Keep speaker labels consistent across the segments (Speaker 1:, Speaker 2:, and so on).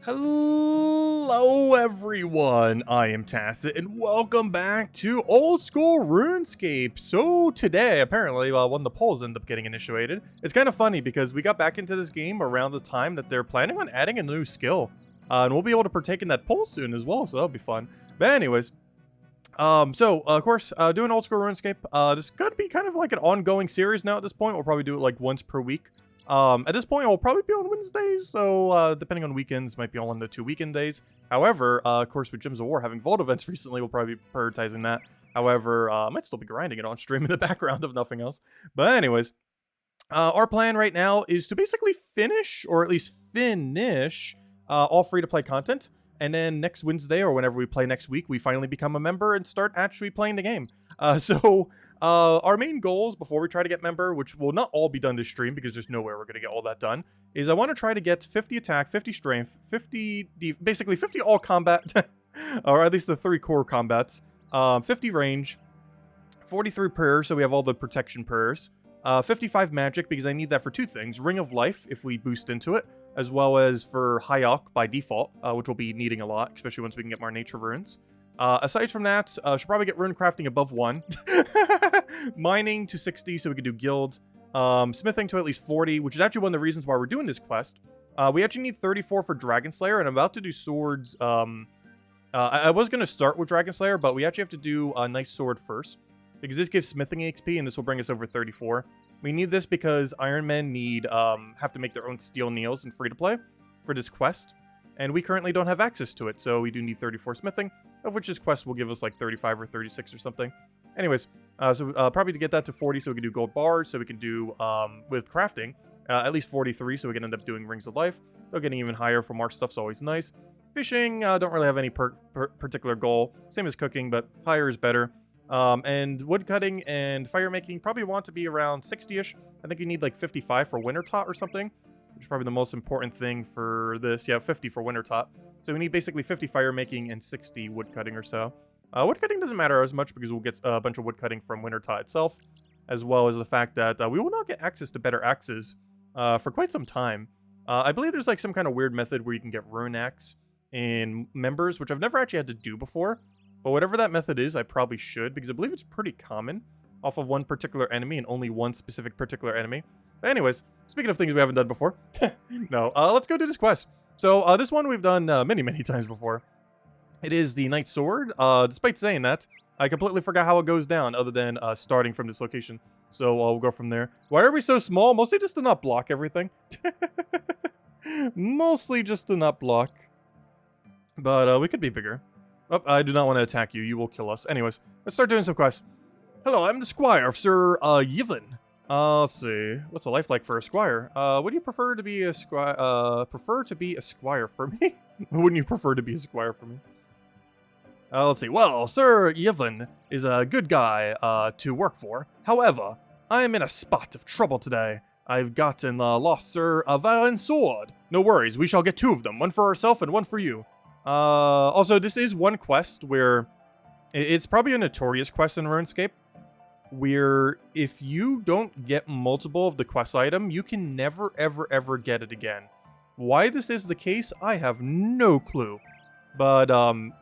Speaker 1: Hello everyone, I am Tacit, and welcome back to Old School Runescape. So today, apparently, when the polls end up getting initiated, it's kind of funny because we got back into this game around the time that they're planning on adding a new skill. And we'll be able to partake in that poll soon as well, so that'll be fun. But anyways, of course, doing Old School Runescape, this could be kind of like an ongoing series now at this point. We'll probably do it like once per week. At this point, it'll probably be on Wednesdays, so depending on weekends, might be on one of the 2 weekend days. However, of course, with Gyms of War having Vault events recently, we'll probably be prioritizing that. However, I might still be grinding it on stream in the background if nothing else. But anyways, our plan right now is to basically finish, or at least finish, all free-to-play content. And then next Wednesday, or whenever we play next week, we finally become a member and start actually playing the game. Our main goals before we try to get member, which will not all be done this stream because there's no way we're going to get all that done, is I want to try to get 50 attack, 50 strength, 50, basically 50 all combat, or at least the 3 core combats, 50 range, 43 prayer, so we have all the protection prayers, 55 magic, because I need that for 2 things, Ring of Life, if we boost into it, as well as for High Alch by default, which we'll be needing a lot, especially once we can get more nature runes. Aside from that, should probably get rune crafting above 1. Mining to 60 so we can do guilds. Smithing to at least 40, which is actually one of the reasons why we're doing this quest. We actually need 34 for Dragon Slayer, and I'm about to do swords. I was going to start with Dragon Slayer, but we actually have to do a nice sword first, because this gives smithing XP, and this will bring us over 34. We need this because Iron Men have to make their own steel nails in free-to-play for this quest, and we currently don't have access to it, so we do need 34 smithing, of which this quest will give us like 35 or 36 or something. Anyways, probably to get that to 40 so we can do gold bars, so we can do, with crafting, at least 43 so we can end up doing Rings of Life. So getting even higher from our stuff's always nice. Fishing, don't really have any particular goal. Same as cooking, but higher is better. And woodcutting and fire making probably want to be around 60-ish. I think you need like 55 for winter tot or something, which is probably the most important thing for this. Yeah, 50 for winter tot. So we need basically 50 fire making and 60 woodcutting or so. Woodcutting doesn't matter as much because we'll get a bunch of woodcutting from winter tot itself, as well as the fact that we will not get access to better axes for quite some time. I believe there's like some kind of weird method where you can get rune axe in members, which I've never actually had to do before. But whatever that method is, I probably should, because I believe it's pretty common off of one particular enemy and only one specific particular enemy. But anyways, speaking of things we haven't done before, no, let's go do this quest. So this one we've done many times before. It is the Knight's Sword. Despite saying that, I completely forgot how it goes down other than starting from this location. So we'll go from there. Why are we so small? Mostly just to not block everything. Mostly just to not block. But we could be bigger. Oh, I do not want to attack you. You will kill us. Anyways, let's start doing some quests. Hello, I'm the squire of Sir Yvon. Let's see. What's a life like for a squire? Would you prefer to be a squire? Prefer to be a squire for me? Wouldn't you prefer to be a squire for me? Let's see. Well, Sir Yvon is a good guy to work for. However, I am in a spot of trouble today. I've gotten lost Sir Valen's sword. No worries, we shall get 2 of them. One for ourselves and one for you. Also, this is one quest where it's probably a notorious quest in RuneScape, where if you don't get multiple of the quest item, you can never, ever get it again. Why this is the case, I have no clue. But,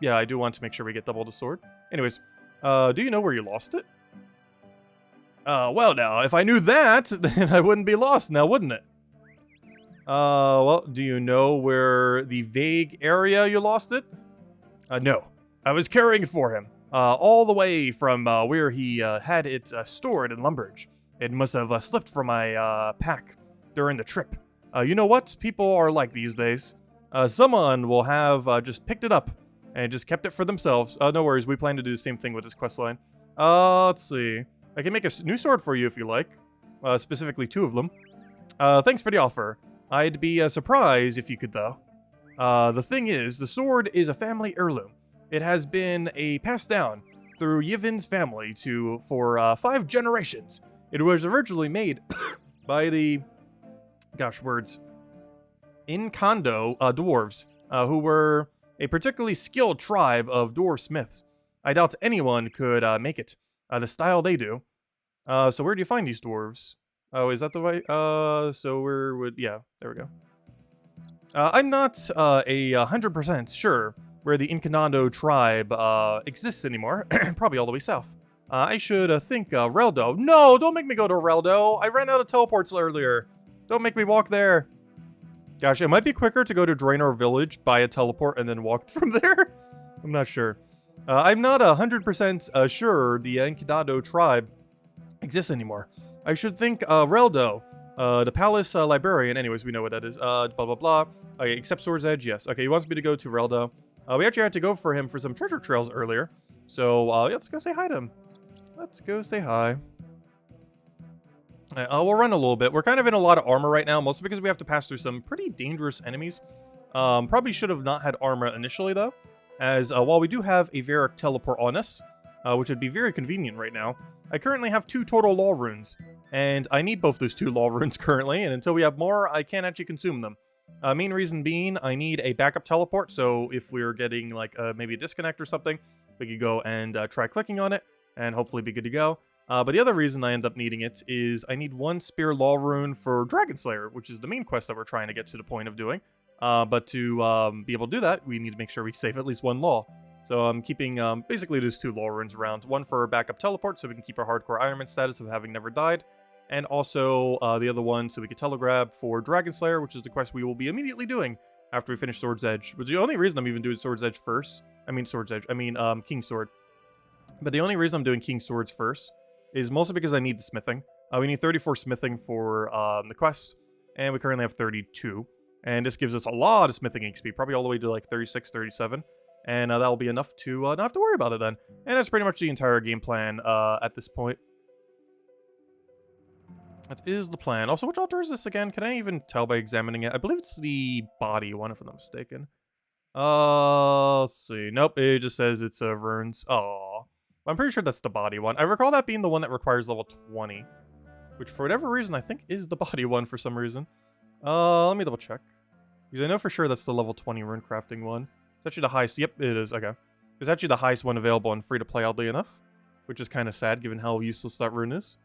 Speaker 1: yeah, I do want to make sure we get double the sword. Anyways, do you know where you lost it? Well now, if I knew that, then I wouldn't be lost now, wouldn't it? Well, do you know where the vague area you lost it? No. I was carrying it for him. All the way from, where he, had it, stored in Lumbridge. It must have, slipped from my, pack during the trip. You know what? People are like these days. Someone will have, just picked it up and just kept it for themselves. No worries, we plan to do the same thing with this questline. Let's see. I can make a new sword for you if you like. Specifically 2 of them. Thanks for the offer. I'd be surprised if you could, though. The thing is, the sword is a family heirloom. It has been passed down through Yvon's family for 5 generations. It was originally made by the, Inkondo dwarves, who were a particularly skilled tribe of dwarf smiths. I doubt anyone could make it the style they do. So where do you find these dwarves? Oh, is that the way? So yeah, there we go. I'm not 100% sure where the Incanado tribe exists anymore. Probably all the way south. I should think Reldo. No, don't make me go to Reldo. I ran out of teleports earlier. Don't make me walk there. Gosh, it might be quicker to go to Draenor Village, buy a teleport, and then walk from there. I'm not sure. I'm not 100% sure the Incanado tribe exists anymore. I should think Reldo. The Palace Librarian. Anyways, we know what that is. Blah, blah, blah. Okay, except Sword's Edge, yes. Okay, he wants me to go to Reldo. We actually had to go for him for some treasure trails earlier. So, yeah, let's go say hi to him. Let's go say hi. We'll run a little bit. We're kind of in a lot of armor right now, mostly because we have to pass through some pretty dangerous enemies. Probably should have not had armor initially, though, as while we do have a Varric teleport on us, which would be very convenient right now, I currently have 2 total law runes, and I need both those 2 law runes currently, and until we have more, I can't actually consume them. Main reason being, I need a backup teleport, so if we're getting, like, maybe a disconnect or something, we could go and try clicking on it, and hopefully be good to go. But the other reason I end up needing it is I need 1 Spear Law Rune for Dragon Slayer, which is the main quest that we're trying to get to the point of doing. But to be able to do that, we need to make sure we save at least 1 law. So I'm keeping basically those 2 law runes around. 1 for backup teleport, so we can keep our hardcore Ironman status of having never died. And also the other one, so we can telegrab for Dragon Slayer, which is the quest we will be immediately doing after we finish Sword's Edge. But the only reason I'm even doing Sword's Edge first, King's Sword. But the only reason I'm doing King's Swords first is mostly because I need the smithing. We need 34 smithing for the quest, and we currently have 32. And this gives us a lot of smithing XP, probably all the way to like 36, 37. And that'll be enough to not have to worry about it then. And that's pretty much the entire game plan at this point. That is the plan. Also, which altar is this again? Can I even tell by examining it? I believe it's the body one, if I'm not mistaken. Let's see. Nope, it just says it's runes. Oh, I'm pretty sure that's the body one. I recall that being the one that requires level 20. Which, for whatever reason, I think is the body one for some reason. Let me double check. Because I know for sure that's the level 20 rune crafting one. It's actually the highest. Yep, it is. Okay. It's actually the highest one available on free-to-play, oddly enough. Which is kind of sad, given how useless that rune is.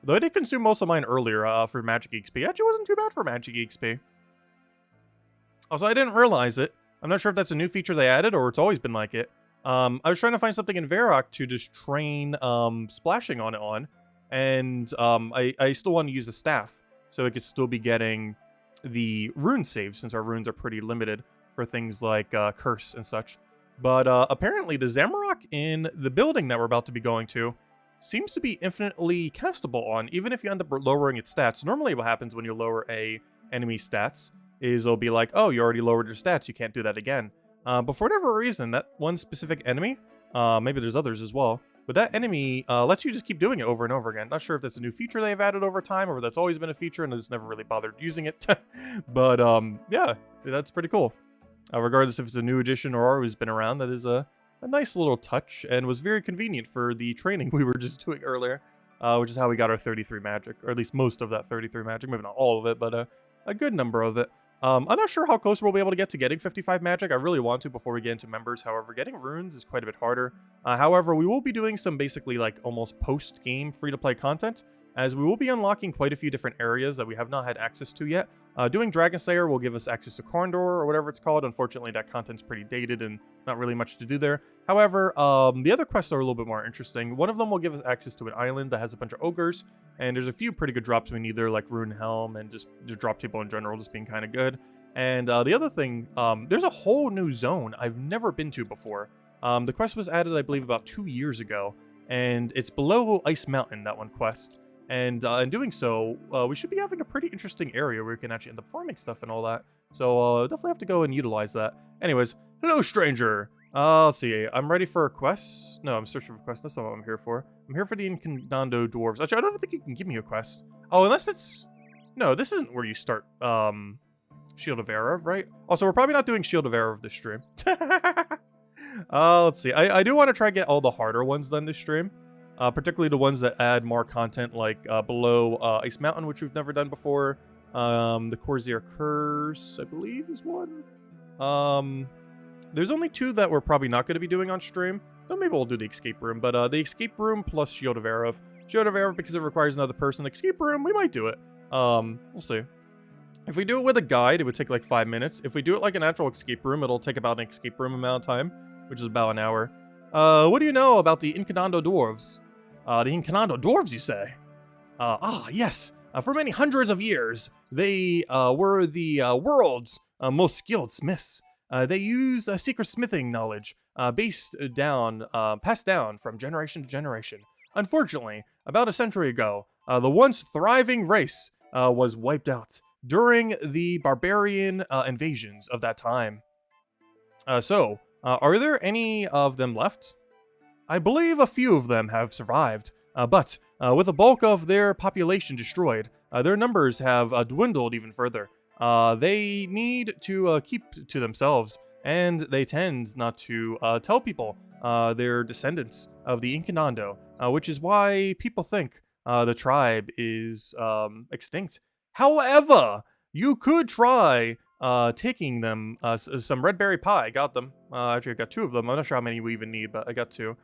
Speaker 1: Though I did consume most of mine earlier for magic XP. It actually wasn't too bad for magic XP. Also, I didn't realize it. I'm not sure if that's a new feature they added, or it's always been like it. I was trying to find something in Varrock to just train splashing on it on. And I still want to use the staff, so it could still be getting the rune saves, since our runes are pretty limited for things like curse and such. But apparently the Zamorak in the building that we're about to be going to seems to be infinitely castable on, even if you end up lowering its stats. Normally what happens when you lower a enemy's stats is it'll be like, oh, you already lowered your stats, you can't do that again. But for whatever reason, that one specific enemy, maybe there's others as well, but that enemy lets you just keep doing it over and over again. Not sure if that's a new feature they've added over time, or that's always been a feature and I just never really bothered using it. But yeah, that's pretty cool. Regardless if it's a new addition or always been around, that is a nice little touch, and was very convenient for the training we were just doing earlier, which is how we got our 33 magic, or at least most of that 33 magic, maybe not all of it, but a good number of it. I'm not sure how close we'll be able to get to getting 55 magic. I really want to before we get into members. However, getting runes is quite a bit harder. However, we will be doing some basically like almost post-game free-to-play content, as we will be unlocking quite a few different areas that we have not had access to yet. Doing Dragon Slayer will give us access to Corndor, or whatever it's called. Unfortunately, that content's pretty dated and not really much to do there. However, the other quests are a little bit more interesting. One of them will give us access to an island that has a bunch of ogres, and there's a few pretty good drops we need there, like Rune Helm, and just drop table in general just being kind of good. And the other thing, there's a whole new zone I've never been to before. The quest was added, I believe, about 2 years ago, and it's below Ice Mountain, that one quest. And in doing so, we should be having a pretty interesting area where we can actually end up farming stuff and all that. So definitely have to go and utilize that. Anyways, hello, stranger. Let's see. I'm ready for a quest. No, I'm searching for a quest. That's not what I'm here for. I'm here for the Incandando Dwarves. Actually, I don't think you can give me a quest. Oh, unless it's... No, this isn't where you start Shield of Erev, right? Also, we're probably not doing Shield of Erev this stream. Let's see. I do want to try to get all the harder ones done this stream. Particularly the ones that add more content, like below Ice Mountain, which we've never done before. The Corsair Curse, I believe, is one. There's only 2 that we're probably not going to be doing on stream. So maybe we'll do the Escape Room. But the Escape Room plus Shield of Erev. Shield of Erev because it requires another person. Escape Room, we might do it. We'll see. If we do it with a guide, it would take like 5 minutes. If we do it like an actual escape room, it'll take about an escape room amount of time, which is about an hour. What do you know about the Incanando Dwarves? The Incanando Dwarves, you say? Yes. For many hundreds of years, they were the world's most skilled smiths. They use secret smithing knowledge passed down from generation to generation. Unfortunately, about a century ago, the once thriving race was wiped out during the barbarian invasions of that time. Are there any of them left? I believe a few of them have survived, but with the bulk of their population destroyed, their numbers have dwindled even further. They need to keep to themselves, and they tend not to tell people they're descendants of the Incanando, which is why people think the tribe is extinct. However, you could try taking them some red berry pie. I got them. Actually, I got 2 of them. I'm not sure how many we even need, but I got 2.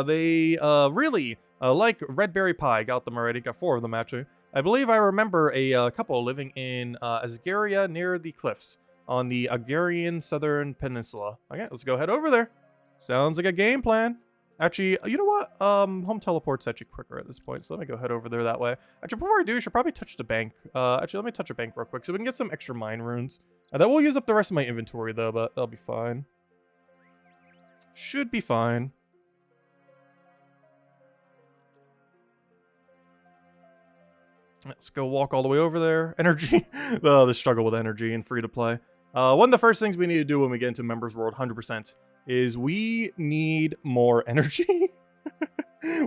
Speaker 1: They really like red berry pie. Got them already. Got 4 of them, actually. I believe I remember a couple living in Asgaria near the cliffs on the Agarian southern peninsula. Okay, let's go head over there. Sounds like a game plan. Actually, you know what? Home teleport's actually quicker at this point, so let me go head over there that way. Actually, before I do, I should probably touch the bank. Actually, let me touch a bank real quick so we can get some extra mine runes. That will use up the rest of my inventory, though, but that'll be fine. Should be fine. Let's go walk all the way over there. Energy. The struggle with energy and free to play. One of the first things we need to do when we get into Members World 100% is we need more energy.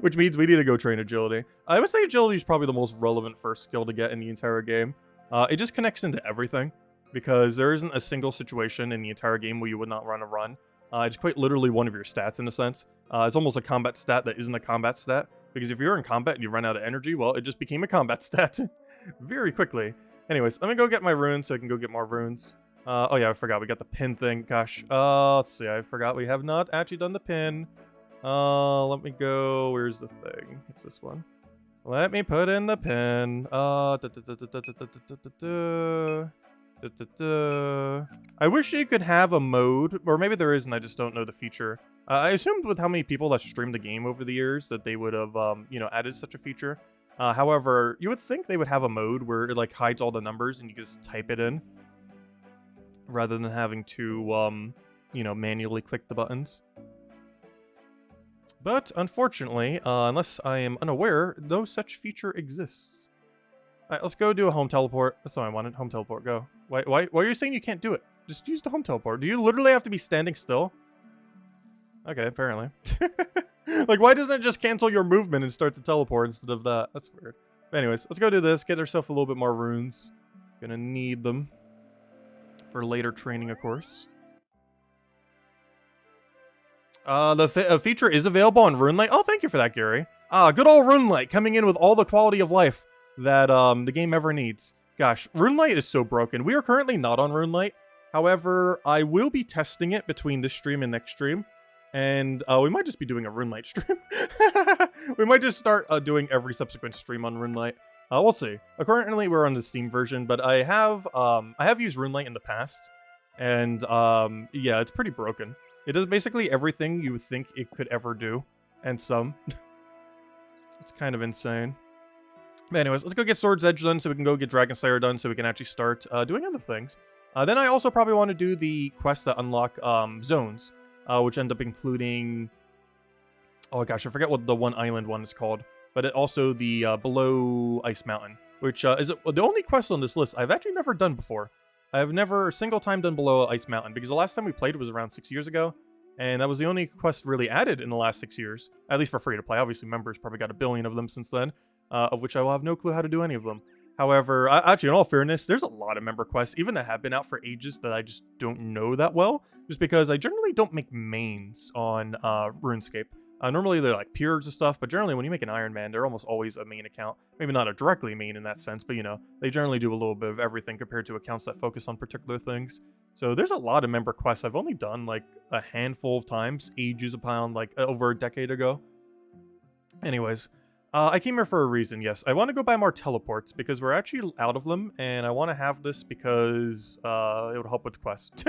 Speaker 1: Which means we need to go train agility. I would say agility is probably the most relevant first skill to get in the entire game. It just connects into everything, because there isn't a single situation in the entire game where you would not run a run. It's quite literally one of your stats in a sense. It's almost a combat stat that isn't a combat stat. Because if you're in combat and you run out of energy, well, it just became a combat stat very quickly. Anyways, let me go get my runes so I can go get more runes. Oh yeah, I forgot. We got the pin thing. Gosh. Let's see. I forgot we have not actually done the pin. Let me go. Where's the thing? It's this one. Let me put in the pin. I wish you could have a mode, or maybe there is and I just don't know the feature. I assumed with how many people that streamed the game over the years that they would have, added such a feature. However, you would think they would have a mode where it like hides all the numbers and you just type it in, rather than having to, manually click the buttons. But unfortunately, unless I am unaware, no such feature exists. Alright, let's go do a home teleport. That's what I wanted. Home teleport, go. Why are you saying you can't do it? Just use the home teleport. Do you literally have to be standing still? Okay, apparently. Like, why doesn't it just cancel your movement and start to teleport instead of that? That's weird. But anyways, let's go do this. Get ourselves a little bit more runes. Gonna need them for later training, of course. The feature is available on RuneLight. Oh, thank you for that, Gary. Good old RuneLight coming in with all the quality of life that the game ever needs. Gosh, RuneLight is so broken. We are currently not on RuneLight. However, I will be testing it between this stream and next stream. And we might just be doing a RuneLight stream. We might just start doing every subsequent stream on RuneLight. We'll see. Currently, we're on the Steam version, but I have used RuneLight in the past. And yeah, it's pretty broken. It does basically everything you would think it could ever do, and some. It's kind of insane. But anyways, let's go get Sword's Edge done so we can go get Dragon Slayer done so we can actually start doing other things. Then I also probably want to do the quests that unlock zones, which end up including... Oh gosh, I forget what the one island one is called. But it also the Below Ice Mountain, which is the only quest on this list I've actually never done before. I've never a single time done Below Ice Mountain, because the last time we played was around 6 years ago, and that was the only quest really added in the last 6 years, at least for free to play. Obviously, members probably got a billion of them since then, of which I will have no clue how to do any of them. However, actually, in all fairness, there's a lot of member quests, even that have been out for ages, that I just don't know that well, just because I generally don't make mains on RuneScape. Normally they're like peers and stuff, but generally when you make an Iron Man, they're almost always a main account. Maybe not a directly main in that sense, but they generally do a little bit of everything compared to accounts that focus on particular things. So there's a lot of member quests I've only done like a handful of times, ages upon, like over a decade ago. Anyways, I came here for a reason, yes. I want to go buy more teleports because we're actually out of them, and I want to have this because it would help with the quest.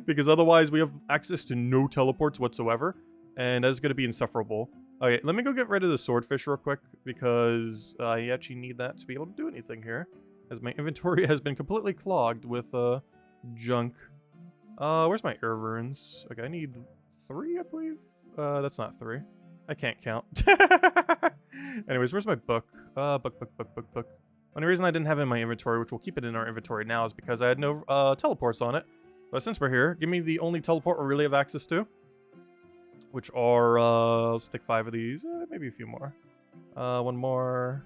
Speaker 1: Because otherwise we have access to no teleports whatsoever, and that's going to be insufferable. Okay, let me go get rid of the swordfish real quick because I actually need that to be able to do anything here, as my inventory has been completely clogged with junk. Where's my air runes? Okay, I need 3, I believe. That's not 3. I can't count. Anyways, where's my book? Book. Only reason I didn't have it in my inventory, which we'll keep it in our inventory now, is because I had no teleports on it. But since we're here, give me the only teleport we really have access to, which are, let's take 5 of these, maybe a few more. One more.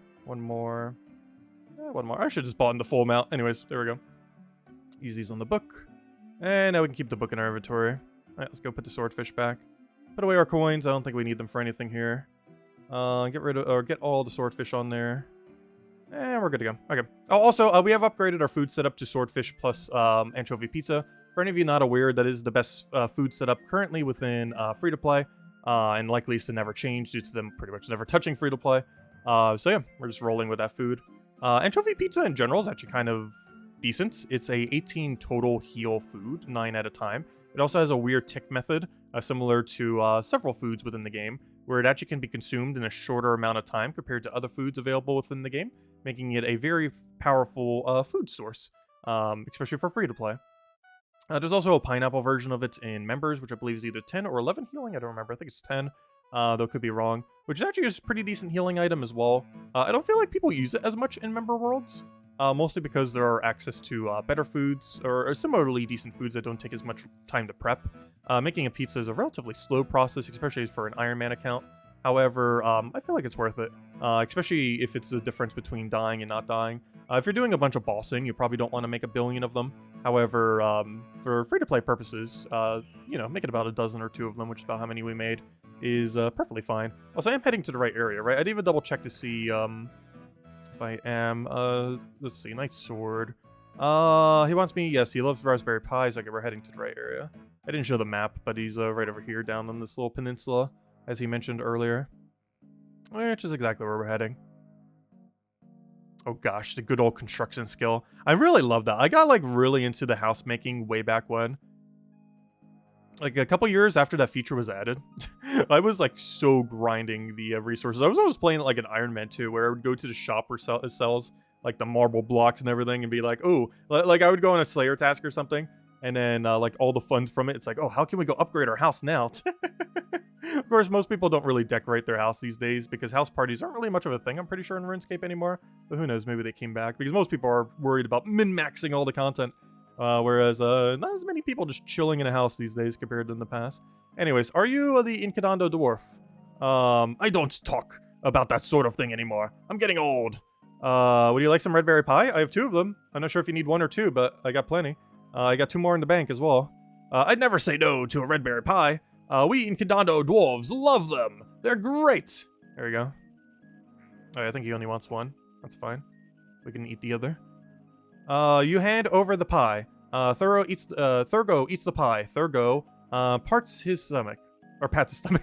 Speaker 1: I should just bought in the full amount. Anyways, there we go. Use these on the book. And now we can keep the book in our inventory. Alright, let's go put the swordfish back. Put away our coins. I don't think we need them for anything here. Get rid of, or get all the swordfish on there. And we're good to go. Okay. Oh, also, we have upgraded our food setup to swordfish plus anchovy pizza. For any of you not aware, that is the best food setup currently within free-to-play. And likely is to never change due to them pretty much never touching free-to-play. So yeah, we're just rolling with that food. Anchovy pizza in general is actually kind of decent. It's a 18 total heal food, 9 at a time. It also has a weird tick method, similar to several foods within the game, where it actually can be consumed in a shorter amount of time compared to other foods available within the game, making it a very powerful food source, especially for free-to-play. There's also a pineapple version of it in members, which I believe is either 10 or 11 healing. I don't remember. I think it's 10, though could be wrong, which is actually a pretty decent healing item as well. I don't feel like people use it as much in member worlds. Mostly because there are access to better foods, or similarly decent foods that don't take as much time to prep. Making a pizza is a relatively slow process, especially for an Iron Man account. However, I feel like it's worth it, especially if it's the difference between dying and not dying. If you're doing a bunch of bossing, you probably don't want to make a billion of them. However, for free-to-play purposes, you know, making about a dozen or 2 of them, which is about how many we made, is perfectly fine. Also, I am heading to the right area, right? I didn't even double-check to see... if I am, let's see, nice sword. He wants me, yes, he loves raspberry pies. Okay, we're heading to the right area. I didn't show the map, but he's right over here down on this little peninsula, as he mentioned earlier. Which is exactly where we're heading. Oh gosh, the good old construction skill. I really love that. I got like really into the house making way back when. Like a couple years after that feature was added, I was like so grinding the resources. I was always playing like an Iron Man 2, where I would go to the shop where it sells like the marble blocks and everything, and be like, oh, like I would go on a Slayer task or something, and then like all the funds from it, it's like, oh, how can we go upgrade our house now? Of course, most people don't really decorate their house these days because house parties aren't really much of a thing, I'm pretty sure, in RuneScape anymore. But who knows, maybe they came back because most people are worried about min-maxing all the content. Whereas not as many people just chilling in a house these days compared to in the past. Anyways, are you the Incadando dwarf? I don't talk about that sort of thing anymore. I'm getting old. Would you like some red berry pie? I have 2 of them. I'm not sure if you need 1 or 2, but I got plenty. I got 2 more in the bank as well. I'd never say no to a red berry pie. We Incadando dwarves love them. They're great. There we go. Alright, I think he only wants 1. That's fine. We can eat the other. You hand over the pie. Thurgo eats the pie. Thurgo parts his stomach. Or pats his stomach.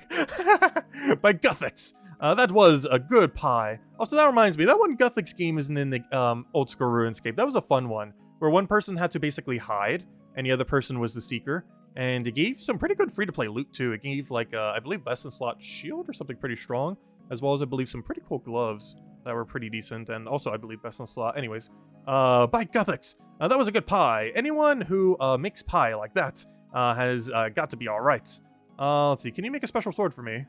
Speaker 1: By Guthix. That was a good pie. Also, that reminds me, that one Guthix game isn't in the Old School Runescape. That was a fun one, where one person had to basically hide, and the other person was the seeker. And it gave some pretty good free-to-play loot, too. It gave, like, I believe, best in slot shield or something pretty strong, as well as, I believe, some pretty cool gloves that were pretty decent, and also, I believe, best in slot. Anyways, by Guthix. That was a good pie. Anyone who makes pie like that has got to be alright. Let's see, can you make a special sword for me?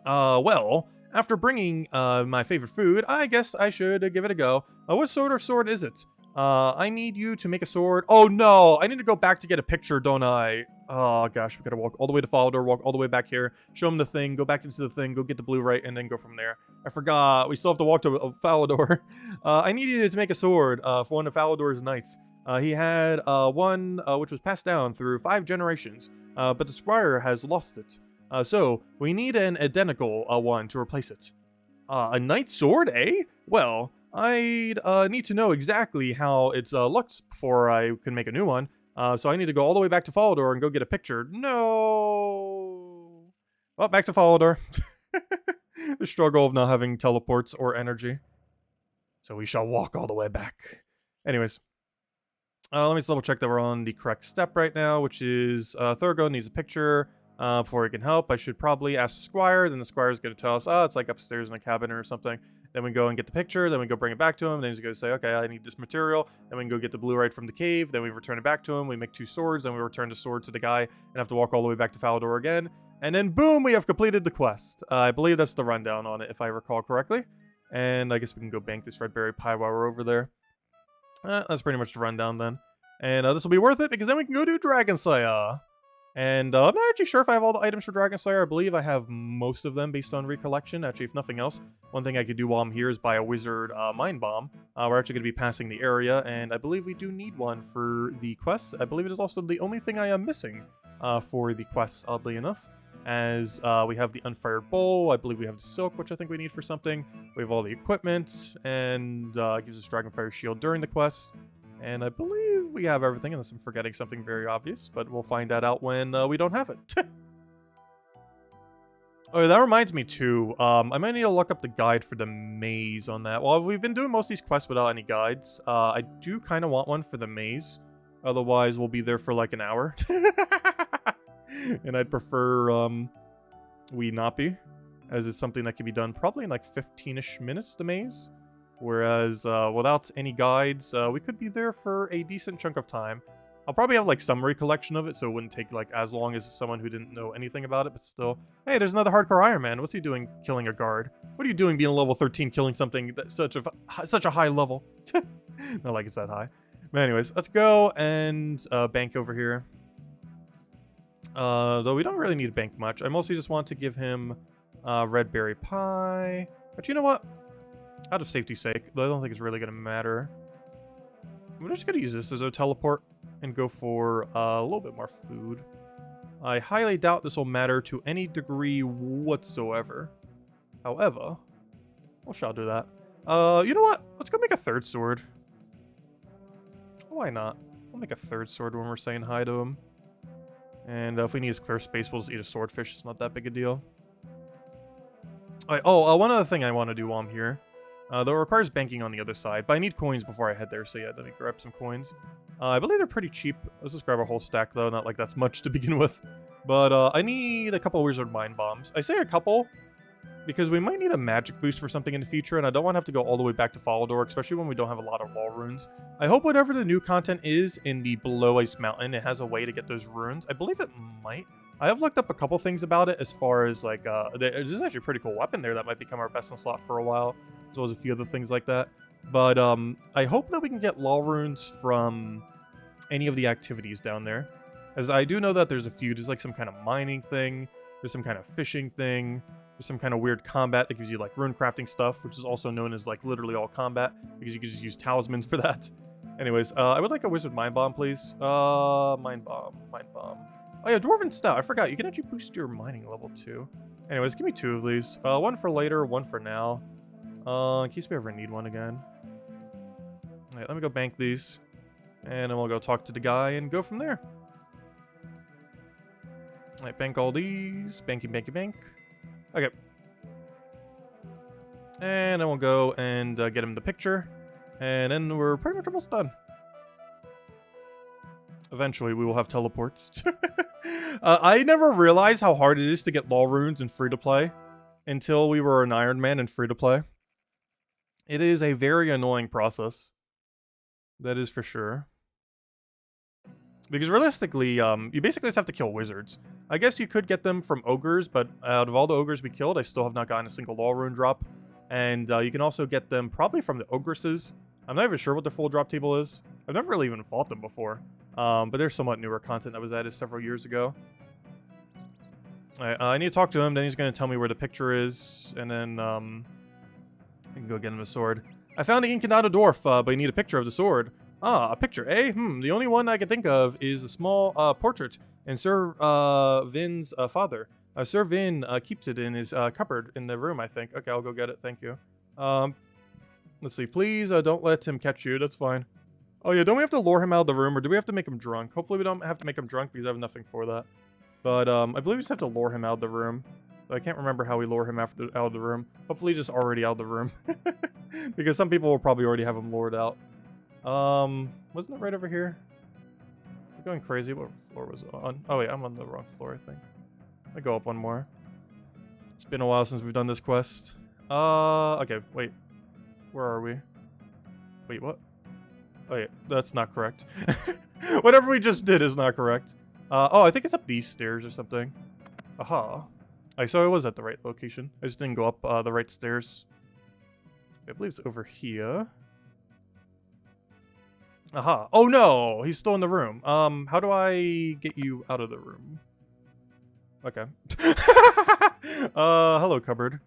Speaker 1: Well, after bringing my favorite food, I guess I should give it a go. What sort of sword is it? I need you to make a sword. Oh no, I need to go back to get a picture, don't I? Oh gosh, we gotta walk all the way to Falador, walk all the way back here, show him the thing, go back into the thing, go get the blue right, and then go from there. I forgot, we still have to walk to Falador. I need you to make a sword for one of Falador's knights. He had one which was passed down through 5 generations, but the squire has lost it. So, we need an identical one to replace it. A knight's sword, eh? Well, I need to know exactly how it's looked before I can make a new one. So I need to go all the way back to Falador and go get a picture. No! Well, back to Falador. This The struggle of not having teleports or energy. So we shall walk all the way back. Anyways. Let me just double check that we're on the correct step right now, which is Thurgo needs a picture before he can help. I should probably ask the squire. Then the squire is going to tell us, oh, it's like upstairs in a cabinet or something. Then we go and get the picture. Then we go bring it back to him. Then he's going to say, okay, I need this material. Then we can go get the bluerite from the cave. Then we return it back to him. We make 2 swords. Then we return the sword to the guy and have to walk all the way back to Falador again. And then boom, we have completed the quest. I believe that's the rundown on it, if I recall correctly. And I guess we can go bank this red berry pie while we're over there. That's pretty much the rundown then. And this will be worth it because then we can go do Dragon Slayer. And I'm not actually sure if I have all the items for Dragon Slayer. I believe I have most of them based on recollection. Actually, if nothing else, one thing I could do while I'm here is buy a wizard mind bomb. We're actually going to be passing the area, and I believe we do need one for the quests. I believe it is also the only thing I am missing for the quests, oddly enough. As we have the unfired bowl, I believe we have the silk, which I think we need for something. We have all the equipment, and it gives us Dragonfire Shield during the quest. And I believe we have everything, unless I'm forgetting something very obvious, but we'll find that out when we don't have it. Oh, that reminds me too, I might need to look up the guide for the maze on that. Well, we've been doing most of these quests without any guides. I do kind of want one for the maze. Otherwise, we'll be there for like an hour. And I'd prefer we not be, as it's something that can be done probably in like 15-ish minutes, the maze. Whereas without any guides, we could be there for a decent chunk of time. I'll probably have like some recollection of it, so it wouldn't take like as long as someone who didn't know anything about it, but still. Hey, there's another hardcore Iron Man. What's he doing killing a guard? What are you doing being a level 13 killing something that's such a high level? Not like it's that high. But anyways, let's go and bank over here. Though we don't really need to bank much. I mostly just want to give him red berry pie. But you know what? Out of safety's sake, though I don't think it's really going to matter. I'm just going to use this as a teleport and go for a little bit more food. I highly doubt this will matter to any degree whatsoever. However, we shall do that. You know what? Let's go make a 3rd sword. Why not? We'll make a 3rd sword when we're saying hi to him. And if we need his clear space, we'll just eat a swordfish. It's not that big a deal. Alright, one other thing I want to do while I'm here. Though it requires banking on the other side, but I need coins before I head there, so yeah, let me grab some coins. I believe they're pretty cheap. Let's just grab a whole stack, though, not like that's much to begin with. But I need a couple wizard mind bombs. I say a couple because we might need a magic boost for something in the future, and I don't want to have to go all the way back to Falador, especially when we don't have a lot of wall runes. I hope whatever the new content is in the Below Ice Mountain, it has a way to get those runes. I believe it might. I have looked up a couple things about it as far as, like, there's actually a pretty cool weapon there that might become our best in slot for a while, as well as a few other things like that. But I hope that we can get law runes from any of the activities down there. As I do know that there's a few. There's like some kind of mining thing. There's some kind of fishing thing. There's some kind of weird combat that gives you like rune crafting stuff, which is also known as like literally all combat, because you can just use talismans for that. Anyways, I would like a wizard mind bomb, please. Mind bomb. Oh yeah, dwarven stout. I forgot. You can actually boost your mining level too. Anyways, give me 2 of these. One for later, one for now. In case we ever need one again. Alright, let me go bank these. And then we'll go talk to the guy and go from there. Alright, bank all these. Banky. Okay. And then we'll go and get him the picture. And then we're pretty much almost done. Eventually, we will have teleports. I never realized how hard it is to get law runes in free-to-play until we were an Iron Man in free-to-play. It is a very annoying process. That is for sure. Because realistically, you basically just have to kill wizards. I guess you could get them from ogres, but out of all the ogres we killed, I still have not gotten a single law rune drop. And you can also get them probably from the ogresses. I'm not even sure what their full drop table is. I've never really even fought them before. But there's somewhat newer content that was added several years ago. I need to talk to him, then he's going to tell me where the picture is, and then I can go get him a sword. I found the Incanado Dwarf, but you need a picture of the sword. Ah, a picture, eh? The only one I can think of is a small portrait, and Sir Vin's father. Sir Vin keeps it in his cupboard in the room, I think. Okay, I'll go get it, thank you. Let's see, please don't let him catch you, that's fine. Oh yeah, don't we have to lure him out of the room, or do we have to make him drunk? Hopefully we don't have to make him drunk, because I have nothing for that. But I believe we just have to lure him out of the room. I can't remember how we lure him out of the room. Hopefully just already out of the room. Because some people will probably already have him lured out. Wasn't it right over here? I'm going crazy. What floor was it on? Oh wait, I'm on the wrong floor, I think. I go up one more. It's been a while since we've done this quest. Okay, wait. Where are we? Wait, what? Oh yeah, that's not correct. Whatever we just did is not correct. Oh, I think it's up these stairs or something. Aha. So I was at the right location. I just didn't go up the right stairs. I believe it's over here. Aha. Oh no! He's still in the room. How do I get you out of the room? Okay. Hello, cupboard.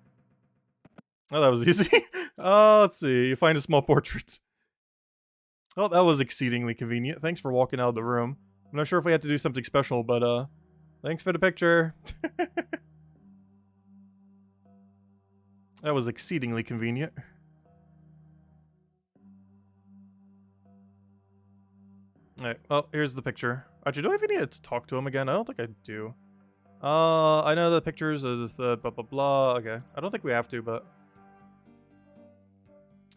Speaker 1: Oh, that was easy. Let's see. You find a small portrait. Oh, that was exceedingly convenient. Thanks for walking out of the room. I'm not sure if we had to do something special, but, thanks for the picture. That was exceedingly convenient. Alright, well, here's the picture. Actually, do I even need to talk to him again? I don't think I do. I know the pictures is the blah blah blah. Okay, I don't think we have to, but...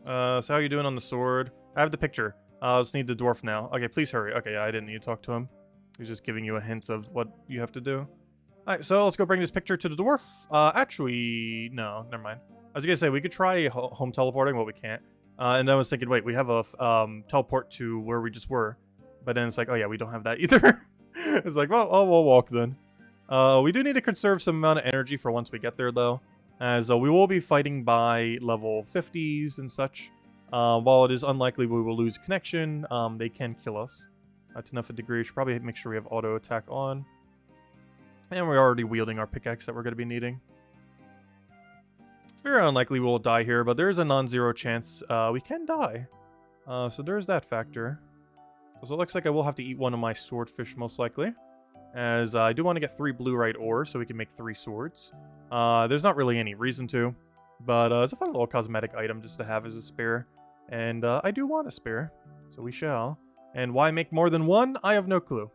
Speaker 1: so how you doing on the sword? I have the picture. I just need the dwarf now. Okay, please hurry. Okay, yeah, I didn't need to talk to him. He's just giving you a hint of what you have to do. Alright, so let's go bring this picture to the dwarf. Actually, no, never mind. I was gonna say, we could try home teleporting, but we can't. And I was thinking, wait, we have a teleport to where we just were. But then it's like, oh yeah, we don't have that either. It's like, well, we'll walk then. We do need to conserve some amount of energy for once we get there, though. As we will be fighting by level 50s and such. While it is unlikely we will lose connection, they can kill us. To enough a degree. Should probably make sure we have auto attack on. And we're already wielding our pickaxe that we're going to be needing. It's very unlikely we'll die here, but there is a non-zero chance we can die. So there's that factor. So it looks like I will have to eat one of my swordfish most likely. As I do want to get 3 blue-right ore so we can make 3 swords. There's not really any reason to. But it's a fun little cosmetic item just to have as a spare. And I do want a spare. So we shall. And why make more than one? I have no clue.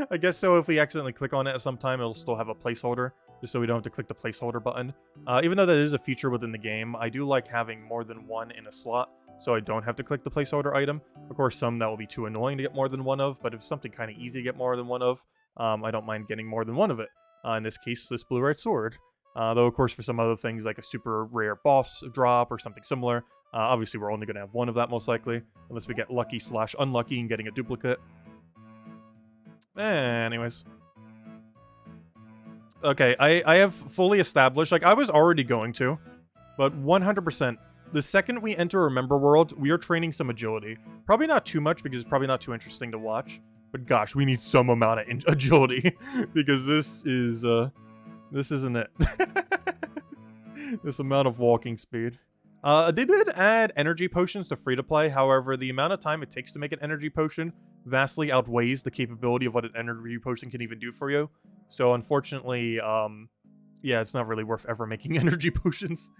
Speaker 1: I guess so if we accidentally click on it at some time, it'll still have a placeholder. Just so we don't have to click the placeholder button. Even though that is a feature within the game, I do like having more than one in a slot. So I don't have to click the placeholder item. Of course, some that will be too annoying to get more than one of. But if something kind of easy to get more than one of, I don't mind getting more than one of it. In this case, this blue-right sword. Though, of course, for some other things, like a super rare boss drop or something similar, obviously we're only going to have one of that, most likely. Unless we get lucky/unlucky in getting a duplicate. Anyways. Okay, I have fully established, like, I was already going to, but 100%, the second we enter Remember World, we are training some agility. Probably not too much, because it's probably not too interesting to watch. But gosh, we need some amount of agility, because this isn't it. This amount of walking speed. They did add energy potions to free-to-play, however, the amount of time it takes to make an energy potion vastly outweighs the capability of what an energy potion can even do for you. So, unfortunately, yeah, it's not really worth ever making energy potions,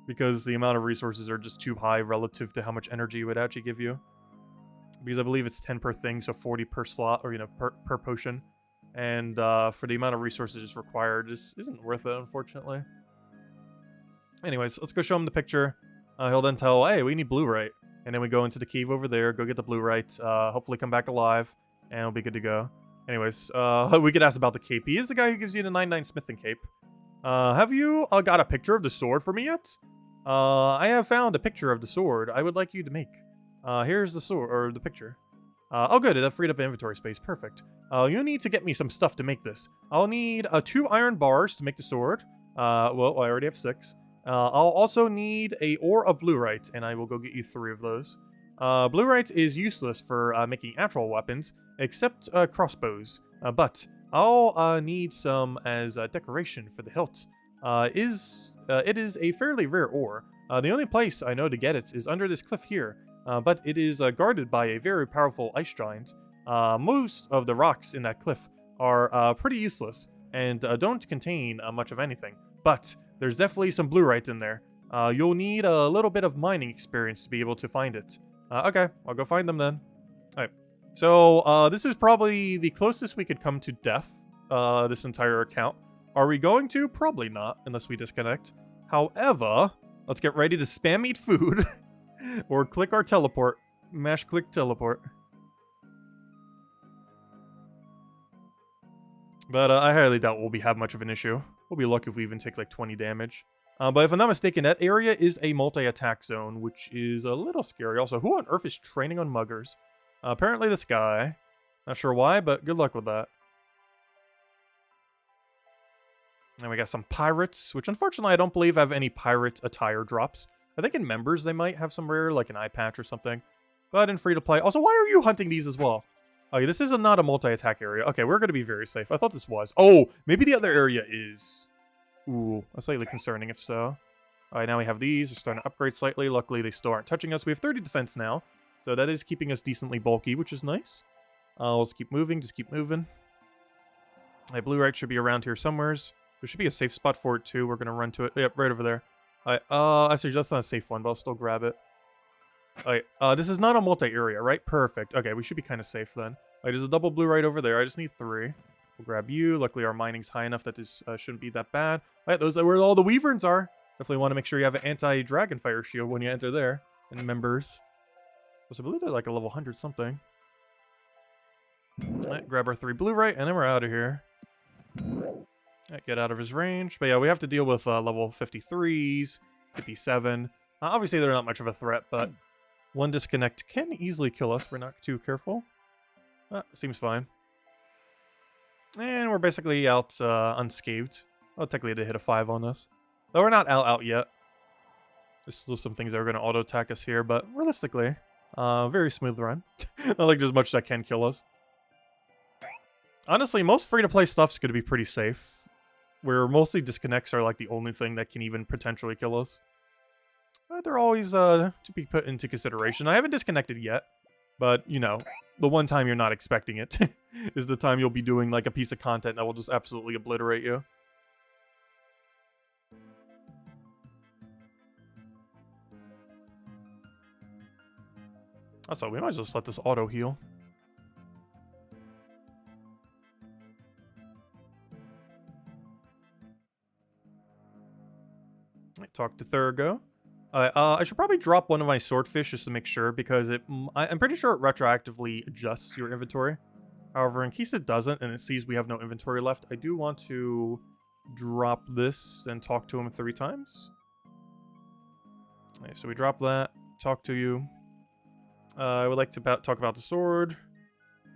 Speaker 1: because the amount of resources are just too high relative to how much energy it would actually give you. Because I believe it's 10 per thing, so 40 per slot, or, you know, per potion. And for the amount of resources required, this isn't worth it, unfortunately. Anyways, let's go show him the picture. He'll then tell, hey, we need blue-right. And then we go into the cave over there, go get the blue-right, hopefully come back alive, and we'll be good to go. Anyways, we could ask about the cape. He is the guy who gives you the 9/9 smithing cape. Have you got a picture of the sword for me yet? I have found a picture of the sword I would like you to make. Here's the sword, or the picture. Oh good, it freed up inventory space, perfect. You need to get me some stuff to make this. I'll need 2 iron bars to make the sword. Well, I already have 6. I'll also need a ore of blue-right, and I will go get you 3 of those. Blue-right is useless for making actual weapons, except crossbows. But I'll need some as decoration for the hilt. It is a fairly rare ore. The only place I know to get it is under this cliff here, but it is guarded by a very powerful ice giant. Most of the rocks in that cliff are pretty useless and don't contain much of anything. But there's definitely some blue-right in there. You'll need a little bit of mining experience to be able to find it. Okay, I'll go find them then. Alright, so this is probably the closest we could come to death, this entire account. Are we going to? Probably not, unless we disconnect. However, let's get ready to spam eat food. Or click our teleport. Mash click teleport. But I highly doubt we'll have much of an issue. We'll be lucky if we even take like 20 damage. But if I'm not mistaken, that area is a multi-attack zone, which is a little scary. Also, who on earth is training on muggers? Apparently this guy. Not sure why, but good luck with that. And we got some pirates, which unfortunately I don't believe have any pirate attire drops. I think in members they might have some rare, like an eye patch or something. But in free-to-play... Also, why are you hunting these as well? Okay, this is not a multi-attack area. Okay, we're going to be very safe. I thought this was. Oh, maybe the other area is... Ooh, that's slightly concerning if so. Alright, now we have these. They're starting to upgrade slightly. Luckily, they still aren't touching us. We have 30 defense now. So that is keeping us decently bulky, which is nice. Let's keep moving. Just keep moving. Alright, blue right should be around here somewheres. There should be a safe spot for it, too. We're going to run to it. Yep, right over there. Alright, actually, that's not a safe one, but I'll still grab it. Alright, this is not a multi-area, right? Perfect. Okay, we should be kind of safe then. Alright, there's a double blue right over there. I just need 3. We'll grab you. Luckily, our mining's high enough that this shouldn't be that bad. Alright, those are where all the Wyverns are. Definitely want to make sure you have an anti-dragonfire shield when you enter there. And members. So I believe they're like a level 100 something. Alright, grab our 3 blue right, and then we're out of here. Alright, get out of his range. But yeah, we have to deal with level 53s, 57. Obviously, they're not much of a threat, but one disconnect can easily kill us if we're not too careful. Seems fine. And we're basically out unscathed. Well, technically they hit a 5 on us. Though we're not out yet. There's still some things that are going to auto-attack us here, but realistically, very smooth run. Not like there's much that can kill us. Honestly, most free-to-play stuff's going to be pretty safe. Where mostly disconnects are like the only thing that can even potentially kill us. But they're always to be put into consideration. I haven't disconnected yet, but, you know, the one time you're not expecting it is the time you'll be doing like a piece of content that will just absolutely obliterate you. Also, we might as well just let this auto heal. Talk to Thurgo. I should probably drop one of my swordfish just to make sure, because I'm pretty sure it retroactively adjusts your inventory. However, in case it doesn't and it sees we have no inventory left, I do want to drop this and talk to him 3 times. Okay, so we drop that, talk to you. I would like to talk about the sword.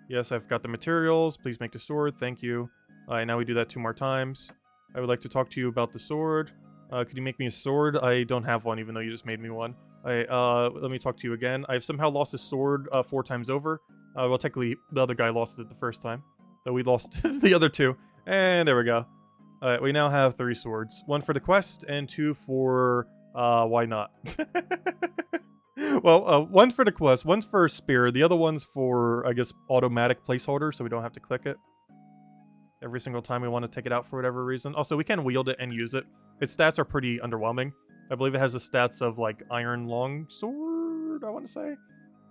Speaker 1: Yes, I've got the materials. Please make the sword. Thank you. Now we do that 2 more times. I would like to talk to you about the sword. Could you make me a sword? I don't have one, even though you just made me one. Let me talk to you again. I've somehow lost a sword 4 times over. Well, technically, the other guy lost it the first time. So we lost the other 2. And there we go. Alright, we now have 3 swords. 1 for the quest, and 2 for... why not? Well, 1 for the quest, 1's for spear, the other one's for, I guess, automatic placeholder, so we don't have to click it every single time we want to take it out for whatever reason. Also, we can wield it and use it. Its stats are pretty underwhelming. I believe it has the stats of, like, iron longsword, I want to say.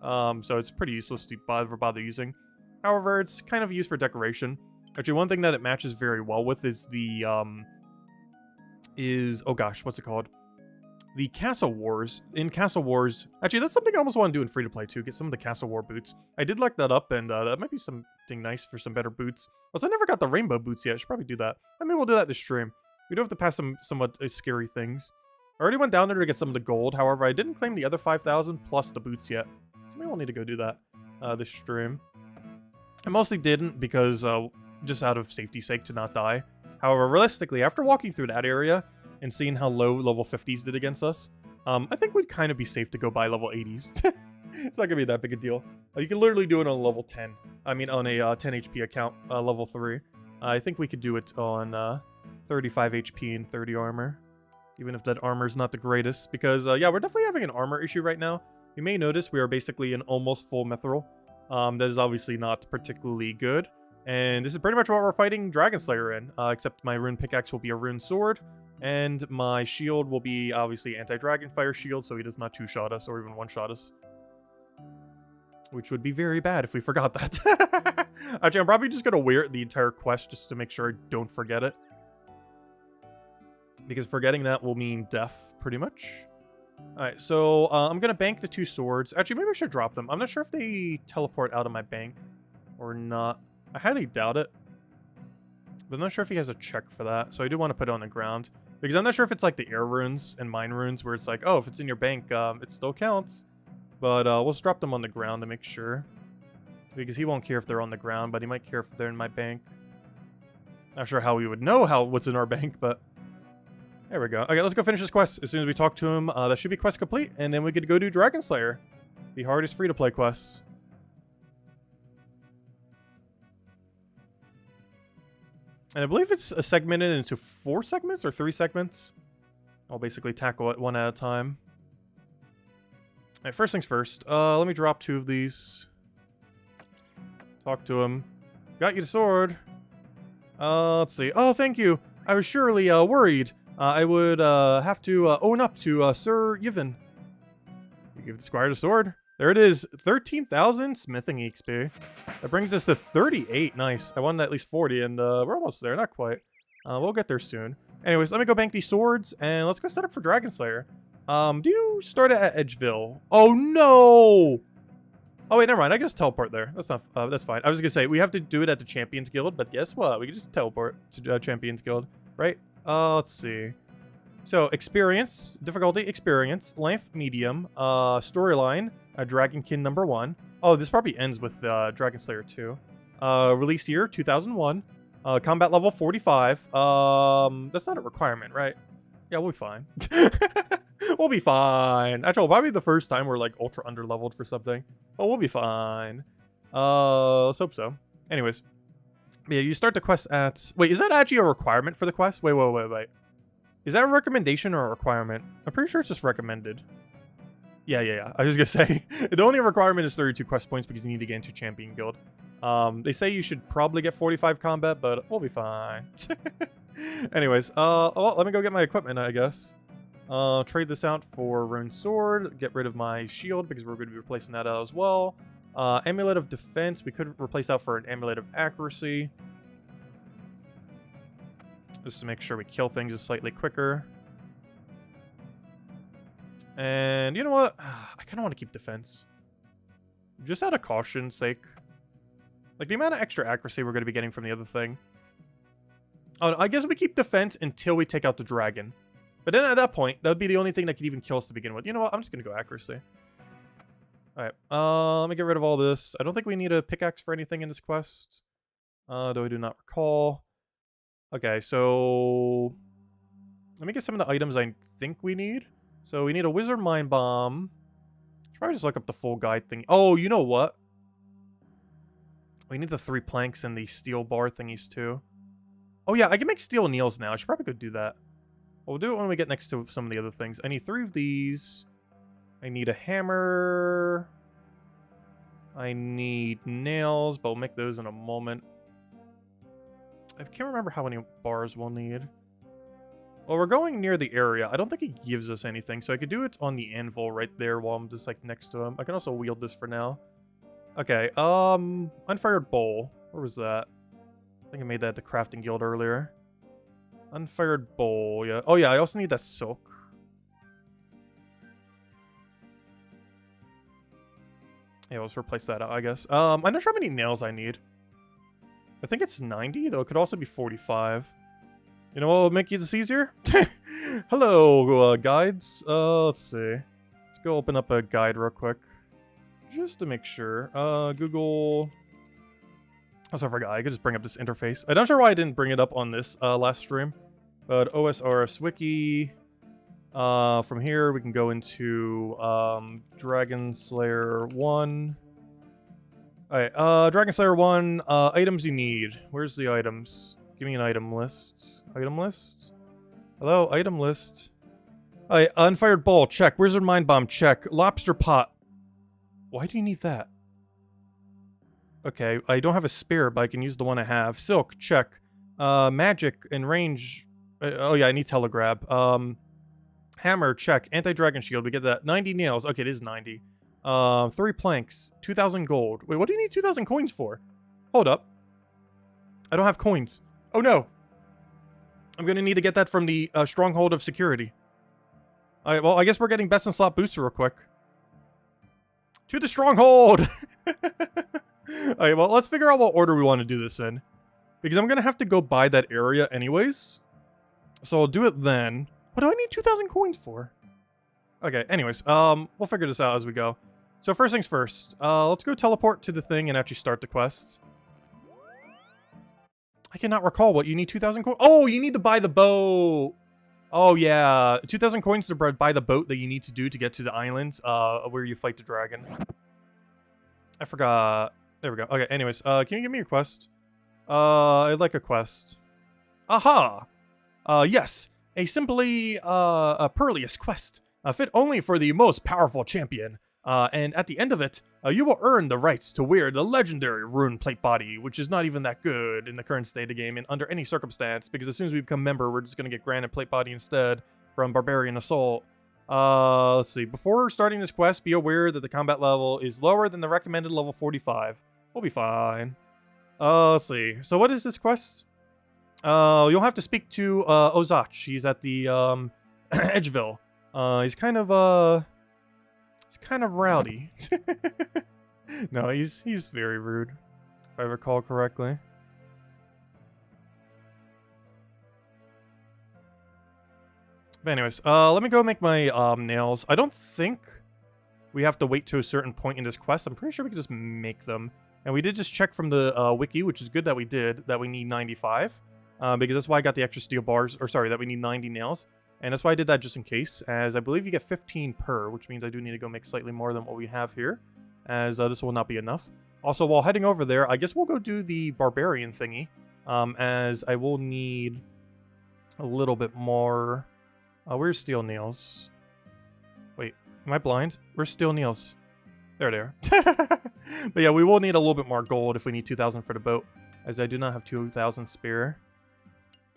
Speaker 1: So it's pretty useless to bother using. However, it's kind of used for decoration. Actually, one thing that it matches very well with is the, oh gosh, what's it called? The Castle Wars. In Castle Wars... Actually, that's something I almost want to do in free-to-play, too. Get some of the Castle War boots. I did look that up, and that might be something nice for some better boots. Also, I never got the rainbow boots yet. I should probably do that. I mean, we'll do that this stream. We do have to pass some somewhat scary things. I already went down there to get some of the gold. However, I didn't claim the other 5,000 plus the boots yet. So maybe we'll need to go do that this stream. I mostly didn't because just out of safety's sake to not die. However, realistically, after walking through that area and seeing how low level 50s did against us, I think we'd kind of be safe to go buy level 80s. It's not going to be that big a deal. You can literally do it on level 10. I mean, on a 10 HP account, level 3. I think we could do it on 35 HP and 30 armor. Even if that armor is not the greatest. Because, yeah, we're definitely having an armor issue right now. You may notice we are basically in almost full mithril. That is obviously not particularly good. And this is pretty much what we're fighting Dragon Slayer in. Except my rune pickaxe will be a rune sword. And my shield will be obviously anti-dragon fire shield, so he does not 2-shot us or even 1-shot us. Which would be very bad if we forgot that. Actually, I'm probably just going to wear it the entire quest just to make sure I don't forget it. Because forgetting that will mean death, pretty much. Alright, so I'm going to bank the 2 swords. Actually, maybe I should drop them. I'm not sure if they teleport out of my bank or not. I highly doubt it. But I'm not sure if he has a check for that. So I do want to put it on the ground. Because I'm not sure if it's like the air runes and mine runes where it's like, oh, if it's in your bank, it still counts. But we'll just drop them on the ground to make sure. Because he won't care if they're on the ground, but he might care if they're in my bank. Not sure how we would know what's in our bank, but... There we go. Okay, let's go finish this quest. As soon as we talk to him, that should be quest complete. And then we could go do Dragon Slayer. The hardest free-to-play quest. And I believe it's segmented into 4 segments or 3 segments. I'll basically tackle it one at a time. Alright, first things first. Let me drop 2 of these. Talk to him. Got you the sword. Let's see. Oh, thank you. I was surely worried. I would have to own up to Sir Yevon. You give the squire the sword. There it is. 13,000 smithing XP. That brings us to 38. Nice. I wanted at least 40, and we're almost there. Not quite. We'll get there soon. Anyways, let me go bank these swords, and let's go set up for Dragon Slayer. Do you start at Edgeville? Oh, no! Oh, wait, never mind. I can just teleport there. That's not... that's fine. I was going to say, we have to do it at the Champions Guild, but guess what? We can just teleport to Champions Guild, right? Let's see. So, experience, difficulty, experience, length, medium, storyline, Dragonkin number 1. Oh, this probably ends with Dragon Slayer 2. Release year, 2001. Combat level, 45. That's not a requirement, right? Yeah, we'll be fine. We'll be fine. Actually, probably the first time we're, like, ultra under-leveled for something. But we'll be fine. Let's hope so. Anyways. Yeah, you start the quest at... Wait, is that actually a requirement for the quest? Wait. Is that a recommendation or a requirement? I'm pretty sure it's just recommended. Yeah. I was gonna say, the only requirement is 32 quest points because you need to get into Champion Guild. They say you should probably get 45 combat, but we'll be fine. Anyways, well, let me go get my equipment, I guess. Trade this out for Rune Sword. Get rid of my shield because we're going to be replacing that out as well. Amulet of Defense. We could replace that for an Amulet of Accuracy. Just to make sure we kill things slightly quicker. And you know what? I kind of want to keep Defense. Just out of caution's sake. Like the amount of extra accuracy we're going to be getting from the other thing. Oh, I guess we keep Defense until we take out the dragon. But then at that point, that would be the only thing that could even kill us to begin with. You know what? I'm just going to go Accuracy. Alright, let me get rid of all this. I don't think we need a pickaxe for anything in this quest. Though I do not recall. Okay, so... Let me get some of the items I think we need. So we need a Wizard Mind Bomb. Should probably just look up the full guide thing. Oh, you know what? We need the 3 planks and the steel bar thingies too. Oh yeah, I can make steel nails now. I should probably go do that. We'll do it when we get next to some of the other things. I need 3 of these. I need a hammer. I need nails, but we'll make those in a moment. I can't remember how many bars we'll need. Well, we're going near the area. I don't think it gives us anything, so I could do it on the anvil right there while I'm just, like, next to him. I can also wield this for now. Okay, Unfired Bowl. Where was that? I think I made that at the Crafting Guild earlier. Unfired Bowl, yeah. Oh, yeah, I also need that silk. Yeah, let's replace that out, I guess. I'm not sure how many nails I need. I think it's 90, though it could also be 45. You know what will make this easier? Hello, guides. Let's see. Let's go open up a guide real quick. Just to make sure. Google... Oh, sorry, I forgot. I could just bring up this interface. I'm not sure why I didn't bring it up on this last stream. But OSRS Wiki. From here, we can go into Dragon Slayer 1. Alright, Dragon Slayer 1, items you need. Where's the items? Give me an item list. Item list? Hello, item list. Alright, Unfired Ball, check. Wizard Mind Bomb, check. Lobster Pot. Why do you need that? Okay, I don't have a spare, but I can use the one I have. Silk, check. Magic and range. Oh yeah, I need Telegrab. Hammer, check. Anti-Dragon Shield, we get that. 90 nails. Okay, it is 90. 3 planks. 2,000 gold. Wait, what do you need 2,000 coins for? Hold up. I don't have coins. Oh no. I'm going to need to get that from the Stronghold of Security. Alright, well, I guess we're getting best in slot booster real quick. To the Stronghold! Alright, well, let's figure out what order we want to do this in. Because I'm going to have to go by that area anyways. So I'll do it then. What do I need 2,000 coins for? Okay, anyways, we'll figure this out as we go. So first things first, let's go teleport to the thing and actually start the quests. I cannot recall what you need 2,000 coins. Oh, you need to buy the boat. Oh, yeah. 2,000 coins to buy the boat that you need to do to get to the islands where you fight the dragon. I forgot. There we go. Okay, anyways, can you give me a quest? I'd like a quest. Aha! Yes. A simply, a Pearlius quest. Fit only for the most powerful champion. And at the end of it, you will earn the rights to wear the legendary rune plate body, which is not even that good in the current state of the game and under any circumstance, because as soon as we become member, we're just going to get granted plate body instead from Barbarian Assault. Let's see. Before starting this quest, be aware that the combat level is lower than the recommended level 45. We'll be fine. Let's see. So what is this quest? You'll have to speak to Ozach. He's at the Edgeville. He's kind of rowdy. No, he's very rude, if I recall correctly. But anyways, let me go make my nails. I don't think we have to wait to a certain point in this quest. I'm pretty sure we can just make them. And we did just check from the wiki, which is good that we did, that we need 95. Because that's why I got the extra steel bars, or sorry, that we need 90 nails. And that's why I did that just in case, as I believe you get 15 per, which means I do need to go make slightly more than what we have here, as this will not be enough. Also, while heading over there, I guess we'll go do the barbarian thingy, as I will need a little bit more. Where's steel nails? Wait, am I blind? Where's steel nails? There they are. But yeah, we will need a little bit more gold if we need 2,000 for the boat, as I do not have 2,000 spare.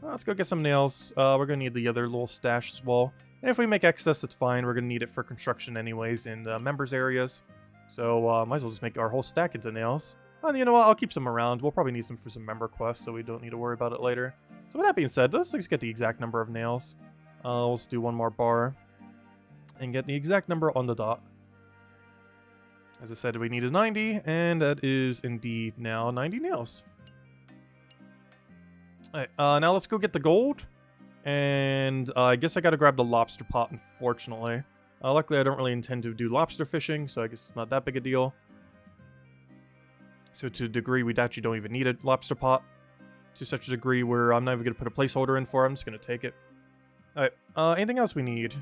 Speaker 1: Let's go get some nails. We're going to need the other little stash as well. And if we make excess, it's fine. We're going to need it for construction anyways in the members areas. So might as well just make our whole stack into nails. And you know what? I'll keep some around. We'll probably need some for some member quests, so we don't need to worry about it later. So with that being said, let's just get the exact number of nails. Let's do one more bar. And get the exact number on the dot. As I said, we needed 90, and that is indeed now 90 nails. Alright, now let's go get the gold. And I guess I gotta grab the lobster pot, unfortunately. Luckily, I don't really intend to do lobster fishing, so I guess it's not that big a deal. So to a degree, we actually don't even need a lobster pot. To such a degree where I'm not even gonna put a placeholder in for it, I'm just gonna take it. Alright, anything else we need?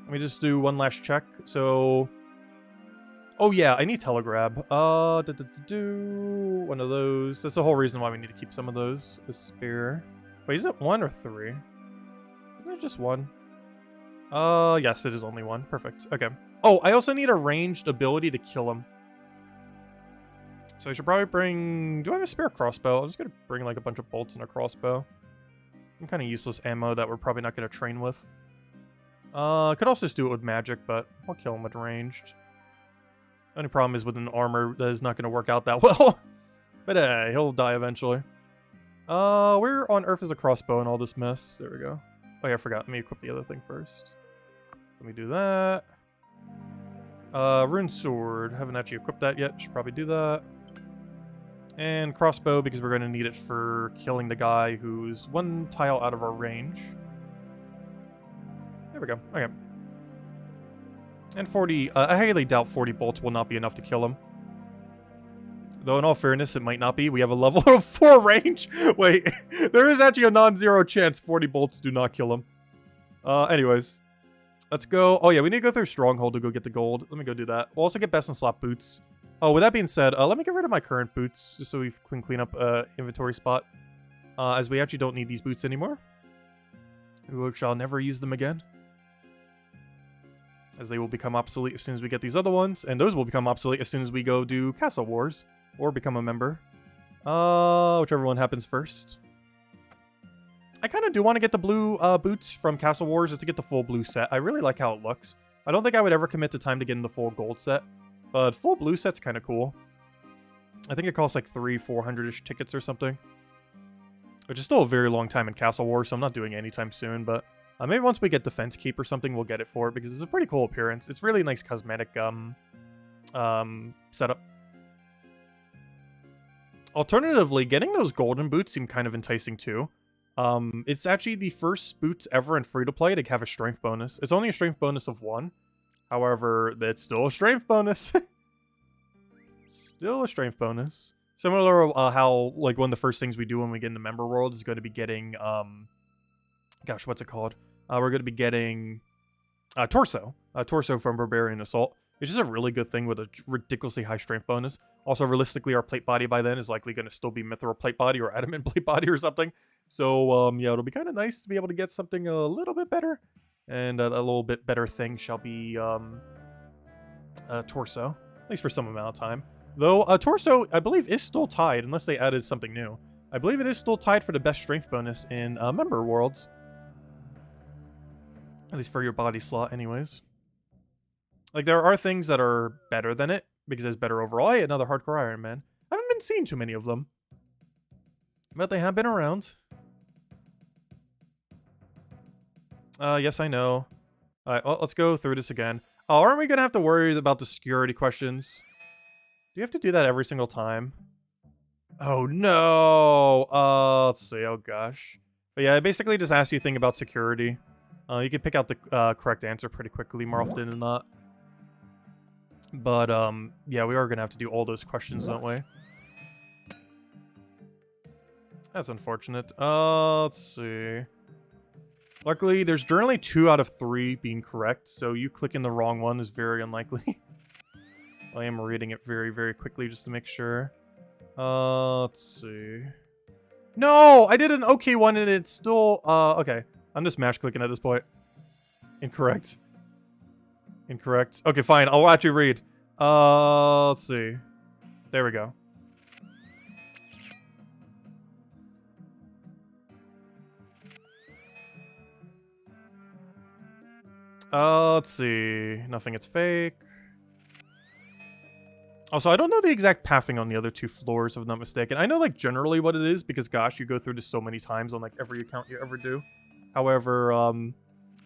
Speaker 1: Let me just do one last check. So... Oh yeah, I need telegrab. One of those. That's the whole reason why we need to keep some of those as spare. Wait, is it 1 or 3? Isn't it just 1? Yes, it is only 1. Perfect. Okay. Oh, I also need a ranged ability to kill him. So I should probably bring... Do I have a spare crossbow? I'm just gonna bring like a bunch of bolts and a crossbow. Some kind of useless ammo that we're probably not gonna train with. I could also just do it with magic, but I'll kill him with ranged. Only problem is with an armor that is not going to work out that well. But hey, he'll die eventually. Where on earth is a crossbow in all this mess? There we go. Oh yeah, I forgot. Let me equip the other thing first. Let me do that. Rune sword. Haven't actually equipped that yet. Should probably do that. And crossbow, because we're going to need it for killing the guy who's 1 tile out of our range. There we go. Okay. And 40, I highly doubt 40 bolts will not be enough to kill him. Though in all fairness, it might not be. We have a level 4 range. Wait, there is actually a non-zero chance 40 bolts do not kill him. Anyways, let's go. Oh yeah, we need to go through Stronghold to go get the gold. Let me go do that. We'll also get best in slot boots. Oh, with that being said, let me get rid of my current boots, just so we can clean up inventory spot. As we actually don't need these boots anymore. We shall never use them again. As they will become obsolete as soon as we get these other ones. And those will become obsolete as soon as we go do Castle Wars. Or become a member. Whichever one happens first. I kind of do want to get the blue boots from Castle Wars just to get the full blue set. I really like how it looks. I don't think I would ever commit the time to getting the full gold set. But full blue set's kind of cool. I think it costs like 300-400-ish tickets or something. which is still a very long time in Castle War, so I'm not doing it anytime soon, but maybe once we get Defense Keep or something, we'll get it for it, because it's a pretty cool appearance. It's really nice cosmetic setup. Alternatively, getting those golden boots seem kind of enticing too. It's actually the first boots ever in free-to-play to have a strength bonus. It's only a strength bonus of 1. However, that's still a strength bonus. Still a strength bonus. Similar how, like, one of the first things we do when we get in the member world is going to be getting, gosh, what's it called? We're going to be getting Torso. Torso from Barbarian Assault. It's just a really good thing with a ridiculously high strength bonus. Also, realistically, our plate body by then is likely going to still be Mithril plate body or Adamant plate body or something. So, yeah, it'll be kind of nice to be able to get something a little bit better. And a little bit better thing shall be Torso, at least for some amount of time. Though, Torso, I believe, is still tied, unless they added something new. I believe it is still tied for the best strength bonus in member worlds. At least for your body slot, anyways. Like, there are things that are better than it, because it's better overall. Hey, another Hardcore Iron Man. I haven't been seeing too many of them. But they have been around. Yes, I know. Alright, well, let's go through this again. Oh, aren't we gonna have to worry about the security questions? Do you have to do that every single time? Oh, no! Let's see. Oh, gosh. But yeah, it basically just asks you a thing about security. You can pick out the correct answer pretty quickly, more often than not. But, yeah, we are gonna have to do all those questions, don't we? That's unfortunate. Let's see. Luckily, there's generally 2 out of 3 being correct, so you clicking the wrong one is very unlikely. I am reading it very, very quickly just to make sure. Let's see. No! I did an okay one and it's still, okay. I'm just mash clicking at this point. Incorrect. Incorrect. Okay, fine. I'll actually read. Let's see. There we go. Let's see. Nothing, it's fake. Also, I don't know the exact pathing on the other 2 floors, if I'm not mistaken. I know, like, generally what it is, because, gosh, you go through this so many times on, like, every account you ever do. However,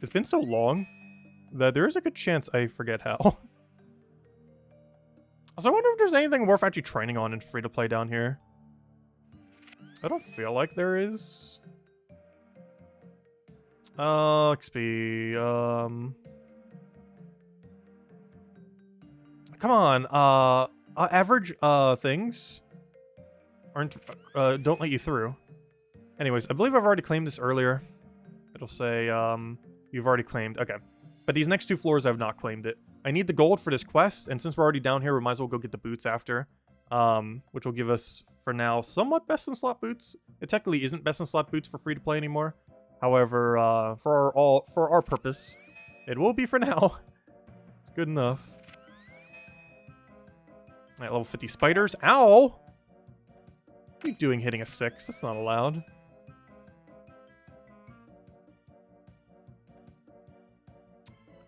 Speaker 1: it's been so long that there is a good chance I forget how. Also, I wonder if there's anything worth actually training on in free-to-play down here. I don't feel like there is. XP, come on, average, things aren't, don't let you through. Anyways, I believe I've already claimed this earlier. It'll say, you've already claimed, okay. But these next 2 floors, I've not claimed it. I need the gold for this quest, and since we're already down here, we might as well go get the boots after. Which will give us, for now, somewhat best-in-slot boots. It technically isn't best-in-slot boots for free-to-play anymore. However, for our purpose, it will be for now. It's good enough. Alright, level 50 spiders. Ow! What are you doing hitting a 6? That's not allowed.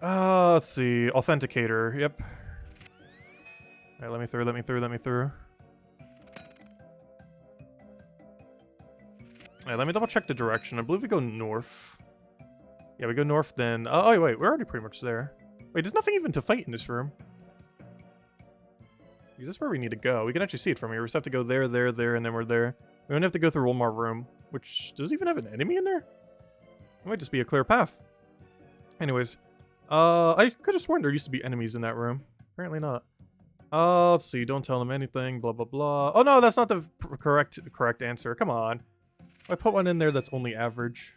Speaker 1: Let's see. Authenticator. Yep. Alright, let me through, let me through, let me through. Alright, let me double check the direction. I believe we go north. Yeah, we go north then. Oh, wait, we're already pretty much there. Wait, there's nothing even to fight in this room. Is this where we need to go? We can actually see it from here. We just have to go there, there, there, and then we're there. We don't have to go through one more room. Which, does it even have an enemy in there? It might just be a clear path. Anyways. I could have sworn there used to be enemies in that room. Apparently not. Let's see. Don't tell them anything. Blah, blah, blah. Oh, no, that's not the correct answer. Come on. I put one in there that's only average.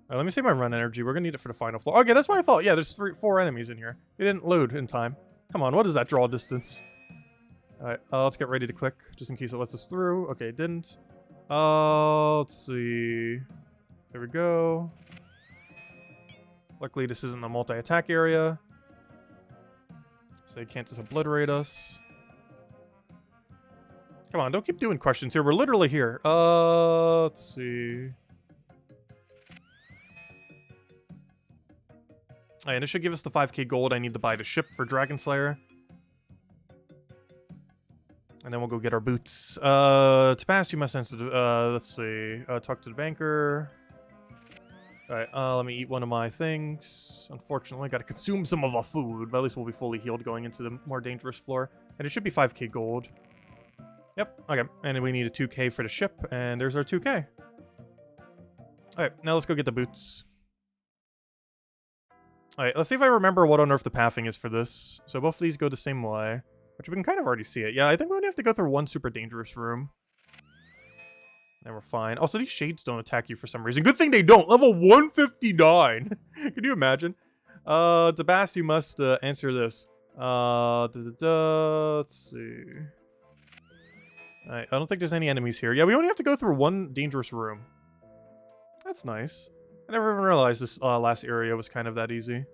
Speaker 1: Alright, let me save my run energy. We're gonna need it for the final floor. Okay, that's what I thought. Yeah, there's 4 enemies in here. It didn't load in time. Come on, what is that draw distance? Alright, let's get ready to click, just in case it lets us through. Okay, it didn't. Let's see. There we go. Luckily, this isn't a multi-attack area. So they can't just obliterate us. Come on, don't keep doing questions here. We're literally here. Let's see. And it should give us the 5k gold I need to buy the ship for Dragon Slayer. And then we'll go get our boots. To pass, you must answer to, let's see. Talk to the banker. Alright, let me eat one of my things. Unfortunately, gotta consume some of our food, but at least we'll be fully healed going into the more dangerous floor. And it should be 5k gold. Yep, okay. And we need a 2k for the ship, and there's our 2k. Alright, now let's go get the boots. Alright, let's see if I remember what on earth the pathing is for this. So both of these go the same way, which we can kind of already see it. Yeah, I think we only have to go through one super dangerous room. Then we're fine. Also, these shades don't attack you for some reason. Good thing they don't. Level 159. Can you imagine? To pass, you must answer this. Let's see. I don't think there's any enemies here. Yeah, we only have to go through one dangerous room. That's nice. I never even realized this last area was kind of that easy.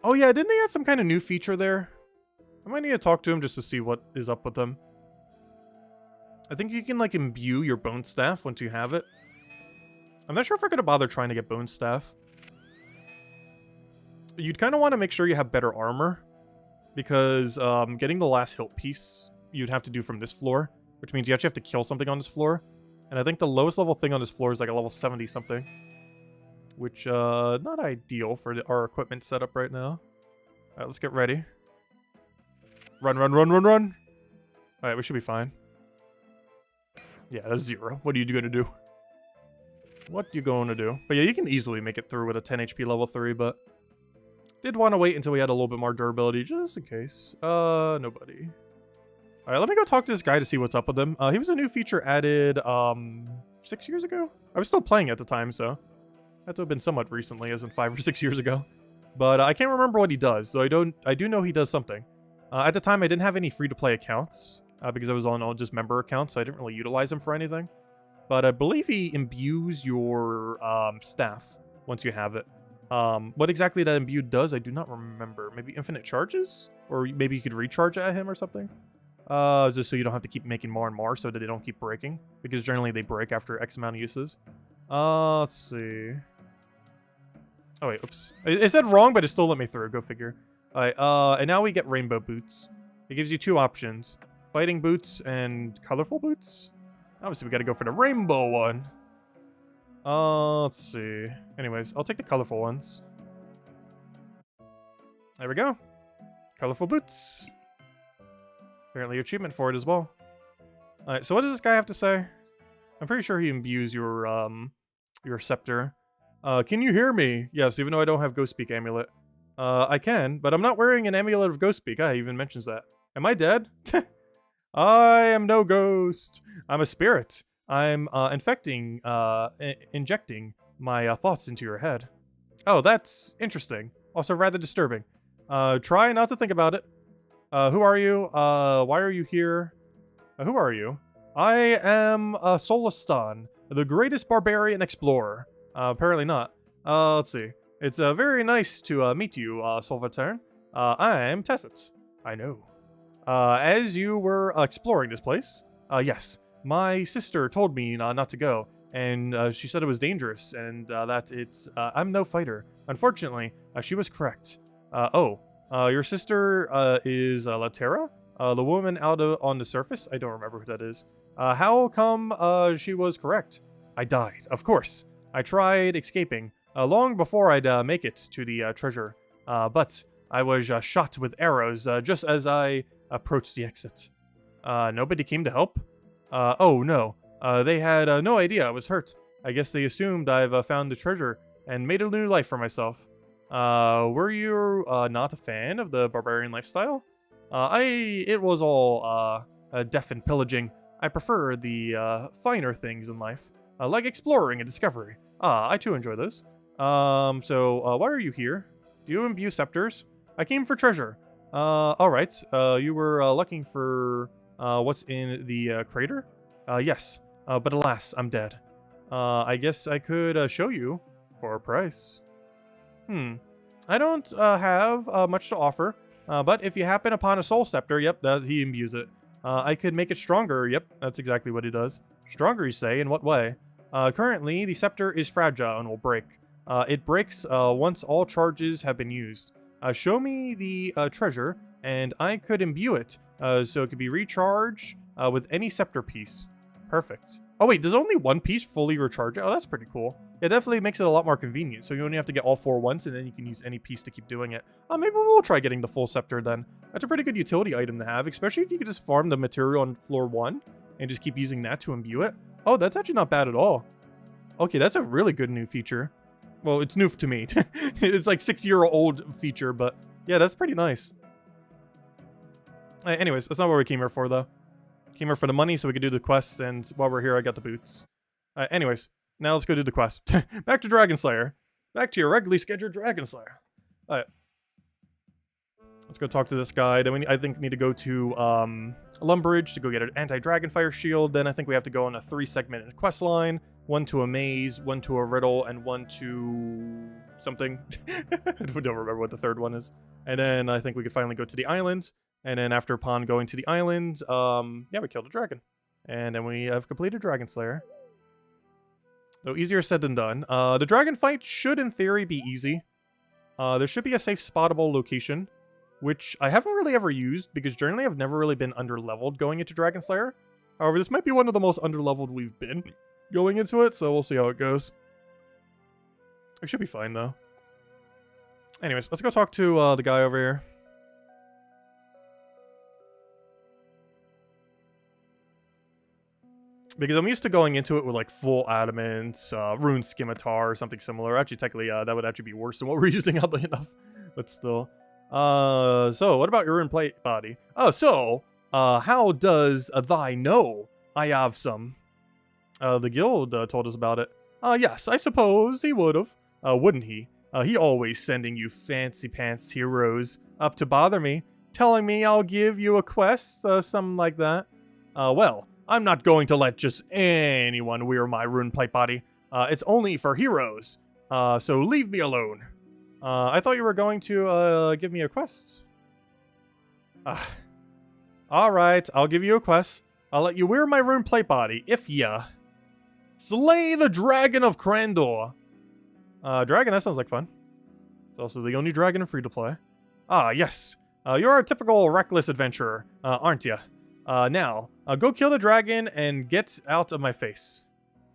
Speaker 1: Oh yeah, didn't they add some kind of new feature there? I might need to talk to him just to see what is up with them. I think you can, like, imbue your bone staff once you have it. I'm not sure if we're going to bother trying to get bone staff. You'd kind of want to make sure you have better armor. Because getting the last hilt piece, you'd have to do from this floor. Which means you actually have to kill something on this floor. And I think the lowest level thing on this floor is like a level 70 something. Which, not ideal for our equipment setup right now. Alright, let's get ready. Run, run, run, run, run! Alright, we should be fine. Yeah, that's 0. What are you gonna do? What you gonna do? But yeah, you can easily make it through with a 10 HP level 3, but... did want to wait until we had a little bit more durability, just in case. Nobody. Alright, let me go talk to this guy to see what's up with him. He was a new feature added, 6 years ago? I was still playing at the time, so... had to have been somewhat recently, as in 5 or 6 years ago. But I can't remember what he does, so I do know he does something. At the time, I didn't have any free-to-play accounts. Because I was on all just member accounts, so I didn't really utilize them for anything. But I believe he imbues your staff once you have it. What exactly that imbued does, I do not remember. Maybe infinite charges? Or maybe you could recharge at him or something? Just so you don't have to keep making more and more so that they don't keep breaking. Because generally they break after X amount of uses. Let's see. Oh wait, oops. It said wrong, but it still let me through. Go figure. Alright, and now we get rainbow boots. It gives you 2 options. Fighting boots and colorful boots? Obviously, we gotta go for the rainbow one. Let's see. Anyways, I'll take the colorful ones. There we go. Colorful boots. Apparently achievement for it as well. Alright, so what does this guy have to say? I'm pretty sure he imbues your scepter. Can you hear me? Yes, even though I don't have Ghost Speak amulet. I can, but I'm not wearing an amulet of Ghost Speak. He even mentions that. Am I dead? I am no ghost. I'm a spirit. I'm injecting my thoughts into your head. Oh, that's interesting. Also rather disturbing. Try not to think about it. Who are you? Why are you here? Who are you? I am Solastan, the greatest barbarian explorer. Apparently not. Let's see. It's very nice to meet you, Solvatern. I'm Tessit. I know. As you were exploring this place, yes, my sister told me not to go, and she said it was dangerous, and that it's, I'm no fighter. Unfortunately, she was correct. Your sister is Latera? The woman out on the surface? I don't remember who that is. How come she was correct? I died, of course. I tried escaping, long before I'd make it to the treasure, but I was shot with arrows just as I approached the exit. Nobody came to help? Oh no. They had no idea I was hurt. I guess they assumed I've found the treasure and made a new life for myself. Were you not a fan of the barbarian lifestyle? It was all death and pillaging. I prefer the finer things in life, like exploring and discovery. I too enjoy those. So why are you here? Do you imbue scepters? I came for treasure. Alright. You were looking for what's in the crater? Yes. But alas, I'm dead. I guess I could show you for a price. I don't have much to offer, but if you happen upon a soul scepter, yep, he imbues it. I could make it stronger, yep, that's exactly what he does. Stronger, you say? In what way? Currently, the scepter is fragile and will break. It breaks once all charges have been used. Show me the treasure, and I could imbue it, so it could be recharged with any scepter piece. Perfect. Oh wait, does only one piece fully recharge it? Oh, that's pretty cool. It definitely makes it a lot more convenient, so you only have to get all 4 once, and then you can use any piece to keep doing it. Maybe we'll try getting the full scepter then. That's a pretty good utility item to have, especially if you could just farm the material on floor 1 and just keep using that to imbue it. Oh, that's actually not bad at all. Okay, that's a really good new feature. Well, it's new to me. It's like 6-year-old feature, but yeah, that's pretty nice. Anyways, that's not what we came here for, though. Came here for the money so we could do the quest, and while we're here, I got the boots. Anyways, now let's go do the quest. Back to Dragon Slayer. Back to your regularly scheduled Dragon Slayer. Alright. Let's go talk to this guy. Then I think, need to go to Lumbridge to go get an anti-dragon fire shield. Then I think we have to go on a 3-segmented quest line. 1 to a maze, 1 to a riddle, and 1 to something. I don't remember what the third one is. And then I think we could finally go to the island. And then upon going to the island, yeah, we killed a dragon. And then we have completed Dragon Slayer. Though easier said than done. The dragon fight should, in theory, be easy. There should be a safe spottable location, which I haven't really ever used, because generally I've never really been underleveled going into Dragon Slayer. However, this might be one of the most underleveled we've been going into it, so we'll see how it goes. It should be fine, though. Anyways, let's go talk to the guy over here. Because I'm used to going into it with like full adamant, rune scimitar or something similar. Actually, technically, that would actually be worse than what we're using, oddly enough. But still. So, what about your rune plate body? Oh, so, how does thy know I have some? The guild told us about it. Yes, I suppose he would've. Wouldn't he? He always sending you fancy pants heroes up to bother me, telling me I'll give you a quest, something like that. Well, I'm not going to let just anyone wear my rune plate body. It's only for heroes. So leave me alone. I thought you were going to give me a quest. Alright, I'll give you a quest. I'll let you wear my rune plate body if ya slay the dragon of Crandor. Dragon, that sounds like fun. It's also the only dragon in free-to-play. Yes. You're a typical reckless adventurer, aren't ya? Now, go kill the dragon and get out of my face.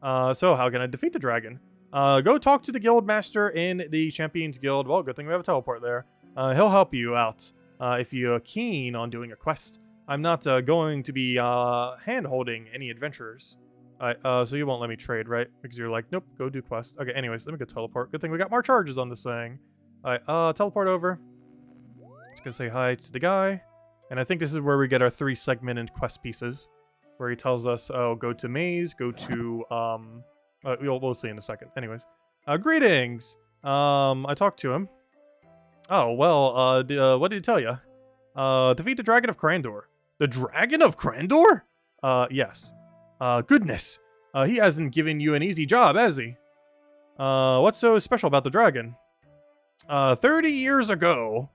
Speaker 1: So how can I defeat the dragon? Go talk to the guild master in the Champions Guild. Well, good thing we have a teleport there. He'll help you out if you're keen on doing a quest. I'm not going to be hand-holding any adventurers. So you won't let me trade, right? Because you're like, nope, go do quest. Okay, anyways, let me go teleport. Good thing we got more charges on this thing. Alright, teleport over. Let's go say hi to the guy. And I think this is where we get our 3-segmented quest pieces. Where he tells us, oh, go to maze, go to, we'll see in a second. Anyways. Greetings! I talked to him. Oh, well, what did he tell you? Defeat the Dragon of Crandor. The Dragon of Crandor? Yes. Goodness. He hasn't given you an easy job, has he? What's so special about the dragon? 30 years ago,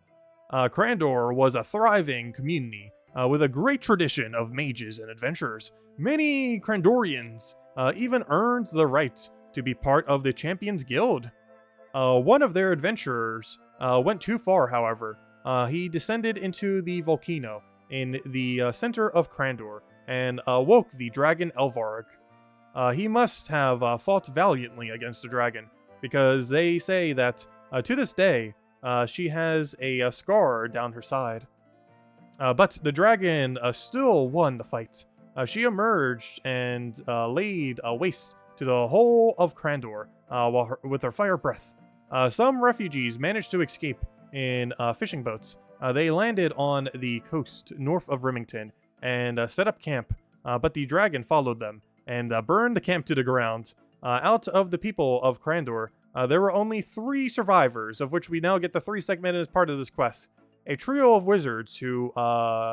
Speaker 1: Crandor was a thriving community with a great tradition of mages and adventurers. Many Crandorians even earned the right to be part of the Champions Guild. One of their adventurers went too far, however. He descended into the volcano in the center of Crandor and woke the dragon Elvarg. He must have fought valiantly against the dragon, because they say that to this day she has a scar down her side. But the dragon still won the fight. She emerged and laid waste to the whole of Crandor with her fire breath. Some refugees managed to escape in fishing boats. They landed on the coast north of Remington and set up camp, but the dragon followed them and burned the camp to the ground. Out of the people of Crandor, there were only 3 survivors, of which we now get the 3 segmented as part of this quest. A trio of wizards who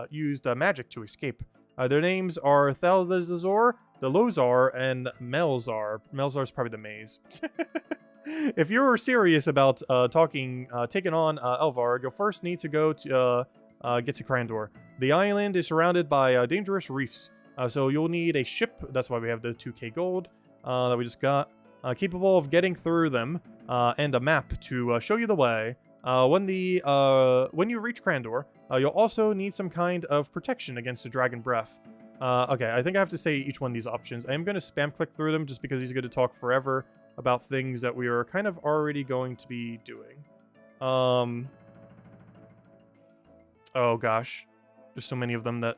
Speaker 1: used magic to escape. Their names are Thalazazor, Delozar, and Melzar. Melzar's probably the maze. If you're serious about taking on Elvarg, you'll first need to go to get to Crandor. The island is surrounded by dangerous reefs, so you'll need a ship. That's why we have the 2k gold that we just got, capable of getting through them, and a map to show you the way. When you reach Crandor, you'll also need some kind of protection against the dragon breath. Okay, I think I have to say each one of these options. I am going to spam click through them just because he's going to talk forever about things that we are kind of already going to be doing. Oh gosh, there's so many of them that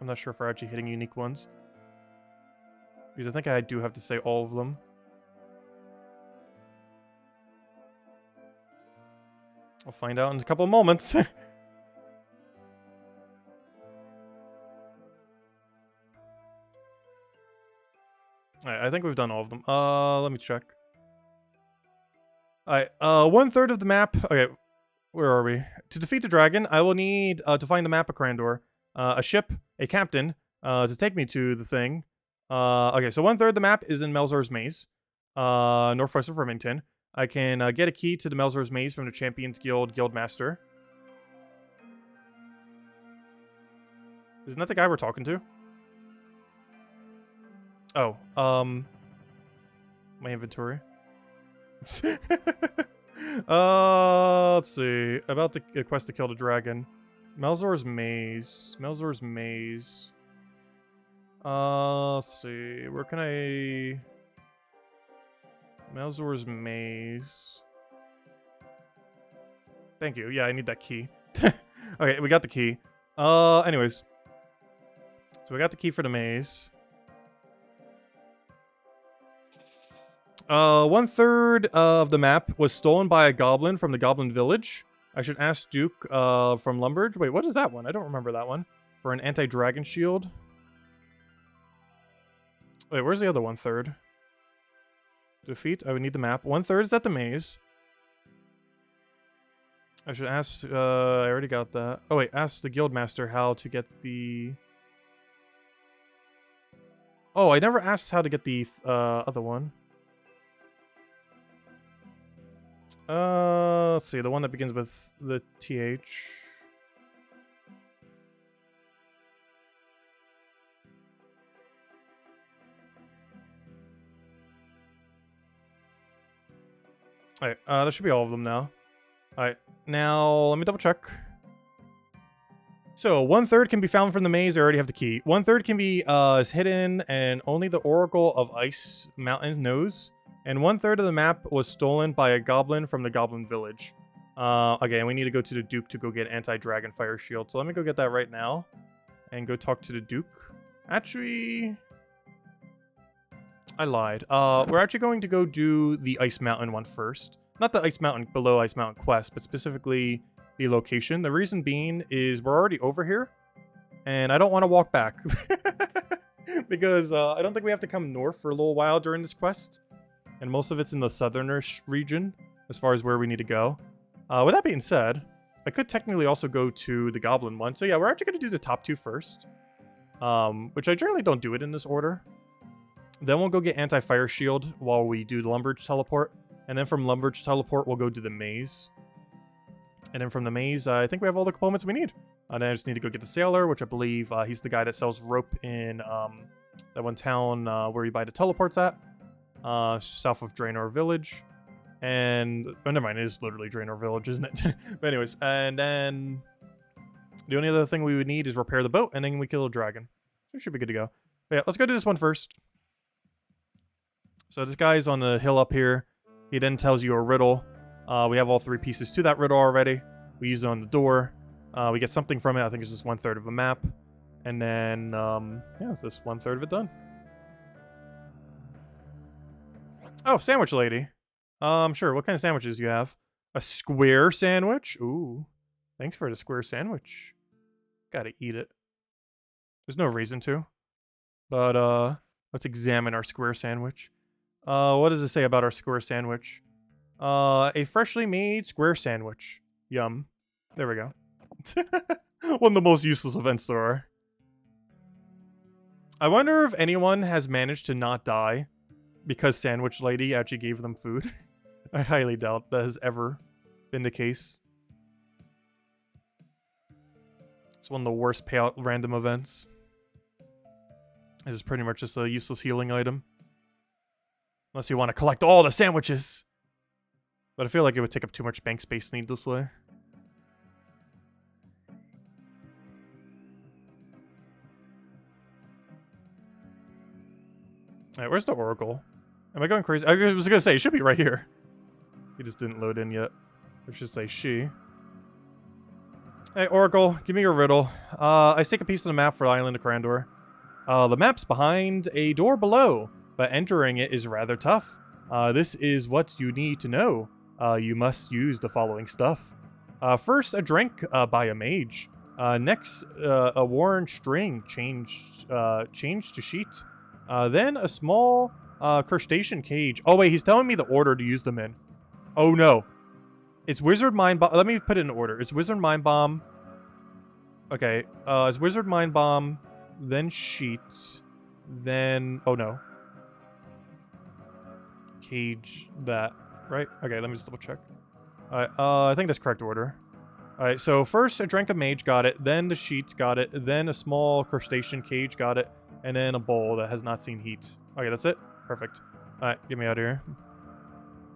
Speaker 1: I'm not sure if we're actually hitting unique ones. Because I think I do have to say all of them. I'll find out in a couple of moments. Alright, I think we've done all of them. Let me check. Alright, 1/3 of the map. Okay, where are we? To defeat the dragon, I will need to find the map of Crandor, a ship, a captain, to take me to the thing. Okay, so 1/3 of the map is in Melzar's Maze, northwest of Remington. I can get a key to the Melzar's Maze from the Champions Guild Guildmaster. Isn't that the guy we're talking to? Oh, my inventory. Let's see. About the quest to kill the dragon. Melzar's Maze. Melzar's Maze. Let's see. Where can I... Melzar's Maze. Thank you. Yeah, I need that key. Okay, we got the key. Anyways. So we got the key for the maze. 1/3 of the map was stolen by a goblin from the Goblin Village. I should ask Duke from Lumbridge. Wait, what is that one? I don't remember that one. For an anti-dragon shield. Wait, where's the other 1/3? Defeat? I would need the map. 1/3 is at the maze. I should ask... I already got that. Oh wait, ask the Guildmaster how to get the... Oh, I never asked how to get the other one. Let's see, the one that begins with the TH. Alright, that should be all of them now. Alright, now let me double check. So, 1/3 can be found from the maze. I already have the key. 1/3 can be is hidden, and only the Oracle of Ice Mountain knows. And 1/3 of the map was stolen by a goblin from the Goblin Village. Okay, we need to go to the Duke to go get anti-dragon fire shield. So let me go get that right now, and go talk to the Duke. Actually, I lied. We're actually going to go do the Ice Mountain one first. Not the Ice Mountain below Ice Mountain quest, but specifically the location. The reason being is we're already over here, and I don't want to walk back. Because I don't think we have to come north for a little while during this quest. And most of it's in the southern-ish region, as far as where we need to go. With that being said, I could technically also go to the Goblin one. So yeah, we're actually going to do the top two first. Which I generally don't do it in this order. Then we'll go get anti-fire shield while we do the Lumbridge teleport. And then from Lumbridge teleport, we'll go to the maze. And then from the maze, I think we have all the components we need. And then I just need to go get the sailor, which I believe he's the guy that sells rope in that one town where you buy the teleports at. South of Draenor Village. And... oh, never mind, it is literally Draenor Village, isn't it? But anyways, and then... the only other thing we would need is repair the boat, and then we kill a dragon. So we should be good to go. But yeah, let's go do this one first. So this guy's on the hill up here. He then tells you a riddle. We have all 3 pieces to that riddle already. We use it on the door. We get something from it. I think it's just 1/3 of a map. And then, yeah, it's this 1/3 of it done. Oh, sandwich lady. Sure. What kind of sandwiches do you have? A square sandwich? Ooh. Thanks for the square sandwich. Gotta eat it. There's no reason to. But, let's examine our square sandwich. What does it say about our square sandwich? A freshly made square sandwich. Yum. There we go. One of the most useless events there are. I wonder if anyone has managed to not die because Sandwich Lady actually gave them food. I highly doubt that has ever been the case. It's one of the worst payout random events. This is pretty much just a useless healing item. Unless you want to collect all the sandwiches. But I feel like it would take up too much bank space needlessly. Alright, where's the Oracle? Am I going crazy? I was gonna say, it should be right here. He just didn't load in yet. I should say she. Hey, Oracle, give me your riddle. I stake a piece of the map for the island of Crandor. The map's behind a door below, but entering it is rather tough. This is what you need to know. You must use the following stuff. First, a drink by a mage. Next, a worn string changed to sheet. Then a small crustacean cage. Oh wait, he's telling me the order to use them in. Oh no. It's Wizard Mind Bomb. Let me put it in order. It's Wizard Mind Bomb. Okay. It's Wizard Mind Bomb, then sheet, then... Oh no. Cage that, right? Okay, let me just double check. Alright, I think that's correct order. Alright, so first a Drink of Mage, got it. Then the sheets, got it. Then a small crustacean cage, got it. And then a bowl that has not seen heat. Okay, that's it? Perfect. Alright, get me out of here.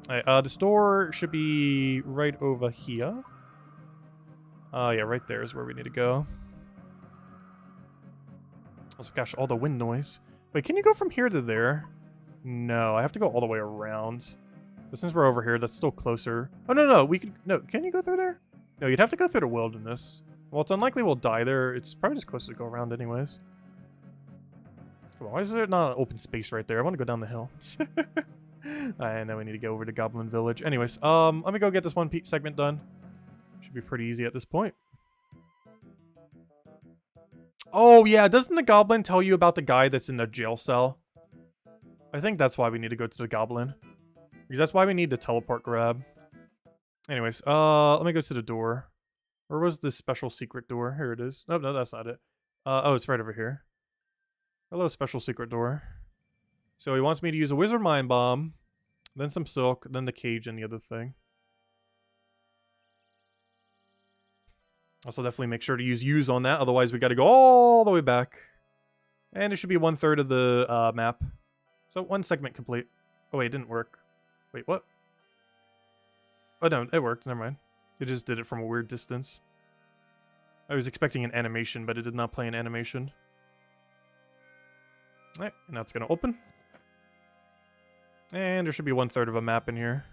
Speaker 1: Alright, the store should be right over here. Yeah, right there is where we need to go. Also, gosh, all the wind noise. Wait, can you go from here to there? No, I have to go all the way around. But since we're over here, that's still closer. Oh, no, we can... No, can you go through there? No, you'd have to go through the wilderness. Well, it's unlikely we'll die there. It's probably just closer to go around anyways. Come on, why is there not an open space right there? I want to go down the hill. And then we need to go over to Goblin Village. Anyways, let me go get this one segment done. Should be pretty easy at this point. Oh, yeah, doesn't the Goblin tell you about the guy that's in the jail cell? I think that's why we need to go to the Goblin. Because that's why we need the teleport grab. Anyways, let me go to the door. Where was this special secret door? Here it is. Oh, no, that's not it. Oh, it's right over here. Hello, special secret door. So he wants me to use a Wizard Mind Bomb, then some silk, then the cage and the other thing. Also, definitely make sure to use on that, otherwise we gotta go all the way back. And it should be 1/3 of the map. So, one segment complete. Oh wait, it didn't work. Wait, what? Oh no, it worked, never mind. It just did it from a weird distance. I was expecting an animation, but it did not play an animation. Alright, now it's gonna open. And there should be 1/3 of a map in here.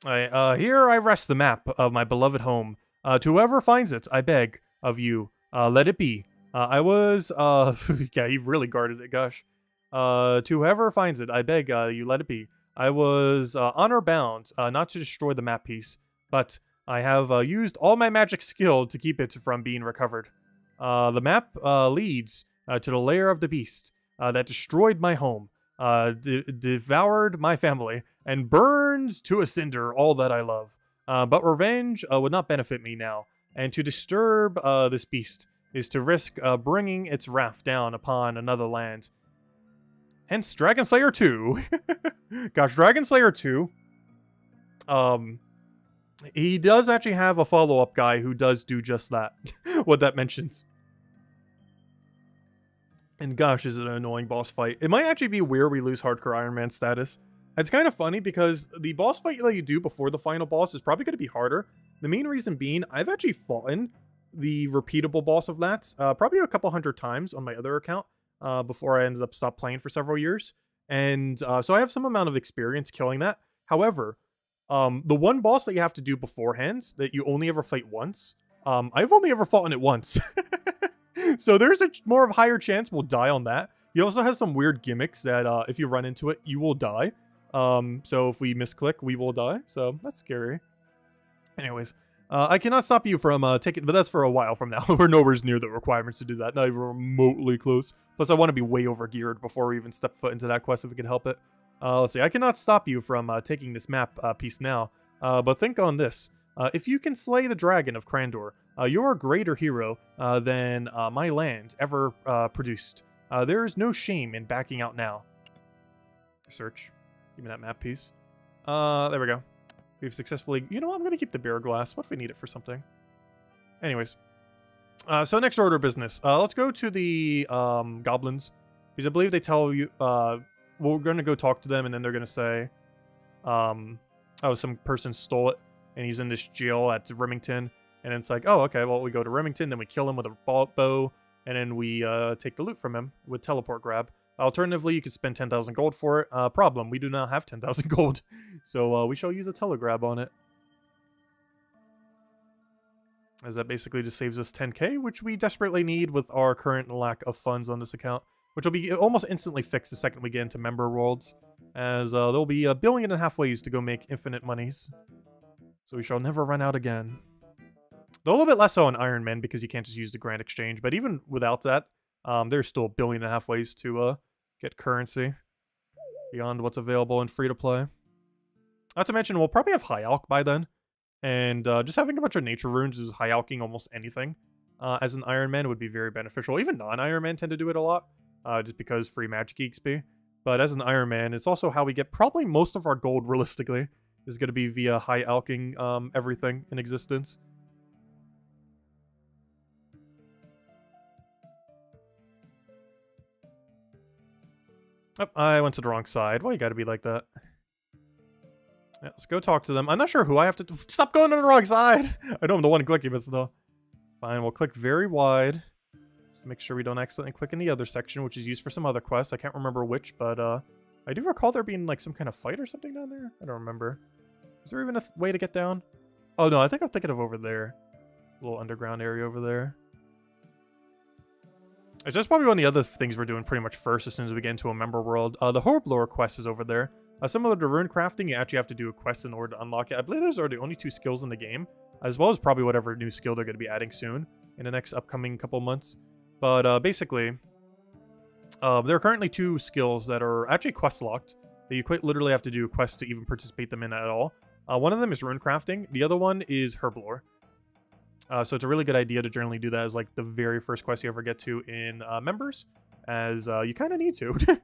Speaker 1: Alright, here I rest the map of my beloved home. To whoever finds it, I beg of you, let it be. I was, yeah, you've really guarded it, gosh. To whoever finds it, I beg you, let it be. I was honor bound not to destroy the map piece, but I have used all my magic skill to keep it from being recovered. The map leads to the lair of the beast that destroyed my home, devoured my family, and burned to a cinder all that I love. But revenge would not benefit me now, and to disturb this beast is to risk bringing its wrath down upon another land. Hence, Dragon Slayer 2. Gosh, Dragon Slayer 2. He does actually have a follow-up guy who does do just that. What that mentions. And gosh, is it an annoying boss fight. It might actually be where we lose Hardcore Iron Man status. It's kind of funny because the boss fight that you do before the final boss is probably going to be harder. The main reason being, I've actually fought the repeatable boss of that probably a couple hundred times on my other account before I ended up stopped playing for several years. And so I have some amount of experience killing that. However, the one boss that you have to do beforehand that you only ever fight once, I've only ever fought on it once. So there's a more of a higher chance we'll die on that. He also has some weird gimmicks that if you run into it, you will die. So if we misclick, we will die. So that's scary. Anyways, I cannot stop you from taking, but that's for a while from now. We're nowhere near the requirements to do that. Not even remotely close. Plus, I want to be way over geared before we even step foot into that quest if we can help it. Let's see. I cannot stop you from taking this map piece now. But think on this. If you can slay the dragon of Crandor, you're a greater hero than my land ever produced. There is no shame in backing out now. Search. Give me that map piece. There we go. We've successfully... You know what? I'm going to keep the beer glass. What if we need it for something? Anyways. So next order of business. Let's go to the goblins. Because I believe they tell you, we're going to go talk to them, and then they're going to say, oh, some person stole it, and he's in this jail at Remington. And it's like, oh, okay, well, we go to Remington, then we kill him with a bow, and then we take the loot from him with teleport grab. Alternatively, you could spend 10,000 gold for it. Problem, we do not have 10,000 gold, so we shall use a telegrab on it. As that basically just saves us 10k, which we desperately need with our current lack of funds on this account, which will be almost instantly fixed the second we get into member worlds, as there'll be 1.5 billion ways to go make infinite monies. So we shall never run out again. Though a little bit less so on Iron Man because you can't just use the Grand Exchange, but even without that, there's still 1.5 billion ways to get currency beyond what's available in free-to-play. Not to mention, we'll probably have High Alch by then, and just having a bunch of nature runes is High Alching almost anything. As an Iron Man would be very beneficial. Even non-Iron Man tend to do it a lot, just because free magic XP. But as an Iron Man, it's also how we get probably most of our gold, realistically, is going to be via High Alching everything in existence. Oh, I went to the wrong side. Why you gotta be like that? Yeah, let's go talk to them. I'm not sure who I have to... Stop going to the wrong side! I know I'm the one clicking, but still. Fine, we'll click very wide. Just make sure we don't accidentally click in the other section, which is used for some other quests. I can't remember which, but I do recall there being like some kind of fight or something down there. I don't remember. Is there even a way to get down? Oh no, I think I'm thinking of over there. A little underground area over there. It's just probably one of the other things we're doing pretty much first as soon as we get into a member world. The Horblore quest is over there. Similar to rune crafting, you actually have to do a quest in order to unlock it. I believe those are the only 2 skills in the game, as well as probably whatever new skill they're going to be adding soon in the next upcoming couple months. But basically, there are currently 2 skills that are actually quest locked that you quite literally have to do a quest to even participate them in at all. One of them is rune crafting. The other one is Herblore. So it's a really good idea to generally do that as like the very first quest you ever get to in members, as you kind of need to. To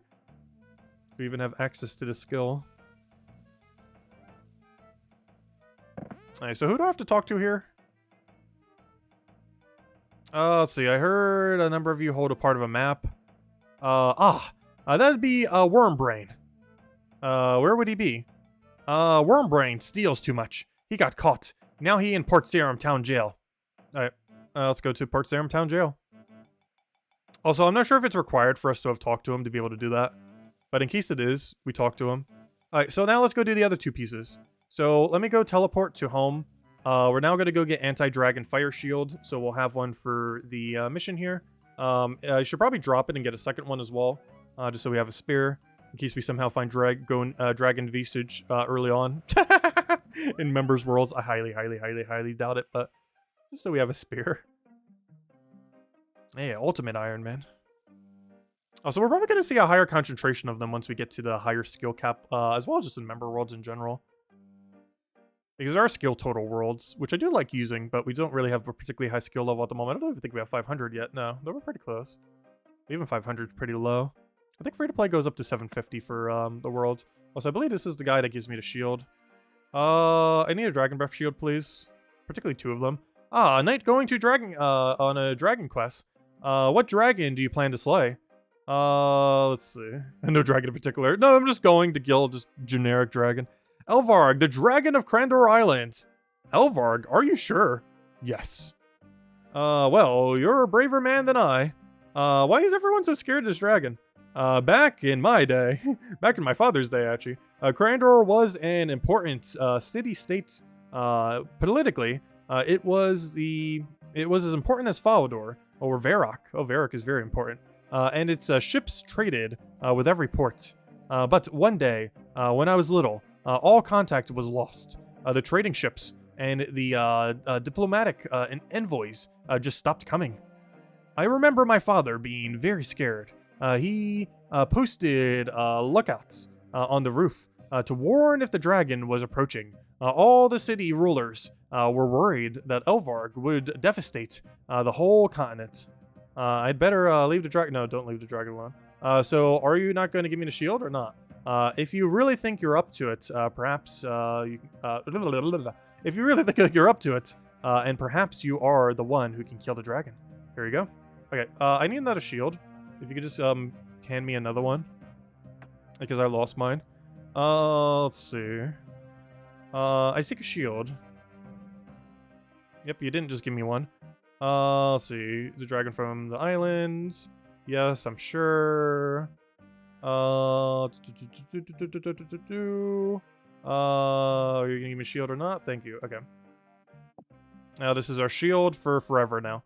Speaker 1: even have access to the skill. Alright, so who do I have to talk to here? Let's see, I heard a number of you hold a part of a map. That'd be Wormbrain. Where would he be? Wormbrain steals too much. He got caught. Now he in Port Sarum Town Jail. Alright, let's go to Port Sarum Town Jail. Also, I'm not sure if it's required for us to have talked to him to be able to do that. But in case it is, we talk to him. Alright, so now let's go do the other 2 pieces. So let me go teleport to home. We're now going to go get Anti-Dragon Fire Shield. So we'll have one for the mission here. I should probably drop it and get a second one as well. Just so we have a spare. In case we somehow find Dragon Visage early on. In Members Worlds. I highly doubt it. But just so we have a spare. Yeah, Ultimate Iron Man. So we're probably going to see a higher concentration of them once we get to the higher skill cap, as well as just in member worlds in general. Because there are skill total worlds, which I do like using, but we don't really have a particularly high skill level at the moment. I don't even think we have 500 yet. No, though we're pretty close. Even 500 is pretty low. I think free-to-play goes up to 750 for the world. Also, I believe this is the guy that gives me the shield. I need a Dragon Breath shield, please. Particularly 2 of them. A knight going to dragon on a dragon quest. What dragon do you plan to slay? Let's see. No dragon in particular. No, I'm just going to kill just generic dragon. Elvarg, the dragon of Crandor Islands. Elvarg, are you sure? Yes. Well, you're a braver man than I. Why is everyone so scared of this dragon? Back in my day, back in my father's day, actually, Crandor was an important city-state politically. It was as important as Falador or Varrock. Oh, Varrock is very important. And its ships traded with every port. But one day, when I was little, all contact was lost. The trading ships and the diplomatic envoys just stopped coming. I remember my father being very scared. He posted lookouts on the roof to warn if the dragon was approaching. All the city rulers were worried that Elvarg would devastate the whole continent. I'd better leave the dragon. No, don't leave the dragon alone. So, are you not going to give me the shield or not? If you really think you're up to it, perhaps if you really think you're up to it, and perhaps you are the one who can kill the dragon. Here you go. Okay, I need another shield. If you could just hand me another one. Because I lost mine. Let's see. I seek a shield. Yep, you didn't just give me one. Let's see. The dragon from the islands. Yes, I'm sure. You're gonna give me a shield or not? Thank you. Okay. Now this is our shield for forever now.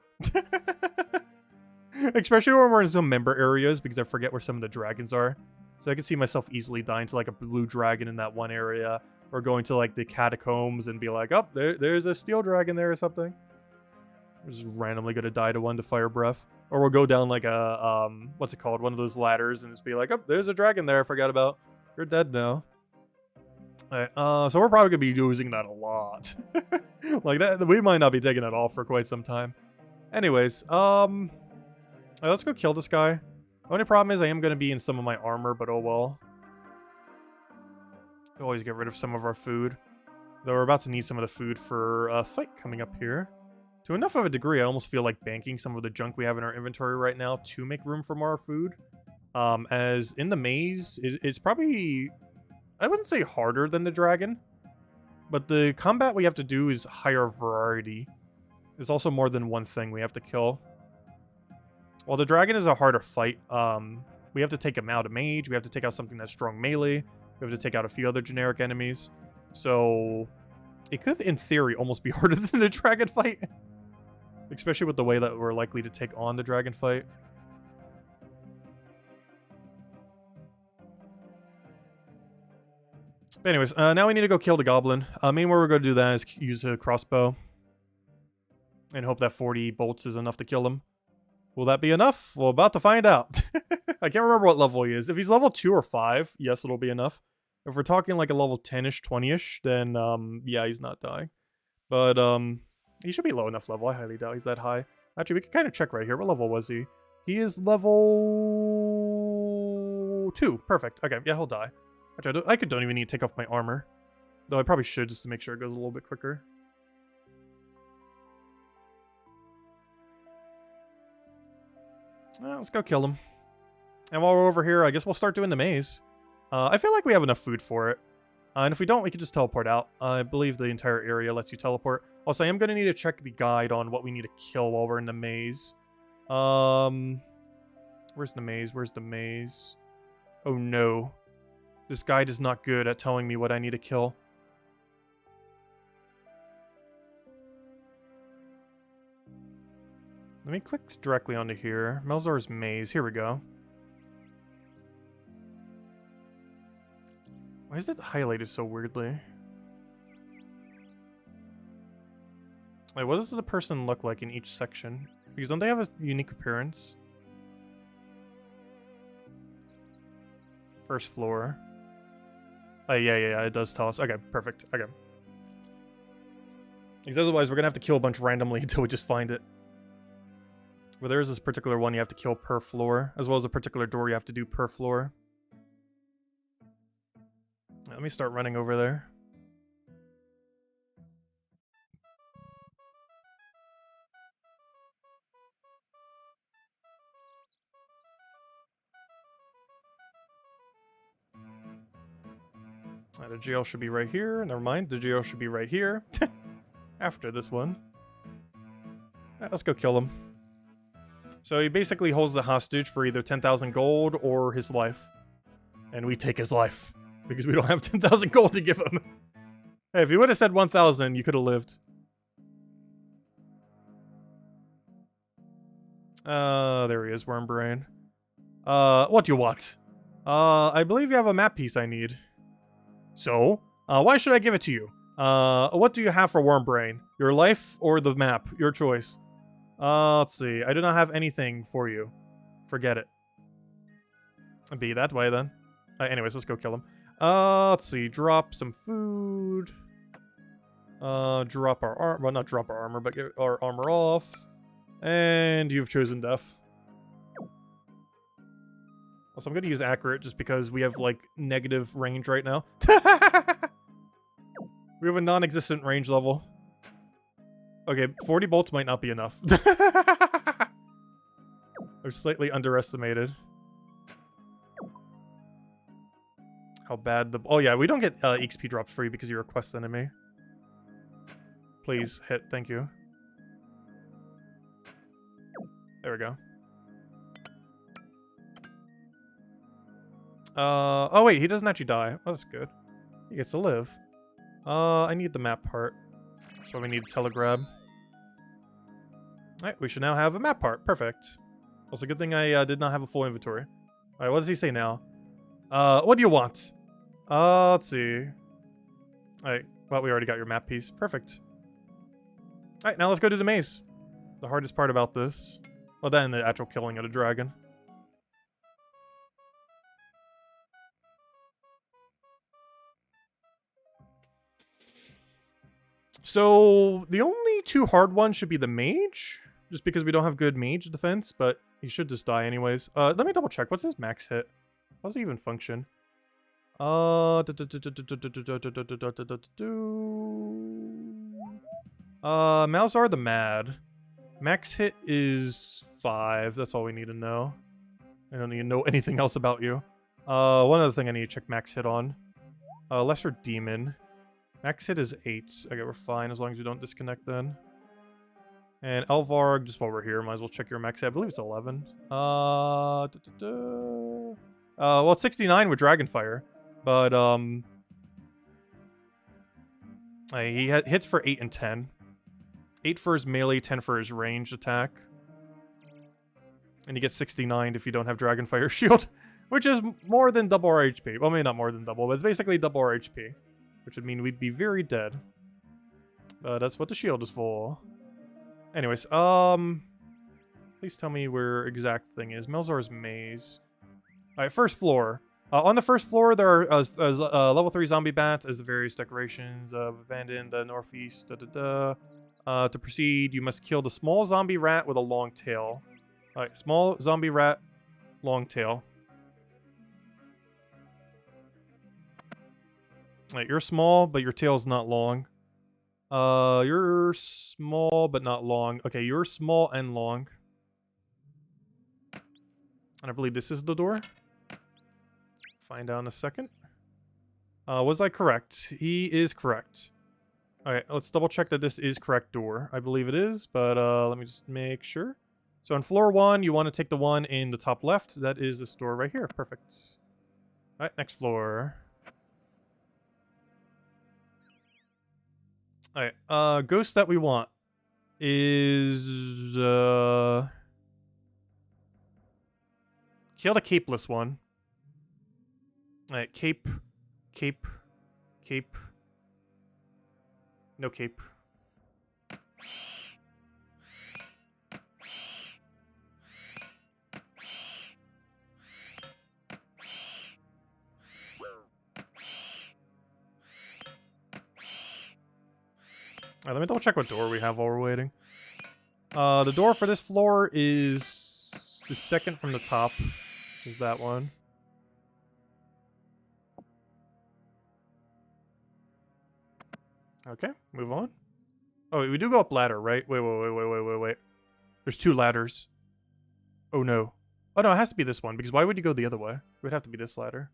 Speaker 1: Especially when we're in some member areas, because I forget where some of the dragons are. So I can see myself easily dying to like a blue dragon in that one area. Or going to like the catacombs and be like, oh, there's a steel dragon there or something. We're just randomly gonna die to one to fire breath. Or we'll go down like a, what's it called? One of those ladders and just be like, oh, there's a dragon there I forgot about. You're dead now. Alright, so we're probably gonna be using that a lot. Like that, we might not be taking it off for quite some time. Anyways, let's go kill this guy. The only problem is I am gonna be in some of my armor, but oh well. Always get rid of some of our food. Though we're about to need some of the food for a fight coming up here. To enough of a degree, I almost feel like banking some of the junk we have in our inventory right now to make room for more food. As in the maze, it's probably, I wouldn't say harder than the dragon, but the combat we have to do is higher variety. There's also more than one thing we have to kill. While the dragon is a harder fight, we have to take him out a mage, we have to take out something that's strong melee, we have to take out a few other generic enemies. So it could, in theory, almost be harder than the dragon fight. Especially with the way that we're likely to take on the dragon fight. But anyways, now we need to go kill the goblin. Main way we're going to do that is use a crossbow. And hope that 40 bolts is enough to kill him. Will that be enough? We're about to find out. I can't remember what level he is. If he's level 2 or 5, yes, it'll be enough. If we're talking like a level 10-ish, 20-ish, then, yeah, he's not dying. But, he should be low enough level. I highly doubt he's that high. Actually, we can kind of check right here. What level was he? He is level 2. Perfect. Okay, yeah, he'll die. Actually, I don't even need to take off my armor. Though I probably should just to make sure it goes a little bit quicker. Let's go kill him. And while we're over here, I guess we'll start doing the maze. I feel like we have enough food for it. And if we don't, we can just teleport out. I believe the entire area lets you teleport. Also, I am going to need to check the guide on what we need to kill while we're in the maze. Where's the maze? Where's the maze? Oh no. This guide is not good at telling me what I need to kill. Let me click directly onto here. Melzar's maze. Here we go. Why is it highlighted so weirdly? Wait, what does the person look like in each section? Because don't they have a unique appearance? First floor. Oh, yeah, it does tell us. Okay, perfect. Okay. Because otherwise we're gonna have to kill a bunch randomly until we just find it. But there is this particular one you have to kill per floor, as well as a particular door you have to do per floor. Let me start running over there. The jail should be right here. Never mind, the jail should be right here. After this one. Let's go kill him. So he basically holds the hostage for either 10,000 gold or his life. And we take his life. Because we don't have 10,000 gold to give him. Hey, if you would have said 1,000, you could have lived. There he is, Wormbrain. What do you want? I believe you have a map piece I need. So, why should I give it to you? What do you have for Wormbrain? Your life or the map? Your choice. Let's see. I do not have anything for you. Forget it. Be that way, then. Anyways, let's go kill him. Let's see. Drop some food. Drop our armor. Well, not drop our armor, but get our armor off. And you've chosen death. Also, I'm going to use accurate just because we have, like, negative range right now. We have a non-existent range level. Okay, 40 bolts might not be enough. I've slightly underestimated. How bad the... Oh, yeah, we don't get XP drops free because you request enemy. Please, hit. Thank you. There we go. Oh, wait, he doesn't actually die. Oh, that's good. He gets to live. I need the map part. So we need a telegrab. Alright, we should now have a map part. Perfect. Also, good thing I did not have a full inventory. Alright, what does he say now? What do you want? Let's see. Alright, well, we already got your map piece. Perfect. Alright, now let's go to the maze. The hardest part about this. Well, then the actual killing of the dragon. So, the only two hard ones should be the mage. Just because we don't have good mage defense, but he should just die anyways. Let me double check. What's his max hit? How does he even function? Malzar the Mad. Max hit is 5. That's all we need to know. I don't need to know anything else about you. One other thing I need to check max hit on. Lesser Demon. Max hit is 8. Okay, we're fine as long as we don't disconnect then. And Elvarg, just while we're here, might as well check your max hit. I believe it's 11. Well, it's 69 with Dragonfire. But, he hits for 8 and 10. 8 for his melee, 10 for his ranged attack. And you get 69 if you don't have Dragonfire Shield, which is more than double our HP. Well, maybe not more than double, but it's basically double our HP, which would mean we'd be very dead. But that's what the shield is for. Anyways, please tell me where exact thing is. Melzar's Maze. Alright, first floor. On the first floor, there are level 3 zombie bats as various decorations abandoned the northeast. To proceed, you must kill the small zombie rat with a long tail. Alright, small zombie rat, long tail. Alright, you're small, but your tail's not long. You're small, but not long. Okay, you're small and long. And I believe this is the door. Find out in a second. Was I correct? He is correct. Alright, let's double check that this is correct door. I believe it is, but let me just make sure. So on floor 1, you want to take the one in the top left. That is this door right here. Perfect. Alright, next floor. Alright, ghost that we want is kill the capeless one. Alright, cape. No cape. Alright, let me double check what door we have while we're waiting. The door for this floor is the second from the top. Is that one. Okay, move on. Oh, wait, we do go up ladder, right? Wait. There's 2 ladders. Oh, no. Oh, no, it has to be this one, because why would you go the other way? It would have to be this ladder.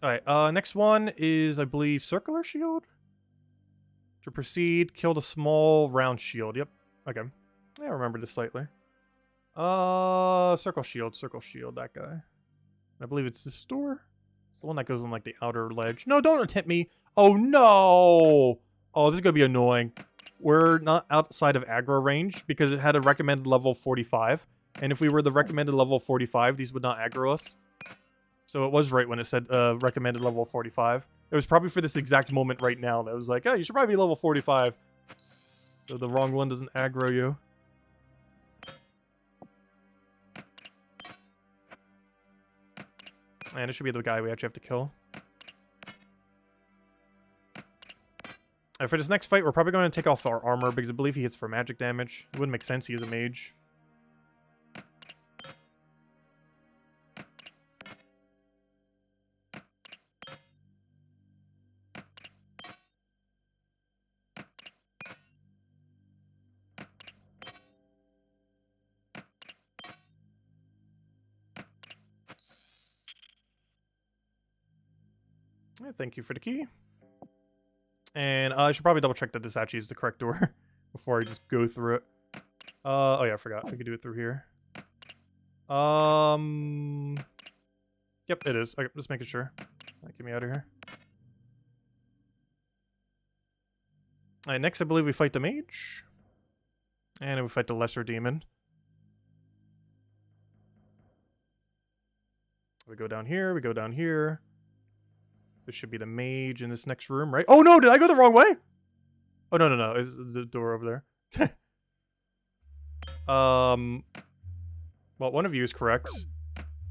Speaker 1: Alright, next one is, I believe, circular shield? To proceed, kill the small round shield. Yep. Okay. Yeah, I remember this slightly. Circle shield, that guy. I believe it's this door. It's the one that goes on, like, the outer ledge. No, don't hit me! Oh, no! Oh, this is gonna be annoying. We're not outside of aggro range, because it had a recommended level 45. And if we were the recommended level 45, these would not aggro us. So it was right when it said, recommended level 45. It was probably for this exact moment right now that was like, oh, you should probably be level 45. So the wrong one doesn't aggro you. And it should be the guy we actually have to kill. And for this next fight, we're probably going to take off our armor because I believe he hits for magic damage. It wouldn't make sense, he is a mage. Thank you for the key. And I should probably double check that this actually is the correct door before I just go through it. Oh yeah, I forgot. I could do it through here. Yep, it is. Okay, just making sure. Get me out of here. Alright, next I believe we fight the mage. And we fight the lesser demon. We go down here, we go down here. This should be the mage in this next room, right? Oh no, did I go the wrong way? Oh no, no, no, it's the door over there. Well, one of you is correct.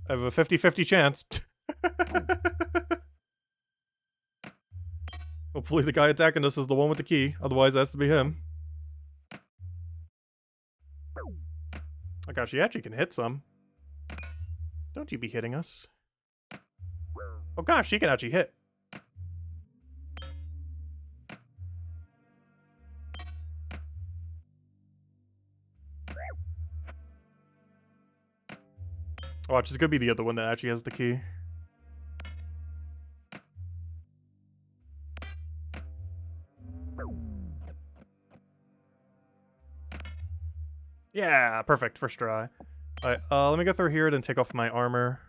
Speaker 1: I have a 50-50 chance. Hopefully the guy attacking us is the one with the key. Otherwise, it has to be him. Oh gosh, he actually can hit some. Don't you be hitting us. Oh gosh, he can actually hit. Watch, it's gonna be the other one that actually has the key. Yeah, perfect. First try. Alright, let me go through here and take off my armor.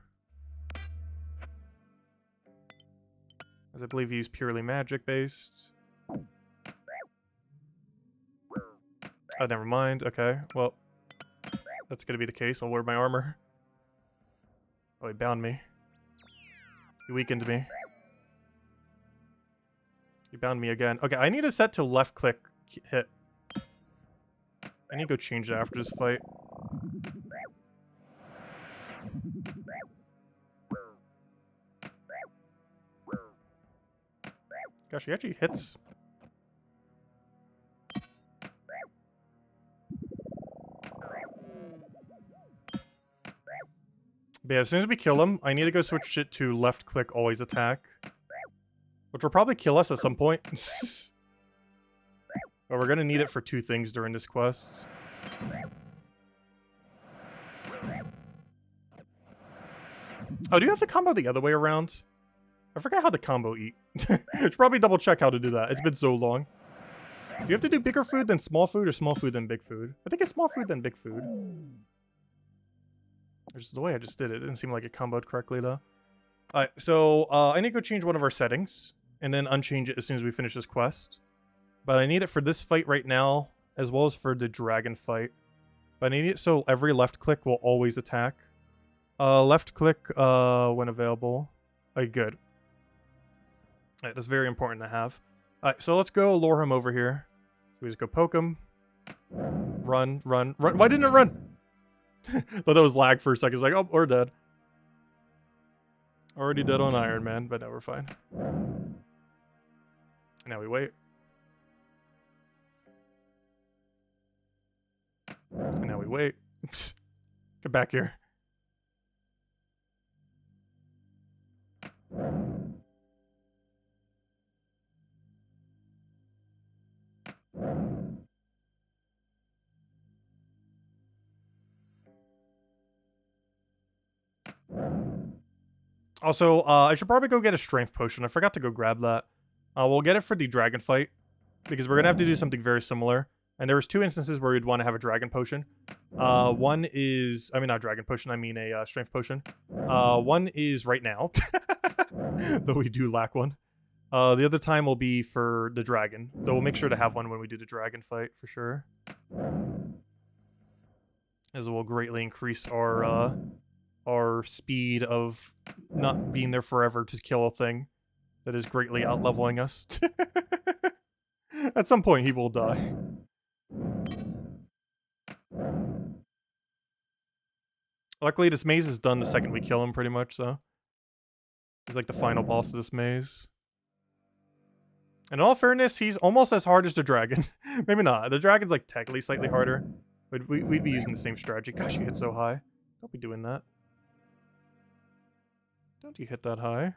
Speaker 1: As I believe he's purely magic-based. Oh, never mind. Okay, well, that's gonna be the case. I'll wear my armor. Oh, he bound me. He weakened me. He bound me again. Okay, I need to set to left-click hit. I need to go change that after this fight. Gosh, he actually hits. But yeah, as soon as we kill him, I need to go switch it to left-click always attack. Which will probably kill us at some point. But we're gonna need it for two things during this quest. Oh, do you have to combo the other way around? I forgot how to combo eat. Should probably double check how to do that. It's been so long. Do you have to do bigger food than small food or small food than big food? I think it's small food than big food. Just the way I just did it. It didn't seem like it comboed correctly though. Alright, so I need to go change one of our settings and then unchange it as soon as we finish this quest. But I need it for this fight right now, as well as for the dragon fight. But I need it so every left click will always attack. Left click when available. Okay, good. Alright, that's very important to have. Alright, so let's go lure him over here. So we just go poke him. Run, run, run. Why didn't it run? Thought that was lag for a second. It's like, oh, we're dead. Already dead on Iron Man, but now we're fine. Now we wait. And now we wait. Get back here. Also, I should probably go get a strength potion. I forgot to go grab that. We'll get it for the dragon fight, because we're going to have to do something very similar. And there was two instances where we'd want to have a dragon potion. One is... I mean, not dragon potion, I mean a strength potion. One is right now, though we do lack one. The other time will be for the dragon, though we'll make sure to have one when we do the dragon fight, for sure. As it will greatly increase our speed of not being there forever to kill a thing that is greatly out-leveling us. At some point, he will die. Luckily, this maze is done the second we kill him, pretty much, so. He's like the final boss of this maze. In all fairness, he's almost as hard as the dragon. Maybe not. The dragon's like technically slightly harder. But we'd be using the same strategy. Gosh, you hit so high. Don't be doing that. Don't you hit that high?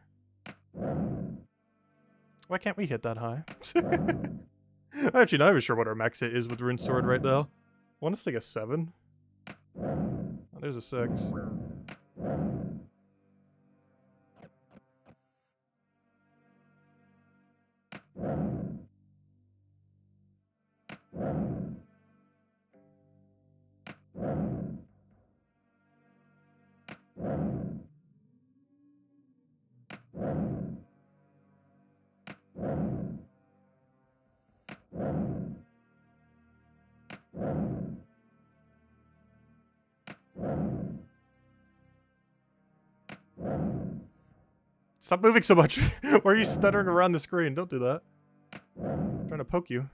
Speaker 1: Why can't we hit that high? I'm actually not even sure what our max hit is with Rune Sword right now. I want to say a 7. Oh, there's a 6. Stop moving so much. Why are you stuttering around the screen? Don't do that. I'm trying to poke you.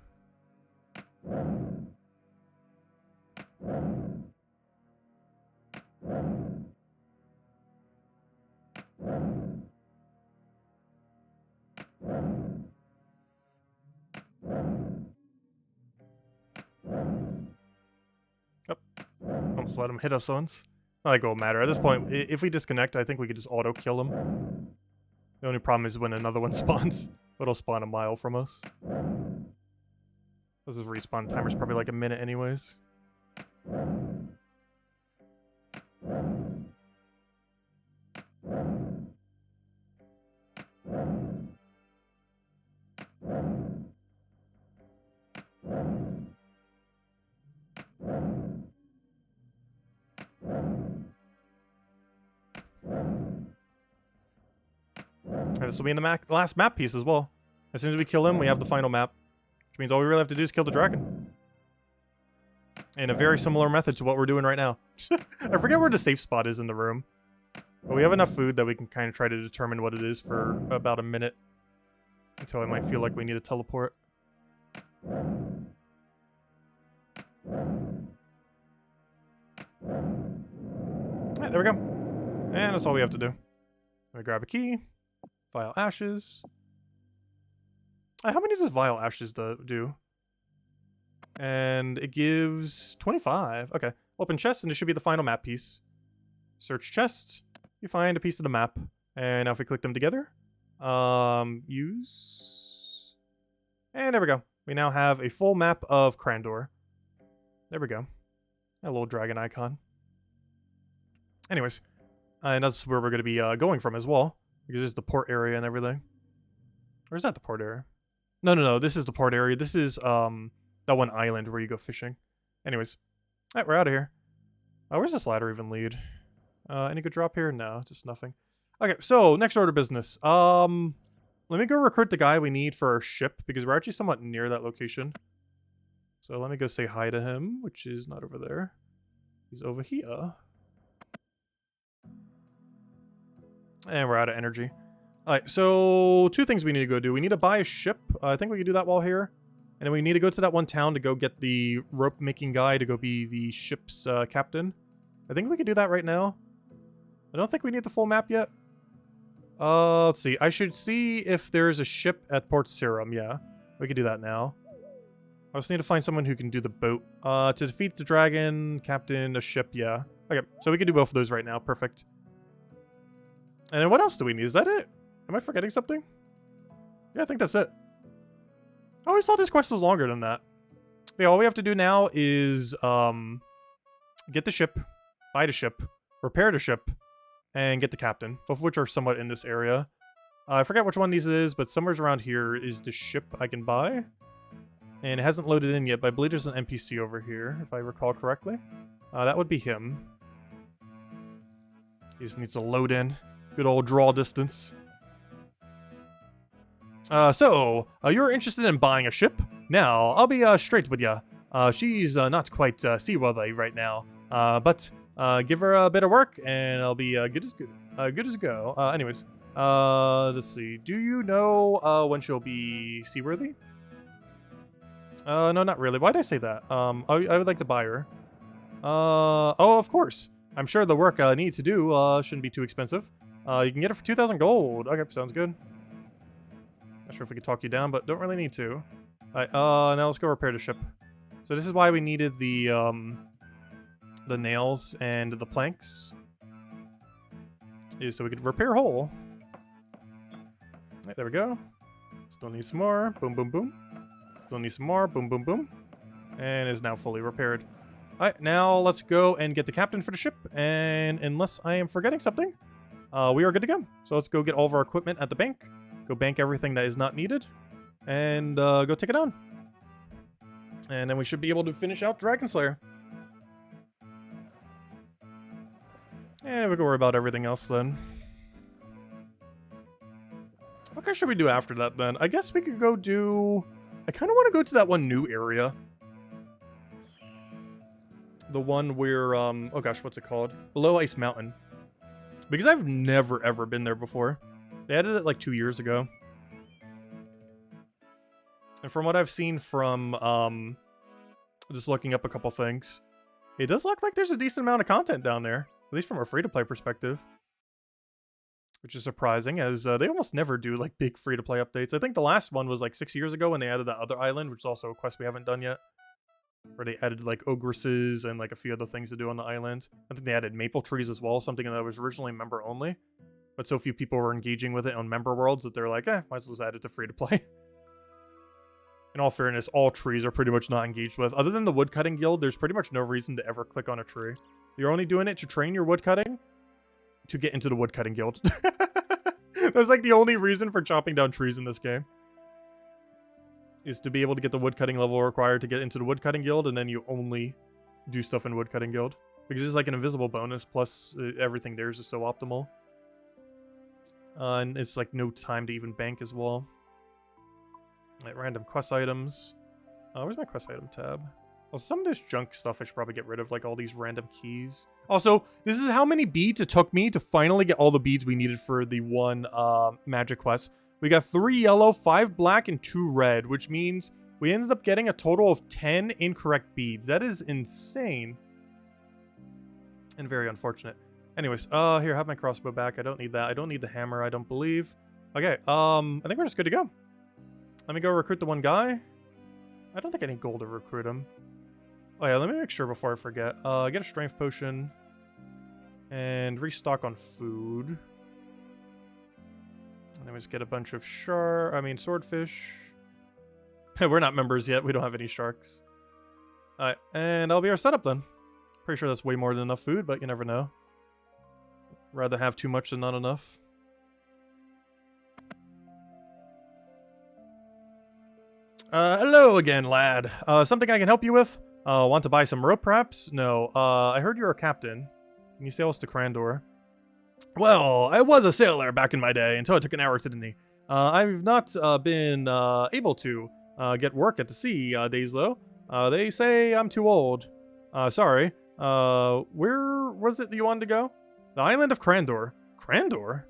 Speaker 1: Oh, almost let him hit us once. Not like it will matter. At this point, if we disconnect, I think we could just auto-kill him. The only problem is when another one spawns. It'll spawn a mile from us. This is respawn timer's probably like a minute anyways. And this will be in the last map piece as well. As soon as we kill him, we have the final map. Which means all we really have to do is kill the dragon. In a very similar method to what we're doing right now. I forget where the safe spot is in the room. But we have enough food that we can kind of try to determine what it is for about a minute. Until I might feel like we need to teleport. Alright, there we go. And that's all we have to do. Let me grab a key. Vile ashes. How many does vile ashes do? And it gives 25. Okay. Open chest, and it should be the final map piece. Search chest. You find a piece of the map. And now if we click them together. Use. And there we go. We now have a full map of Crandor. There we go. A little dragon icon. Anyways. And that's where we're going to be going from as well. Because there's the port area and everything. Or is that the port area? No. This is the port area. This is, that one island where you go fishing. Anyways. Alright, we're out of here. Where's this ladder even lead? Any good drop here? No, just nothing. Okay, so, next order of business. Let me go recruit the guy we need for our ship, because we're actually somewhat near that location. So let me go say hi to him, which is not over there. He's over here. And we're out of energy. Alright, so 2 things we need to go do. We need to buy a ship. I think we can do that while here. And then we need to go to that one town to go get the rope-making guy to go be the ship's captain. I think we can do that right now. I don't think we need the full map yet. Let's see. I should see if there's a ship at Port Serum. Yeah, we can do that now. I just need to find someone who can do the boat. To defeat the dragon, captain, a ship, yeah. Okay, so we can do both of those right now. Perfect. And then what else do we need? Is that it? Am I forgetting something? Yeah, I think that's it. I always thought this quest was longer than that. But yeah, all we have to do now is get the ship, buy the ship, repair the ship, and get the captain. Both of which are somewhat in this area. I forget which one these is, but somewhere around here is the ship I can buy. And it hasn't loaded in yet, but I believe there's an NPC over here, if I recall correctly. That would be him. He just needs to load in. Good old draw distance. So, you're interested in buying a ship? Now, I'll be straight with ya. She's not quite seaworthy right now. But give her a bit of work, and I'll be good as a go. Anyways, let's see. Do you know when she'll be seaworthy? No, not really. Why'd I say that? I would like to buy her. Oh, of course. I'm sure the work I need to do shouldn't be too expensive. You can get it for 2,000 gold. Okay, sounds good. Not sure if we could talk you down, but don't really need to. Alright, now let's go repair the ship. So this is why we needed the nails and the planks. Is so we could repair hull. Right, there we go. Still need some more. Boom, boom, boom. Still need some more. Boom, boom, boom. And is now fully repaired. Alright, now let's go and get the captain for the ship. And unless I am forgetting something, we are good to go. So let's go get all of our equipment at the bank. Go bank everything that is not needed. and go take it down. And then we should be able to finish out Dragon Slayer. And we can worry about everything else then. What should we do after that then? I guess we could go do... I kind of want to go to that one new area. The one where, oh gosh, what's it called? Below Ice Mountain. Because I've never, ever been there before. They added it like 2 years ago. And from what I've seen from, just looking up a couple things, it does look like there's a decent amount of content down there. At least from a free-to-play perspective. Which is surprising, as they almost never do, like, big free-to-play updates. I think the last one was, like, 6 years ago when they added that other island, which is also a quest we haven't done yet. Where they added, like, ogresses and, like, a few other things to do on the island. I think they added maple trees as well, something that was originally member-only. But so few people were engaging with it on member worlds that they're like, might as well just add it to free-to-play. In all fairness, all trees are pretty much not engaged with. Other than the woodcutting guild, there's pretty much no reason to ever click on a tree. You're only doing it to train your woodcutting to get into the woodcutting guild. That's like the only reason for chopping down trees in this game. Is to be able to get the woodcutting level required to get into the woodcutting guild, and then you only do stuff in woodcutting guild. Because it's like an invisible bonus, plus everything there is just so optimal. And it's like no time to even bank as well. Like random quest items. Where's my quest item tab? Well, some of this junk stuff I should probably get rid of, like all these random keys. Also, this is how many beads it took me to finally get all the beads we needed for the one magic quest. We got 3 yellow, 5 black, and 2 red, which means we ended up getting a total of 10 incorrect beads. That is insane. And very unfortunate. Anyways, here, have my crossbow back. I don't need that. I don't need the hammer, I don't believe. Okay, I think we're just good to go. Let me go recruit the one guy. I don't think I need gold to recruit him. Oh yeah, let me make sure before I forget. Get a strength potion. And restock on food. And then we just get a bunch of swordfish. We're not members yet. We don't have any sharks. Alright, and that'll be our setup then. Pretty sure that's way more than enough food, but you never know. Rather have too much than not enough. Hello again, lad. Something I can help you with? Want to buy some rope, perhaps? No. I heard you're a captain. Can you sail us to Crandor? Well, I was a sailor back in my day until I took an arrow to the knee. I've not been able to get work at the sea days, though. They say I'm too old. Sorry. Where was it that you wanted to go? The island of Crandor. Crandor?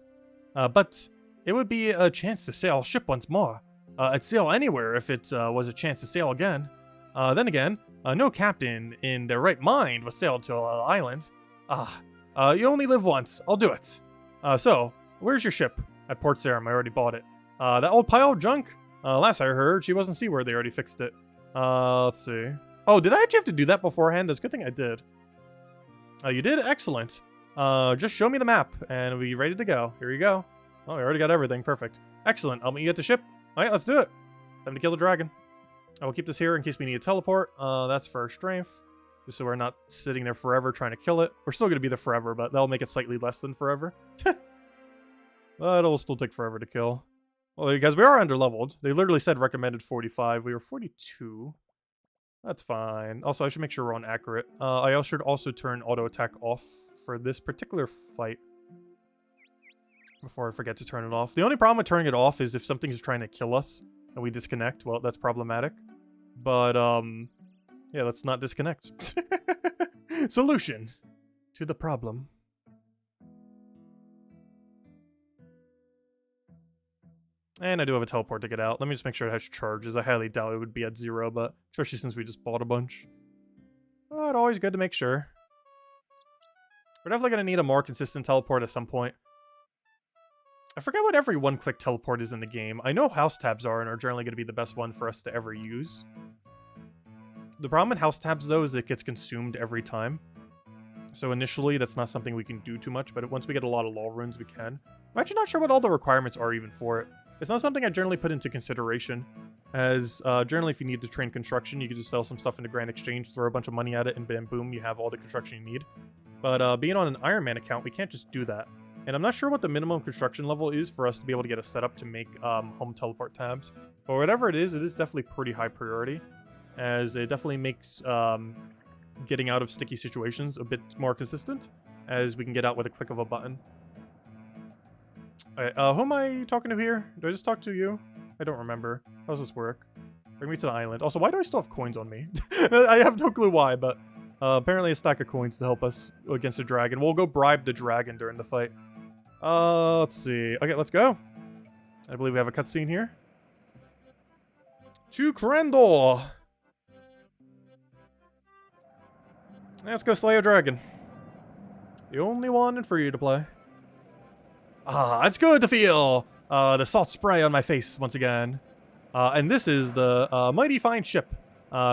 Speaker 1: But it would be a chance to sail ship once more. I'd sail anywhere if it was a chance to sail again. Then again, no captain in their right mind would sail to islands. You only live once. I'll do it. So, where's your ship? At Port Sarum. I already bought it. That old pile of junk? Last I heard, she wasn't seaworthy. They already fixed it. Let's see. Oh, did I actually have to do that beforehand? That's a good thing I did. You did? Excellent. Just show me the map, and we'll be ready to go. Here you go. Oh, we already got everything. Perfect. Excellent. I'll meet you at the ship. Alright, let's do it. Time to kill the dragon. I will keep this here in case we need a teleport. That's for our strength. Just so we're not sitting there forever trying to kill it. We're still going to be there forever, but that'll make it slightly less than forever. But it'll still take forever to kill. Well, because we are underleveled. They literally said recommended 45. We were 42. That's fine. Also, I should make sure we're on accurate. I should also turn auto attack off for this particular fight. Before I forget to turn it off. The only problem with turning it off is if something's trying to kill us and we disconnect. Well, that's problematic. But, yeah, let's not disconnect. Solution to the problem. And I do have a teleport to get out. Let me just make sure it has charges. I highly doubt it would be at 0, but especially since we just bought a bunch. But always good to make sure. We're definitely going to need a more consistent teleport at some point. I forget what every one-click teleport is in the game. I know house tabs are and are generally going to be the best one for us to ever use. The problem with house tabs, though, is it gets consumed every time. So initially, that's not something we can do too much, but once we get a lot of law runes, we can. I'm actually not sure what all the requirements are even for it. It's not something I generally put into consideration, as generally if you need to train construction, you can just sell some stuff into Grand Exchange, throw a bunch of money at it, and bam, boom, you have all the construction you need. But being on an Iron Man account, we can't just do that. And I'm not sure what the minimum construction level is for us to be able to get a setup to make home teleport tabs. But whatever it is definitely pretty high priority, as it definitely makes getting out of sticky situations a bit more consistent, as we can get out with a click of a button. Alright, who am I talking to here? Do I just talk to you? I don't remember. How does this work? Bring me to the island. Also, why do I still have coins on me? I have no clue why, but apparently a stack of coins to help us against the dragon. We'll go bribe the dragon during the fight. Let's see. Okay, let's go. I believe we have a cutscene here. To Crendor! Let's go slay a dragon. The only one and free to play. Ah, it's good to feel the salt spray on my face once again. And this is the mighty fine ship.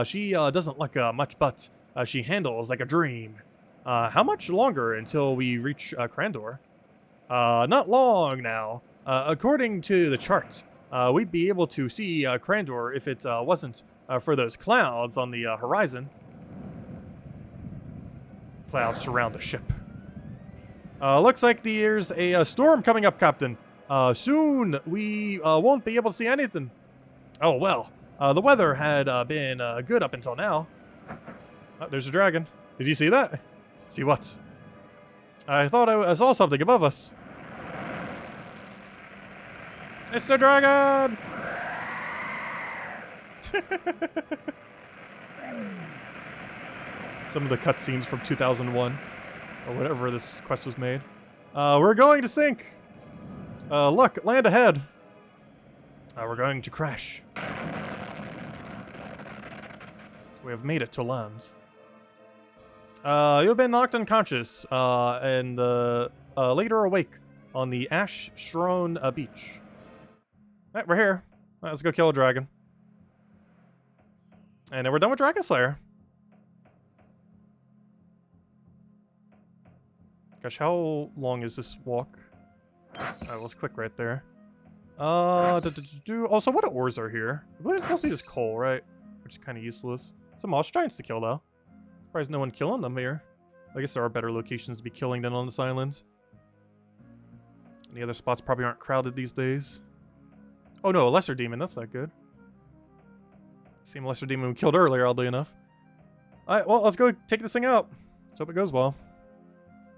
Speaker 1: She doesn't look much, but she handles like a dream. How much longer until we reach Crendor? Not long now. According to the chart, we'd be able to see Crendor if it wasn't for those clouds on the horizon. Clouds surround the ship. Looks like there's a storm coming up, Captain. Soon we won't be able to see anything. Oh, well. The weather had been good up until now. Oh, there's a dragon. Did you see that? See what? I thought I saw something above us. It's the dragon! Some of the cutscenes from 2001. Or whatever this quest was made. We're going to sink! Look, land ahead! We're going to crash. We have made it to land. You've been knocked unconscious, and later awake on the ash-strewn beach. Alright, we're here. Let's go kill a dragon. And then we're done with Dragon Slayer. Gosh, how long is this walk? Alright, let's click right there. Also, what ores are here? I believe it's mostly just coal, right? Which is kind of useless. Some moss giants to kill, though. Surprised no one killing them here. I guess there are better locations to be killing than on this island. Any other spots probably aren't crowded these days. Oh no, a lesser demon. That's not good. Same lesser demon we killed earlier, oddly enough. Alright, well, let's go take this thing out. Let's hope it goes well.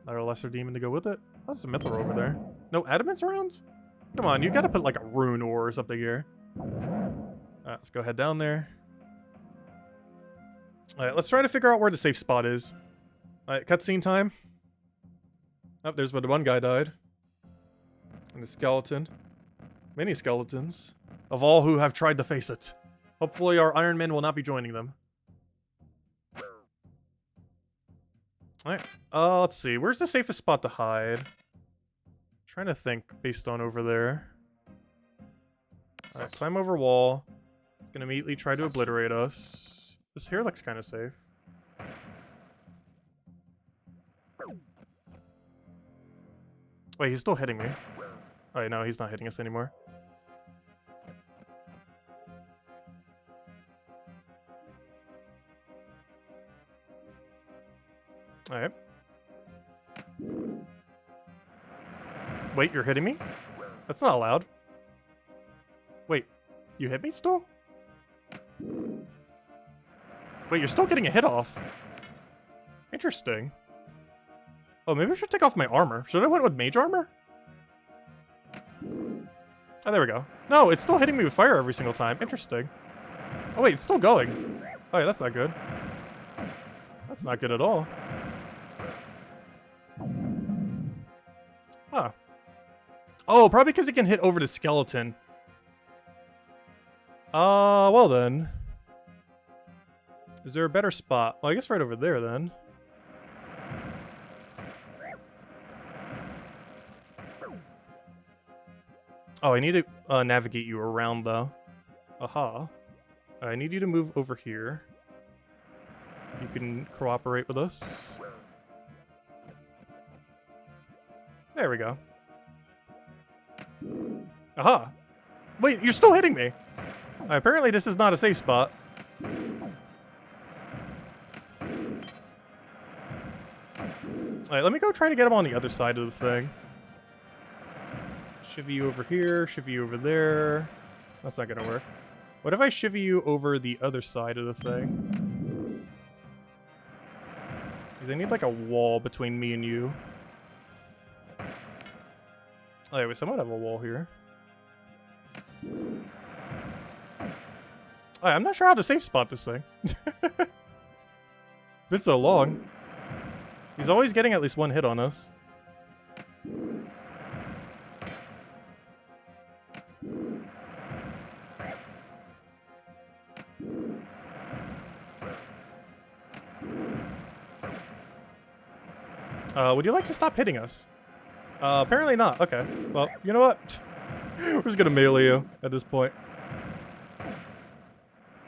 Speaker 1: Another lesser demon to go with it. Oh, there's a mythril over there. No adamants around? Come on, you gotta put like a rune ore or something here. Alright, let's go head down there. Alright, let's try to figure out where the safe spot is. Alright, cutscene time. Oh, there's where the one guy died. And the skeleton. Many skeletons. Of all who have tried to face it. Hopefully our Iron Men will not be joining them. Alright, let's see. Where's the safest spot to hide? Trying to think based on over there. Alright, climb over wall. Gonna immediately try to obliterate us. This here looks kind of safe. Wait, he's still hitting me. Oh, no, he's not hitting us anymore. Alright. Wait, you're hitting me? That's not allowed. Wait, you hit me still? Wait, you're still getting a hit off. Interesting. Oh, maybe I should take off my armor. Should I went with mage armor? Oh, there we go. No, it's still hitting me with fire every single time. Interesting. Oh, wait, it's still going. Oh, yeah, that's not good. That's not good at all. Huh. Oh, probably because it can hit over the skeleton. Well then. Is there a better spot? Well, I guess right over there then. Oh, I need to navigate you around though. Aha. I need you to move over here. You can cooperate with us. There we go. Aha! Wait, you're still hitting me! Apparently this is not a safe spot. Alright, let me go try to get him on the other side of the thing. Shivvy you over here, shivvy you over there. That's not gonna work. What if I shivvy you over the other side of the thing? Because I need like a wall between me and you. Oh, yeah, we somewhat have a wall here. Oh, I'm not sure how to safe spot this thing. Been so long. He's always getting at least one hit on us. Would you like to stop hitting us? Apparently not. Okay. Well, you know what? We're just gonna melee you at this point.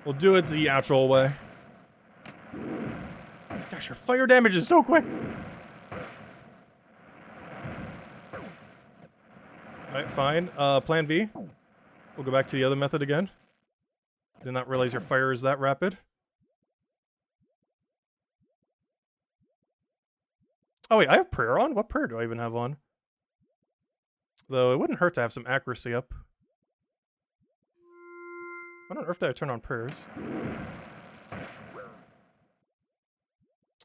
Speaker 1: We'll do it the actual way. Gosh, your fire damage is so quick! Alright, fine. Plan B. We'll go back to the other method again. Did not realize your fire is that rapid. Oh wait, I have prayer on? What prayer do I even have on? Though it wouldn't hurt to have some accuracy up. Why on earth did I turn on prayers?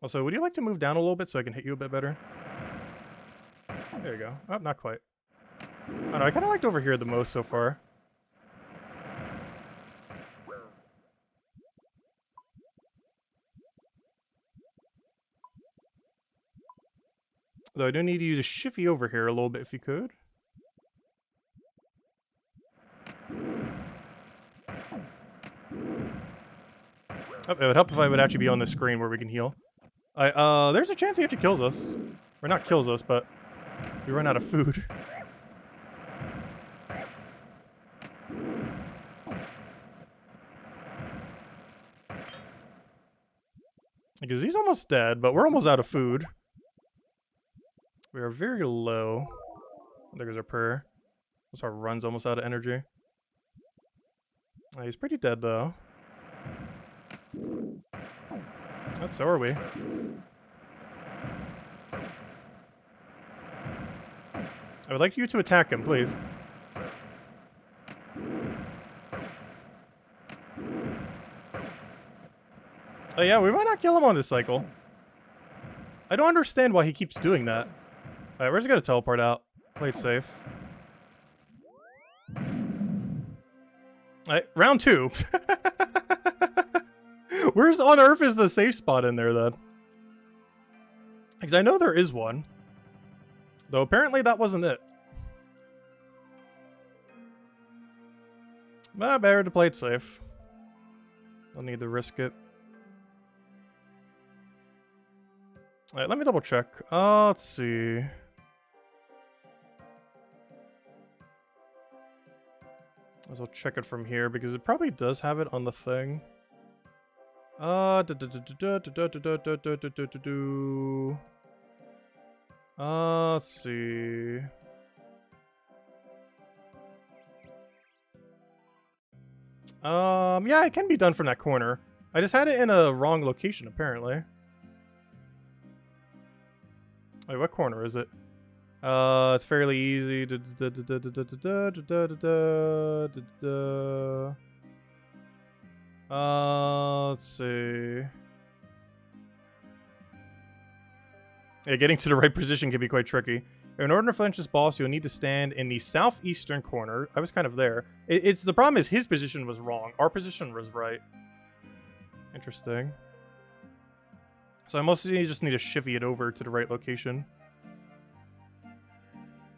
Speaker 1: Also, would you like to move down a little bit so I can hit you a bit better? There you go. Oh, not quite. I don't know, I kind of liked over here the most so far. Though I do need you to shifty over here a little bit if you could. Oh, it would help if I would actually be on the screen where we can heal. There's a chance he actually kills us. Or not kills us, but we run out of food. Because he's almost dead, but we're almost out of food. We are very low. There's our prayer. Also, our run's almost out of energy. He's pretty dead, though. But so are we. I would like you to attack him, please. Oh yeah, we might not kill him on this cycle. I don't understand why he keeps doing that. Alright, we're just gonna teleport out. Play it safe. Alright, round 2. Where's on earth is the safe spot in there, then? Because I know there is one. Though apparently that wasn't it. But better to play it safe. Don't need to risk it. Alright, let me double check. Let's see. I'll check it from here because it probably does have it on the thing. Let's see. Yeah, it can be done from that corner. I just had it in a wrong location, apparently. Wait, what corner is it? It's fairly easy. Let's see. Yeah, getting to the right position can be quite tricky. In order to flinch this boss, you'll need to stand in the southeastern corner. I was kind of there. It's the problem is his position was wrong. Our position was right. Interesting. So I mostly just need to shivvy it over to the right location.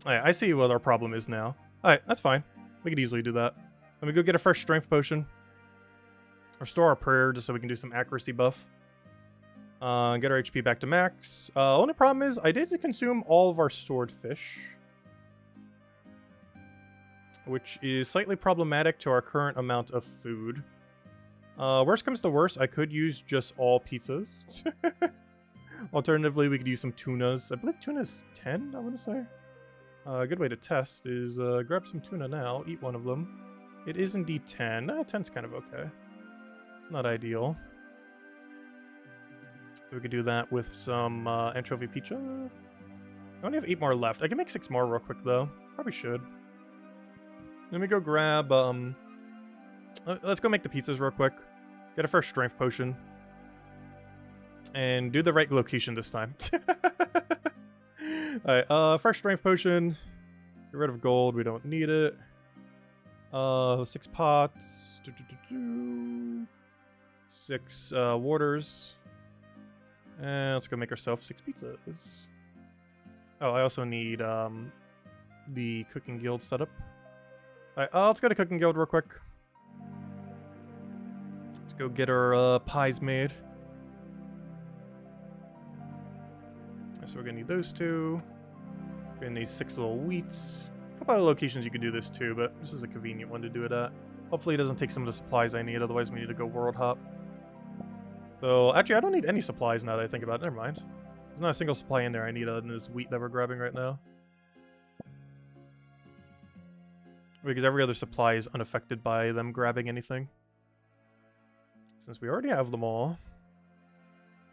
Speaker 1: Alright, I see what our problem is now. Alright, that's fine. We could easily do that. Let me go get a fresh strength potion. Restore our prayer just so we can do some accuracy buff. Get our HP back to max. Only problem is I did consume all of our swordfish. Which is slightly problematic to our current amount of food. Worst comes to worst, I could use just all pizzas. Alternatively, we could use some tunas. I believe tuna's 10, I want to say. A good way to test is grab some tuna now, eat one of them. It is indeed 10. 10's kind of okay. It's not ideal. We could do that with some anchovy pizza. I only have 8 more left. I can make 6 more real quick, though. Probably should. Let me go grab, let's go make the pizzas real quick. Get a first strength potion. And do the right location this time. Alright, first strength potion. Get rid of gold, we don't need it. 6 pots. 6 waters. And let's go make ourselves 6 pizzas. Oh, I also need the cooking guild setup. Alright, let's go to cooking guild real quick. Let's go get our pies made. So we're gonna need those 2. We're gonna need 6 little wheats. A couple other locations you can do this too, but this is a convenient one to do it at. Hopefully it doesn't take some of the supplies I need, otherwise we need to go world hop. So, actually I don't need any supplies now that I think about it, never mind. There's not a single supply in there I need in this wheat that we're grabbing right now. Because every other supply is unaffected by them grabbing anything. Since we already have them all.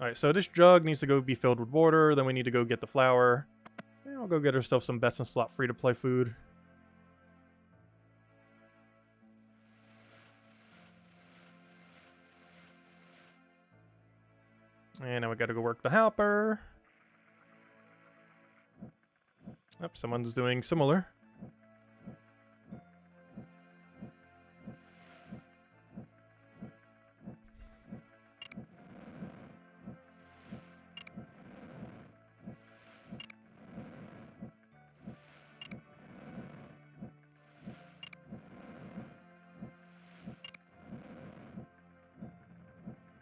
Speaker 1: Alright, so this jug needs to go be filled with water, then we need to go get the flour. And we'll go get ourselves some best in slot free-to-play food. And now we gotta go work the helper. Yep, someone's doing similar.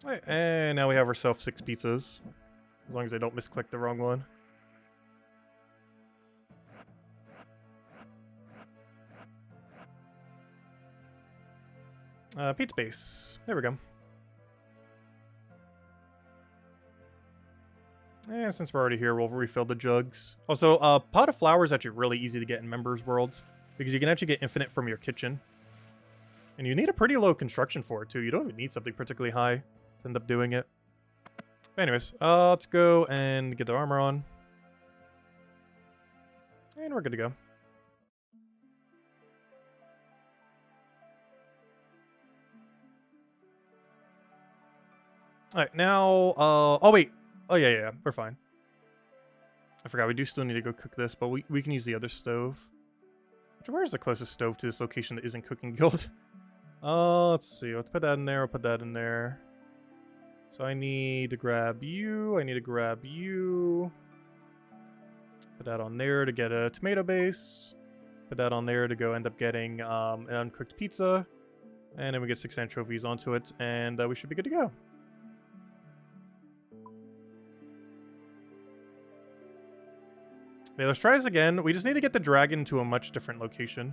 Speaker 1: Right, and now we have ourselves 6 pizzas. As long as I don't misclick the wrong one. Pizza base. There we go. And since we're already here, we'll refill the jugs. Also, pot of flour is actually really easy to get in members worlds because you can actually get infinite from your kitchen. And you need a pretty low construction for it too. You don't even need something particularly high to end up doing it. But anyways, let's go and get the armor on. And we're good to go. Alright, now, oh wait. Oh yeah, we're fine. I forgot, we do still need to go cook this, but we can use the other stove. Where's the closest stove to this location that isn't Cooking Guild? Let's see, let's put that in there, I'll put that in there. So I need to grab you, I need to grab you. Put that on there to get a tomato base. Put that on there to go end up getting an uncooked pizza. And then we get 6 anchovies onto it, and we should be good to go. Okay, let's try this again. We just need to get the dragon to a much different location.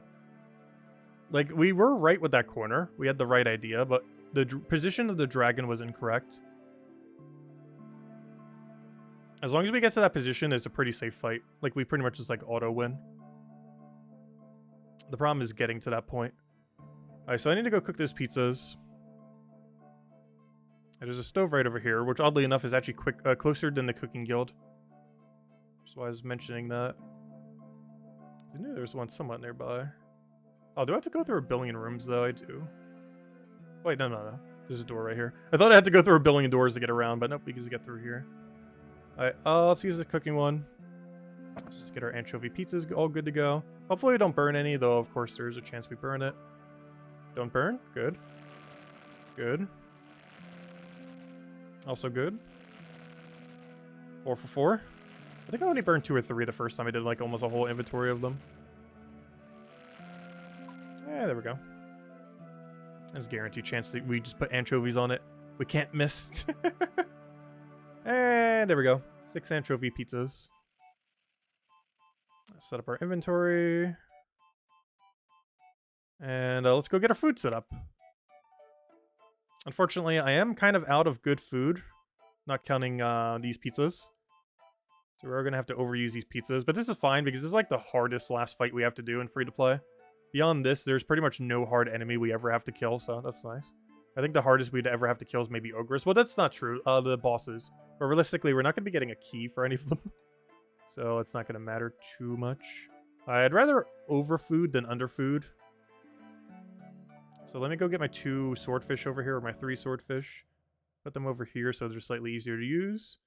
Speaker 1: Like, we were right with that corner. We had the right idea, but the position of the dragon was incorrect. As long as we get to that position, it's a pretty safe fight. Like, we pretty much just, like, auto-win. The problem is getting to that point. Alright, so I need to go cook those pizzas. There's a stove right over here, which oddly enough is actually closer than the Cooking Guild. That's why I was mentioning that. I knew there was one somewhat nearby. Oh, do I have to go through a billion rooms, though? I do. Wait, no. There's a door right here. I thought I had to go through a billion doors to get around, but nope, we can just get through here. Alright, let's use the cooking one. Just to get our anchovy pizzas all good to go. Hopefully we don't burn any, though of course there's a chance we burn it. Don't burn. Good. Good. Also good. 4 for 4. I think I only burned 2 or 3 the first time I did like almost a whole inventory of them. Yeah, there we go. There's a guaranteed chance that we just put anchovies on it. We can't miss. And there we go. 6 anchovy pizzas. Let's set up our inventory. And let's go get our food set up. Unfortunately, I am kind of out of good food. Not counting these pizzas. So we're going to have to overuse these pizzas. But this is fine because this is like the hardest last fight we have to do in free-to-play. Beyond this, there's pretty much no hard enemy we ever have to kill, so that's nice. I think the hardest we'd ever have to kill is maybe Ogress. Well, that's not true. The bosses. But realistically, we're not going to be getting a key for any of them. So it's not going to matter too much. I'd rather overfood than underfood. So let me go get my 2 swordfish over here, or my 3 swordfish. Put them over here so they're slightly easier to use.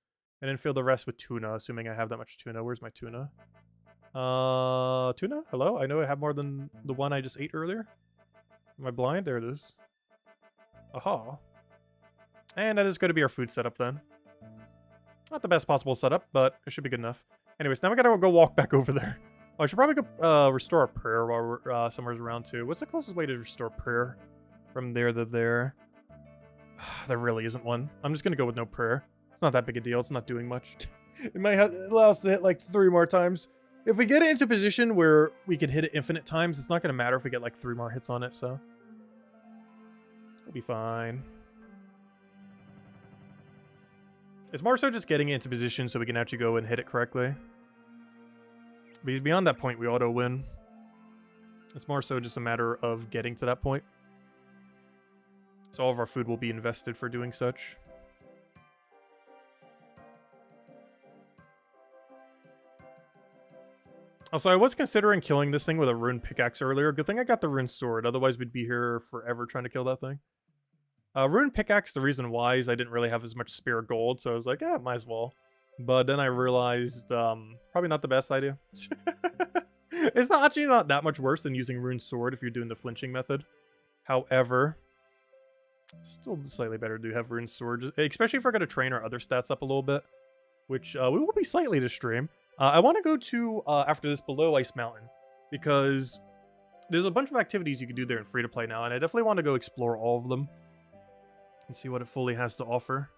Speaker 1: And then fill the rest with tuna, assuming I have that much tuna. Where's my tuna? Tuna? Hello? I know I have more than the one I just ate earlier. Am I blind? There it is. Aha. And that is going to be our food setup then. Not the best possible setup, but it should be good enough. Anyways, now we gotta go walk back over there. Oh, I should probably go restore a prayer while we're somewhere around 2. What's the closest way to restore prayer? From there to there. There really isn't one. I'm just gonna go with no prayer. It's not that big a deal. It's not doing much. It might allow us to hit like 3 more times. If we get it into a position where we could hit it infinite times, it's not gonna matter if we get like 3 more hits on it, so. We'll be fine. It's more so just getting it into position so we can actually go and hit it correctly. Because beyond that point, we auto-win. It's more so just a matter of getting to that point. So all of our food will be invested for doing such. Also, I was considering killing this thing with a rune pickaxe earlier. Good thing I got the rune sword, otherwise we'd be here forever trying to kill that thing. Rune pickaxe, the reason why is I didn't really have as much spirit gold, so I was like, yeah, might as well. But then I realized, probably not the best idea. It's not actually not that much worse than using rune sword if you're doing the flinching method. However, still slightly better to have rune sword, especially if we're going to train our other stats up a little bit, which we will be slightly to stream. I want to go to, after this, below Ice Mountain, because there's a bunch of activities you can do there in free-to-play now, and I definitely want to go explore all of them and see what it fully has to offer.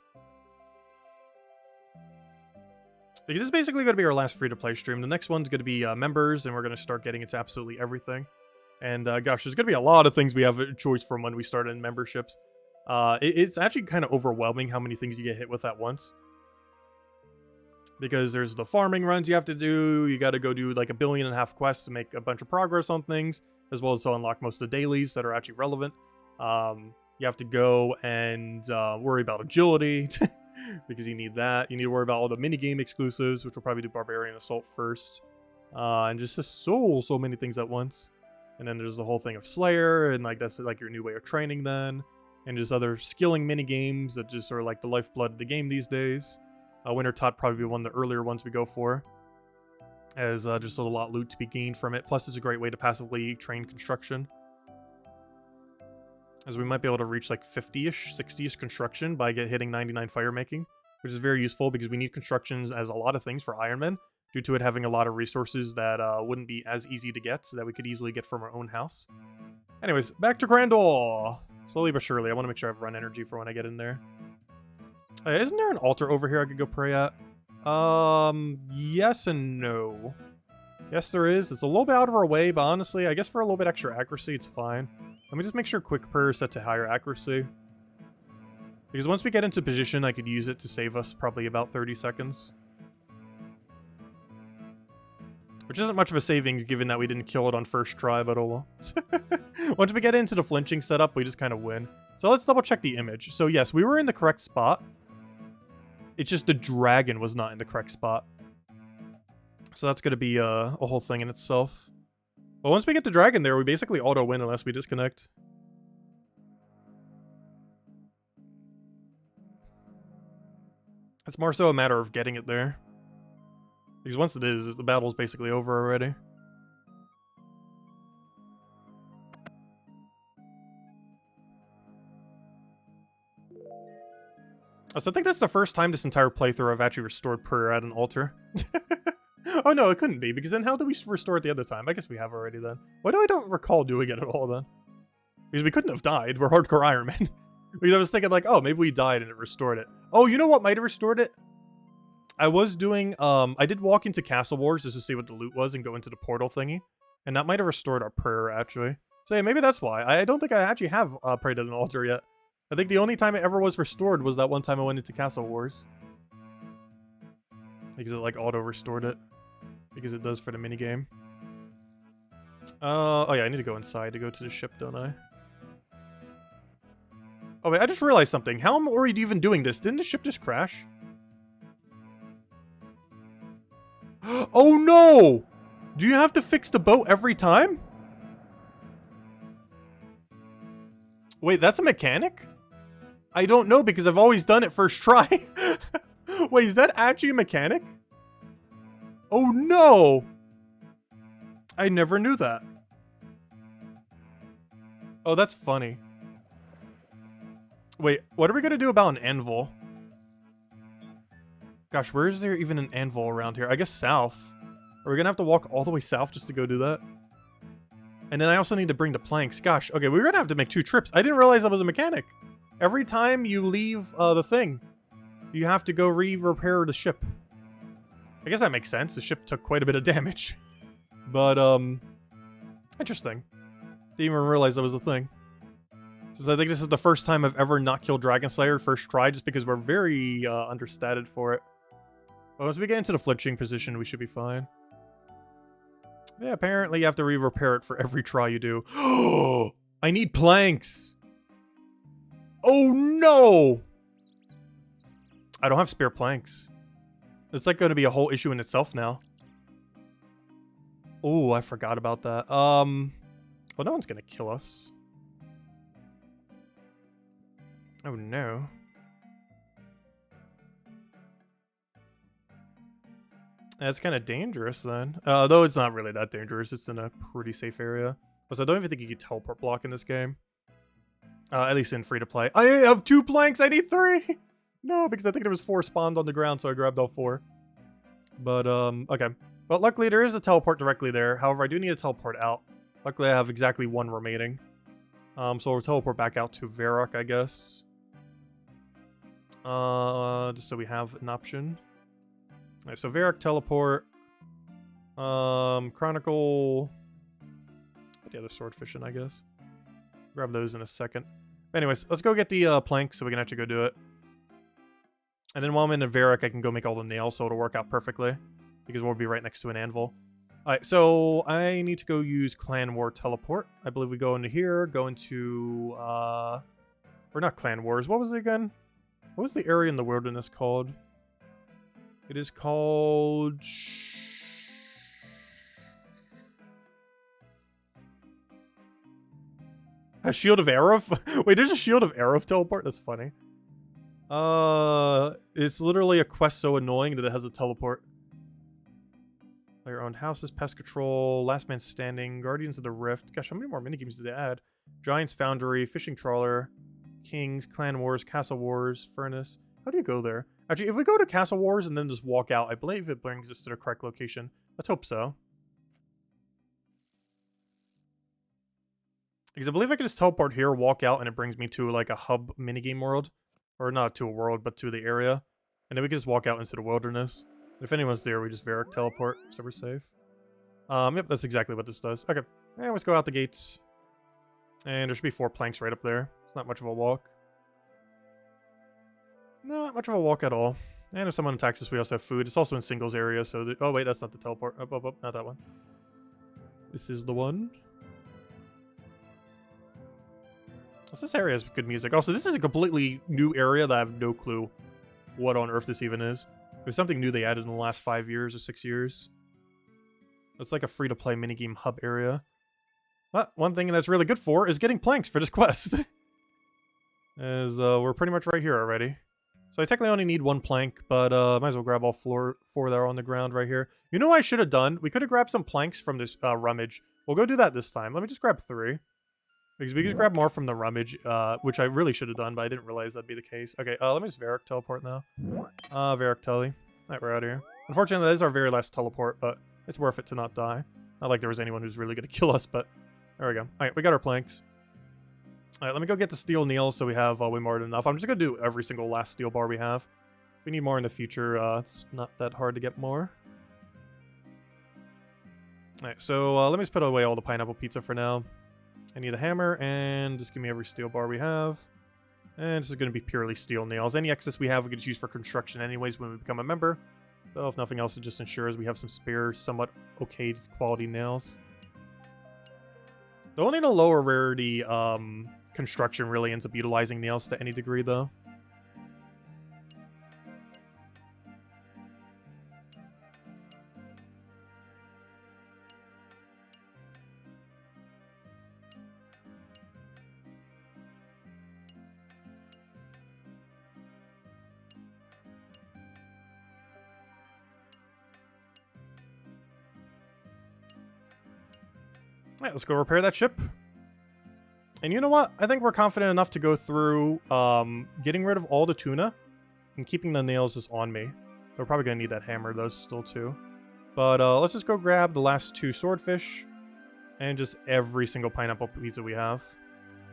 Speaker 1: Because this is basically going to be our last free-to-play stream. The next one's going to be members, and we're going to start getting into absolutely everything. And gosh, there's going to be a lot of things we have a choice from when we start in memberships. It's actually kind of overwhelming how many things you get hit with at once. Because there's the farming runs you have to do. You got to go do like 1.5 billion quests to make a bunch of progress on things, as well as to unlock most of the dailies that are actually relevant. You have to go and worry about agility, because you need that. You need to worry about all the minigame exclusives, which will probably do Barbarian Assault first. And just so many things at once. And then there's the whole thing of Slayer, and like that's like your new way of training then. And just other skilling minigames that just are like the lifeblood of the game these days. Winter Tot probably one of the earlier ones we go for, as just a lot of loot to be gained from it. Plus, it's a great way to passively train construction, as we might be able to reach like 50-ish, 60-ish construction by hitting 99 fire making, which is very useful because we need constructions as a lot of things for Iron Man, due to it having a lot of resources that wouldn't be as easy to get, so that we could easily get from our own house. Anyways, back to Grandol. Slowly but surely. I want to make sure I have run energy for when I get in there. Isn't there an altar over here I could go pray at? Yes and no. Yes, there is. It's a little bit out of our way, but honestly, I guess for a little bit extra accuracy, it's fine. Let me just make sure quick prayer is set to higher accuracy. Because once we get into position, I could use it to save us probably about 30 seconds. Which isn't much of a savings, given that we didn't kill it on first try, but oh well. Once we get into the flinching setup, we just kind of win. So let's double check the image. So yes, we were in the correct spot. It's just the dragon was not in the correct spot. So that's going to be a whole thing in itself. But once we get the dragon there, we basically auto-win unless we disconnect. It's more so a matter of getting it there. Because once it is, the battle's basically over already. So I think that's the first time this entire playthrough I've actually restored prayer at an altar. Oh no, it couldn't be, because then how did we restore it the other time? I guess we have already then. Why do I don't recall doing it at all then? Because we couldn't have died. We're hardcore Iron Man. Because I was thinking like, oh, maybe we died and it restored it. Oh, you know what might have restored it? I was doing, I did walk into Castle Wars just to see what the loot was and go into the portal thingy. And that might have restored our prayer, actually. So yeah, maybe that's why. I don't think I actually have prayed at an altar yet. I think the only time it ever was restored was that one time I went into Castle Wars. Because it like auto-restored it. Because it does for the minigame. Oh yeah, I need to go inside to go to the ship, don't I? Oh wait, I just realized something. How am I even doing this? Didn't the ship just crash? Oh no! Do you have to fix the boat every time? Wait, that's a mechanic? I don't know because I've always done it first try. Wait, is that actually a mechanic? Oh no! I never knew that. Oh, that's funny. Wait, what are we gonna do about an anvil? Gosh, where is there even an anvil around here? I guess south. Are we gonna have to walk all the way south just to go do that? And then I also need to bring the planks. Gosh, okay, we're gonna have to make 2 trips. I didn't realize I was a mechanic. Every time you leave the thing, you have to go repair the ship. I guess that makes sense. The ship took quite a bit of damage. But, interesting. Didn't even realize that was a thing. Since I think this is the first time I've ever not killed Dragon Slayer first try, just because we're very understated for it. But once we get into the flinching position, we should be fine. Yeah, apparently you have to re-repair it for every try you do. Oh, I need planks! Oh no! I don't have spare planks. It's like going to be a whole issue in itself now. Oh, I forgot about that. Well, no one's going to kill us. Oh no. That's kind of dangerous then. Though it's not really that dangerous. It's in a pretty safe area. Plus, I don't even think you can teleport block in this game. At least in free-to-play. I have 2 planks! I need 3! No, because I think there was 4 spawned on the ground, so I grabbed all 4. But, okay. But luckily, there is a teleport directly there. However, I do need a teleport out. Luckily, I have exactly 1 remaining. So we'll teleport back out to Varrock, I guess. Just so we have an option. Alright, so Varrock teleport. Chronicle. Put the other swordfish in, I guess. Grab those in a second. Anyways, let's go get the plank so we can actually go do it. And then while I'm in the Varrock, I can go make all the nails so it'll work out perfectly. Because we'll be right next to an anvil. Alright, so I need to go use Clan War Teleport. I believe we go into here, go into, or not Clan Wars, what was it again? What was the area in the wilderness called? It is called... A Shield of Aerith? Wait, there's a Shield of Aerith teleport? That's funny. It's literally a quest so annoying that it has a teleport. Player owned houses, pest control, last man standing, Guardians of the Rift. Gosh, how many more minigames did they add? Giant's Foundry, Fishing Trawler, Kings, Clan Wars, Castle Wars, Furnace. How do you go there? Actually, if we go to Castle Wars and then just walk out, I believe it brings us to the correct location. Let's hope so. Because I believe I can just teleport here, walk out, and it brings me to like a hub minigame world. Or not to a world, but to the area. And then we can just walk out into the wilderness. If anyone's there, we just Varrock teleport, so we're safe. Yep, that's exactly what this does. Okay, and let's go out the gates. And there should be 4 planks right up there. It's not much of a walk. Not much of a walk at all. And if someone attacks us, we also have food. It's also in singles area, so... oh, wait, that's not the teleport. Oh, not that one. This is the one. So this area has good music. Also, this is a completely new area that I have no clue what on earth this even is. There's something new they added in the last 5 years or 6 years. It's like a free-to-play minigame hub area. But one thing that's really good for is getting planks for this quest. As we're pretty much right here already. So I technically only need 1 plank, but might as well grab all 4 that are on the ground right here. You know what I should have done? We could have grabbed some planks from this rummage. We'll go do that this time. Let me just grab 3. Because we can just grab more from the rummage, which I really should have done, but I didn't realize that'd be the case. Okay, let me just Varrock teleport now. Varrock tele. Alright, we're out of here. Unfortunately, that is our very last teleport, but it's worth it to not die. Not like there was anyone who's really going to kill us, but there we go. Alright, we got our planks. Alright, let me go get the steel nails so we have way more than enough. I'm just going to do every single last steel bar we have. If we need more in the future, it's not that hard to get more. Alright, so let me just put away all the pineapple pizza for now. I need a hammer, and just give me every steel bar we have. And this is going to be purely steel nails. Any excess we have, we can just use for construction anyways when we become a member. So if nothing else, it just ensures we have some spare, somewhat okay quality nails. The only the lower rarity construction really ends up utilizing nails to any degree, though. Alright, let's go repair that ship. And you know what? I think we're confident enough to go through getting rid of all the tuna and keeping the nails just on me. We're probably going to need that hammer, though, still, too. But let's just go grab the last 2 swordfish and just every single pineapple pizza we have.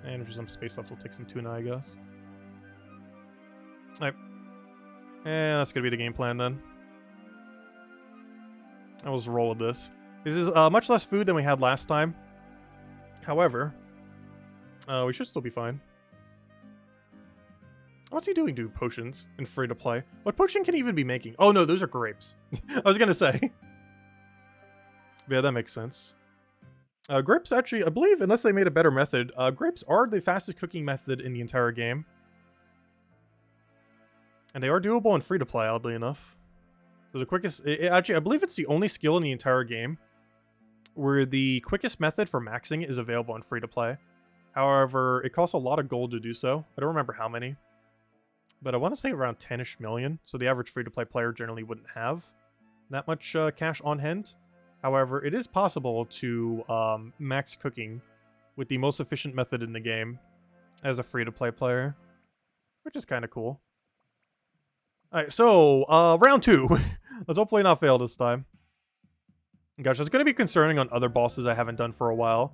Speaker 1: And if there's some space left, we'll take some tuna, I guess. Alright. And that's going to be the game plan, then. I'll just roll with this. This is much less food than we had last time. However, we should still be fine. What's he doing to potions in free-to-play? What potion can he even be making? Oh, no, those are grapes. I was going to say. Yeah, that makes sense. Grapes actually, I believe, unless they made a better method, grapes are the fastest cooking method in the entire game. And they are doable in free-to-play, oddly enough. So the quickest... actually, I believe it's the only skill in the entire game where the quickest method for maxing it is available in free-to-play. However, it costs a lot of gold to do so. I don't remember how many. But I want to say around 10-ish million. So the average free-to-play player generally wouldn't have that much cash on hand. However, it is possible to max cooking with the most efficient method in the game as a free-to-play player. Which is kind of cool. Alright, so, round 2. Let's hopefully not fail this time. Gosh, it's going to be concerning on other bosses I haven't done for a while.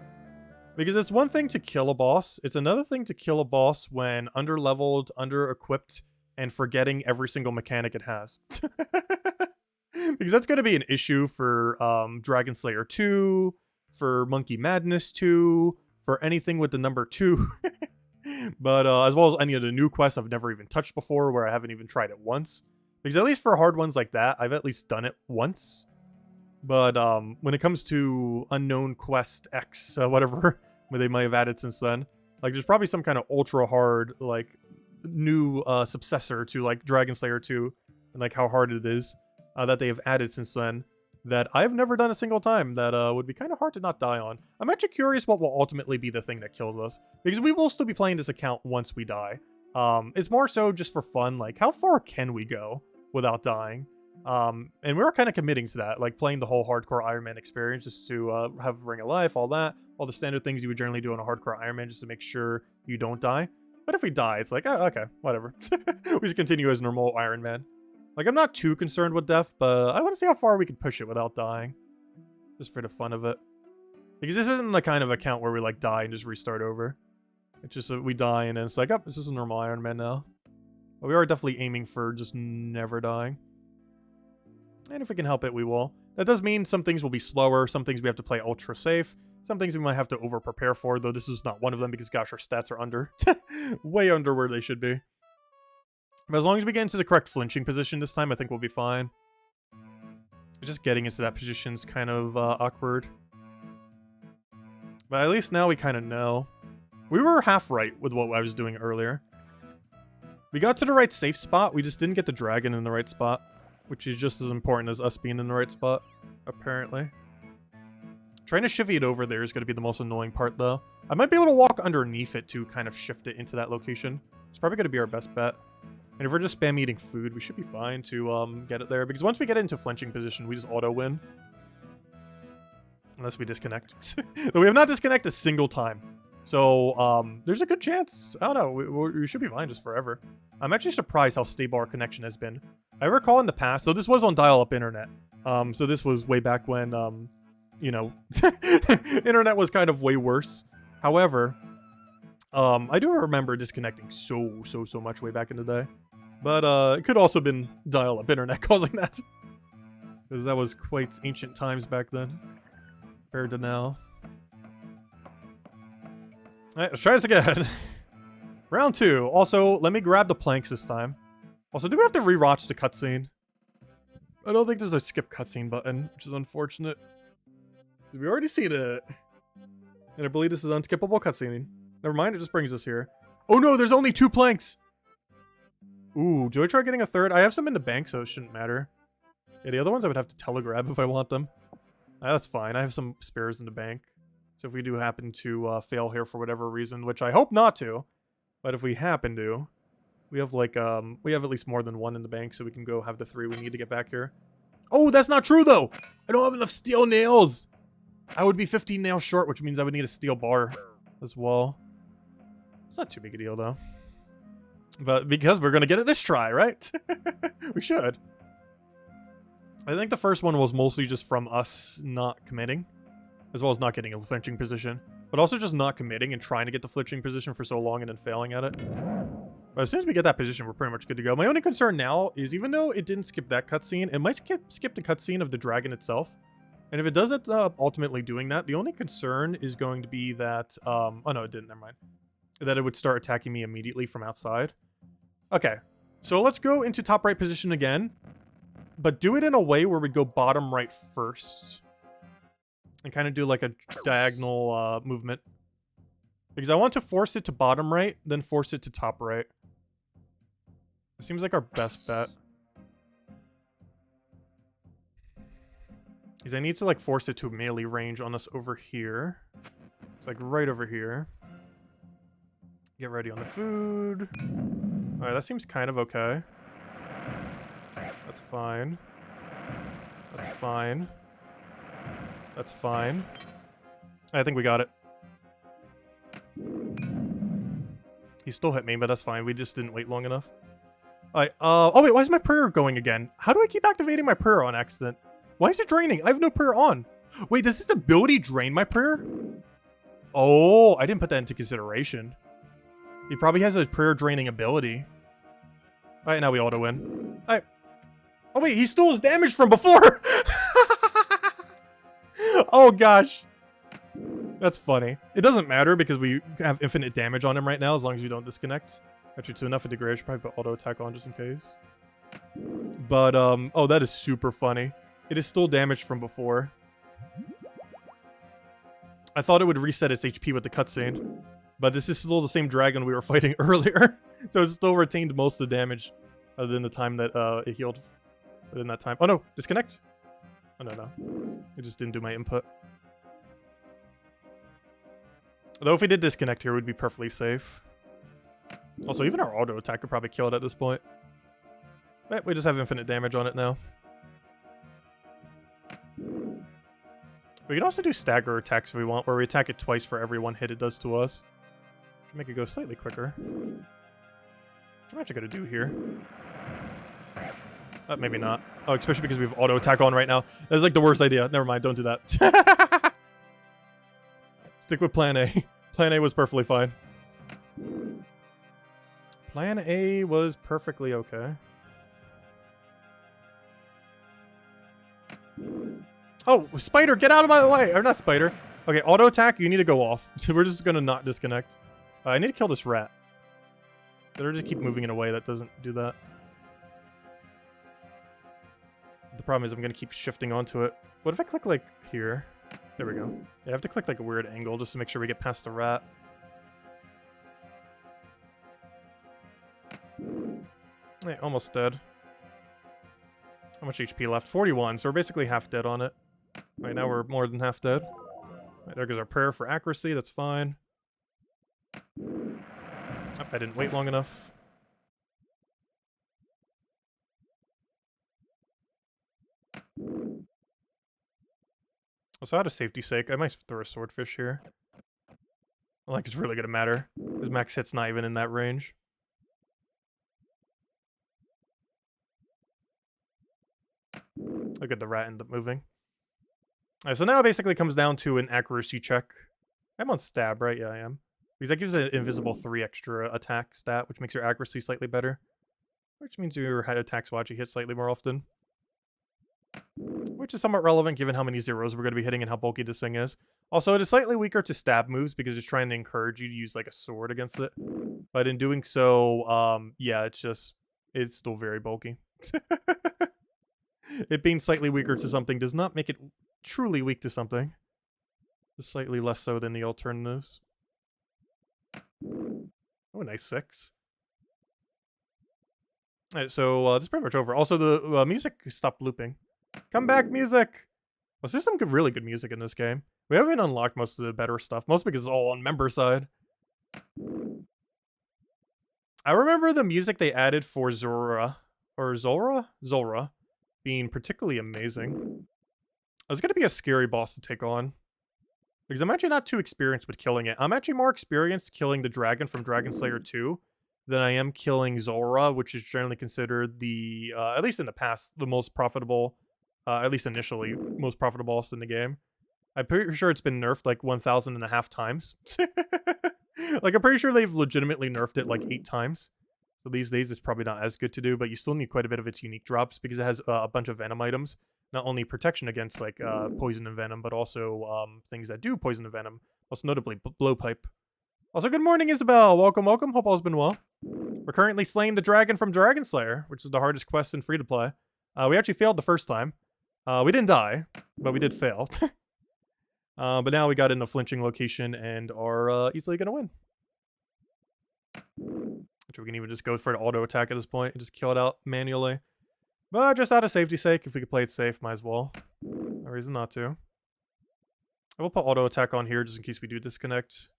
Speaker 1: Because it's one thing to kill a boss, it's another thing to kill a boss when under-leveled, under-equipped, and forgetting every single mechanic it has. Because that's going to be an issue for Dragon Slayer 2, for Monkey Madness 2, for anything with the number 2. But as well as any of the new quests I've never even touched before, where I haven't even tried it once. Because at least for hard ones like that, I've at least done it once. But when it comes to Unknown Quest X, whatever, where they might have added since then, like there's probably some kind of ultra hard, like, new successor to like Dragon Slayer 2, and like how hard it is, that they have added since then, that I've never done a single time, that would be kind of hard to not die on. I'm actually curious what will ultimately be the thing that kills us, because we will still be playing this account once we die. It's more so just for fun, like how far can we go without dying? And we were kind of committing to that, like playing the whole hardcore Iron Man experience just to have Ring of Life, all that, all the standard things you would generally do on a hardcore Iron Man just to make sure you don't die. But if we die, it's like, oh, okay, whatever. We just continue as normal Iron Man. Like, I'm not too concerned with death, but I want to see how far we can push it without dying. Just for the fun of it. Because this isn't the kind of account where we, like, die and just restart over. It's just that we die and then it's like, oh, this is a normal Iron Man now. But we are definitely aiming for just never dying. And if we can help it, we will. That does mean some things will be slower, some things we have to play ultra safe, some things we might have to over-prepare for, though this is not one of them because, gosh, our stats are under. Way under where they should be. But as long as we get into the correct flinching position this time, I think we'll be fine. Just getting into that position is kind of awkward. But at least now we kind of know. We were half right with what I was doing earlier. We got to the right safe spot, we just didn't get the dragon in the right spot. Which is just as important as us being in the right spot, apparently. Trying to shivvy it over there is going to be the most annoying part, though. I might be able to walk underneath it to kind of shift it into that location. It's probably going to be our best bet. And if we're just spam eating food, we should be fine to get it there. Because once we get into flinching position, we just auto-win. Unless we disconnect. Though we have not disconnected a single time. So, there's a good chance. I don't know. We should be fine just forever. I'm actually surprised how stable our connection has been. I recall in the past, so this was on dial-up internet. So this was way back when, you know, internet was kind of way worse. However, I do remember disconnecting so much way back in the day. But it could also have been dial-up internet causing that. Because that was quite ancient times back then, compared to now. Alright, let's try this again. Round 2. Also, let me grab the planks this time. Also, do we have to rewatch the cutscene? I don't think there's a skip cutscene button, which is unfortunate. We already seen it. And I believe this is unskippable cutscene. Never mind, it just brings us here. Oh no, there's only 2 planks! Ooh, do I try getting a third? I have some in the bank, so it shouldn't matter. Yeah, the other ones I would have to telegrab if I want them. That's fine, I have some spares in the bank. So if we do happen to fail here for whatever reason, which I hope not to, but if we happen to, we have like, we have at least more than 1 in the bank, so we can go have the 3 we need to get back here. Oh, that's not true though! I don't have enough steel nails! I would be 15 nails short, which means I would need a steel bar as well. It's not too big a deal, though. But because we're going to get it this try, right? We should. I think the first one was mostly just from us not committing, as well as not getting a flinching position. But also just not committing and trying to get the flinching position for so long and then failing at it. But as soon as we get that position, we're pretty much good to go. My only concern now is, even though it didn't skip that cutscene, it might skip the cutscene of the dragon itself. And if it does end up ultimately doing that, the only concern is going to be that... oh no, it didn't, never mind. That it would start attacking me immediately from outside. Okay, so let's go into top right position again. But do it in a way where we go bottom right first. And kind of do like a diagonal movement. Because I want to force it to bottom right, then force it to top right. It seems like our best bet. Because I need to like force it to melee range on us over here. It's like right over here. Get ready on the food. Alright, that seems kind of okay. That's fine. That's fine. That's fine. I think we got it. He still hit me, but that's fine. We just didn't wait long enough. Alright, oh wait, why is my prayer going again? How do I keep activating my prayer on accident? Why is it draining? I have no prayer on. Wait, does this ability drain my prayer? Oh, I didn't put that into consideration. He probably has a prayer draining ability. Alright, now we auto win. Alright. Oh wait, he stole his damage from before! Oh gosh. That's funny. It doesn't matter because we have infinite damage on him right now as long as we don't disconnect. Actually, to enough a degree, I should probably put auto attack on just in case. But, oh, that is super funny. It is still damaged from before. I thought it would reset its HP with the cutscene. But this is still the same dragon we were fighting earlier. So it still retained most of the damage other than the time that it healed within that time. Oh no, disconnect? Oh no, it just didn't do my input. Though if we did disconnect here, we'd be perfectly safe. Also, even our auto attack could probably kill it at this point. But we just have infinite damage on it now. We can also do stagger attacks if we want, where we attack it twice for every one hit it does to us. Should make it go slightly quicker. What am I actually going to do here? Maybe not. Oh, especially because we have auto attack on right now. That's like the worst idea. Never mind, don't do that. Stick with plan A. Plan A was perfectly fine. Plan A was perfectly okay. Oh, spider, get out of my way! Or not spider. Okay, auto attack, you need to go off. So we're just gonna not disconnect. I need to kill this rat. Better just keep moving in a way that doesn't do that. The problem is I'm gonna keep shifting onto it. What if I click like here? There we go. Yeah, I have to click like a weird angle just to make sure we get past the rat. Hey, almost dead. How much HP left? 41, so we're basically half dead on it. Right now we're more than half dead. Right, there goes our prayer for accuracy, that's fine. Oh, I didn't wait long enough. Also, out of safety's sake, I might throw a swordfish here. Like, it's really gonna matter. His max hit's not even in that range. Look at the rat end up moving. Alright, so now it basically comes down to an accuracy check. I'm on stab, right? Yeah, I am. Because that gives an invisible 3 extra attack stat, which makes your accuracy slightly better. Which means your attacks will actually hit slightly more often. Which is somewhat relevant given how many zeros we're going to be hitting and how bulky this thing is. Also, it is slightly weaker to stab moves because it's trying to encourage you to use like a sword against it. But in doing so, yeah, it's still very bulky. It being slightly weaker to something does not make it truly weak to something. Just slightly less so than the alternatives. Oh, nice 6. Alright, so this is pretty much over. Also, the music stopped looping. Come back, music! Well, there's some really good music in this game. We haven't unlocked most of the better stuff, mostly because it's all on member side. I remember the music they added for Zora, or Zora, being particularly amazing. It's gonna be a scary boss to take on. Because I'm actually not too experienced with killing it. I'm actually more experienced killing the dragon from Dragon Slayer 2 than I am killing Zora, which is generally considered the, at least in the past, the most profitable, at least initially, most profitable boss in the game. I'm pretty sure it's been nerfed like 1,500 times. Like, I'm pretty sure they've legitimately nerfed it like 8 times. So these days it's probably not as good to do, but you still need quite a bit of its unique drops because it has a bunch of venom items. Not only protection against like poison and venom, but also things that do poison and venom. Most notably blowpipe. Also, good morning, Isabel. Welcome, welcome. Hope all's been well. We're currently slaying the dragon from Dragon Slayer, which is the hardest quest in free to play. We actually failed the first time. We didn't die, but we did fail. But now we got in a flinching location and are easily gonna win. Which we can even just go for an auto attack at this point and just kill it out manually. But just out of safety's sake, if we could play it safe, might as well. No reason not to. I will put auto attack on here just in case we do disconnect.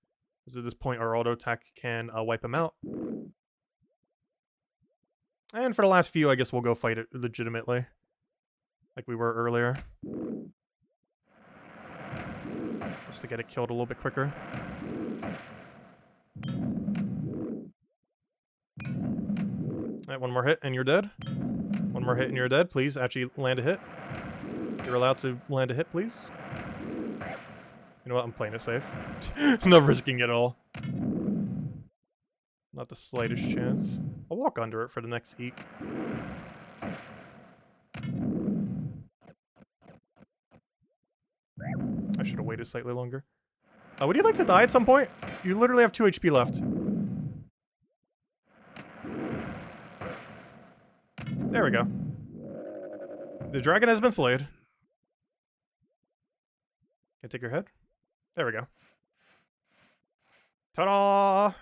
Speaker 1: Because at this point, our auto attack can wipe him out. And for the last few, I guess we'll go fight it legitimately. Like we were earlier. Just to get it killed a little bit quicker. Alright, one more hit and you're dead. One more hit and you're dead. Please actually land a hit. You're allowed to land a hit, please. You know what? I'm playing it safe. Not risking it all. Not the slightest chance. I'll walk under it for the next heat. I should have waited slightly longer. Would you like to die at some point? You literally have 2 HP left. There we go. The dragon has been slayed. Can I take your head? There we go. Ta-da!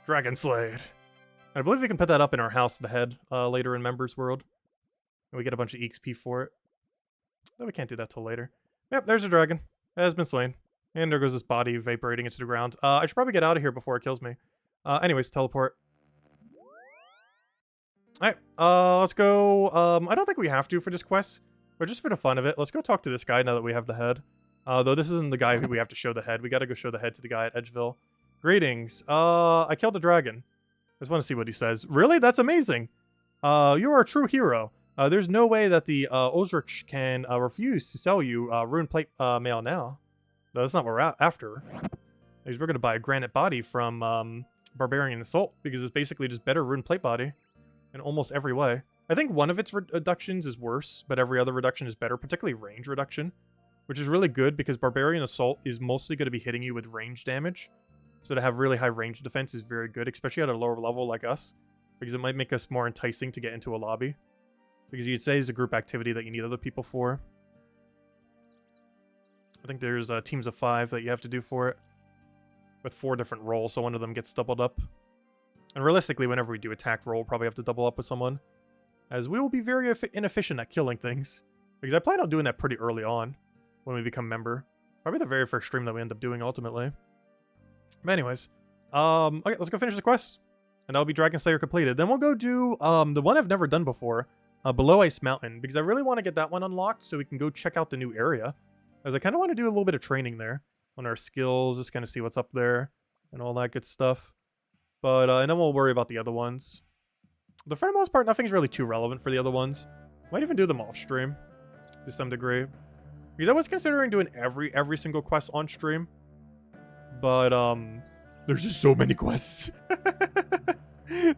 Speaker 1: Dragon slayed. And I believe we can put that up in our house, the head, later in Members World. And we get a bunch of EXP for it. Though we can't do that till later. Yep, there's a dragon. It has been slain. And there goes this body evaporating into the ground. I should probably get out of here before it kills me. Anyways, teleport. Alright, let's go. I don't think we have to for this quest, but just for the fun of it, let's go talk to this guy now that we have the head. Though this isn't the guy who we have to show the head. We gotta go show the head to the guy at Edgeville. Greetings. I killed a dragon. I just want to see what he says. Really? That's amazing. You are a true hero. There's no way that the OSRS can refuse to sell you rune plate mail now. No, that's not what we're after. Because we're gonna buy a granite body from Barbarian Assault because it's basically just better rune plate body. In almost every way. I think one of its reductions is worse, but every other reduction is better, particularly range reduction, which is really good because Barbarian Assault is mostly going to be hitting you with range damage. So to have really high range defense is very good, especially at a lower level like us, because it might make us more enticing to get into a lobby. Because you'd say it's a group activity that you need other people for. I think there's teams of 5 that you have to do for it, with 4 different roles, so one of them gets doubled up. And realistically, whenever we do attack roll, we'll probably have to double up with someone. As we will be very inefficient at killing things. Because I plan on doing that pretty early on. When we become member. Probably the very first stream that we end up doing ultimately. But anyways. Okay, let's go finish the quest. And that'll be Dragon Slayer completed. Then we'll go do the one I've never done before. Below Ice Mountain. Because I really want to get that one unlocked so we can go check out the new area. As I kind of want to do a little bit of training there. On our skills. Just kind of see what's up there. And all that good stuff. But, and then we'll worry about the other ones. But for the most part, nothing's really too relevant for the other ones. Might even do them off stream. To some degree. Because I was considering doing every single quest on stream. But, there's just so many quests.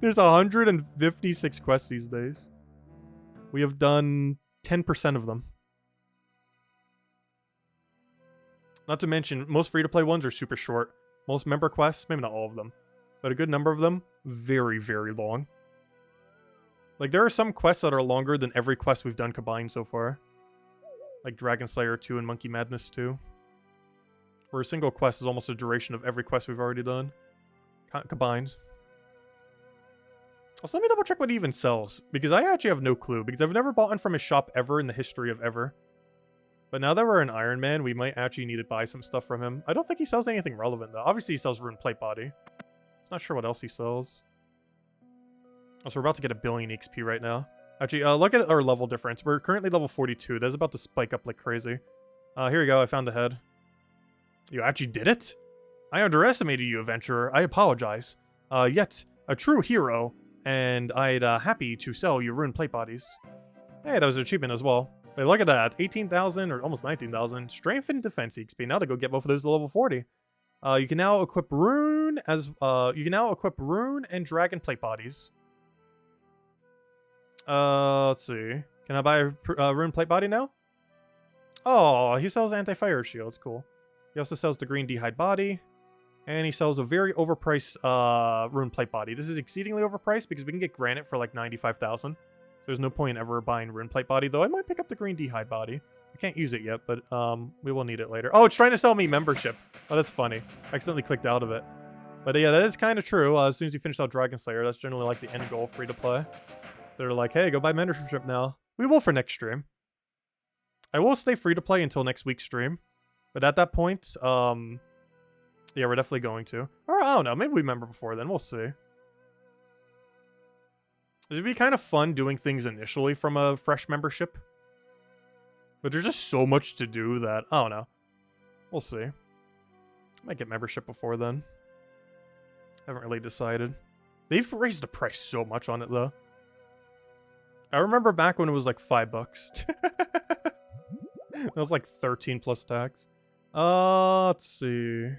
Speaker 1: There's 156 quests these days. We have done 10% of them. Not to mention, most free-to-play ones are super short. Most member quests, maybe not all of them. But a good number of them, very, very long. Like, there are some quests that are longer than every quest we've done combined so far. Like Dragon Slayer 2 and Monkey Madness 2. Where a single quest is almost the duration of every quest we've already done. Combined. Also, let me double check what he even sells. Because I actually have no clue. Because I've never bought one from his shop ever in the history of ever. But now that we're in Iron Man, we might actually need to buy some stuff from him. I don't think he sells anything relevant, though. Obviously, he sells rune plate body. Not sure what else he sells. Oh, so we're about to get 1 billion XP right now. Actually, look at our level difference. We're currently level 42. That's about to spike up like crazy. Here we go. I found the head. You actually did it? I underestimated you, adventurer. I apologize. Yet a true hero, and I'd happy to sell your ruined plate bodies. Hey, that was an achievement as well. Wait, look at that. 18,000 or almost 19,000. Strength and defense XP. Now to go get both of those to level 40. You can now equip rune and dragon plate bodies. Let's see. Can I buy a rune plate body now? Oh, he sells anti-fire shields. Cool. He also sells the green d'hide body. And he sells a very overpriced rune plate body. This is exceedingly overpriced because we can get granite for like 95,000. There's no point in ever buying rune plate body, though I might pick up the green d'hide body. I can't use it yet, but we will need it later. Oh, it's trying to sell me membership. Oh, that's funny. I accidentally clicked out of it. But yeah, that is kind of true. As soon as you finish out Dragon Slayer, that's generally like the end goal free to play. They're like, hey, go buy membership now. We will for next stream. I will stay free to play until next week's stream. But at that point, yeah, we're definitely going to. Or I don't know, maybe we member before then. We'll see. It'd be kind of fun doing things initially from a fresh membership. But there's just so much to do that, I don't know. We'll see. Might get membership before then. Haven't really decided. They've raised the price so much on it, though. I remember back when it was like $5. That was like 13 plus tax. Let's see.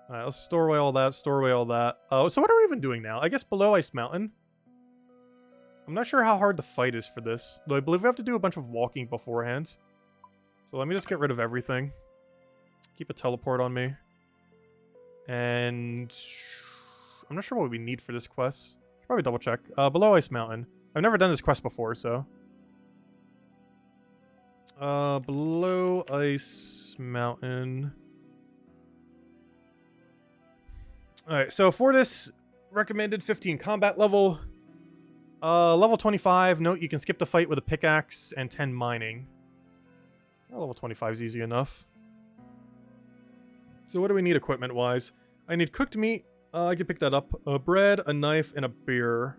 Speaker 1: Alright, let's store away all that, store away all that. Oh, so what are we even doing now? I guess below Ice Mountain. I'm not sure how hard the fight is for this, though I believe we have to do a bunch of walking beforehand. So let me just get rid of everything. Keep a teleport on me. And I'm not sure what we need for this quest. Should probably double check. Below Ice Mountain. I've never done this quest before, so. Below Ice Mountain. Alright, so for this, recommended 15 combat level. Level 25, note you can skip the fight with a pickaxe, and 10 mining. Well, level 25 is easy enough. So what do we need equipment-wise? I need cooked meat. I can pick that up. Bread, a knife, and a beer.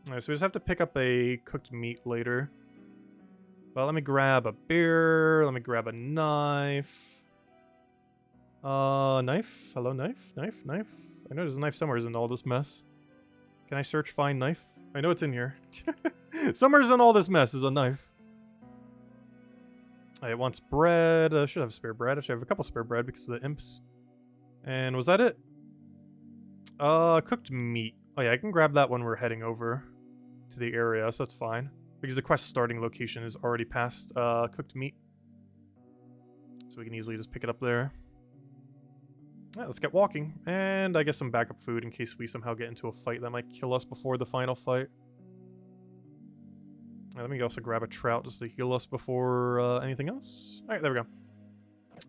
Speaker 1: Alright, so we just have to pick up a cooked meat later. Well, let me grab a beer. Let me grab a knife. Knife? Hello, knife? Knife? Knife? I know there's a knife somewhere in all this mess. Can I search find knife? I know it's in here. Somewhere's in all this mess is a knife. It wants bread. I should have spare bread. I should have a couple spare bread because of the imps. And was that it? Cooked meat. Oh yeah, I can grab that when we're heading over to the area, so that's fine. Because the quest starting location is already past cooked meat. So we can easily just pick it up there. Yeah, let's get walking. And I guess some backup food in case we somehow get into a fight that might kill us before the final fight. Let me also grab a trout just to heal us before anything else. Alright, there we go.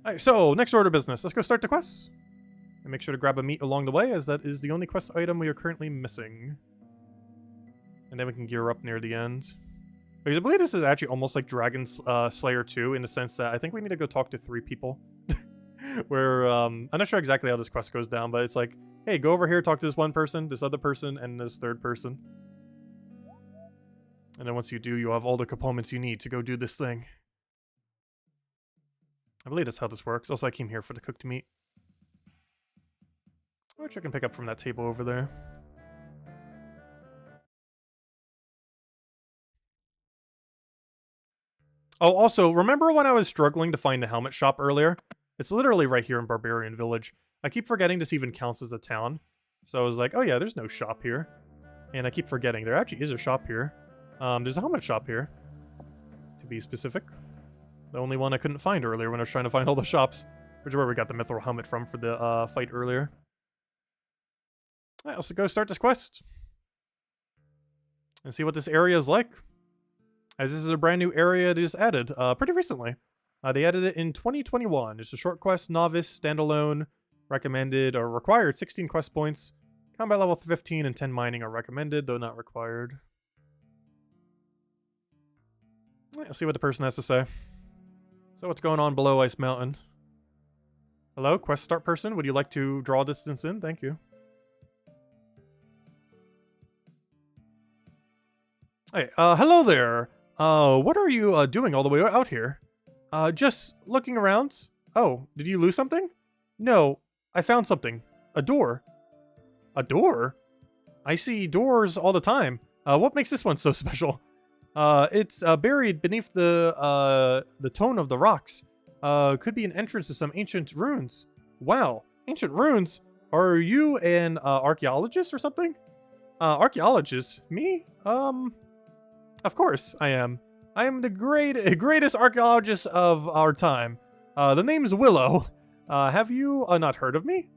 Speaker 1: Alright, so next order of business. Let's go start the quest. And make sure to grab a meat along the way, as that is the only quest item we are currently missing. And then we can gear up near the end. Because I believe this is actually almost like Dragon Slayer 2 in the sense that I think we need to go talk to 3 people. Where, I'm not sure exactly how this quest goes down, but it's like, hey, go over here, talk to this one person, this other person, and this third person. And then once you do, you'll have all the components you need to go do this thing. I believe that's how this works. Also, I came here for the cooked meat. Which I can pick up from that table over there. Oh, also, remember when I was struggling to find the helmet shop earlier? It's literally right here in Barbarian Village. I keep forgetting this even counts as a town. So I was like, oh yeah, there's no shop here. And I keep forgetting there actually is a shop here. There's a helmet shop here, to be specific. The only one I couldn't find earlier when I was trying to find all the shops. Which is where we got the mithril helmet from for the fight earlier. Alright, let's go start this quest. And see what this area is like. As this is a brand new area they just added pretty recently. They added it in 2021. It's a short quest, novice, standalone, recommended, or required 16 quest points. Combat level 15 and 10 mining are recommended, though not required. Let's see what the person has to say. So what's going on below Ice Mountain? Hello, quest start person. Would you like to draw distance in? Thank you. Hey, hello there. What are you doing all the way out here? Just looking around. Oh, did you lose something? No, I found something. A door. A door? I see doors all the time. What makes this one so special? It's buried beneath the tone of the rocks. Could be an entrance to some ancient ruins. Wow, ancient ruins? Are you an archaeologist or something? Archaeologist? Me? Of course I am. I am the greatest archaeologist of our time. The name's Willow. Have you not heard of me?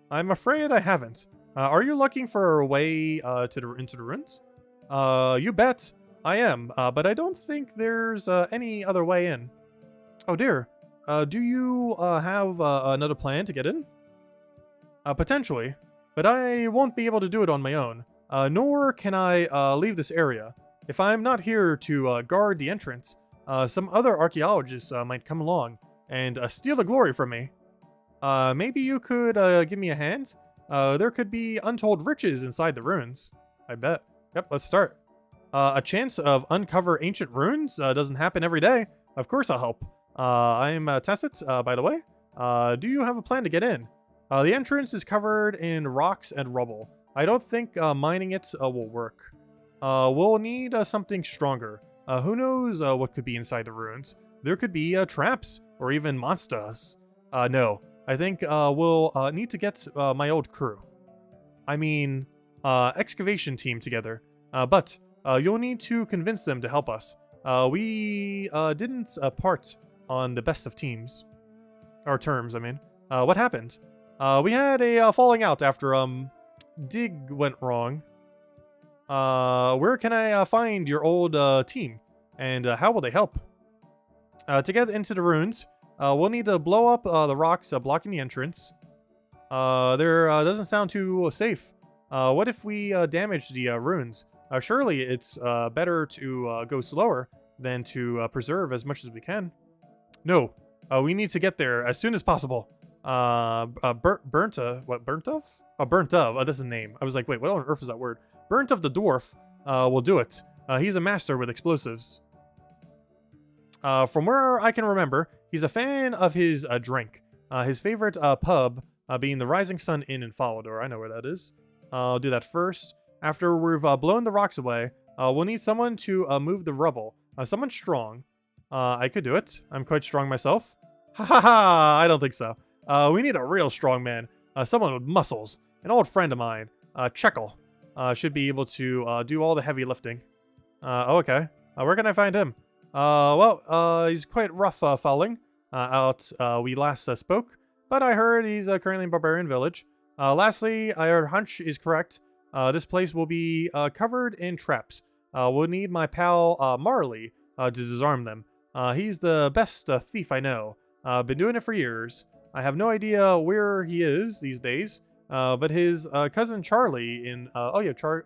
Speaker 1: I'm afraid I haven't. Are you looking for a way into the ruins? You bet. I am, but I don't think there's any other way in. Oh dear. Do you have another plan to get in? Potentially, but I won't be able to do it on my own. Nor can I leave this area. If I'm not here to guard the entrance, some other archaeologists might come along and steal the glory from me. Maybe you could give me a hand? There could be untold riches inside the ruins. I bet. Yep, let's start. A chance of uncover ancient ruins doesn't happen every day. Of course I'll help. I'm Tassit, by the way. Do you have a plan to get in? The entrance is covered in rocks and rubble. I don't think mining it will work. We'll need something stronger. Who knows what could be inside the ruins? There could be traps or even monsters. No, I think we'll need to get my old crew. I mean, excavation team together. But you'll need to convince them to help us. We didn't part on the best of teams. Or terms, I mean. What happened? We had a falling out after dig went wrong. Where can I find your old team? And how will they help? To get into the ruins, we'll need to blow up the rocks blocking the entrance. There doesn't sound too safe. What if we damage the ruins? Surely it's better to go slower than to preserve as much as we can. No, we need to get there as soon as possible. Burnt of? Burnt of. Oh, that's a name. I was like, wait, what on earth is that word? Burnt of the dwarf will do it. He's a master with explosives. From where I can remember, he's a fan of his drink. His favorite pub being the Rising Sun Inn in Falador. I know where that is. I'll do that first. After we've blown the rocks away, we'll need someone to move the rubble. Someone strong. I could do it. I'm quite strong myself. Ha ha ha! I don't think so. We need a real strong man. Someone with muscles. An old friend of mine. Checkle. Should be able to do all the heavy lifting. Okay. Where can I find him? He's quite rough fouling we last spoke, but I heard he's currently in Barbarian Village. Lastly, our hunch is correct. This place will be covered in traps. We'll need my pal Marley to disarm them. He's the best thief I know. Been doing it for years. I have no idea where he is these days, but his cousin Charlie in...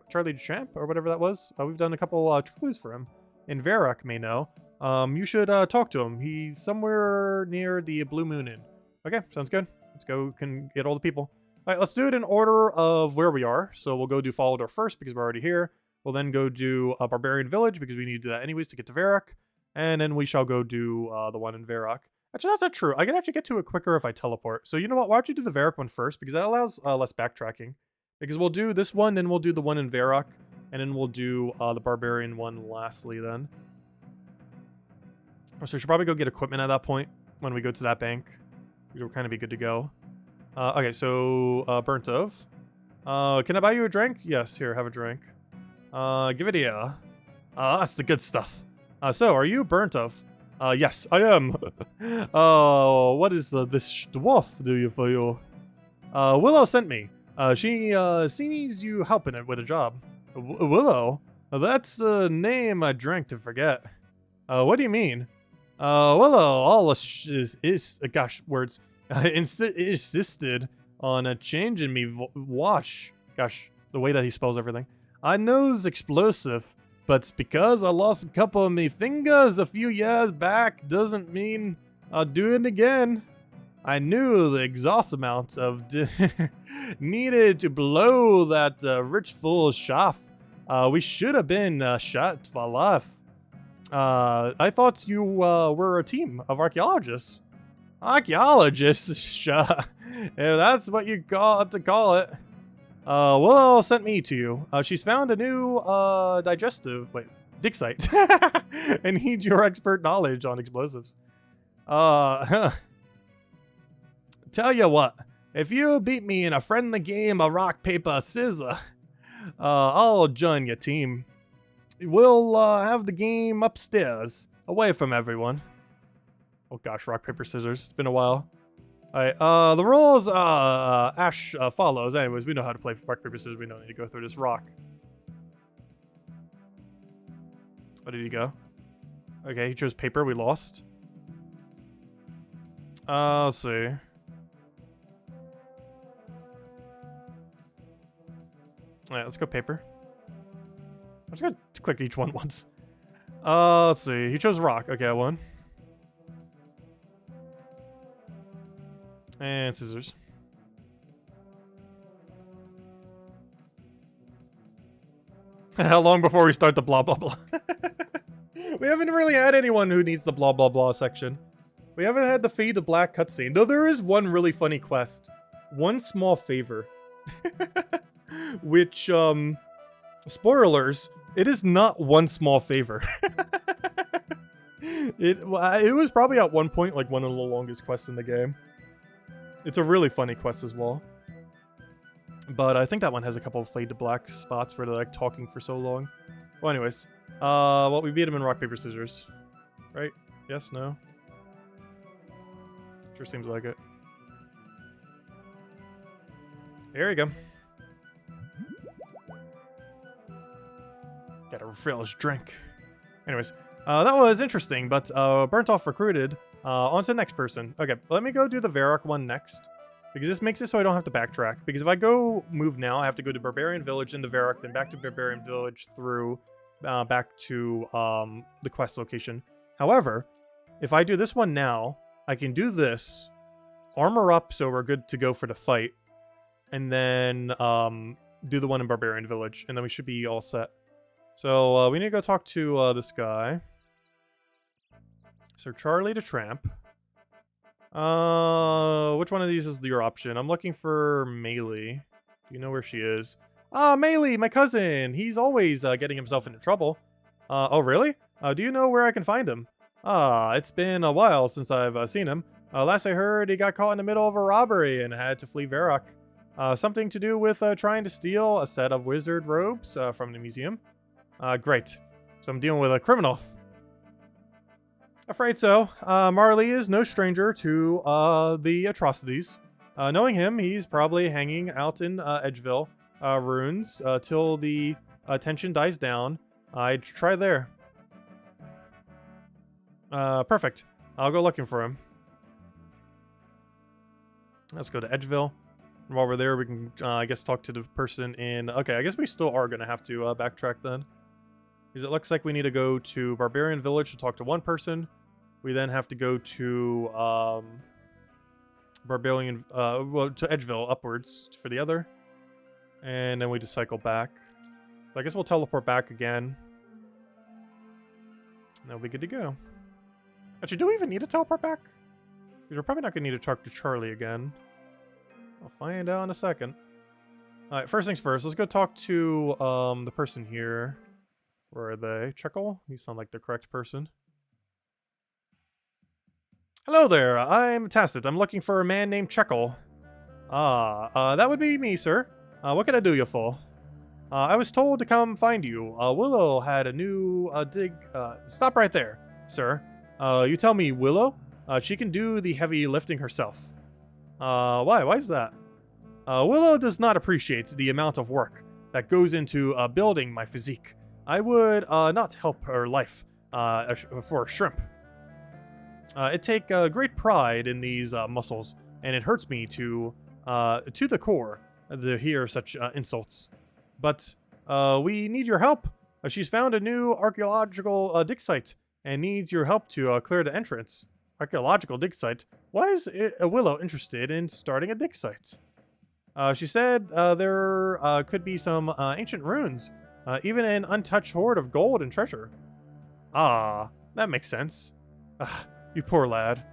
Speaker 1: Charlie Champ, or whatever that was. We've done a couple clues for him. In Varrock may know. You should talk to him. He's somewhere near the Blue Moon Inn. Okay, sounds good. Let's go can get all the people. Alright, let's do it in order of where we are. So we'll go do Falador first because we're already here. We'll then go do a Barbarian Village because we need to do that anyways to get to Varrock. And then we shall go do the one in Varrock. Actually, that's not true. I can actually get to it quicker if I teleport. So you know what? Why don't you do the Varrock one first? Because that allows less backtracking. Because we'll do this one, then we'll do the one in Varrock. And then we'll do the Barbarian one lastly then. So we should probably go get equipment at that point when we go to that bank. We'll kind of be good to go. Okay, so burnt of. Can I buy you a drink? Yes, here, have a drink. Give it here. That's the good stuff. So, are you burnt of? Yes, I am. What is this dwarf do for you? Willow sent me. She sees you helping it with a job. Willow? That's the name I drank to forget. What do you mean? Willow, all words. Insisted on changing me wash. Gosh, the way that he spells everything. I know's explosive, but because I lost a couple of me fingers a few years back doesn't mean I'll do it again. I knew the exhaust amount of needed to blow that rich fool's shaft. We should have been shot for life. I thought you were a team of archaeologists. Archaeologists? Sure. If that's what you got to call it. Willow sent me to you. She's found a new dig site and needs your expert knowledge on explosives. Tell you what, if you beat me in a friendly game of rock, paper, scissors, I'll join your team. We'll have the game upstairs, away from everyone. Oh gosh, rock, paper, scissors. It's been a while. Alright, the rules, Ash follows. Anyways, we know how to play rock, paper, scissors. We don't need to go through this rock. Where did he go? Okay, he chose paper. We lost. Let's see. Alright, let's go paper. I'm just gonna click each one once. Let's see. He chose rock. Okay, I won. And scissors. How long before we start the blah blah blah? We haven't really had anyone who needs the blah blah blah section. We haven't had the fade to black cutscene, though there is one really funny quest. One small favor. Which, spoilers, it is not one small favor. It was probably at one point like one of the longest quests in the game. It's a really funny quest as well. But I think that one has a couple of fade to black spots where they're like talking for so long. Well, anyways. Well, we beat him in rock, paper, scissors. Right? Yes? No? Sure seems like it. There you go. Gotta refill his drink. Anyways. That was interesting, but burnt off recruited. On to the next person. Okay, let me go do the Varrock one next. Because this makes it so I don't have to backtrack. Because if I go move now, I have to go to Barbarian Village into Varrock, then back to Barbarian Village through back to the quest location. However, if I do this one now, I can do this, armor up so we're good to go for the fight, and then do the one in Barbarian Village, and then we should be all set. So we need to go talk to this guy. Sir Charlie the Tramp. Which one of these is your option? I'm looking for Melee. Do you know where she is? Melee, my cousin! He's always getting himself into trouble. Oh really? Do you know where I can find him? It's been a while since I've seen him. Last I heard, he got caught in the middle of a robbery and had to flee Varrock. Something to do with trying to steal a set of wizard robes from the museum. Great. So I'm dealing with a criminal. Afraid so. Marley is no stranger to the atrocities. Knowing him, he's probably hanging out in Edgeville ruins till the tension dies down. I'd try there. Perfect. I'll go looking for him. Let's go to Edgeville. And while we're there, we can, I guess, talk to the person in... Okay, I guess we still are going to have to backtrack then. Because it looks like we need to go to Barbarian Village to talk to one person. We then have to go to well, to Edgeville upwards for the other. And then we just cycle back. So I guess we'll teleport back again. And that'll be good to go. Actually, do we even need to teleport back? Because we're probably not going to need to talk to Charlie again. I'll find out in a second. Alright, first things first. Let's go talk to the person here. Where are they? Chuckle? You sound like the correct person. Hello there, I'm Tacit. I'm looking for a man named Chuckle. That would be me, sir. What can I do you for? I was told to come find you. Willow had a new dig. Stop right there, sir. You tell me, Willow? She can do the heavy lifting herself. Why? Why is that? Willow does not appreciate the amount of work that goes into building my physique. I would not help her life for a shrimp. It take great pride in these muscles, and it hurts me to the core to hear such insults. But we need your help. She's found a new archaeological dig site and needs your help to clear the entrance. Archaeological dig site? Why is Willow interested in starting a dig site? She said there could be some ancient ruins, even an untouched hoard of gold and treasure. Ah, that makes sense. Ah, you poor lad.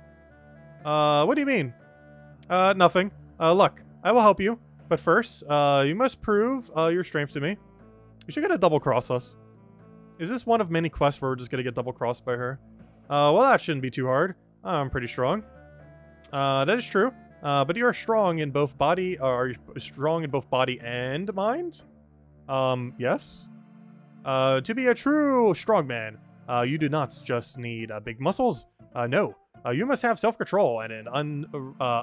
Speaker 1: What do you mean? Nothing. Look, I will help you. But first, you must prove your strength to me. You should get a double cross us. Is this one of many quests where we're just gonna get double crossed by her? Well, that shouldn't be too hard. I'm pretty strong. That is true. But you are strong in both body. Are you strong in both body and mind? Yes. To be a true strongman, you do not just need big muscles. No. You must have self-control and an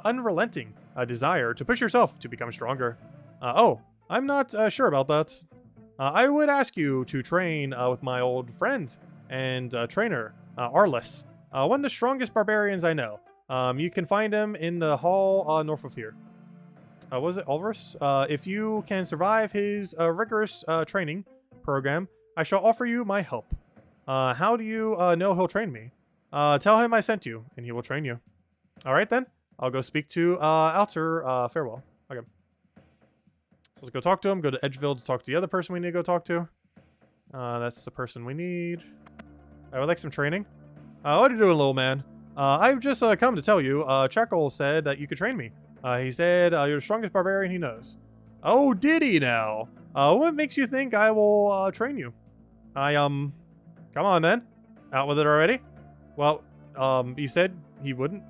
Speaker 1: unrelenting desire to push yourself to become stronger. Oh, I'm not sure about that. I would ask you to train with my old friend and trainer, Arliss, one of the strongest barbarians I know. You can find him in the hall north of here. Was it Ulrus? If you can survive his rigorous training program, I shall offer you my help. How do you know he'll train me? Tell him I sent you, and he will train you. Alright then, I'll go speak to Alter Farewell. Okay. So let's go talk to him, go to Edgeville to talk to the other person we need to go talk to. That's the person we need. I would like some training. What are you doing, little man? I've just come to tell you, Checkle said that you could train me. He said you're the strongest barbarian he knows. Oh, did he now? What makes you think I will train you? Come on then. Out with it already? Well, he said he wouldn't.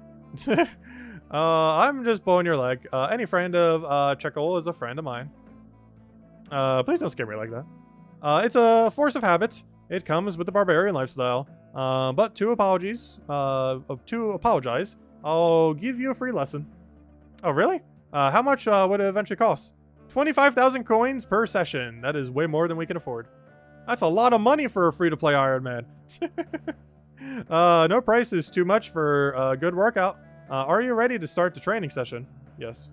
Speaker 1: I'm just blowing your leg. Any friend of Checkle is a friend of mine. Please don't scare me like that. It's a force of habit. It comes with the barbarian lifestyle. But to apologize, I'll give you a free lesson. Oh, really? How much would it eventually cost? 25,000 coins per session. That is way more than we can afford. That's a lot of money for a free-to-play Iron Man. No price is too much for a good workout. Are you ready to start the training session? Yes.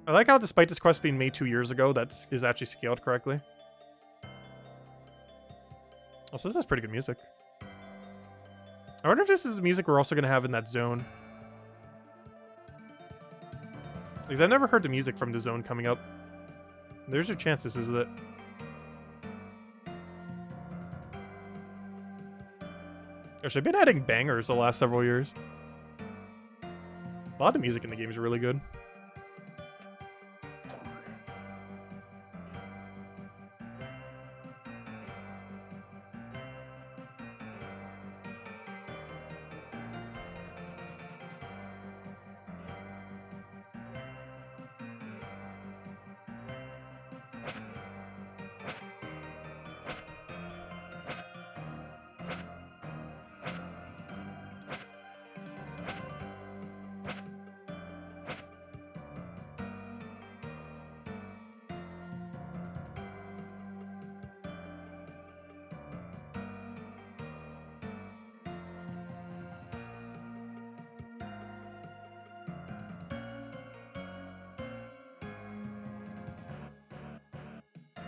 Speaker 1: I like how despite this quest being made 2 years ago, that is actually scaled correctly. Oh, so this is pretty good music. I wonder if this is the music we're also going to have in that zone. Because I've never heard the music from the zone coming up. There's a chance this is it. Gosh, I've been adding bangers the last several years. A lot of the music in the game is really good.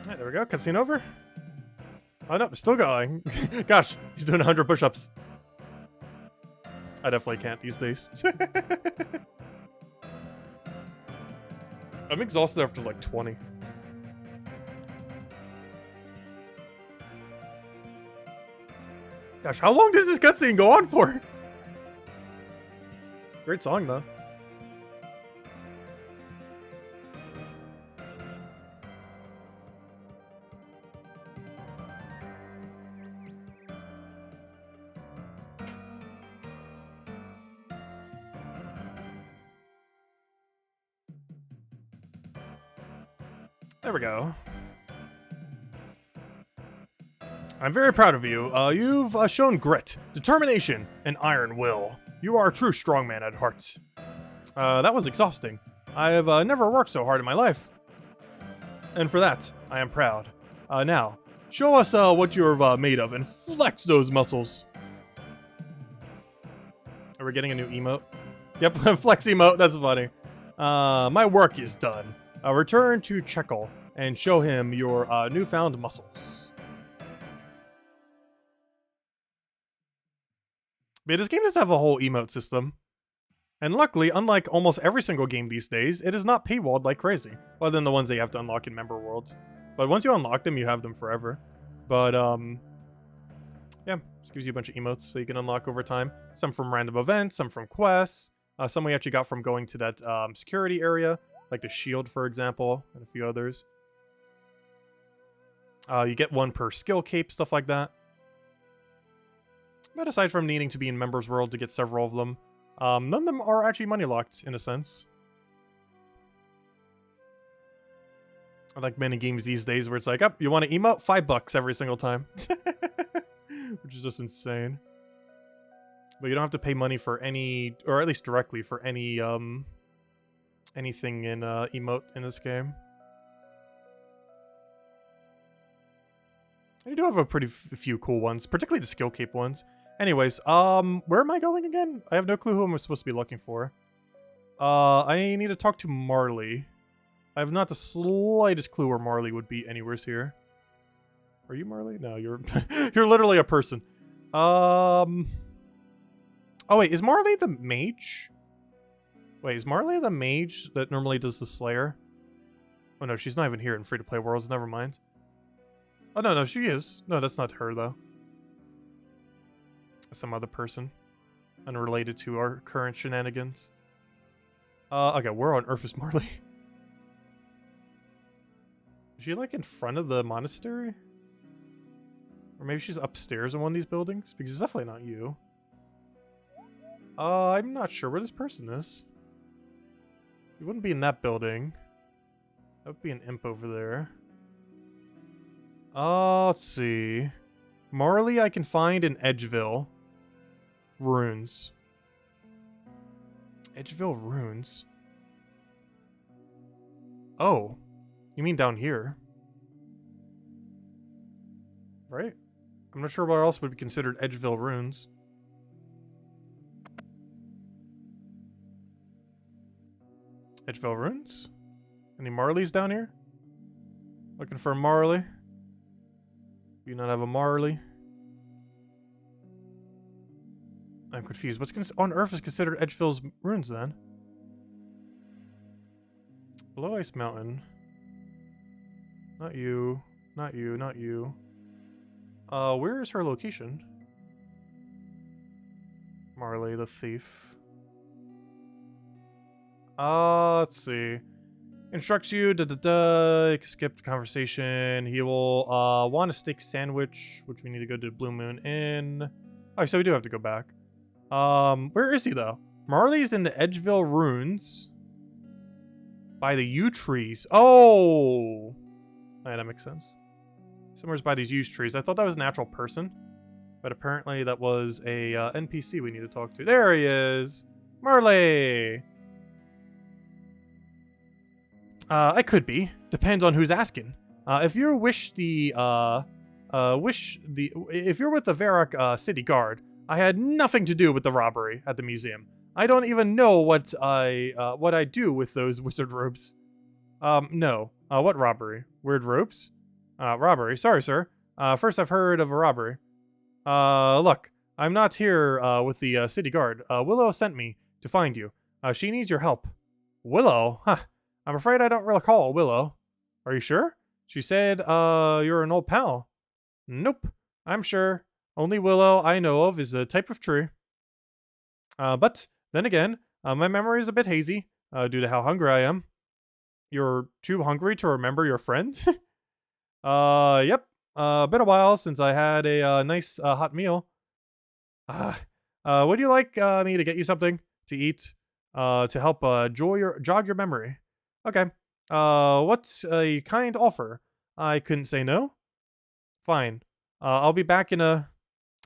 Speaker 1: Alright, there we go. Cutscene over. Oh no, still going. Gosh, he's doing 100 push-ups. I definitely can't these days. I'm exhausted after like 20. Gosh, how long does this cutscene go on for? Great song though. There we go. I'm very proud of you. You've shown grit, determination, and iron will. You are a true strongman at heart. That was exhausting. I have never worked so hard in my life. And for that, I am proud. Now, show us what you're made of and flex those muscles. Are we getting a new emote? Yep, flex emote, that's funny. My work is done. Return to Checkle and show him your newfound muscles. But this game does have a whole emote system. And luckily, unlike almost every single game these days, it is not paywalled like crazy, other than the ones that you have to unlock in member worlds. But once you unlock them, you have them forever. But, yeah, just gives you a bunch of emotes so you can unlock over time. Some from random events, some from quests. Some we actually got from going to that security area, like the shield, for example, and a few others. You get one per skill cape, stuff like that. But aside from needing to be in Members World to get several of them, none of them are actually money locked, in a sense. Like many games these days where it's like, oh, you want to emote? $5 every single time. Which is just insane. But you don't have to pay money for any, or at least directly for any, anything in emote in this game. You do have a pretty few cool ones, particularly the skill cape ones. Anyways, where am I going again? I have no clue who I'm supposed to be looking for. I need to talk to Marley. I have not the slightest clue where Marley would be anywhere here. Are you Marley? No, you're you're literally a person. Oh wait, is Marley the mage? Wait, is Marley the mage that normally does the Slayer? Oh no, she's not even here in free-to-play worlds, never mind. Oh no, she is. No, that's not her though. Some other person. Unrelated to our current shenanigans. Okay, where on earth is Marley? Is she like in front of the monastery? Or maybe she's upstairs in one of these buildings? Because it's definitely not you. I'm not sure where this person is. You wouldn't be in that building. That would be an imp over there. Let's see. Marley I can find in Edgeville. Runes. Edgeville Runes? Oh. You mean down here? Right? I'm not sure where else would be considered Edgeville Runes. Edgeville Runes? Any Marleys down here? Looking for a Marley? Do you not have a Marley? I'm confused. What's on Earth is considered Edgeville's Runes then? Below Ice Mountain. Not you. Not you. Not you. Where is her location? Marley the thief. Let's see. Instructs you, skip the conversation. He will, want a steak sandwich, which we need to go to Blue Moon Inn. Oh, so we do have to go back. Where is he, though? Marley's in the Edgeville Runes. By the yew trees. Oh! Yeah, that makes sense. Somewhere's by these yew trees. I thought that was an actual person. But apparently that was a, NPC we need to talk to. There he is! Marley! I could be. Depends on who's asking. If you're with the Varrock City Guard, I had nothing to do with the robbery at the museum. I don't even know what I do with those wizard robes. No. What robbery? Weird robes? Robbery. Sorry, sir. First I've heard of a robbery. Look, I'm not here with the City Guard. Willow sent me to find you. She needs your help. Willow? Huh. I'm afraid I don't recall Willow. Are you sure? She said, you're an old pal. Nope. I'm sure. Only Willow I know of is a type of tree. But, then again, my memory is a bit hazy, due to how hungry I am. You're too hungry to remember your friend? Yep. Been a while since I had a nice hot meal. Would you like me to get you something to eat to help jog your memory? Okay. What's a kind offer? I couldn't say no. Fine. I'll be back in a...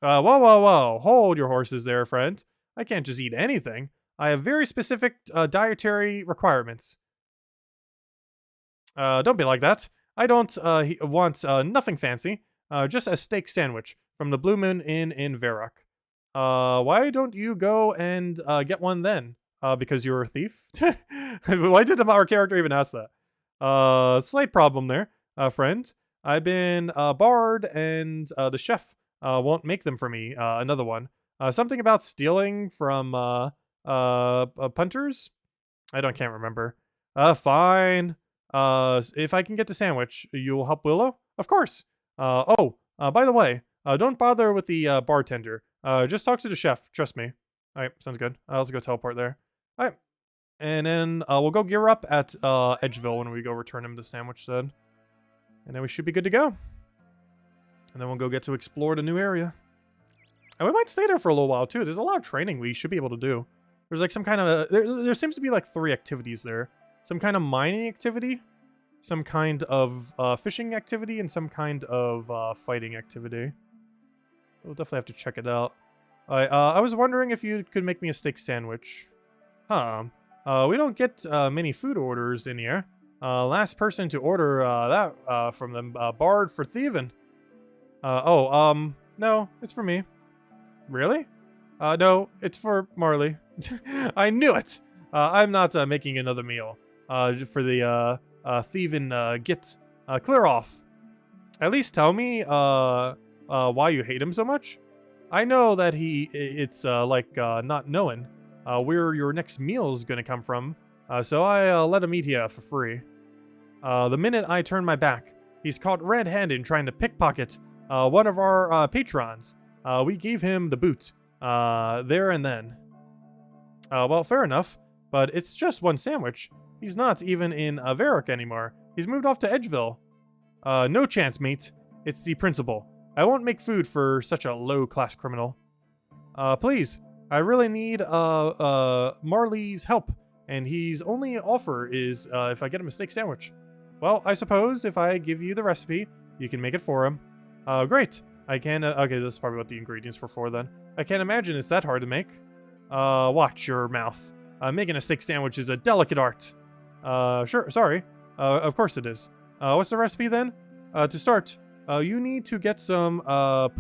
Speaker 1: whoa. Hold your horses there, friend. I can't just eat anything. I have very specific dietary requirements. Don't be like that. I don't want nothing fancy. Just a steak sandwich from the Blue Moon Inn in Varrock. Why don't you go and get one then? Because you're a thief? Why did our character even ask that? Slight problem there, friend. I've been barred and the chef won't make them for me. Another one. Something about stealing from punters? Can't remember. Fine. If I can get the sandwich, you'll help Willow? Of course. Oh, By the way, don't bother with the bartender. Just talk to the chef. Trust me. All right, sounds good. Let's go teleport there. All right, and then we'll go gear up at Edgeville when we go return him the sandwich then, and then we should be good to go. And then we'll go get to explore the new area. And we might stay there for a little while too. There's a lot of training we should be able to do. There's like some kind of there seems to be like 3 activities there. Some kind of mining activity, some kind of fishing activity, and some kind of fighting activity. We'll definitely have to check it out. I was wondering if you could make me a steak sandwich. Huh. We don't get many food orders in here. Last person to order that from them barred for thieving. No, it's for me. Really? No, it's for Marley. I knew it! I'm not making another meal for the thieving git. Clear off. At least tell me why you hate him so much. I know that it's like not knowing where your next meal is going to come from, so I let him eat here for free. The minute I turn my back, he's caught red-handed trying to pickpocket one of our patrons. We gave him the boot there and then. Well, fair enough, but it's just one sandwich. He's not even in Varick anymore. He's moved off to Edgeville. No chance, mate. It's the principal. I won't make food for such a low-class criminal. Please, I really need Marley's help, and his only offer is if I get him a steak sandwich. Well, I suppose if I give you the recipe, you can make it for him. Great. I can, okay, this is probably what the ingredients were for then. I can't imagine it's that hard to make. Watch your mouth. Making a steak sandwich is a delicate art. Sure, sorry. Of course it is. What's the recipe then? To start, you need to get some,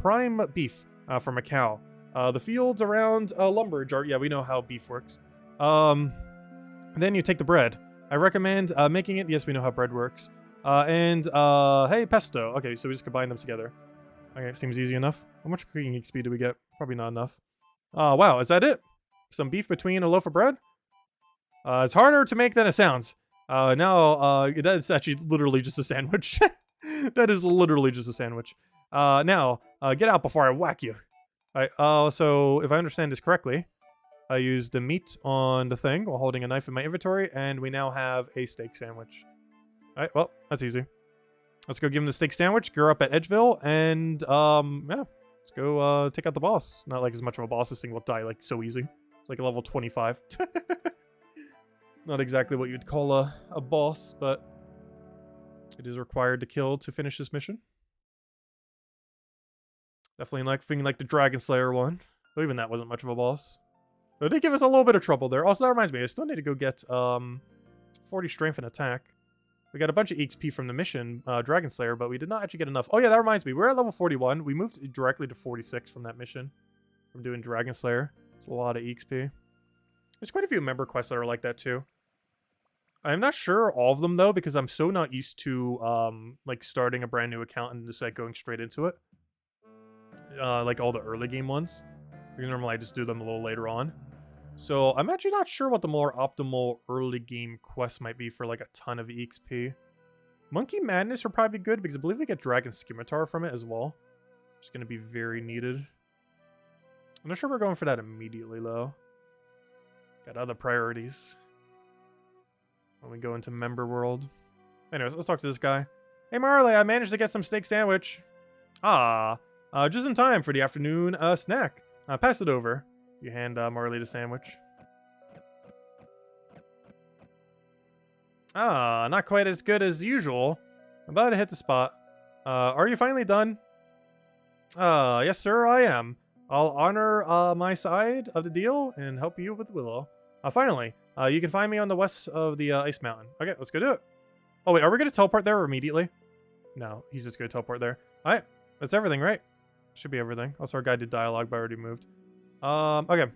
Speaker 1: prime beef, from a cow. The fields around, Lumbridge are, yeah, we know how beef works. Then you take the bread. I recommend, making it, yes, we know how bread works. Hey, pesto. Okay, so we just combine them together. Okay, seems easy enough. How much cooking XP do we get? Probably not enough. Wow, is that it? Some beef between a loaf of bread? It's harder to make than it sounds. That's actually literally just a sandwich. That is literally just a sandwich. Now, get out before I whack you. Alright, so if I understand this correctly, I used the meat on the thing while holding a knife in my inventory, and we now have a steak sandwich. Alright, well, that's easy. Let's go give him the steak sandwich, gear up at Edgeville, and, yeah. Let's go, take out the boss. Not like as much of a boss, this thing will die, like, so easy. It's like a level 25. Not exactly what you'd call a boss, but it is required to kill to finish this mission. Definitely like the Dragon Slayer one. But even that wasn't much of a boss. But it did give us a little bit of trouble there. Also, that reminds me, I still need to go get 40 strength and attack. We got a bunch of XP from the mission, Dragon Slayer, but we did not actually get enough. Oh yeah, that reminds me. We're at level 41. We moved directly to 46 from that mission. From doing Dragon Slayer. It's a lot of XP. There's quite a few member quests that are like that too. I'm not sure all of them though, because I'm so not used to like starting a brand new account and just like going straight into it. Like all the early game ones. Because normally I just do them a little later on. So I'm actually not sure what the more optimal early game quest might be for like a ton of EXP. Monkey Madness are probably good because I believe we get Dragon Scimitar from it as well. It's going to be very needed. I'm not sure we're going for that immediately though. Got other priorities. When we go into Member World. Anyways, let's talk to this guy. Hey Marley, I managed to get some steak sandwich. Just in time for the afternoon snack. Pass it over. You hand Marley the sandwich. Not quite as good as usual. About to hit the spot. Are you finally done? Yes sir, I am. I'll honor my side of the deal and help you with Willow. Finally, you can find me on the west of the Ice Mountain. Okay, let's go do it. Oh wait, are we going to teleport there immediately? No, he's just going to teleport there. Alright, that's everything, right? Should be everything. Also, our guy did dialogue, but I already moved. Okay.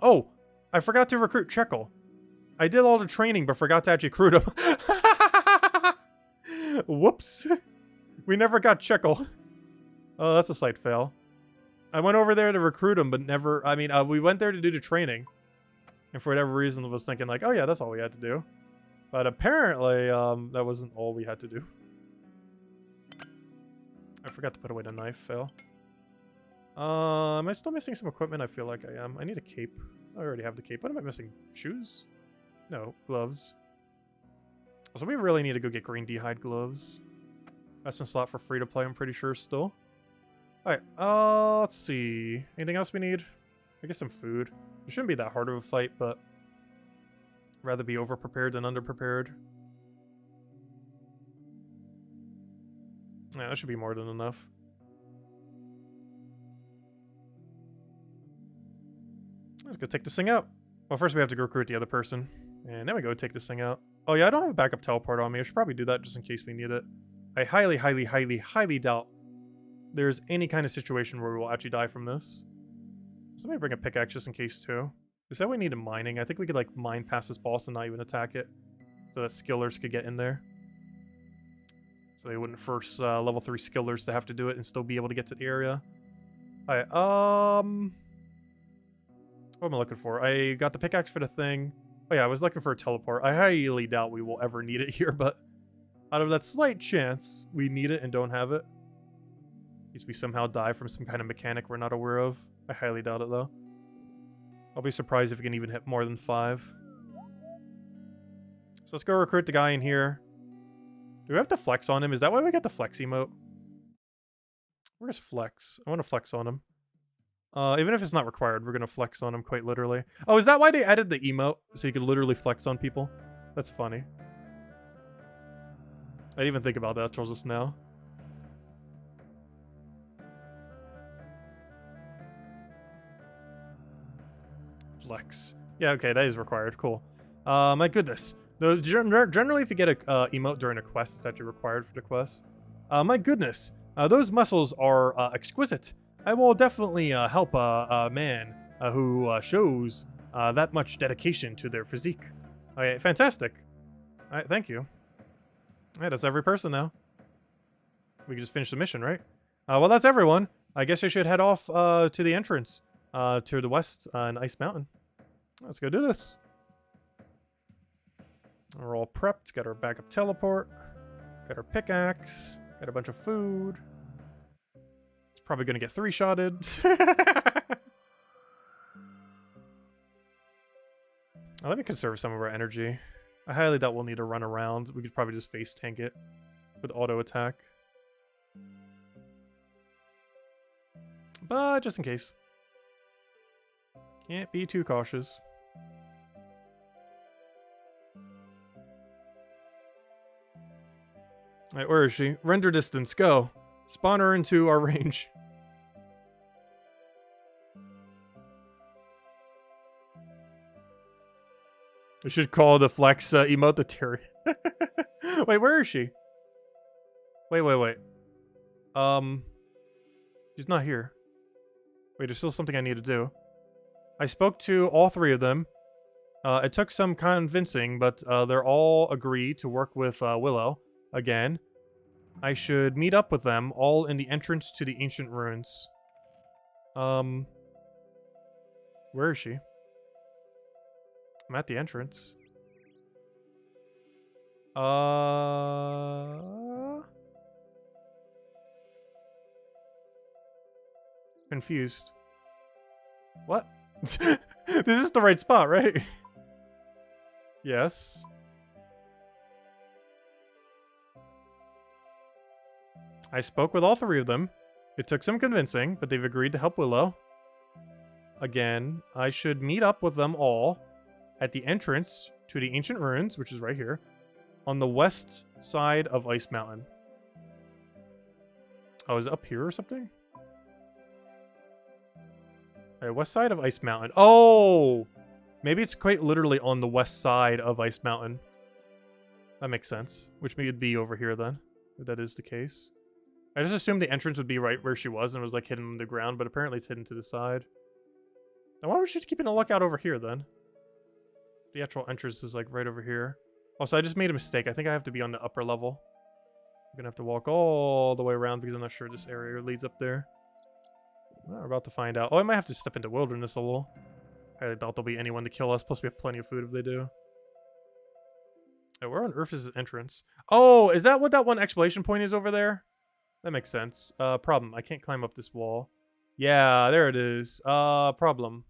Speaker 1: Oh, I forgot to recruit Checkle. I did all the training, but forgot to actually recruit him. Whoops. We never got Checkle. Oh, that's a slight fail. I went over there to recruit him, but never... I mean, we went there to do the training. And for whatever reason, I was thinking like, oh yeah, that's all we had to do. But apparently, that wasn't all we had to do. I forgot to put away the knife, fail. Am I still missing some equipment? I feel like I am. I need a cape. I already have the cape. What am I missing? Shoes? No, gloves. So we really need to go get green d'hide gloves. That's in slot for free to play, I'm pretty sure still. Alright, let's see. Anything else we need? I guess some food. It shouldn't be that hard of a fight, but rather be over-prepared than under-prepared. Yeah, that should be more than enough. Let's go take this thing out. Well, first we have to go recruit the other person. And then we go take this thing out. Oh yeah, I don't have a backup teleport on me. I should probably do that just in case we need it. I highly, highly, highly, highly doubt there's any kind of situation where we will actually die from this. Somebody bring a pickaxe just in case too. Is that we need a mining? I think we could like mine past this boss and not even attack it. So that skillers could get in there. So they wouldn't force level 3 skillers to have to do it and still be able to get to the area. Alright, what am I looking for? I got the pickaxe for the thing. Oh yeah, I was looking for a teleport. I highly doubt we will ever need it here, but out of that slight chance we need it and don't have it, in case we somehow die from some kind of mechanic we're not aware of. I highly doubt it though. I'll be surprised if we can even hit more than 5. So let's go recruit the guy in here. Do we have to flex on him? Is that why we got the flex emote? Where's flex? I want to flex on him. Even if it's not required, we're going to flex on him quite literally. Oh, is that why they added the emote? So you could literally flex on people? That's funny. I didn't even think about that until just now. Flex. Yeah, okay, that is required. Cool. My goodness. Those generally, if you get a emote during a quest, it's actually required for the quest. My goodness. Those muscles are exquisite. I will definitely help a man who shows that much dedication to their physique. Okay, fantastic. Alright, thank you. Alright, that's every person now. We can just finish the mission, right? Well, that's everyone. I guess I should head off to the entrance to the west in Ice Mountain. Let's go do this. We're all prepped. Got our backup teleport. Got our pickaxe. Got a bunch of food. It's probably going to get 3-shotted. Let me conserve some of our energy. I highly doubt we'll need to run around. We could probably just face tank it with auto attack. But just in case. Can't be too cautious. Alright, where is she? Render distance, go. Spawn her into our range. We should call the flex emote the Terry. Wait, where is she? Wait. She's not here. Wait, there's still something I need to do. I spoke to all 3 of them. It took some convincing, but they're all agreed to work with Willow. Again, I should meet up with them all in the entrance to the ancient ruins. Where is she? I'm at the entrance. Confused. What? This is the right spot, right? Yes. I spoke with all 3 of them. It took some convincing, but they've agreed to help Willow. Again, I should meet up with them all at the entrance to the ancient ruins, which is right here, on the west side of Ice Mountain. Oh, is it up here or something? Alright, west side of Ice Mountain. Oh! Maybe it's quite literally on the west side of Ice Mountain. That makes sense. Which would be over here then, if that is the case. I just assumed the entrance would be right where she was and was like hidden in the ground, but apparently it's hidden to the side. Now why was she keeping a lookout over here then? The actual entrance is like right over here. Also, I just made a mistake. I think I have to be on the upper level. I'm gonna have to walk all the way around because I'm not sure this area leads up there. Well, we're about to find out. Oh, I might have to step into wilderness a little. I doubt there'll be anyone to kill us, plus we have plenty of food if they do. Oh, where on earth is this entrance? Oh, is that what that one exclamation point is over there? That makes sense. Problem. I can't climb up this wall. Yeah, there it is. Problem.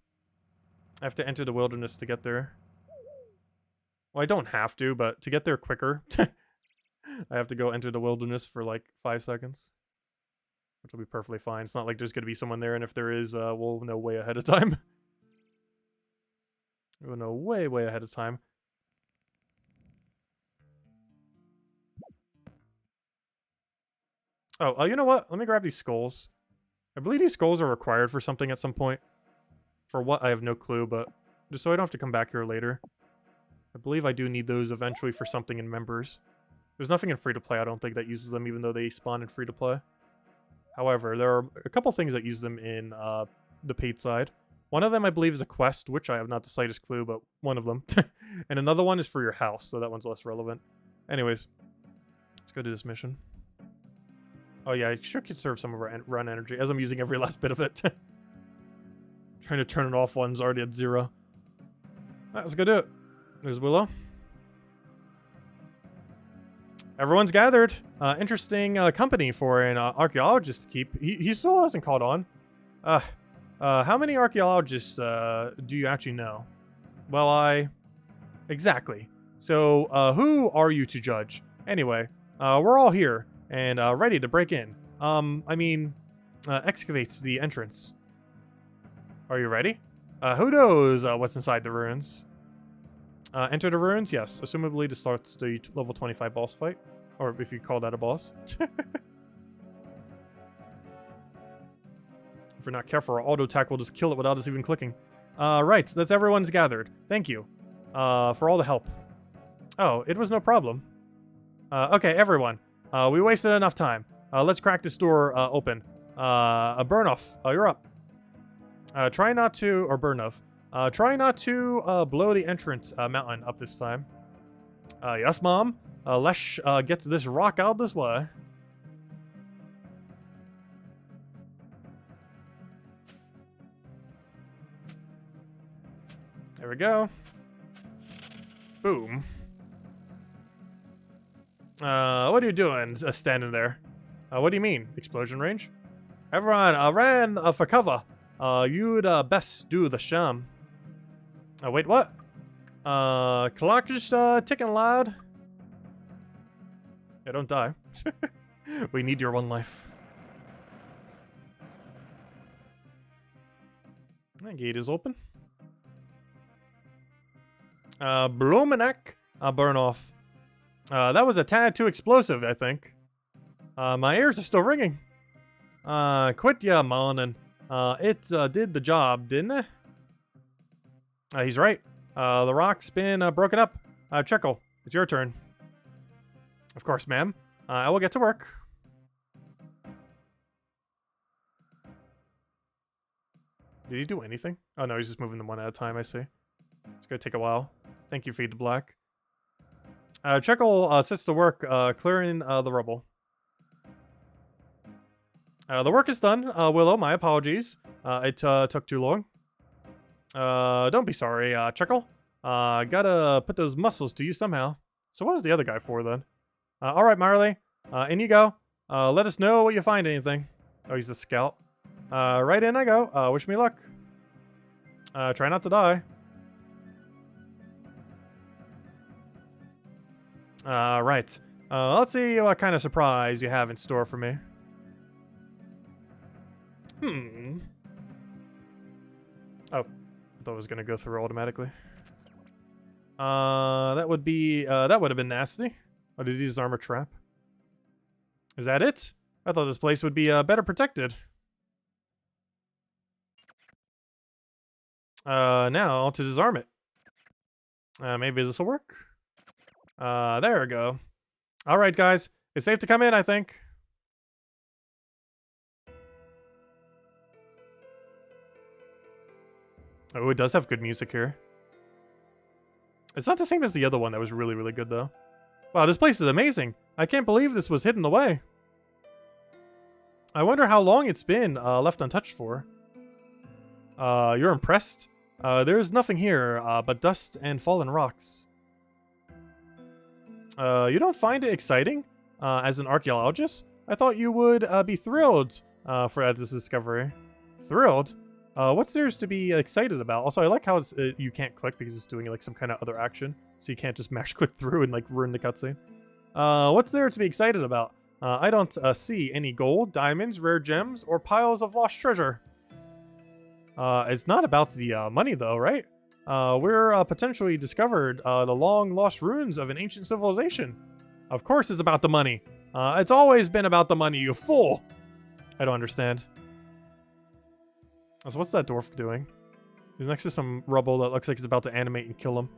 Speaker 1: I have to enter the wilderness to get there. Well, I don't have to, but to get there quicker, I have to go enter the wilderness for like 5 seconds. Which will be perfectly fine. It's not like there's going to be someone there, and if there is, we'll know way ahead of time. We'll know way, way ahead of time. Oh, you know what? Let me grab these skulls. I believe these skulls are required for something at some point. For what, I have no clue, but just so I don't have to come back here later. I believe I do need those eventually for something in members. There's nothing in free-to-play, I don't think, that uses them, even though they spawn in free-to-play. However, there are a couple things that use them in the paid side. One of them, I believe, is a quest, which I have not the slightest clue, but one of them. And another one is for your house, so that one's less relevant. Anyways, let's go do this mission. Oh yeah, I sure could serve some of our run energy, as I'm using every last bit of it. Trying to turn it off one's already at 0. Alright, let's go do it. There's Willow. Everyone's gathered. Interesting company for an archaeologist to keep. He still hasn't caught on. How many archaeologists do you actually know? Well, Exactly. So, who are you to judge? Anyway, we're all here and ready to break in. Excavates the entrance. Are you ready? Who knows what's inside the ruins? Enter the ruins? Yes. Assumably to start the level 25 boss fight. Or if you call that a boss. If we're not careful, our auto attack will just kill it without us even clicking. Right, that's everyone's gathered. Thank you for all the help. Oh, it was no problem. Okay, everyone. We wasted enough time. Let's crack this door open. Burnoff, you're up. Try not to, or Burnoff. Try not to blow the entrance mountain up this time. Yes, Mom. Let's get this rock out this way. There we go. Boom. What are you doing standing there? What do you mean? Explosion range? Everyone ran for cover. You'd best do the sham. Wait, what? Clock is ticking, lad. Yeah, don't die. We need your one life. That gate is open. Blumenek, burn off. That was a tad too explosive, I think. My ears are still ringing. Quit ya, man, and it did the job, didn't it? He's right. The rock's been broken up. Checkle, it's your turn. Of course, ma'am. I will get to work. Did he do anything? Oh no, he's just moving them one at a time, I see. It's gonna take a while. Thank you, Fade to Black. Checkle sets to work clearing the rubble. The work is done. Willow, my apologies. It took too long. Don't be sorry, Checkle. Gotta put those muscles to use somehow. So what was the other guy for then? Alright, Marley. In you go. Let us know what you find anything. Oh, he's a scout. Right in I go. Wish me luck. Try not to die. Right. Let's see what kind of surprise you have in store for me. Oh, I thought it was gonna go through automatically. That would have been nasty. Oh, did he disarm a trap? Is that it? I thought this place would be better protected. Now to disarm it. Maybe this will work. There we go. All right, guys, it's safe to come in, I think. Oh, it does have good music here. It's not the same as the other one that was really, really good, though. Wow, this place is amazing. I can't believe this was hidden away. I wonder how long it's been left untouched for. You're impressed? There's nothing here but dust and fallen rocks. You don't find it exciting as an archaeologist? I thought you would be thrilled for this discovery. Thrilled? What's theirs to be excited about? Also, I like how it's, you can't click because it's doing like some kind of other action. So you can't just mash click through and like ruin the cutscene. What's there to be excited about? I don't see any gold, diamonds, rare gems, or piles of lost treasure. It's not about the money though, right? We're potentially discovered the long lost ruins of an ancient civilization. Of course it's about the money. It's always been about the money, you fool! I don't understand. So what's that dwarf doing? He's next to some rubble that looks like he's about to animate and kill him.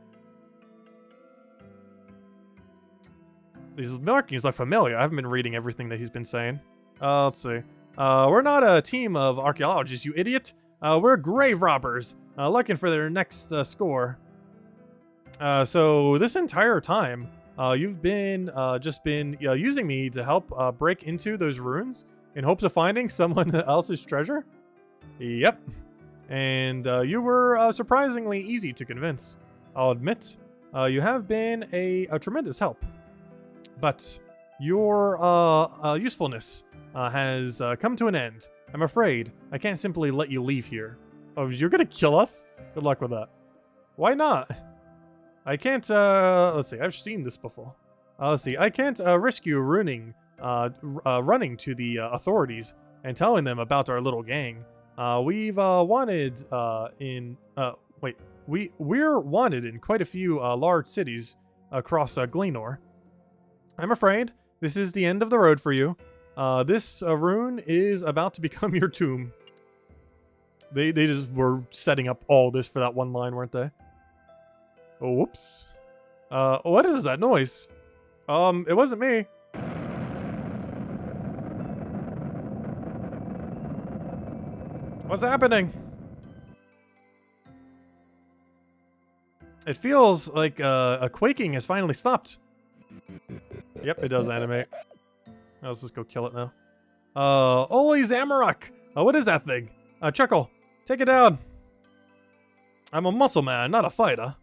Speaker 1: These markings look familiar. I haven't been reading everything that he's been saying. Let's see. We're not a team of archaeologists, you idiot. We're grave robbers, looking for their next score. So this entire time, you've been just been using me to help break into those ruins in hopes of finding someone else's treasure? Yep. And you were surprisingly easy to convince. I'll admit, you have been a tremendous help. But your usefulness has come to an end. I'm afraid I can't simply let you leave here. Oh, you're gonna kill us? Good luck with that. Why not? I can't, let's see, I've seen this before. Let's see, I can't risk you running to the authorities and telling them about our little gang. We're wanted in quite a few large cities across Glenor. I'm afraid this is the end of the road for you. This rune is about to become your tomb. They just were setting up all this for that one line, weren't they? Oh, whoops. What is that noise? It wasn't me. What's happening? It feels like a quaking has finally stopped. Yep, it does animate. Let's just go kill it now. Holy Zamorak! What is that thing? Chuckle, take it down. I'm a muscle man, not a fighter.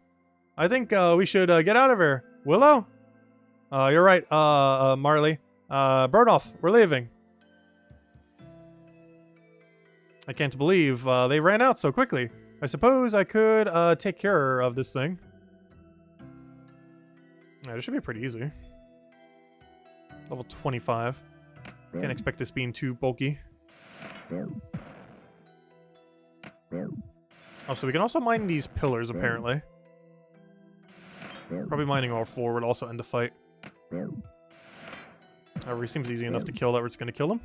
Speaker 1: I think we should get out of here. Willow? You're right, Marley. Burn off, we're leaving. I can't believe they ran out so quickly. I suppose I could take care of this thing. Yeah, this should be pretty easy. Level 25. Can't expect this being too bulky. Oh, so we can also mine these pillars, apparently. Probably mining all four would also end the fight. However, he seems easy enough to kill that we're just going to kill him.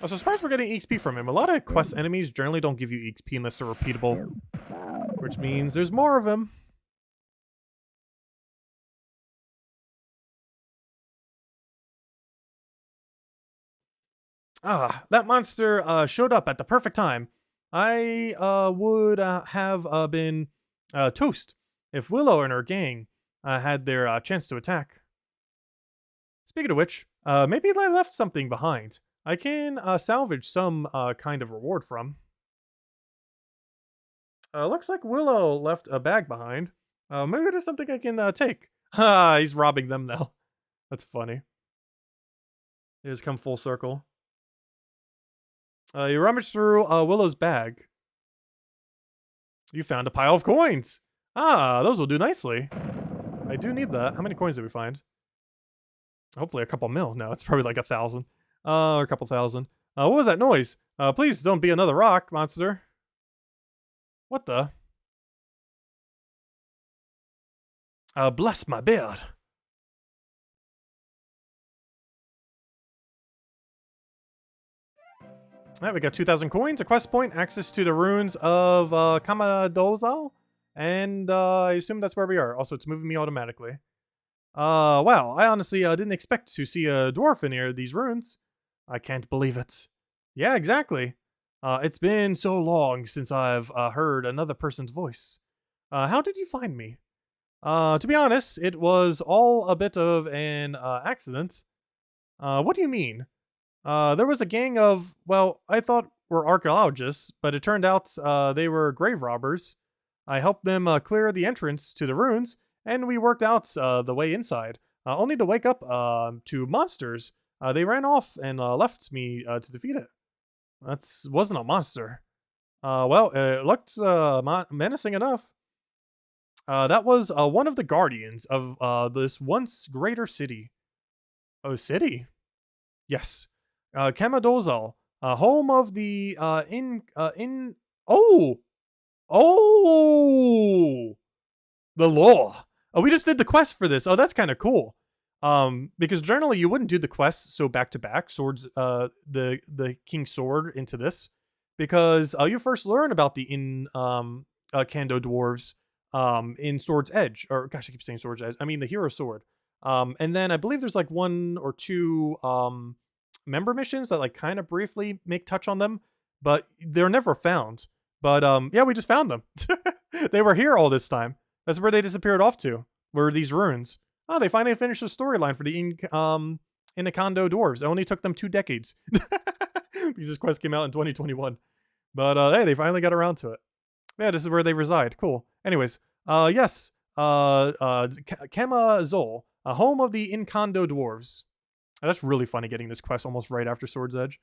Speaker 1: Oh, so as far as we're getting XP from him, a lot of quest enemies generally don't give you XP unless they're repeatable. Which means there's more of him. Ah, that monster showed up at the perfect time. I would have been toast if Willow and her gang had their chance to attack. Speaking of which, maybe I left something behind. I can salvage some kind of reward from. Looks like Willow left a bag behind. Maybe there's something I can take. Ha! He's robbing them now. That's funny. It has come full circle. You rummage through Willow's bag. You found a pile of coins. Ah, those will do nicely. I do need that. How many coins did we find? Hopefully a couple mil. No, it's probably like 1,000. Or a couple thousand. What was that noise? Please don't be another rock monster. What the? Bless my beard. Alright, we got 2,000 coins, a quest point, access to the ruins of Kamadozal, and I assume that's where we are. Also, it's moving me automatically. Wow, I honestly didn't expect to see a dwarf in here of these ruins. I can't believe it. Yeah, exactly. It's been so long since I've heard another person's voice. How did you find me? To be honest, it was all a bit of an accident. What do you mean? There was a gang of, well, I thought were archaeologists, but it turned out they were grave robbers. I helped them clear the entrance to the ruins, and we worked out the way inside. only to wake up to monsters. They ran off and left me to defeat it. Wasn't a monster. Well, it looked menacing enough. That was one of the guardians of this once greater city. Oh, city? Yes. Kamadozal, home of the in. Oh, oh, the law. Oh, we just did the quest for this. Oh, that's kind of cool. Because generally you wouldn't do the quests so back to back, swords, the King's Sword into this, because you first learn about the Kando dwarves in Sword's Edge, or gosh, I keep saying Sword's Edge. I mean the Hero Sword. And then I believe there's like 1 or 2 member missions that like kind of briefly make touch on them, but they're never found. But yeah, we just found them. They were here all this time. That's where they disappeared off to. Were these ruins? Oh, they finally finished the storyline for the Inakando dwarves. It only took them 2 decades. Because this quest came out in 2021. But hey, they finally got around to it. Yeah, this is where they reside. Cool. Anyways, yes. Kemazol, a home of the Inkando dwarves. That's really funny getting this quest almost right after Sword's Edge.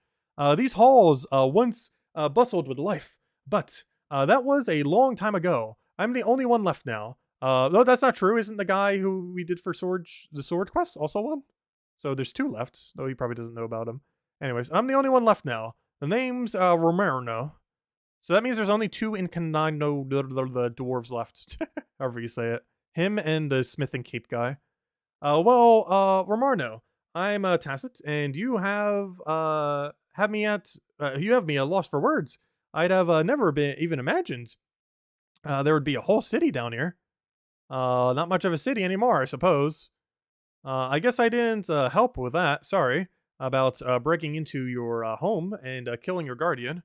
Speaker 1: These halls once bustled with life, but that was a long time ago. I'm the only one left now. No, that's not true. Isn't the guy who we did for the sword quest also one? So there's 2 left, though he probably doesn't know about him. Anyways, I'm the only one left now. The name's Romero. So that means there's only 2 Incanino the dwarves left. However you say it. Him and the Smith and Cape guy. Romano, I'm Tacit, and you have me at you have me at loss for words. I'd have never been even imagined there would be a whole city down here. Not much of a city anymore, I suppose. I guess I didn't help with that. Sorry about breaking into your home and killing your guardian.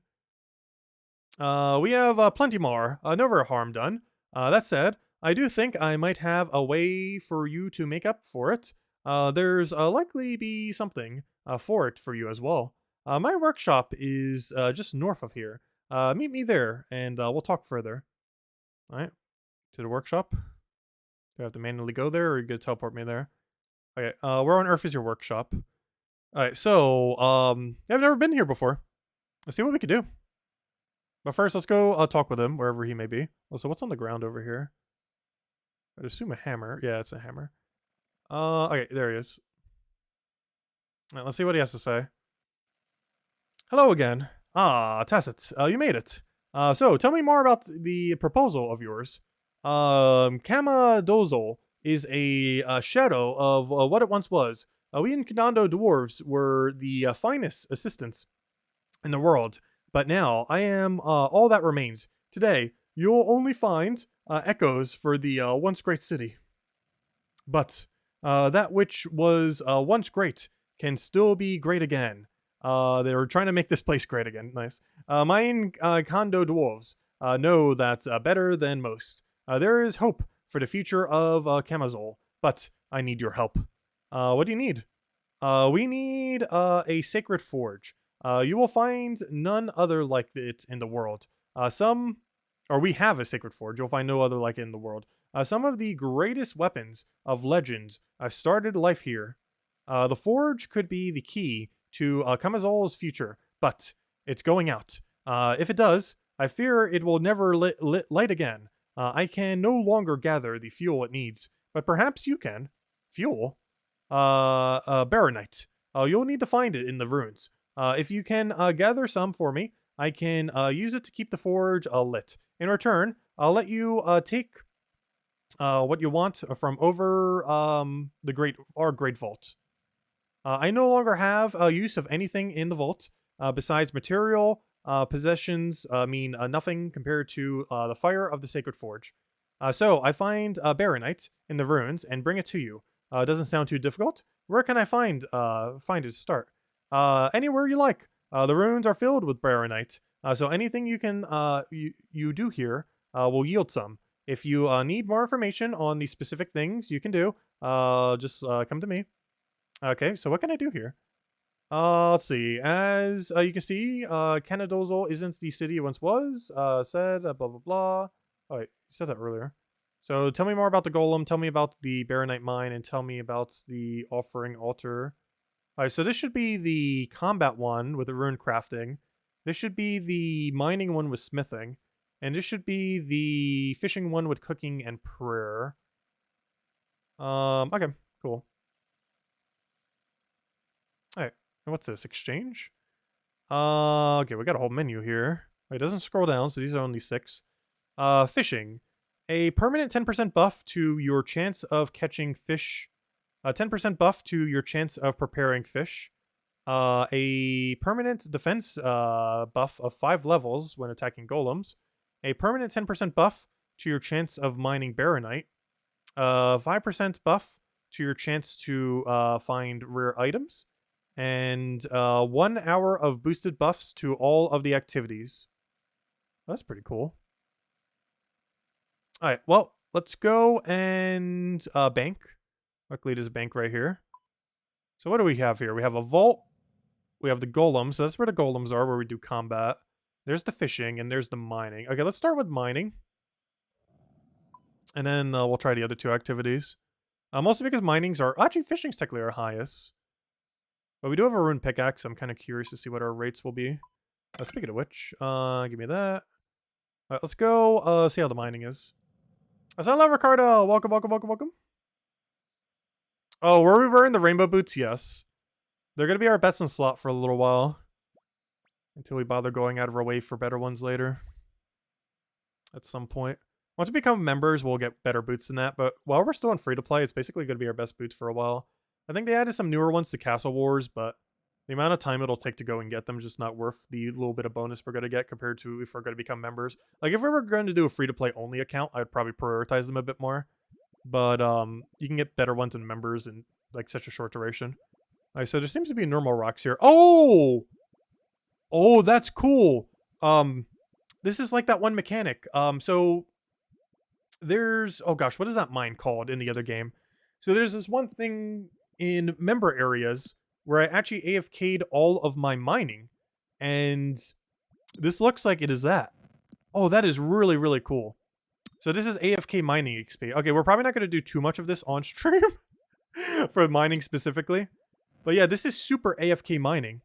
Speaker 1: We have plenty more. Never harm done. That said, I do think I might have a way for you to make up for it. There's likely be something for it for you as well. My workshop is just north of here. Meet me there, and we'll talk further. All right, to the workshop. Do I have to manually go there, or are you gonna teleport me there? Okay, where on earth is your workshop? All right, so I've never been here before. Let's see what we can do. But first, let's go talk with him, wherever he may be. Also, what's on the ground over here? I'd assume a hammer. Yeah, it's a hammer. Okay, there he is. All right, let's see what he has to say. Hello again. Ah, Tacit, you made it. So, tell me more about the proposal of yours. Kama Dozol is a shadow of what it once was. We in Kanando dwarves were the finest assistants in the world, but now I am all that remains. Today, you'll only find echoes for the once great city. But that which was once great can still be great again. They were trying to make this place great again. Nice. Mine Kondo dwarves know that's better than most. There is hope for the future of Kamazol, but I need your help. What do you need? We need a sacred forge. You will find none other like it in the world. We have a sacred forge. You'll find no other like it in the world. Some of the greatest weapons of legends started life here. The forge could be the key to Kamazol's future, but it's going out. If it does, I fear it will never light again. I can no longer gather the fuel it needs, but perhaps you can. Fuel? Baronite. You'll need to find it in the ruins. If you can gather some for me, I can use it to keep the forge lit. In return, I'll let you take what you want from over our great vault. I no longer have use of anything in the vault besides material possessions. Mean nothing compared to the fire of the sacred forge. So I find baronite in the ruins and bring it to you. Doesn't sound too difficult. Where can I find it to start? Anywhere you like. The ruins are filled with baronite. So anything you can you do here will yield some. If you need more information on the specific things you can do, just come to me. Okay, so what can I do here? Let's see. As you can see, Canadozol isn't the city it once was. Said blah blah blah. Oh wait, you said that earlier. So tell me more about the golem, tell me about the Baronite mine, and tell me about the offering altar. Alright, so this should be the combat one with the rune crafting. This should be the mining one with smithing. And this should be the fishing one with cooking and prayer. Okay, cool. Alright, and what's this? Exchange? Okay, we got a whole menu here. It doesn't scroll down, so these are only 6. Fishing. A permanent 10% buff to your chance of catching fish. A 10% buff to your chance of preparing fish. A permanent defense buff of 5 levels when attacking golems. A permanent 10% buff to your chance of mining baronite. 5% buff to your chance to find rare items. And 1 hour of boosted buffs to all of the activities. That's pretty cool. Alright, well, let's go and bank. Luckily, there's a bank right here. So what do we have here? We have a vault. We have the golem. So that's where the golems are, where we do combat. There's the fishing, and there's the mining. Okay, let's start with mining. And then we'll try the other 2 activities. Mostly because minings are... Actually, fishing's technically our highest. But we do have a rune pickaxe. So I'm kind of curious to see what our rates will be. Speaking of which, give me that. Alright, let's go see how the mining is. Hello, Ricardo! Welcome, welcome, welcome, welcome. Oh, were we wearing the rainbow boots? Yes. They're going to be our best in slot for a little while. Until we bother going out of our way for better ones later. At some point. Once we become members, we'll get better boots than that. But while we're still on free-to-play, it's basically going to be our best boots for a while. I think they added some newer ones to Castle Wars, but the amount of time it'll take to go and get them is just not worth the little bit of bonus we're going to get compared to if we're going to become members. Like, if we were going to do a free-to-play only account, I'd probably prioritize them a bit more. But you can get better ones in members in, like, such a short duration. Alright, so there seems to be normal rocks here. Oh! Oh, that's cool. This is like that one mechanic. So there's... Oh gosh, what is that mine called in the other game? So there's this one thing in member areas where I actually AFK'd all of my mining. And this looks like it is that. Oh, that is really, really cool. So this is AFK mining XP. Okay, we're probably not going to do too much of this on stream. For mining specifically. But yeah, this is super AFK mining.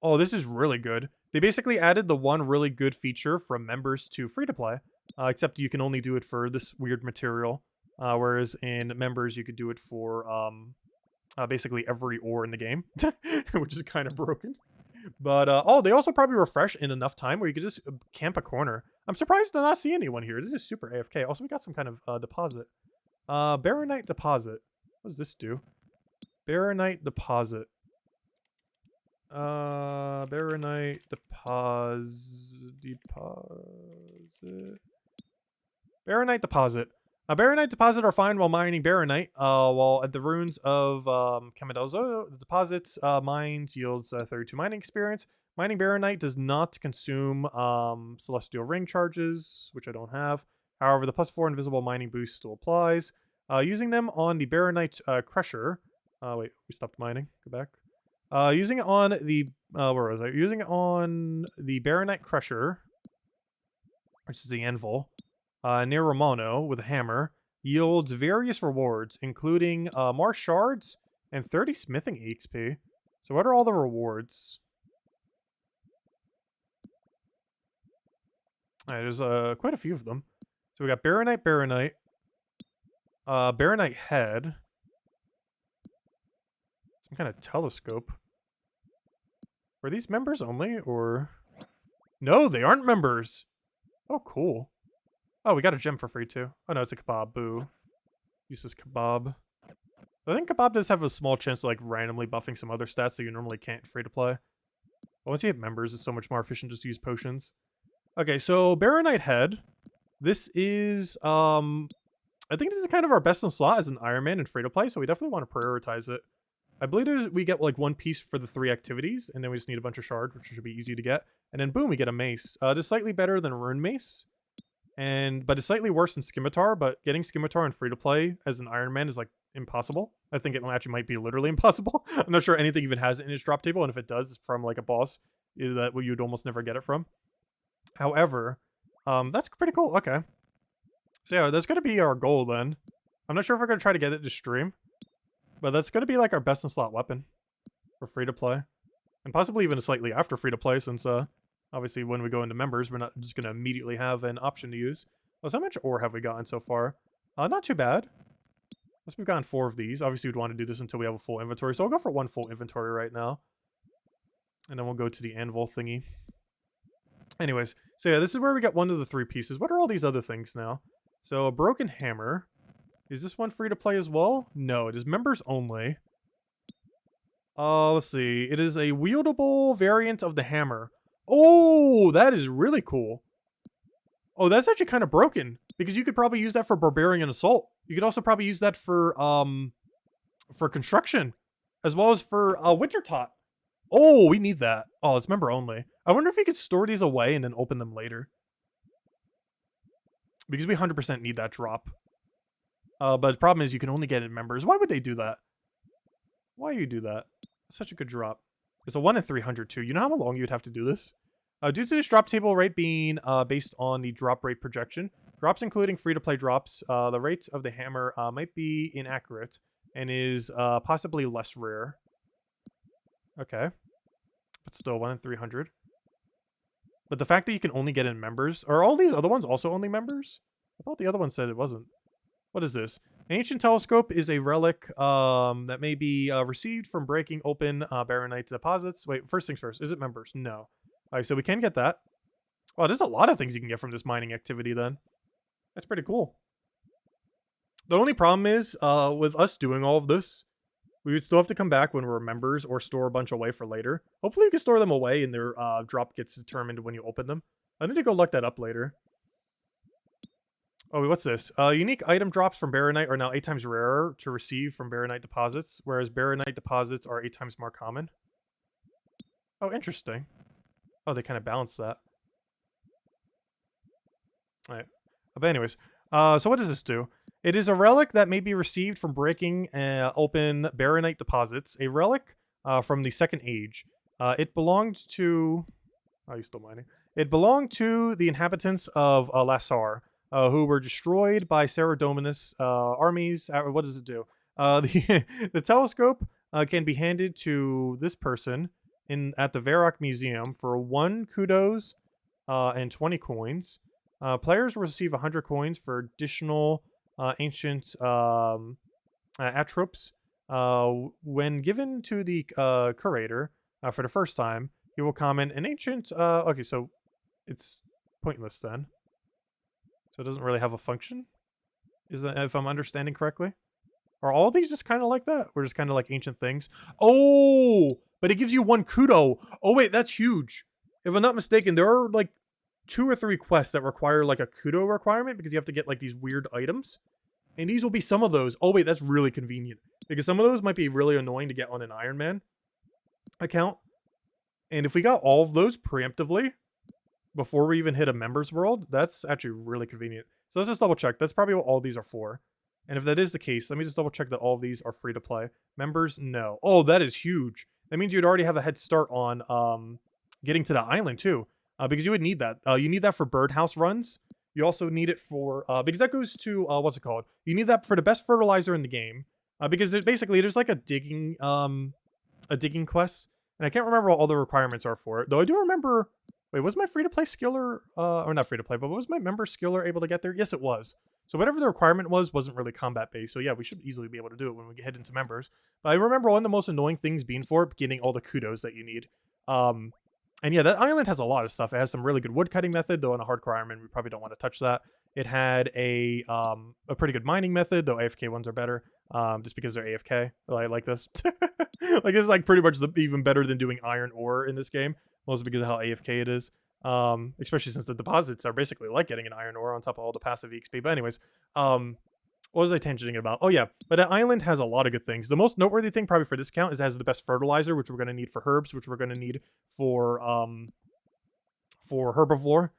Speaker 1: Oh, this is really good. They basically added the one really good feature from members to free-to-play. Except you can only do it for this weird material. Whereas in members, you could do it for basically every ore in the game. Which is kind of broken. But, oh, they also probably refresh in enough time where you could just camp a corner. I'm surprised to not see anyone here. This is super AFK. Also, we got some kind of deposit. Baronite deposit. What does this do? Baronite deposit. Baronite deposit. Baronite deposit. Baronite deposit are fine while mining baronite. While at the runes of Kamidozo, the deposits mined yields 32 mining experience. Mining baronite does not consume celestial ring charges, which I don't have. However, the +4 invisible mining boost still applies. Using them on the baronite crusher. Wait, we stopped mining. Go back. Using it on the where was I? Using it on the baronite crusher, which is the anvil. Near Ramono with a hammer yields various rewards, including more shards and 30 smithing XP. So what are all the rewards? Alright, there's quite a few of them. So we got baronite, baronite head, some kind of telescope. Were these members only, or no? They aren't members. Oh, cool. Oh, we got a gem for free, too. Oh, no, it's a kebab. Boo. Useless kebab. I think kebab does have a small chance of, like, randomly buffing some other stats that you normally can't free to play. But once you have members, it's so much more efficient just to use potions. Okay, so Baronite Head. This is, I think this is kind of our best in slot as an Iron Man in free to play, so we definitely want to prioritize it. I believe we get, like, 1 piece for the 3 activities, and then we just need a bunch of shards, which should be easy to get. And then, boom, we get a mace. It is slightly better than Rune Mace. But it's slightly worse than Scimitar, but getting Scimitar in free-to-play as an Iron Man is, like, impossible. I think it actually might be literally impossible. I'm not sure anything even has it in its drop table, and if it does, it's from, like, a boss that you'd almost never get it from. However, that's pretty cool. Okay. So yeah, that's gonna be our goal then. I'm not sure if we're gonna try to get it to stream, but that's gonna be like our best in slot weapon for free to play, and possibly even slightly after free to play, since obviously when we go into members, we're not just gonna immediately have an option to use. Well, so how much ore have we gotten so far? Not too bad. Unless we've gotten 4 of these. Obviously, we'd want to do this until we have a full inventory, so I'll go for 1 full inventory right now, and then we'll go to the anvil thingy. Anyways, so yeah, this is where we got 1 of the 3 pieces. What are all these other things now? So a broken hammer. Is this one free to play as well? No, it is members only. Let's see. It is a wieldable variant of the hammer. Oh, that is really cool. Oh, that's actually kind of broken, because you could probably use that for barbarian assault. You could also probably use that for construction, as well as for winter tot. Oh, we need that. Oh, it's member only. I wonder if we could store these away and then open them later, because we 100% need that drop. But the problem is you can only get it in members. Why would they do that? Why you do that? It's such a good drop. It's a 1 in 300 too. You know how long you'd have to do this? Due to this drop table rate being based on the drop rate projection, drops including free-to-play drops, the rate of the hammer might be inaccurate and is possibly less rare. Okay. But still, 1 in 300. But the fact that you can only get in members... Are all these other ones also only members? I thought the other one said it wasn't. What is this? An ancient telescope is a relic that may be received from breaking open baronite deposits. Wait, first things first. Is it members? No. Alright, so we can get that. Wow, there's a lot of things you can get from this mining activity then. That's pretty cool. The only problem is, with us doing all of this, we would still have to come back when we're members or store a bunch away for later. Hopefully you can store them away and their drop gets determined when you open them. I need to go look that up later. Oh, what's this? Unique item drops from baronite are now 8 times rarer to receive from baronite deposits, whereas baronite deposits are 8 times more common. Oh, interesting. Oh, they kind of balance that. Alright. But anyways, so what does this do? It is a relic that may be received from breaking open baronite deposits. A relic from the Second Age. It belonged to... Oh, you're still mining. It belonged to the inhabitants of Lassar, who were destroyed by Saradominus armies. What does it do? The telescope can be handed to this person at the Varrock Museum for 1 kudos and 20 coins. Players will receive 100 coins for additional ancient atropes. When given to the curator for the first time, he will comment an ancient... okay, so it's pointless then. So it doesn't really have a function? Is that, if I'm understanding correctly? Are all these just kind of like that? We're just kind of like ancient things? Oh! But it gives you 1 kudo. Oh wait, that's huge. If I'm not mistaken, there are like 2 or 3 quests that require like a kudo requirement because you have to get like these weird items. And these will be some of those. Oh wait, that's really convenient. Because some of those might be really annoying to get on an Iron Man account. And if we got all of those preemptively before we even hit a members world, that's actually really convenient. So let's just double check. That's probably what all these are for. And if that is the case, let me just double check that all of these are free to play. Members, no. Oh, that is huge. That means you'd already have a head start on getting to the island too. Because you would need that. You need that for birdhouse runs. You also need it for, because that goes to, what's it called? You need that for the best fertilizer in the game. Because basically there's like a digging quest. And I can't remember what all the requirements are for it. Though I do remember, wait, was my free-to-play skiller, or not free-to-play, but was my member skiller able to get there? Yes, it was. So whatever the requirement was, wasn't really combat-based. So yeah, we should easily be able to do it when we head into members. But I remember one of the most annoying things being for it, getting all the kudos that you need. And yeah, that island has a lot of stuff. It has some really good woodcutting method, though on a hardcore Iron Man, we probably don't want to touch that. It had a pretty good mining method, though AFK ones are better, just because they're AFK. I like this. Like, it's like pretty much even better than doing iron ore in this game, mostly because of how AFK it is. Especially since the deposits are basically like getting an iron ore on top of all the passive EXP. But anyways, what was I tangenting about? Oh yeah, but that island has a lot of good things. The most noteworthy thing probably for this account is it has the best fertilizer, which we're going to need for herbs, which we're going to need for herbivore,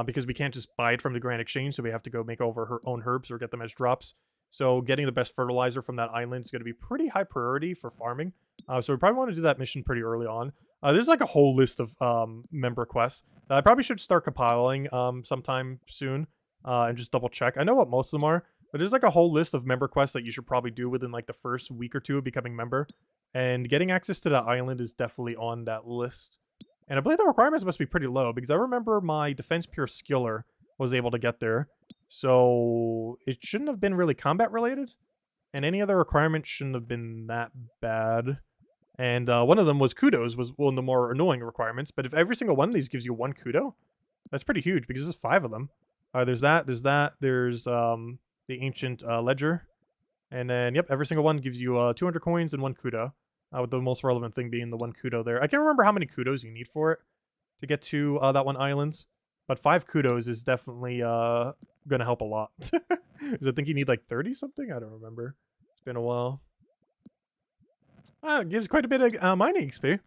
Speaker 1: because we can't just buy it from the Grand Exchange, so we have to go make over her own herbs or get them as drops. So getting the best fertilizer from that island is going to be pretty high priority for farming. So we probably want to do that mission pretty early on. There's like a whole list of member quests that I probably should start compiling sometime soon. and just double check. I know what most of them are, but there's like a whole list of member quests that you should probably do within like the first week or two of becoming member. And getting access to that island is definitely on that list. And I believe the requirements must be pretty low, because I remember my Defense Pure Skiller was able to get there. So it shouldn't have been really combat related. And any other requirements shouldn't have been that bad. And one of them was Kudos, was one of the more annoying requirements. But if every single one of these gives you 1 Kudo, that's pretty huge, because there's 5 of them. There's there's the Ancient Ledger. And then, yep, every single one gives you 200 coins and 1 Kudo. With the most relevant thing being the 1 Kudo there. I can't remember how many Kudos you need for it to get to that one island. But 5 Kudos is definitely going to help a lot. I think you need like 30 something? I don't remember. It's been a while. It gives quite a bit of mining XP.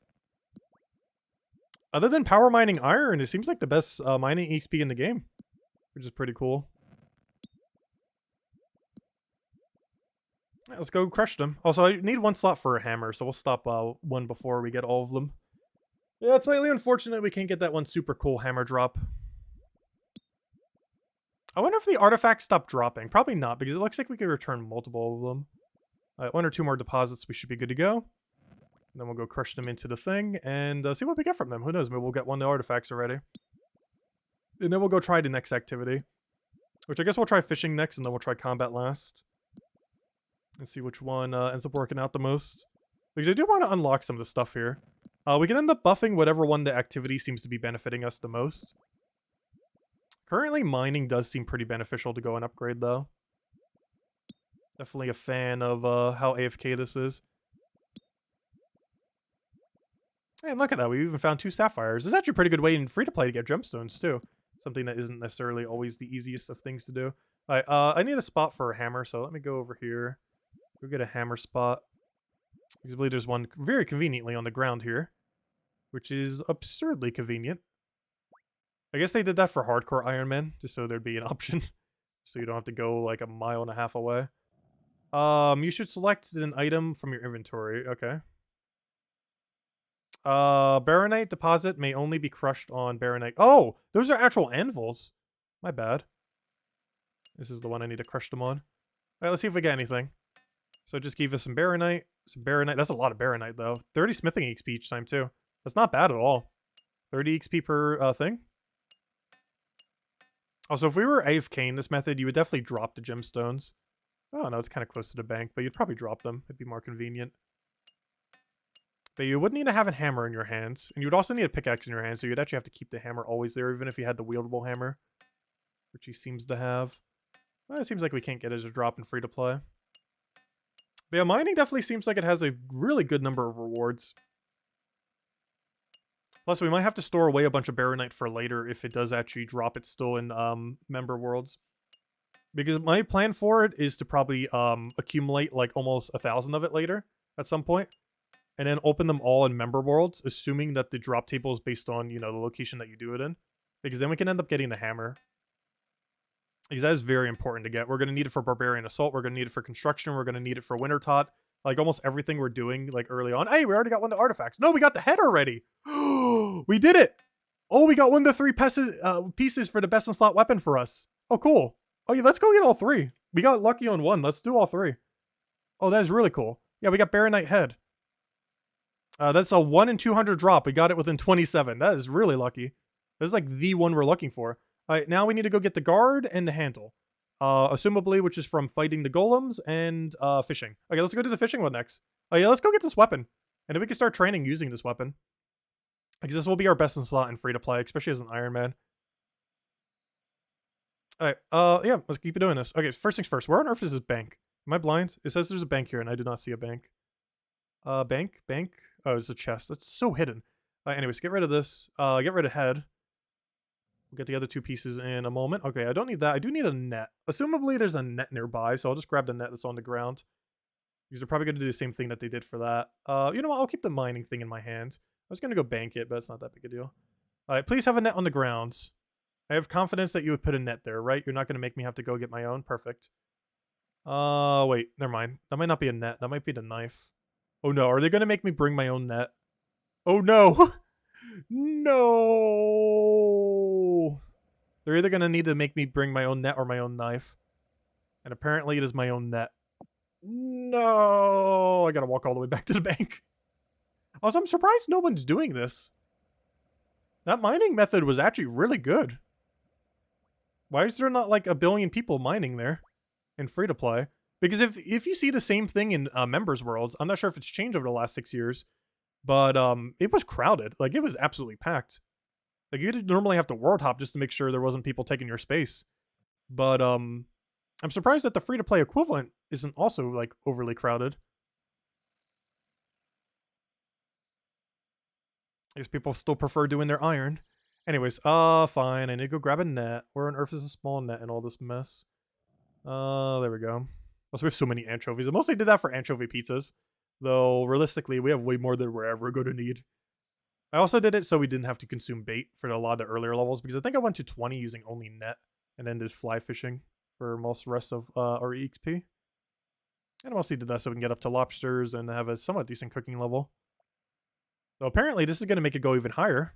Speaker 1: Other than power mining iron, it seems like the best mining XP in the game. Which is pretty cool. Let's go crush them. Also, I need 1 slot for a hammer, so we'll stop one before we get all of them. Yeah, it's slightly unfortunate we can't get that one super cool hammer drop. I wonder if the artifacts stop dropping. Probably not, because it looks like we could return multiple of them. 1 or 2 more deposits, we should be good to go. And then we'll go crush them into the thing and see what we get from them. Who knows? Maybe we'll get 1 of the artifacts already. And then we'll go try the next activity. Which I guess we'll try fishing next, and then we'll try combat last. And see which one ends up working out the most. Because I do want to unlock some of the stuff here. We can end up buffing whatever one the activity seems to be benefiting us the most. Currently, mining does seem pretty beneficial to go and upgrade, though. Definitely a fan of how AFK this is. And look at that, we even found 2 sapphires. This is actually a pretty good way in free-to-play to get gemstones, too. Something that isn't necessarily always the easiest of things to do. Alright, I need a spot for a hammer, so let me go over here. Go get a hammer spot. Because I believe there's one very conveniently on the ground here. Which is absurdly convenient. I guess they did that for hardcore Iron Man, just so there'd be an option. So you don't have to go like 1.5 miles away. You should select an item from your inventory. Okay. Baronite deposit may only be crushed on Baronite. Oh! Those are actual anvils. My bad. This is the one I need to crush them on. Alright, let's see if we get anything. So just give us some Baronite. Some Baronite. That's a lot of Baronite, though. 30 smithing XP each time, too. That's not bad at all. 30 XP per thing. Also, if we were AFK in this method, you would definitely drop the gemstones. Oh, no, it's kind of close to the bank, but you'd probably drop them. It'd be more convenient. But you would need to have a hammer in your hands. And you would also need a pickaxe in your hands, so you'd actually have to keep the hammer always there, even if you had the wieldable hammer. Which he seems to have. Well, it seems like we can't get it as a drop in free-to-play. But yeah, mining definitely seems like it has a really good number of rewards. Plus, we might have to store away a bunch of Baronite for later if it does actually drop it still in member worlds. Because my plan for it is to probably accumulate like almost 1,000 of it later at some point. And then open them all in member worlds, assuming that the drop table is based on, you know, the location that you do it in. Because then we can end up getting the hammer. Because that is very important to get. We're going to need it for Barbarian Assault. We're going to need it for Construction. We're going to need it for Winter Tot. Like, almost everything we're doing, like, early on. Hey, we already got 1 of the artifacts. No, we got the head already. We did it. Oh, we got 1 of the 3 pieces for the best in slot weapon for us. Oh, cool. Oh, yeah, let's go get all 3. We got lucky on 1. Let's do all 3. Oh, that is really cool. Yeah, we got Baronite head. That's a 1 in 200 drop. We got it within 27. That is really lucky. This is like the one we're looking for. Alright, now we need to go get the guard and the handle. Assumably, which is from fighting the golems and fishing. Okay, let's go do the fishing one next. Oh yeah, let's go get this weapon. And then we can start training using this weapon. Because this will be our best in slot and free to play, especially as an Iron Man. Alright, yeah, let's keep doing this. Okay, first things first. Where on earth is this bank? Am I blind? It says there's a bank here and I do not see a bank. Bank? Oh, it's a chest. That's so hidden. Anyways, get rid of this. Get rid of head. We'll get the other 2 pieces in a moment. Okay, I don't need that. I do need a net. Assumably, there's a net nearby, so I'll just grab the net that's on the ground. Because they're probably going to do the same thing that they did for that. You know what? I'll keep the mining thing in my hand. I was going to go bank it, but it's not that big a deal. Alright, please have a net on the grounds. I have confidence that you would put a net there, right? You're not going to make me have to go get my own? Perfect. Wait. Never mind. That might not be a net. That might be the knife. Oh no, are they going to make me bring my own net? Oh no! No! They're either going to need to make me bring my own net or my own knife. And apparently it is my own net. No! I gotta walk all the way back to the bank. Also, I'm surprised no one's doing this. That mining method was actually really good. Why is there not like a billion people mining there in free-to-play? Because if you see the same thing in members worlds, I'm not sure if it's changed over the last 6 years, but it was crowded. Like, it was absolutely packed. Like, you'd normally have to world hop just to make sure there wasn't people taking your space. But I'm surprised that the free-to-play equivalent isn't also like overly crowded. I guess people still prefer doing their iron. Anyways, fine. I need to go grab a net. Where on earth is a small net in all this mess? There we go. Also, we have so many anchovies. I mostly did that for anchovy pizzas. Though, realistically, we have way more than we're ever going to need. I also did it so we didn't have to consume bait for a lot of the earlier levels, because I think I went to 20 using only net, and then did fly fishing for most rest of our EXP. And I mostly did that so we can get up to lobsters and have a somewhat decent cooking level. So apparently this is going to make it go even higher.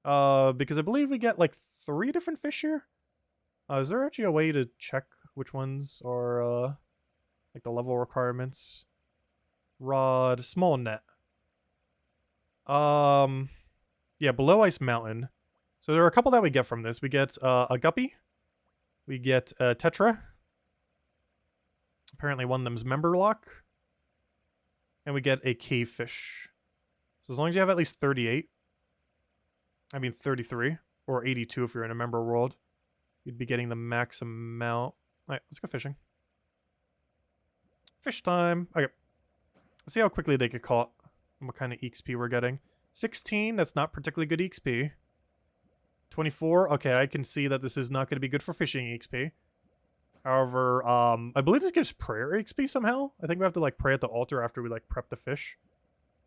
Speaker 1: Because I believe we get like 3 different fish here. Is there actually a way to check which ones are like the level requirements? Rod, small net. Yeah, below Ice Mountain. So there are a couple that we get from this. We get a guppy. We get a tetra. Apparently one of them's member lock. And we get a cave fish. So as long as you have at least 38. I mean 33. Or 82 if you're in a member world. You'd be getting the max amount. Alright, let's go fishing. Fish time. Okay. Let's see how quickly they get caught. And what kind of EXP we're getting. 16, that's not particularly good EXP. 24, okay, I can see that this is not going to be good for fishing EXP. However, I believe this gives prayer EXP somehow. I think we have to like pray at the altar after we like prep the fish.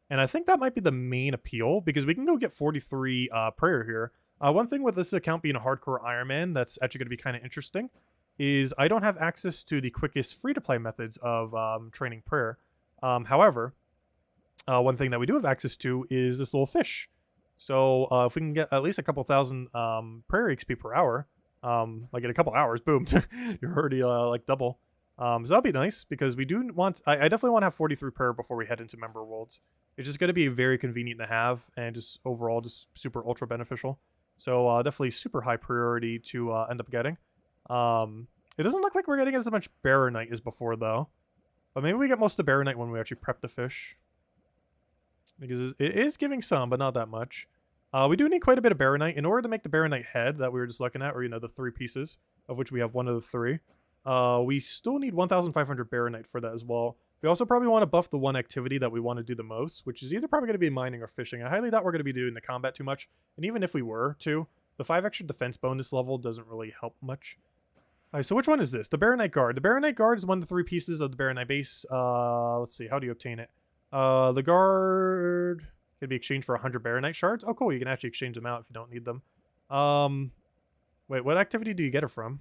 Speaker 1: And I think that might be the main appeal, because we can go get 43 prayer here. One thing with this account being a hardcore Iron Man that's actually going to be kind of interesting is I don't have access to the quickest free-to-play methods of training prayer. However, one thing that we do have access to is this little fish. So if we can get at least a couple thousand prayer XP per hour, like in a couple hours, boom, you're already like double. So that'll be nice, because we do want, I definitely want to have 43 prayer before we head into member worlds. It's just going to be very convenient to have, and just overall just super ultra beneficial. So definitely super high priority to end up getting. It doesn't look like we're getting as much Baronite as before though. But maybe we get most of the Baronite when we actually prep the fish. Because it is giving some, but not that much. We do need quite a bit of Baronite. In order to make the Baronite head that we were just looking at, or, you know, the 3 pieces, of which we have 1 of the 3, we still need 1,500 Baronite for that as well. We also probably want to buff the one activity that we want to do the most, which is either probably going to be mining or fishing. I highly doubt we're going to be doing the combat too much. And even if we were to, the 5 extra defense bonus level doesn't really help much. Alright, so which one is this? The Baronite Guard. The Baronite Guard is 1 of the 3 pieces of the Baronite base. Let's see, how do you obtain it? The guard can be exchanged for 100 Baronite shards. Oh, cool. You can actually exchange them out if you don't need them. Wait, what activity do you get it from?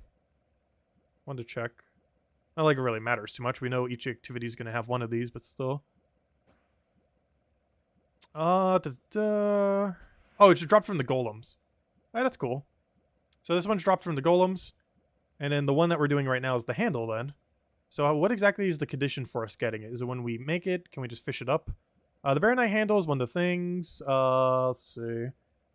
Speaker 1: Wanted to check. Not like it really matters too much. We know each activity is going to have 1 of these, but still. Oh, it's just dropped from the golems. Alright, that's cool. So this one's dropped from the golems. And then the one that we're doing right now is the handle then. So what exactly is the condition for us getting it? Is it when we make it? Can we just fish it up? The Baronite handle is one of the things. Let's see.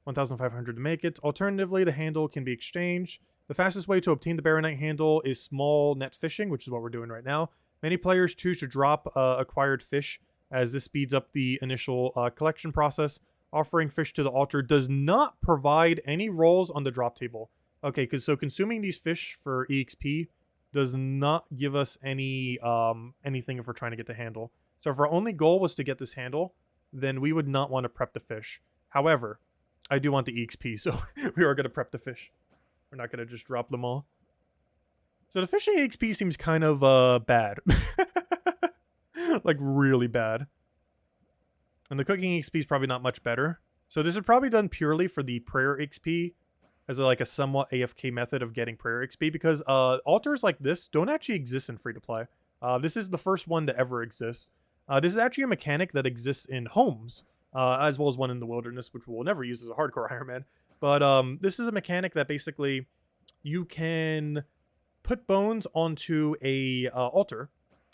Speaker 1: 1,500 to make it. Alternatively, the handle can be exchanged. The fastest way to obtain the Baronite handle is small net fishing, which is what we're doing right now. Many players choose to drop acquired fish, as this speeds up the initial collection process. Offering fish to the altar does not provide any rolls on the drop table. Okay, so consuming these fish for EXP does not give us any anything if we're trying to get the handle. So if our only goal was to get this handle, then we would not want to prep the fish. However, I do want the EXP, so we are going to prep the fish. We're not going to just drop them all. So the fishing EXP seems kind of bad. Like really bad. And the cooking XP is probably not much better. So this is probably done purely for the prayer XP, as like a somewhat AFK method of getting prayer XP, because altars like this don't actually exist in free-to-play. This is the first one to ever exist. This is actually a mechanic that exists in homes, as well as one in the wilderness, which we'll never use as a hardcore Iron Man. But this is a mechanic that basically you can put bones onto a altar,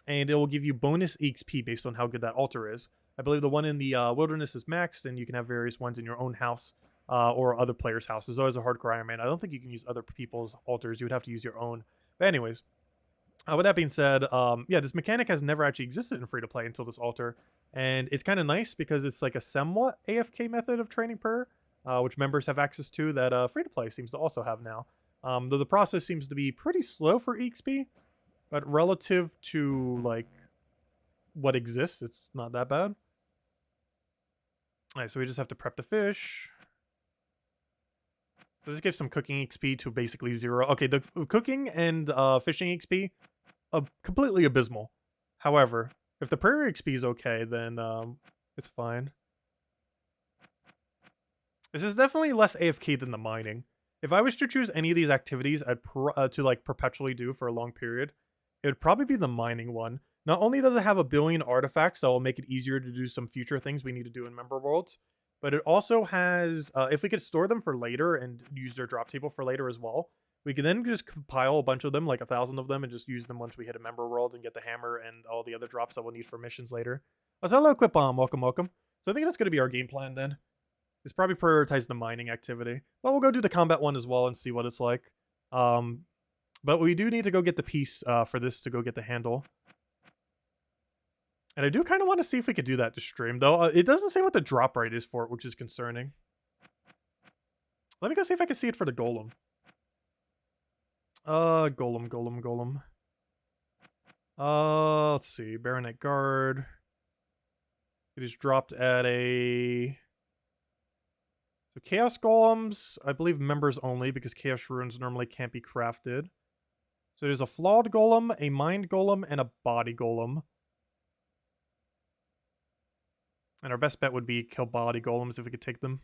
Speaker 1: and it will give you bonus XP based on how good that altar is. I believe the one in the wilderness is maxed, and you can have various ones in your own house or other players' houses. Always a hardcore Iron Man. I don't think you can use other people's altars. You would have to use your own. But anyways, with that being said, yeah, this mechanic has never actually existed in free-to-play until this altar, and it's kind of nice because it's like a somewhat AFK method of training prayer, which members have access to that free-to-play seems to also have now. Though the process seems to be pretty slow for EXP, but relative to, like, what exists, it's not that bad. Alright, so we just have to prep the fish. So this gives some cooking XP to basically 0. Okay, the cooking and fishing XP, completely abysmal. However, if the prairie XP is okay, then it's fine. This is definitely less AFK than the mining. If I was to choose any of these activities to like perpetually do for a long period, it would probably be the mining one. Not only does it have a billion artifacts that will make it easier to do some future things we need to do in member worlds, but it also has, if we could store them for later and use their drop table for later as well, we can then just compile a bunch of them, like 1,000 of them, and just use them once we hit a member world and get the hammer and all the other drops that we'll need for missions later. Oh, so hello, Clip Bomb. Welcome, welcome. So I think that's going to be our game plan then. It's probably prioritize the mining activity. Well, we'll go do the combat one as well and see what it's like. But we do need to go get the piece for this to go get the handle. And I do kind of want to see if we could do that to stream, though. It doesn't say what the drop rate is for it, which is concerning. Let me go see if I can see it for the golem. Golem. Let's see. Baronite Guard. It is dropped at a... So Chaos Golems, I believe members only, because Chaos Runes normally can't be crafted. So there's a Flawed Golem, a Mind Golem, and a Body Golem. And our best bet would be kill Body Golems if we could take them.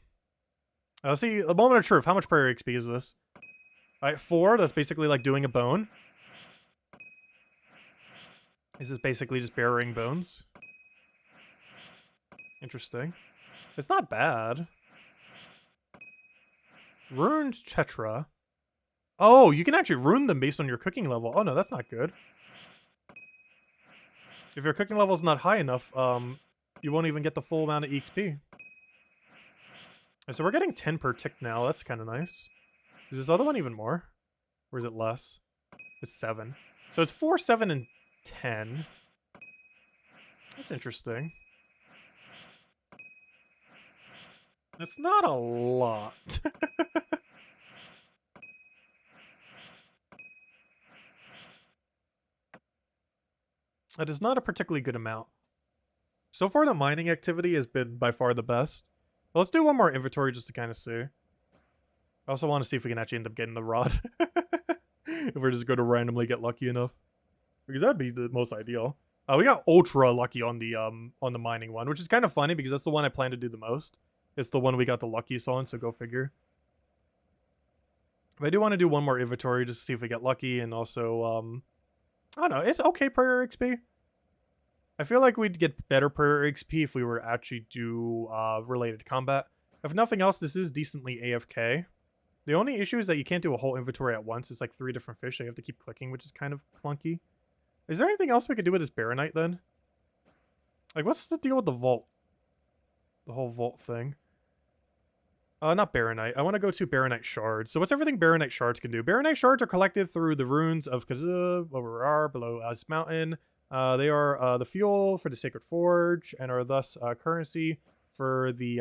Speaker 1: Let's see, a moment of truth. How much prayer XP is this? Alright, 4. That's basically like doing a bone. This is basically just burying bones. Interesting. It's not bad. Ruined Tetra. Oh, you can actually ruin them based on your cooking level. Oh no, that's not good. If your cooking level is not high enough, you won't even get the full amount of EXP. And so we're getting 10 per tick now. That's kind of nice. Is this other one even more? Or is it less? It's 7. So it's 4, 7, and 10. That's interesting. That's not a lot. That is not a particularly good amount. So far, the mining activity has been by far the best. Well, let's do one more inventory just to kind of see. I also want to see if we can actually end up getting the rod. If we're just going to randomly get lucky enough. Because that'd be the most ideal. We got ultra lucky on the mining one, which is kind of funny because that's the one I plan to do the most. It's the one we got the luckiest on, so go figure. But I do want to do one more inventory just to see if we get lucky, and also, I don't know, it's okay prayer XP. I feel like we'd get better prayer XP if we were actually do related combat. If nothing else, this is decently AFK. The only issue is that you can't do a whole inventory at once. It's like 3 different fish, so you have to keep clicking, which is kind of clunky. Is there anything else we could do with this Baronite then? Like, what's the deal with the vault? The whole vault thing. Not Baronite. I want to go to Baronite Shards. So what's everything Baronite Shards can do? Baronite Shards are collected through the runes of Kazuv, where we are, below Ice Mountain. They are the fuel for the Sacred Forge, and are thus currency for the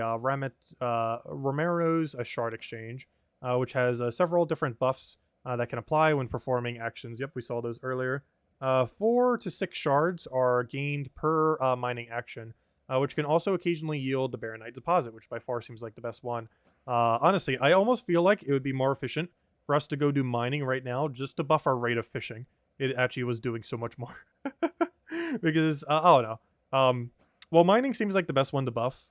Speaker 1: Romero's Shard Exchange, which has several different buffs that can apply when performing actions. Yep, we saw those earlier. 4 to 6 shards are gained per mining action, which can also occasionally yield the Baronite Deposit, which by far seems like the best one. Honestly, I almost feel like it would be more efficient for us to go do mining right now just to buff our rate of fishing. It actually was doing so much more. Because, I don't know. Well, mining seems like the best one to buff.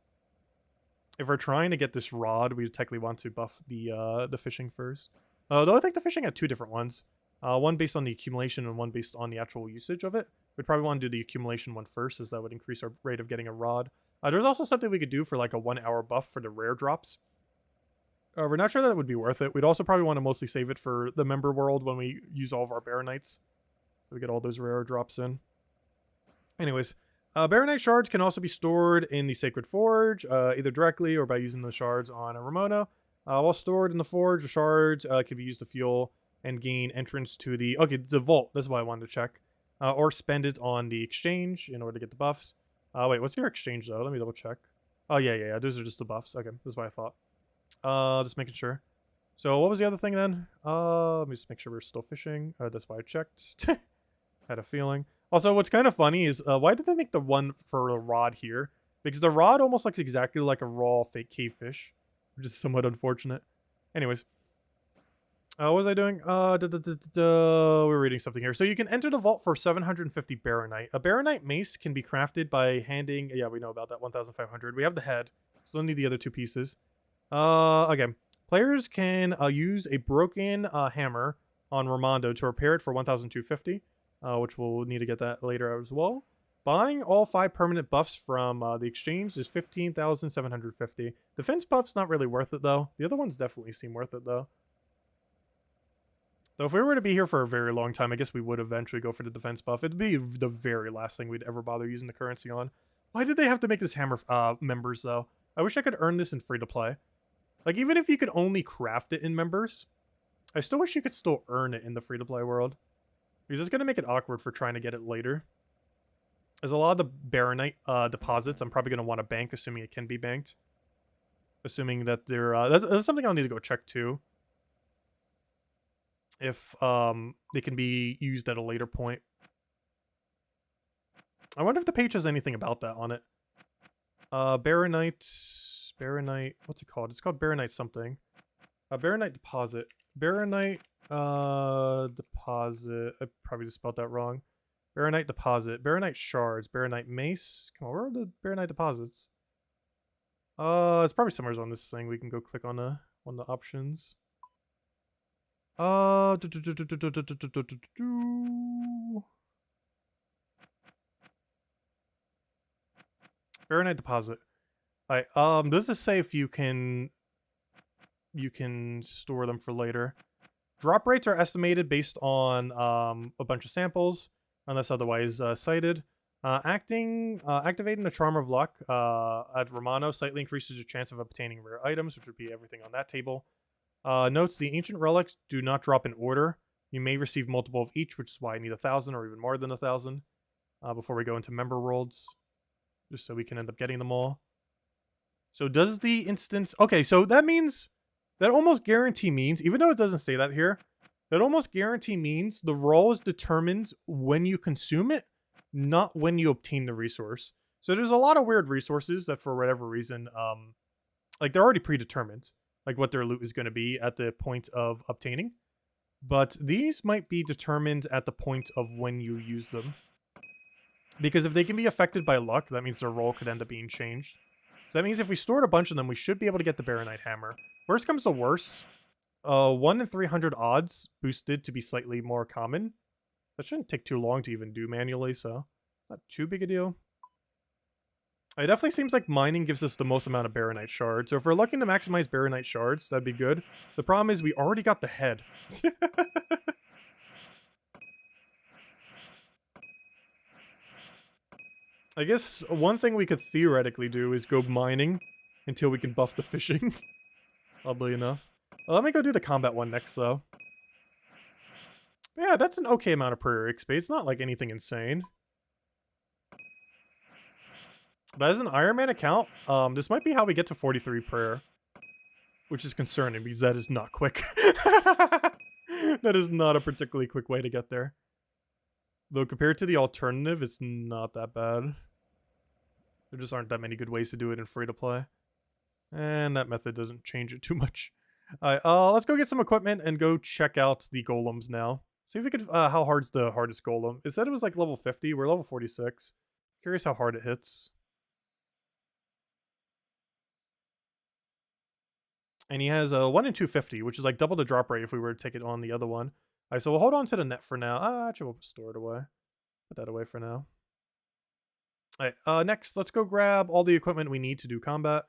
Speaker 1: If we're trying to get this rod, we technically want to buff the fishing first. Though I think the fishing had 2 different ones. One based on the accumulation and one based on the actual usage of it. We'd probably want to do the accumulation one first, as that would increase our rate of getting a rod. There's also something we could do for like a 1 hour buff for the rare drops. We're not sure that would be worth it. We'd also probably want to mostly save it for the member world when we use all of our Baronites. So we get all those rare drops in. Anyways, Baronite shards can also be stored in the Sacred Forge, either directly or by using the shards on a Ramona. While stored in the Forge, the shards can be used to fuel and gain entrance to the... Okay, the Vault. That's why I wanted to check. Or spend it on the exchange in order to get the buffs. Wait, what's your exchange, though? Let me double check. Oh, yeah. Those are just the buffs. Okay, that's what I thought. Just making sure. So what was the other thing then? Let me just make sure we're still fishing. That's why I checked. Had a feeling. Also, what's kind of funny is, why did they make the one for the rod here? Because the rod almost looks exactly like a raw fake cave fish, which is somewhat unfortunate. Anyways. What was I doing? We're reading something here. So you can enter the vault for 750 Baronite. A Baronite mace can be crafted by handing... Yeah, we know about that. 1,500. We have the head. Still need the other two pieces. Again, players can use a broken hammer on Ramondo to repair it for 1,250, which we'll need to get that later as well. Buying all 5 permanent buffs from the exchange is 15,750. Defense buff's not really worth it, though. The other ones definitely seem worth it, though. Though if we were to be here for a very long time, I guess we would eventually go for the defense buff. It'd be the very last thing we'd ever bother using the currency on. Why did they have to make this hammer members, though? I wish I could earn this in free-to-play. Like, even if you could only craft it in members, I still wish you could still earn it in the free-to-play world. Because it's going to make it awkward for trying to get it later. There's a lot of the Baronite deposits I'm probably going to want to bank, assuming it can be banked. Assuming that they're... that's something I'll need to go check, too. If they can be used at a later point. I wonder if the page has anything about that on it. Baronite, what's it called? It's called Baronite something. Baronite deposit. Baronite deposit. I probably just spelled that wrong. Baronite deposit. Baronite shards. Baronite mace. Come on, where are the Baronite deposits? It's probably somewhere on this thing. We can go click on the options. Baronite deposit. Alright, does this say if you can store them for later? Drop rates are estimated based on a bunch of samples, unless otherwise cited. Activating the Charm of Luck at Romano slightly increases your chance of obtaining rare items, which would be everything on that table. Notes, the ancient relics do not drop in order. You may receive multiple of each, which is why I need 1,000 or even more than 1,000 before we go into member worlds, just so we can end up getting them all. So does the instance... Okay, so that means... That almost guarantee means, even though it doesn't say that here, that almost guarantee means the role is determined when you consume it, not when you obtain the resource. So there's a lot of weird resources that for whatever reason, like they're already predetermined. Like what their loot is going to be at the point of obtaining. But these might be determined at the point of when you use them. Because if they can be affected by luck, that means their role could end up being changed. So that means if we stored a bunch of them, we should be able to get the Baronite Hammer. Worst comes to worst, 1 in 300 odds boosted to be slightly more common. That shouldn't take too long to even do manually, so not too big a deal. It definitely seems like mining gives us the most amount of Baronite shards. So if we're looking to maximize Baronite shards, that'd be good. The problem is we already got the head. I guess one thing we could theoretically do is go mining until we can buff the fishing. Oddly enough. Let me go do the combat one next, though. Yeah, that's an okay amount of prayer XP. It's not like anything insane. But as an Iron Man account, this might be how we get to 43 prayer. Which is concerning, because that is not quick. That is not a particularly quick way to get there. Though compared to the alternative, it's not that bad. There just aren't that many good ways to do it in free-to-play. And that method doesn't change it too much. Alright, let's go get some equipment and go check out the golems now. See if we could, how hard's the hardest golem? It said it was like level 50, we're level 46. Curious how hard it hits. And he has a 1 in 250, which is like double the drop rate if we were to take it on the other one. Alright, so we'll hold on to the net for now. Actually, we'll store it away. Put that away for now. Alright, next, let's go grab all the equipment we need to do combat.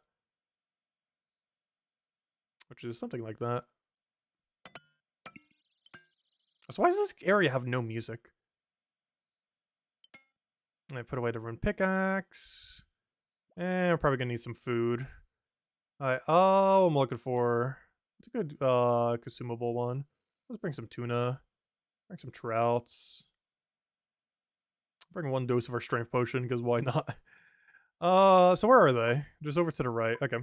Speaker 1: which is something like that. So why does this area have no music? I put away the rune pickaxe. And we're probably gonna need some food. Alright, oh, I'm looking for... It's a good consumable one. Let's bring some tuna. Bring some trouts. Bring 1 dose of our strength potion, because why not? So where are they? Just over to the right. Okay.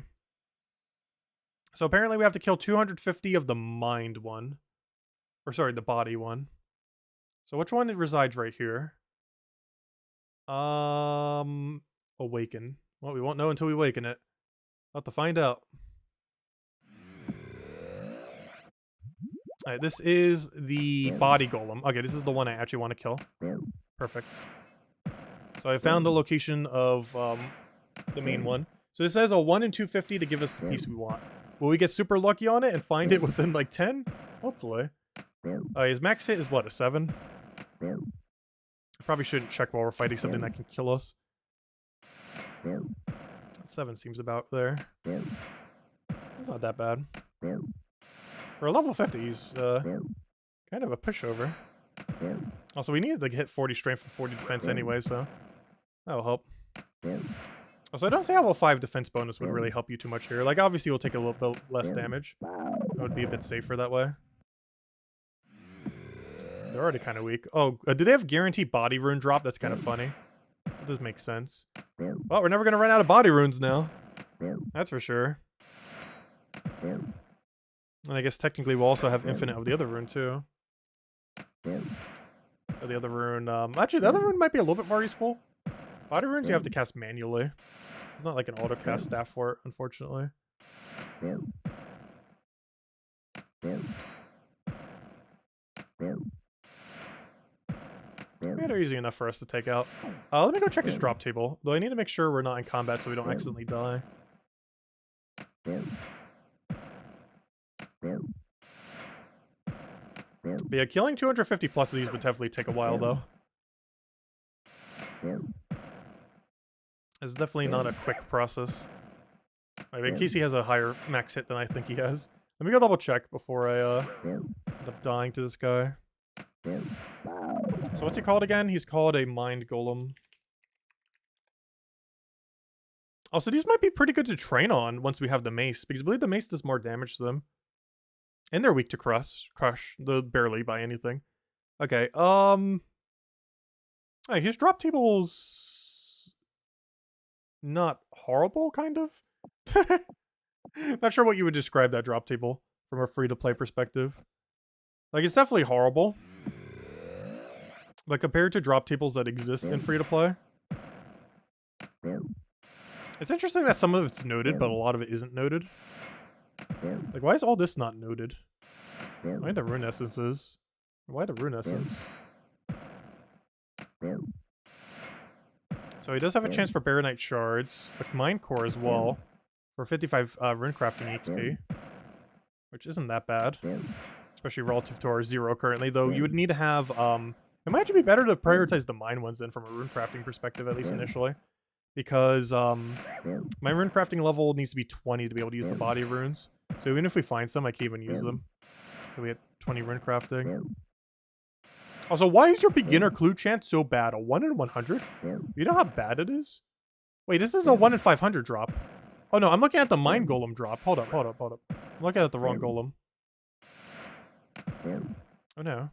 Speaker 1: So apparently we have to kill 250 of the mind one. Or sorry, the body one. So which one resides right here? Awaken. Well, we won't know until we awaken it. We'll have to find out. Alright, this is the body golem. Okay, this is the one I actually want to kill. Perfect. So I found the location of the main one. So this says a 1 in 250 to give us the piece we want. Will we get super lucky on it and find it within like 10? Hopefully. His max hit is what, a 7? I probably shouldn't check while we're fighting something that can kill us. 7 seems about there. It's not that bad. For a level 50, he's kind of a pushover. Also, we needed to hit 40 strength and 40 defense anyway, so that'll help. Also, I don't see how a 5 defense bonus would really help you too much here. Like, obviously, you'll take a little bit less damage. That would be a bit safer that way. They're already kind of weak. Oh, do they have guaranteed body rune drop? That's kind of funny. That does make sense. Well, we're never going to run out of body runes now. That's for sure. And I guess technically we'll also have infinite of the other rune too. Or the other rune, actually the other rune might be a little bit more useful. Body runes you have to cast manually. It's not like an auto cast staff for it, unfortunately. Maybe they're easy enough for us to take out. Let me go check his drop table. Though I need to make sure we're not in combat so we don't accidentally die. But yeah, killing 250 plus of these would definitely take a while, though. It's definitely not a quick process. I mean, Casey has a higher max hit than I think he has. Let me go double check before I end up dying to this guy. So what's he called again? He's called a mind golem. Also, these might be pretty good to train on once we have the mace, because I believe the mace does more damage to them. And they're weak to crush, barely by anything. Okay, hey, his drop table's not horrible, kind of. Not sure what you would describe that drop table from a free-to-play perspective. Like, it's definitely horrible. But compared to drop tables that exist in free-to-play, it's interesting that some of it's noted, but a lot of it isn't noted. Like, why is all this not noted? Why the rune essences? Why the rune essence? So he does have a chance for Baronite shards, with Mind Core as well, for 55 rune crafting XP, which isn't that bad, especially relative to our 0 currently. Though you would need to have it might actually be better to prioritize the mine ones then from a rune crafting perspective, at least initially. Because my rune crafting level needs to be 20 to be able to use the body runes. So even if we find some, I can't even use them. So we get 20 rune crafting. Also, why is your beginner clue chance so bad? A 1 in 100? You know how bad it is? Wait, this is a 1 in 500 drop. Oh no, I'm looking at the mine golem drop. Hold up. I'm looking at the wrong golem. Oh no.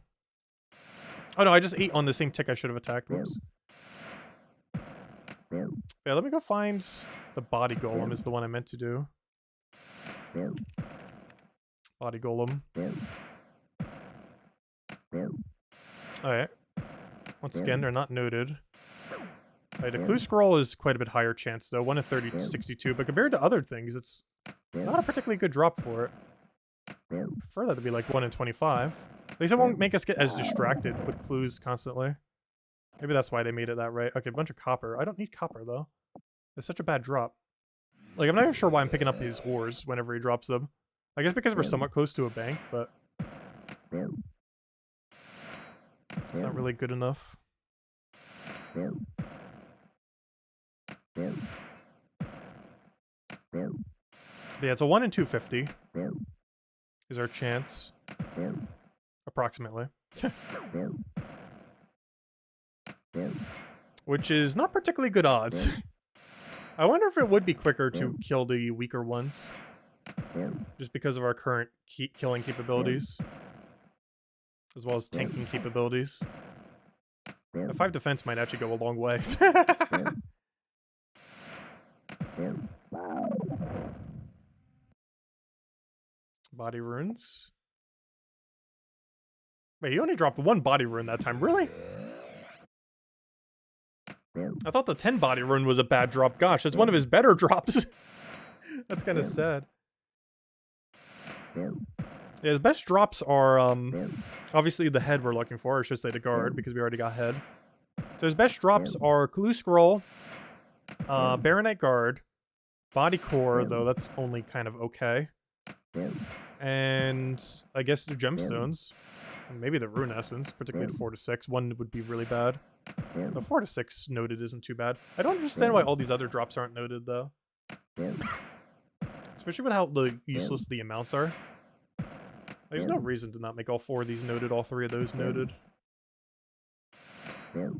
Speaker 1: Oh no, I just ate on the same tick I should have attacked. Whoops. Yeah, let me go find the body golem is the one I meant to do. Body golem. Alright. Once again, they're not noted. Alright, the clue scroll is quite a bit higher chance though. 1 in 30 to 62, but compared to other things, it's not a particularly good drop for it. I prefer that to be like 1 in 25. At least it won't make us get as distracted with clues constantly. Maybe that's why they made it that way. Okay, a bunch of copper. I don't need copper, though. It's such a bad drop. Like, I'm not even sure why I'm picking up these ores whenever he drops them. I guess because we're somewhat close to a bank, but it's not really good enough. Yeah, it's a 1 in 250 is our chance. Approximately. Which is not particularly good odds. I wonder if it would be quicker to kill the weaker ones. Just because of our current killing capabilities. As well as tanking capabilities. A 5 defense might actually go a long way. Body runes. Wait, he only dropped 1 body rune that time. Really? I thought the 10 body rune was a bad drop. Gosh, it's one of his better drops. That's kind of sad. Yeah, his best drops are, obviously the head we're looking for, or I should say the guard, because we already got head. So his best drops are Clue Scroll, Baronite Guard, Body Core, though that's only kind of okay. And I guess the Gemstones. And maybe the Rune Essence, particularly the 4 to 6. 1 would be really bad. The 4 to 6 noted isn't too bad. I don't understand why all these other drops aren't noted, though. Especially with how useless the amounts are. There's no reason to not make all 4 of these noted, all 3 of those noted. But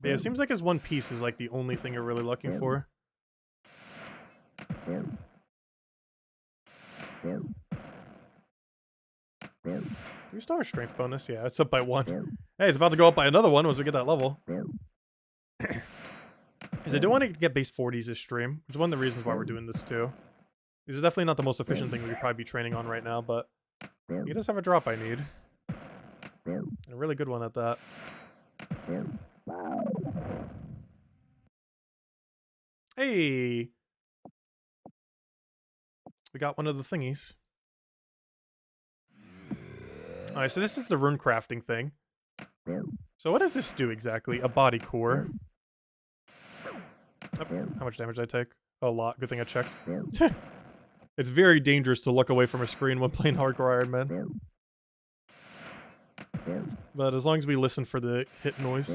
Speaker 1: yeah, it seems like his 1 piece is like the only thing you're really looking for. We still have a strength bonus? Yeah, it's up by 1. Hey, it's about to go up by another 1 once we get that level. Because I do want to get base 40s this stream, which is one of the reasons why we're doing this too. These are definitely not the most efficient thing we could probably be training on right now, but he does have a drop I need. And a really good one at that. Hey! We got one of the thingies. Alright, so this is the rune crafting thing. So what does this do exactly? A body core. Oh, how much damage did I take? Oh, a lot. Good thing I checked. It's very dangerous to look away from a screen when playing Hardcore Iron Man. But as long as we listen for the hit noise.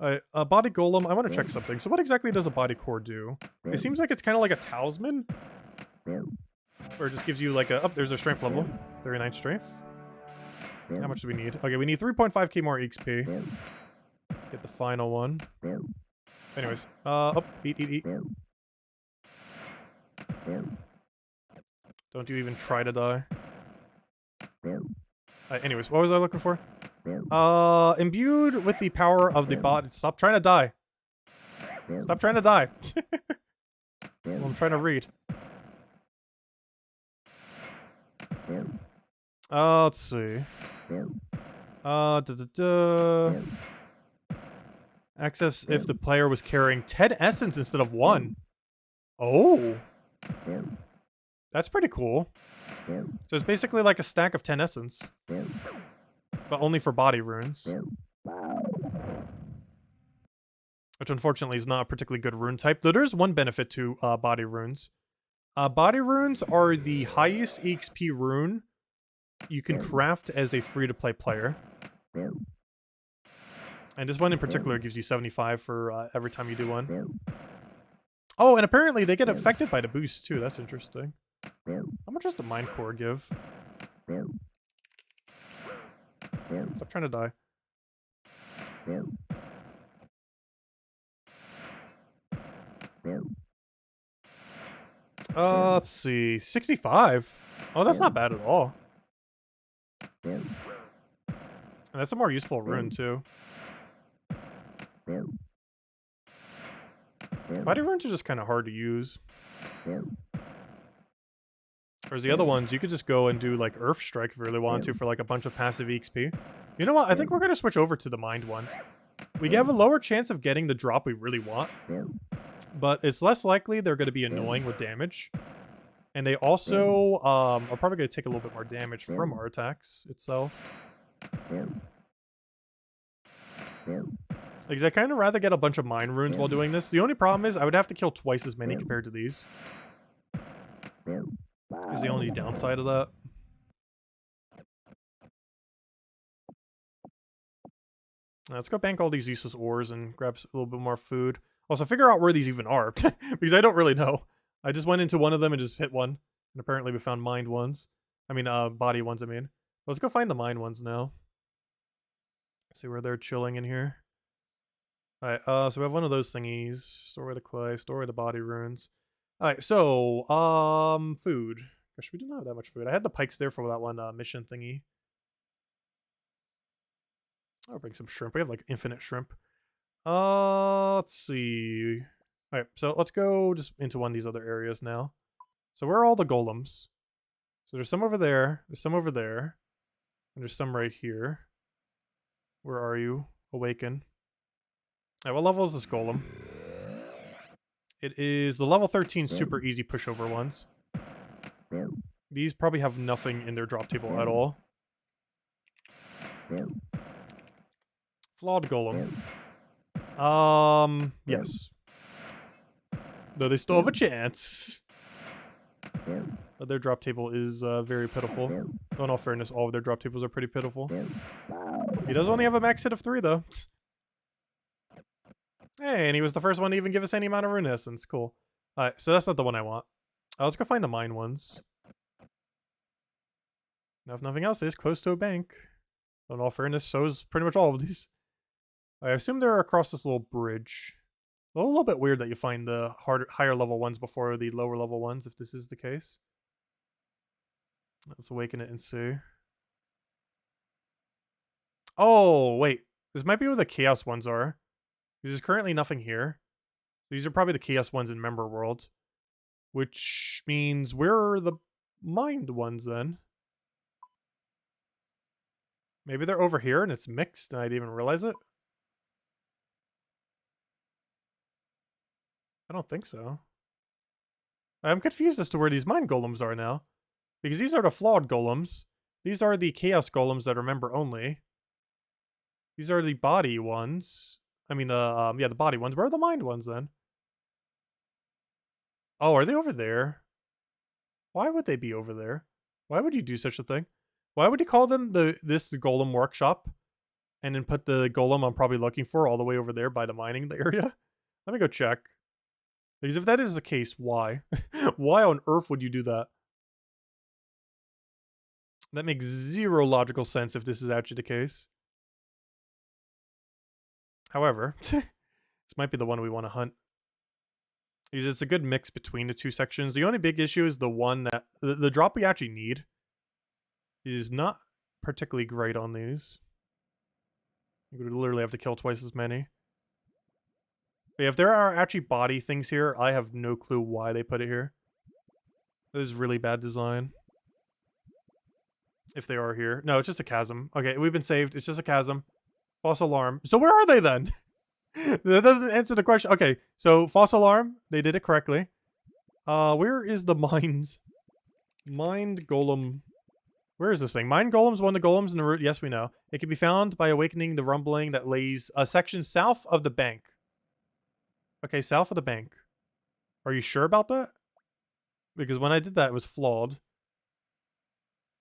Speaker 1: Alright, body golem, I want to check something. So what exactly does a body core do? It seems like it's kind of like a talisman. Or it just gives you like a... Oh, there's a strength level. 39 strength. How much do we need? Okay, we need 3.5k more XP. Get the final one. Anyways, eat. Don't you even try to die. Anyways, what was I looking for? Imbued with the power of the body. Stop trying to die. Stop trying to die. Well, I'm trying to read. Let's see. Access if the player was carrying 10 essence instead of 1. Oh. That's pretty cool. So it's basically like a stack of 10 essence. But only for body runes. Which unfortunately is not a particularly good rune type. Though there's one benefit to body runes. Body runes are the highest EXP rune you can craft as a free-to-play player. And this one in particular gives you 75 for every time you do one. Oh, and apparently they get affected by the boost too. That's interesting. How much does the Mind Core give? Stop trying to die. Let's see. 65? Oh, that's not bad at all. And that's a more useful rune too. Body runes are just kind of hard to use. Whereas the other ones, you could just go and do like Earth Strike if you really want to for like a bunch of passive EXP. You know what? I think we're going to switch over to the Mind ones. We have a lower chance of getting the drop we really want. But it's less likely they're going to be annoying with damage. And they also are probably going to take a little bit more damage from our attacks itself. Because I kind of rather get a bunch of Mind runes while doing this. The only problem is I would have to kill twice as many compared to these. Is the only downside of that. Let's go bank all these useless ores and grab a little bit more food. Also, figure out where these even are, because I don't really know. I just went into one of them and just hit one, and apparently we found mind ones. I mean, body ones, I mean. Let's go find the mind ones now. See where they're chilling in here. Alright, so we have one of those thingies. Store away the clay, store away the body runes. Alright, so, food. Gosh, we didn't have that much food. I had the pikes there for that one mission thingy. I'll bring some shrimp. We have like infinite shrimp. Let's see. Alright, so let's go just into one of these other areas now. So where are all the golems? So there's some over there, there's some over there, and there's some right here. Where are you? Awaken. Alright, what level is this golem? It is the level 13 super easy pushover ones. These probably have nothing in their drop table at all. Flawed golem. Yes. Though they still have a chance. But their drop table is very pitiful. Though in all fairness, all of their drop tables are pretty pitiful. He does only have a max hit of 3 though. Hey, and he was the first one to even give us any amount of rune essence. Cool. Alright, so that's not the one I want. Let's go find the mine ones. Now, if nothing else, it is close to a bank. So in all fairness, so is pretty much all of these. I assume they're across this little bridge. A little bit weird that you find the higher level ones before the lower level ones, if this is the case. Let's awaken it and see. Oh, wait. This might be where the chaos ones are. There's currently nothing here. These are probably the chaos ones in Member World. Which means where are the mind ones then? Maybe they're over here and it's mixed and I didn't even realize it? I don't think so. I'm confused as to where these mind golems are now. Because these are the flawed golems. These are the chaos golems that are member only. These are the body ones. I mean, yeah, the body ones. Where are the mind ones then? Oh, are they over there? Why would they be over there? Why would you do such a thing? Why would you call them this golem workshop? And then put the golem I'm probably looking for all the way over there by the mining area? Let me go check. Because if that is the case, why? Why on earth would you do that? That makes zero logical sense if this is actually the case. However, this might be the one we want to hunt. Because it's a good mix between the two sections. The only big issue is the one that... The drop we actually need is not particularly great on these. You would literally have to kill twice as many. But yeah, if there are actually body things here, I have no clue why they put it here. That is really bad design. If they are here. No, it's just a chasm. Okay, we've been saved. It's just a chasm. False alarm. So where are they then? That doesn't answer the question. Okay, so false alarm. They did it correctly. Where is the mind? Mind golem. Where is this thing? Mind golem's one of the golems in the root. Yes, we know. It can be found by awakening the rumbling that lays a section south of the bank. Okay, south of the bank. Are you sure about that? Because when I did that, it was flawed.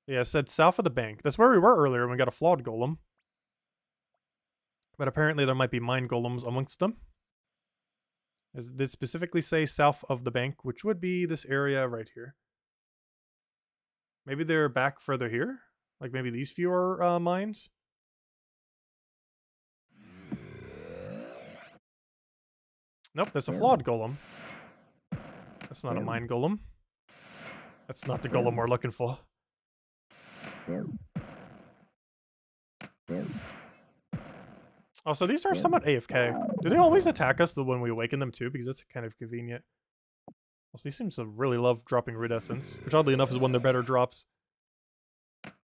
Speaker 1: Yeah, it said south of the bank. That's where we were earlier when we got a flawed golem. But apparently there might be mind golems amongst them. It did specifically say south of the bank, which would be this area right here. Maybe they're back further here? Like maybe these few are mines? Nope, that's a flawed golem. That's not a mine golem. That's not the golem we're looking for. Also, these are somewhat AFK. Do they always attack us when we awaken them too? Because that's kind of convenient. Also, he seems to really love dropping root essence, which oddly enough is one of their better drops.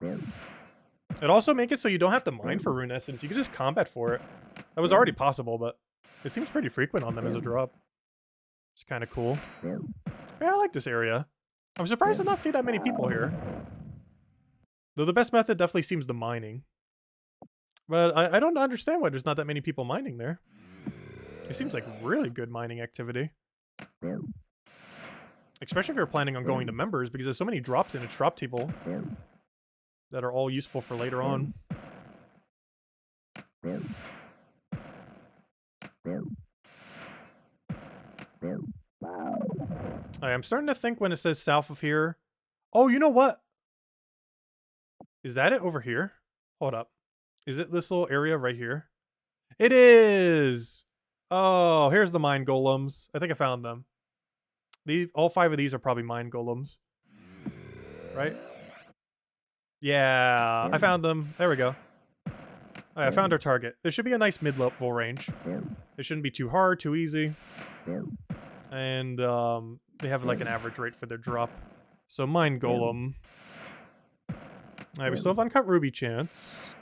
Speaker 1: It also makes it so you don't have to mine for rune essence. You can just combat for it. That was already possible, but it seems pretty frequent on them as a drop. It's kind of cool. Yeah, I like this area. I'm surprised to not see that many people here. Though the best method definitely seems the mining. But I don't understand why there's not that many people mining there. It seems like really good mining activity. Especially if you're planning on going to members, because there's so many drops in its drop table that are all useful for later on. I'm starting to think when it says south of here. Oh, you know what? Is that it over here? Hold up. Is it this little area right here? It is! Oh, here's the mine golems. I think I found them. All 5 of these are probably mine golems. Right? Yeah, I found them. There we go. Alright, I found our target. There should be a nice mid-level range. It shouldn't be too hard, too easy. And they have like an average rate for their drop. So mine golem. Alright, we still have uncut ruby chance.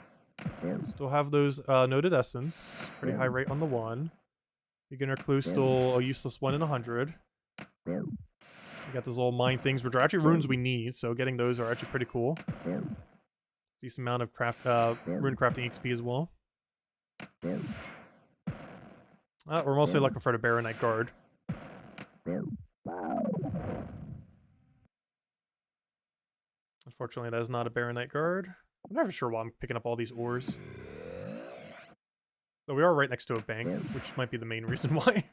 Speaker 1: Still have those noted essence. Pretty high rate on the 1. Beginner clue still a useless 1 in 100. We got those little mine things, which are actually runes we need, so getting those are actually pretty cool. Decent amount of rune crafting XP as well. We're mostly looking for the Baronite Guard. Unfortunately, that is not a Baronite Guard. I'm never sure why I'm picking up all these ores. Though we are right next to a bank, which might be the main reason why.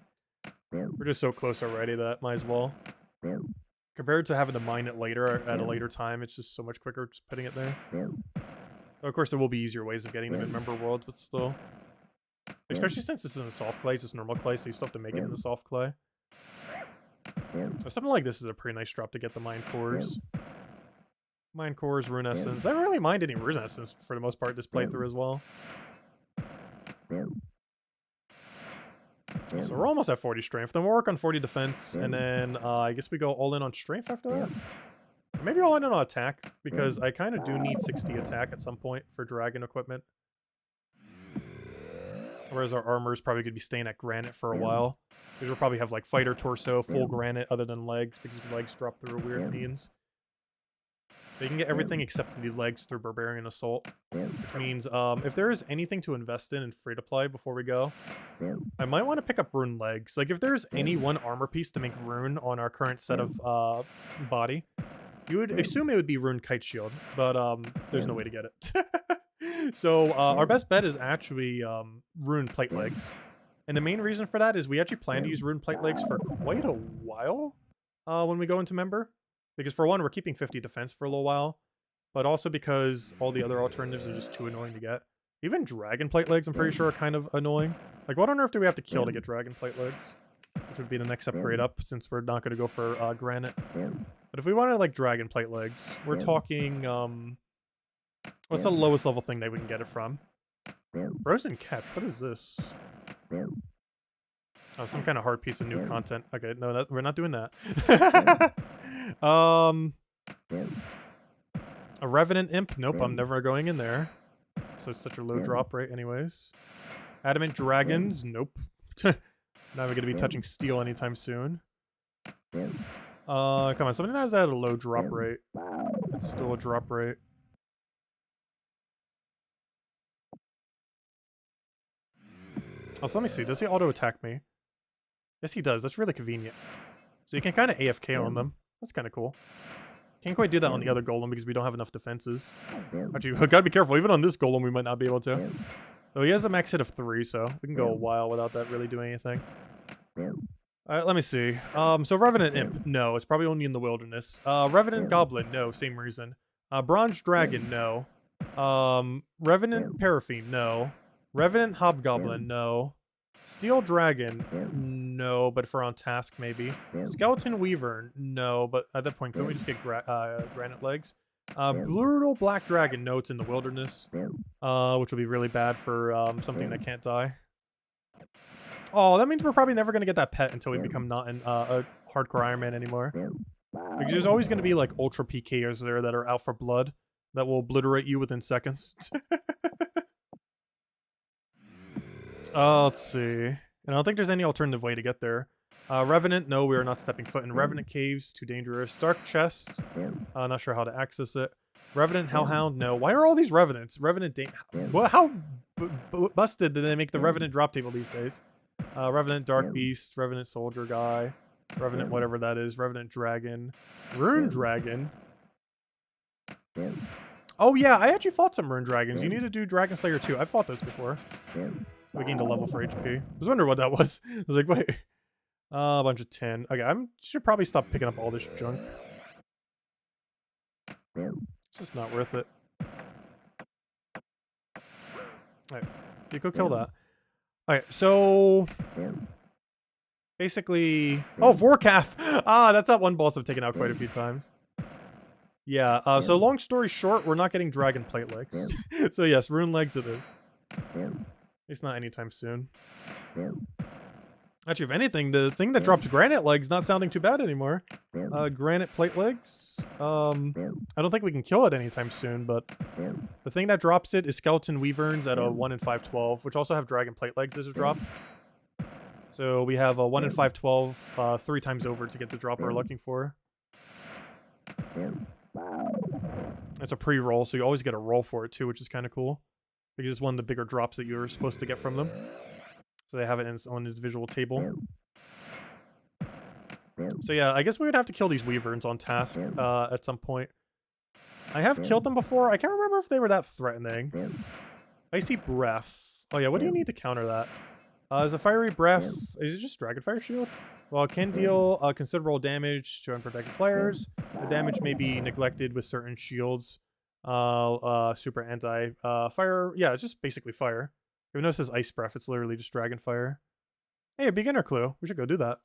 Speaker 1: We're just so close already that might as well. Compared to having to mine it later at a later time, it's just so much quicker just putting it there. Of course, there will be easier ways of getting them in member worlds, but still. Especially since this isn't a soft clay, it's just normal clay, so you still have to make it in the soft clay. So something like this is a pretty nice drop to get the mine cores. Mine cores, rune essence. I don't really mind any rune essence for the most part this playthrough as well. So we're almost at 40 strength. Then we'll work on 40 defense, and then I guess we go all in on strength after that? Maybe all in on attack, because I kind of do need 60 attack at some point for dragon equipment. Whereas our armor is probably going to be staying at granite for a while. Because we'll probably have like fighter torso, full granite, other than legs, because legs drop through weird means. They can get everything except for the legs through Barbarian Assault. Which means if there is anything to invest in free-to-play before we go, I might want to pick up rune legs. Like if there's any one armor piece to make rune on our current set of body, you would assume it would be rune kite shield, but there's no way to get it. So our best bet is actually rune plate legs. And the main reason for that is we actually plan to use rune plate legs for quite a while when we go into member. Because for one, we're keeping 50 defense for a little while, but also because all the other alternatives are just too annoying to get. Even dragon plate legs, I'm pretty sure, are kind of annoying. Like, what on earth do we have to kill to get dragon plate legs? Which would be the next upgrade up, since we're not going to go for granite. But if we wanted, like, dragon plate legs, we're talking, what's the lowest level thing that we can get it from? Frozen catch, what is this? Oh, some kind of hard piece of new content. Okay, no, we're not doing that. A Revenant Imp? Nope, I'm never going in there. So it's such a low drop rate anyways. Adamant Dragons? Nope. Not even going to be touching steel anytime soon. Come on, something that has that at a low drop rate. It's still a drop rate. Oh, so let me see. Does he auto-attack me? Yes, he does. That's really convenient. So you can kind of AFK on them. That's kind of cool. Can't quite do that on the other golem because we don't have enough defenses. Actually, we gotta be careful. Even on this golem, we might not be able to. So he has a max hit of 3, so we can go a while without that really doing anything. Alright, let me see. So Revenant Imp, no. It's probably only in the wilderness. Revenant Goblin, no. Same reason. Bronze Dragon, no. Revenant Paraffin, no. Revenant Hobgoblin, no. Steel Dragon, no, but for on task, maybe. Skeleton Weaver, no, but at that point, couldn't we just get granite legs? Brutal Black Dragon, no, it's in the wilderness, which will be really bad for something that can't die. Oh, that means we're probably never going to get that pet until we become not a hardcore Iron Man anymore. Because there's always going to be, like, ultra PKers there that are out for blood that will obliterate you within seconds. Let's see. I don't think there's any alternative way to get there. Revenant, no, we are not stepping foot in Revenant Caves, too dangerous. Dark Chest, not sure how to access it. Revenant Hellhound, no. Why are all these Revenants? Revenant well, how busted did they make the Revenant drop table these days? Revenant Dark Beast, Revenant Soldier Guy, Revenant whatever that is, Revenant Dragon, Rune Dragon. Oh yeah, I actually fought some Rune Dragons. You need to do Dragon Slayer 2. I've fought those before. We gained a level for HP. I was wondering what that was. I was like, wait. A bunch of tin. Okay, I should probably stop picking up all this junk. It's just not worth it. Alright, you go kill that. Alright, so... basically... Oh, Vorkath! Ah, that's that one boss I've taken out quite a few times. Yeah, so long story short, we're not getting Dragon Plate Legs. So yes, Rune Legs it is. It's not anytime soon. Actually, if anything, the thing that drops Granite Legs not sounding too bad anymore. Granite Plate Legs. I don't think we can kill it anytime soon, but the thing that drops it is Skeleton Weaverns at a 1 in 512, which also have Dragon Plate Legs as a drop. So we have a 1 in 512 3 times over to get the drop we're looking for. It's a pre-roll, so you always get a roll for it too, which is kind of cool. Because it's one of the bigger drops that you're supposed to get from them. So they have it on its visual table. So yeah, I guess we would have to kill these Weaverns on task at some point. I have killed them before. I can't remember if they were that threatening. Icy Breath. Oh yeah, what do you need to counter that? Is a Fiery Breath... Is it just Dragon Fire Shield? Well, it can deal considerable damage to unprotected players. The damage may be neglected with certain shields. Super anti-fire. Yeah, it's just basically fire. Even though it says Ice Breath, it's literally just Dragon Fire. Hey, a beginner clue. We should go do that.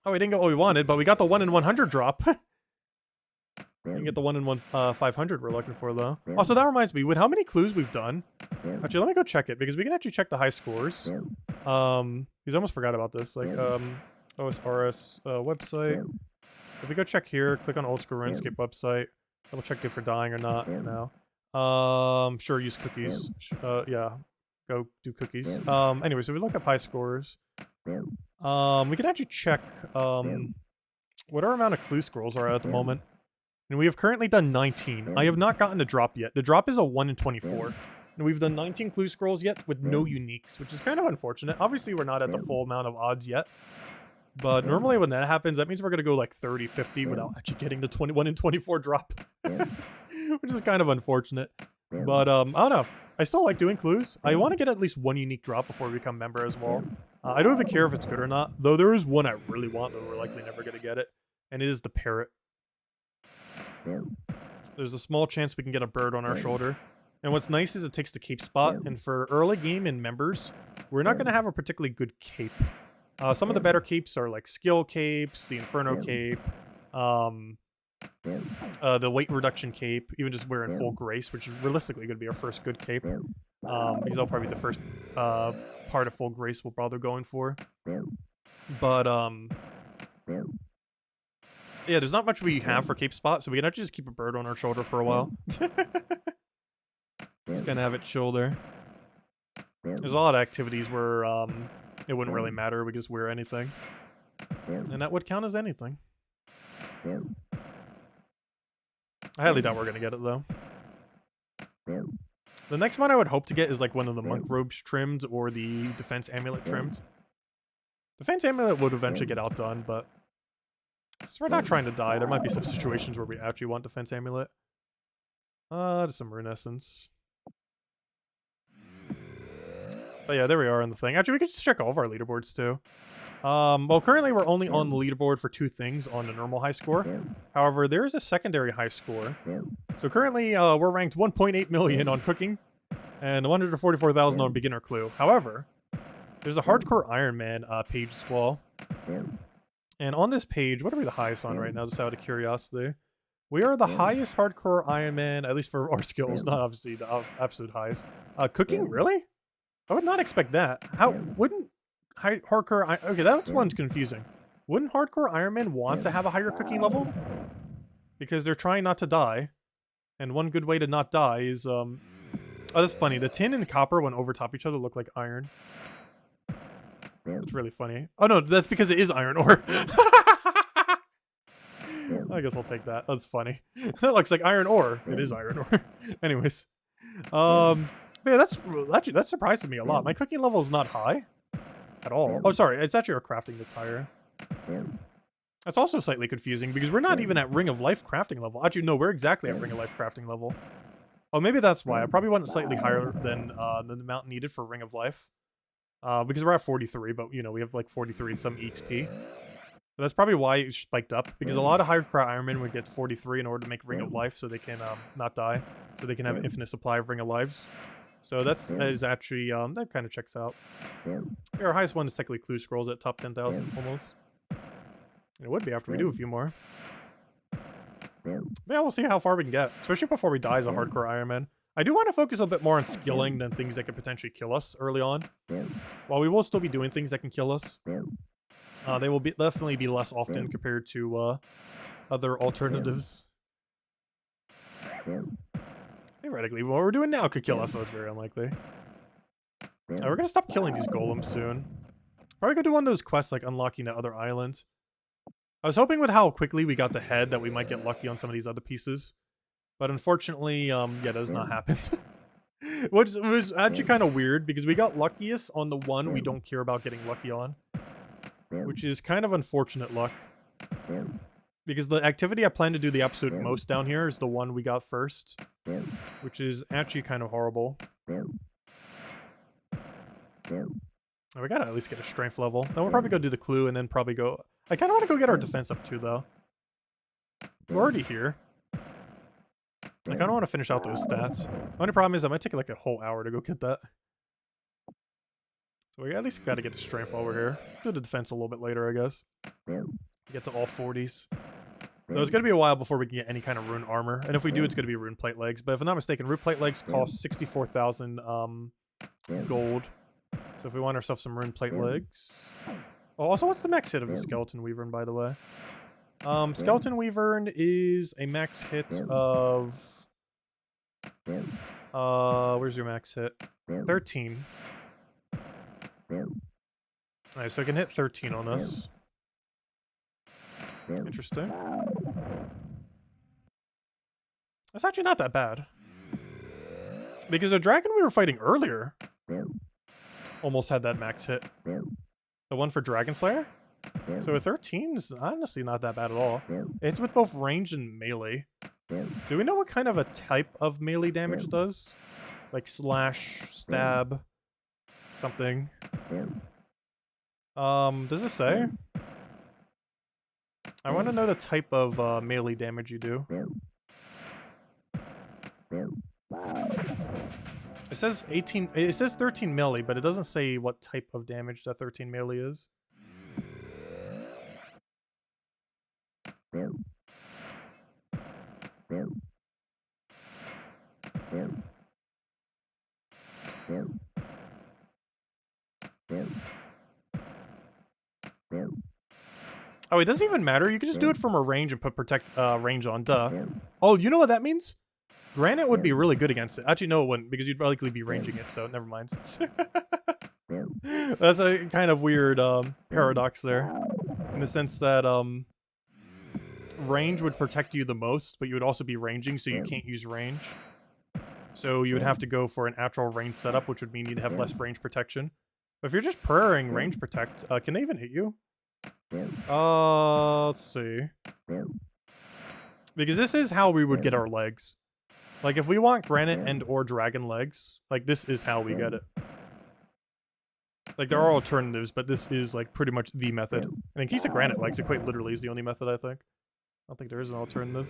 Speaker 1: Oh, we didn't get what we wanted, but we got the 1 in 100 drop. We can get the 1 in 500 we're looking for, though. Also, that reminds me, with how many clues we've done... Actually, let me go check it, because we can actually check the high scores. Because I almost forgot about this. Like, OSRS website. If we go check here, click on Old School Runescape website. Double check if we're dying or not now. Sure, use cookies. Yeah, go do cookies. Anyway, so we look up high scores. We can actually check what our amount of clue scrolls are at the moment. And we have currently done 19. I have not gotten a drop yet. The drop is a 1 in 24. And we've done 19 clue scrolls yet with no uniques, which is kind of unfortunate. Obviously, we're not at the full amount of odds yet. But normally when that happens, that means we're going to go like 30, 50 without actually getting the 21 in 24 drop. Which is kind of unfortunate. But, I don't know. I still like doing clues. I want to get at least one unique drop before we become member as well. I don't even care if it's good or not. Though there is one I really want, though we're likely never going to get it. And it is the Parrot. There's a small chance we can get a bird on our shoulder. And what's nice is it takes the cape spot. And for early game and members, we're not going to have a particularly good cape. Some of the better capes are like skill capes, the Inferno cape, the weight reduction cape, even just wearing full grace, which is realistically going to be our first good cape. Because that'll probably be the first part of full grace we'll probably going for. But yeah, there's not much we have for cape spot, so we can actually just keep a bird on our shoulder for a while. Just gonna have it chill there. There's a lot of activities where it wouldn't really matter. We just wear anything, and that would count as anything. I highly doubt we're gonna get it though. The next one I would hope to get is like one of the monk robes trimmed or the defense amulet trimmed. Defense amulet would eventually get outdone, but we're not trying to die. There might be some situations where we actually want defense amulet. Just some rune essence. But yeah, there we are on the thing. Actually, we could just check all of our leaderboards too. Well, currently we're only on the leaderboard for 2 things on the normal high score. However, there is a secondary high score. So currently, we're ranked 1.8 million on cooking and 144,000 on beginner clue. However, there's a hardcore Iron Man page as well. And on this page, what are we the highest on right now, just out of curiosity? We are the highest hardcore Iron Man, at least for our skills, not obviously the absolute highest. Cooking, really? I would not expect that. How wouldn't hardcore... Okay, that one's confusing. Wouldn't hardcore Iron Man want to have a higher cooking level? Because they're trying not to die. And one good way to not die is... Oh, that's funny. The tin and copper, when over top each other, look like iron. It's really funny. Oh no, that's because it is iron ore. I guess I'll take that. That's funny. That looks like iron ore. It is iron ore. Anyways. Yeah, that surprises me a lot. My cooking level is not high. At all. Oh, sorry. It's actually our crafting that's higher. That's also slightly confusing because we're not even at Ring of Life crafting level. Actually, no, we're exactly at Ring of Life crafting level. Oh, maybe that's why. I probably went slightly higher than the amount needed for Ring of Life. Because we're at 43, but, you know, we have, like, 43 and some EXP. So that's probably why it spiked up, because a lot of hardcore Ironmen would get 43 in order to make Ring of Life, so they can, not die. So they can have an infinite supply of Ring of Lives. So that is actually, that kind of checks out. Our highest one is technically Clue Scrolls at top 10,000, almost. And it would be after we do a few more. Yeah, we'll see how far we can get, especially before we die as a hardcore Ironman. I do want to focus a bit more on skilling than things that could potentially kill us early on. While we will still be doing things that can kill us, they will definitely be less often compared to other alternatives. Theoretically, what we're doing now could kill us, so it's very unlikely. We're gonna stop killing these golems soon. Probably gonna do one of those quests like unlocking the other island. I was hoping with how quickly we got the head that we might get lucky on some of these other pieces. But unfortunately, yeah, that does not happen. Which was actually kind of weird, because we got luckiest on the one we don't care about getting lucky on. Which is kind of unfortunate luck. Because the activity I plan to do the absolute most down here is the one we got first. Which is actually kind of horrible. We gotta at least get a strength level. Then we'll probably go do the clue and then probably go... I kind of want to go get our defense up too, though. We're already here. I kind of want to finish out those stats. The only problem is that might take like a whole hour to go get that. So we at least got to get the strength while we're here. Do the defense a little bit later, I guess. Get to all 40s. Though it's going to be a while before we can get any kind of rune armor. And if we do, it's going to be rune plate legs. But if I'm not mistaken, rune plate legs cost 64,000 gold. So if we want ourselves some rune plate legs... Oh, also, what's the max hit of the Skeleton Wyvern, by the way? Skeleton Wyvern is a max hit of... where's your max hit? 13. Alright, so I can hit 13 on this. Interesting. That's actually not that bad. Because the dragon we were fighting earlier almost had that max hit. The one for Dragon Slayer? So a 13 is honestly not that bad at all. It's with both range and melee. Do we know what kind of a type of melee damage it does? Like slash, stab, something. Does it say? I want to know the type of melee damage you do. It says 18. It says 13 melee, but it doesn't say what type of damage that 13 melee is. Oh, it doesn't even matter. You can just do it from a range and put protect range on. Duh. Oh, you know what that means? Granite would be really good against it. Actually, no, it wouldn't, because you'd likely be ranging it, so never mind. That's a kind of weird paradox there. In the sense that range would protect you the most, but you would also be ranging, so you can't use range. So you would have to go for an actual range setup, which would mean you'd have less range protection. But if you're just praying range protect, can they even hit you? Let's see. Because this is how we would get our legs. Like, if we want granite and or dragon legs, like, this is how we get it. Like, there are alternatives, but this is, like, pretty much the method. And in case of granite legs, it quite literally is the only method, I think. I don't think there is an alternative.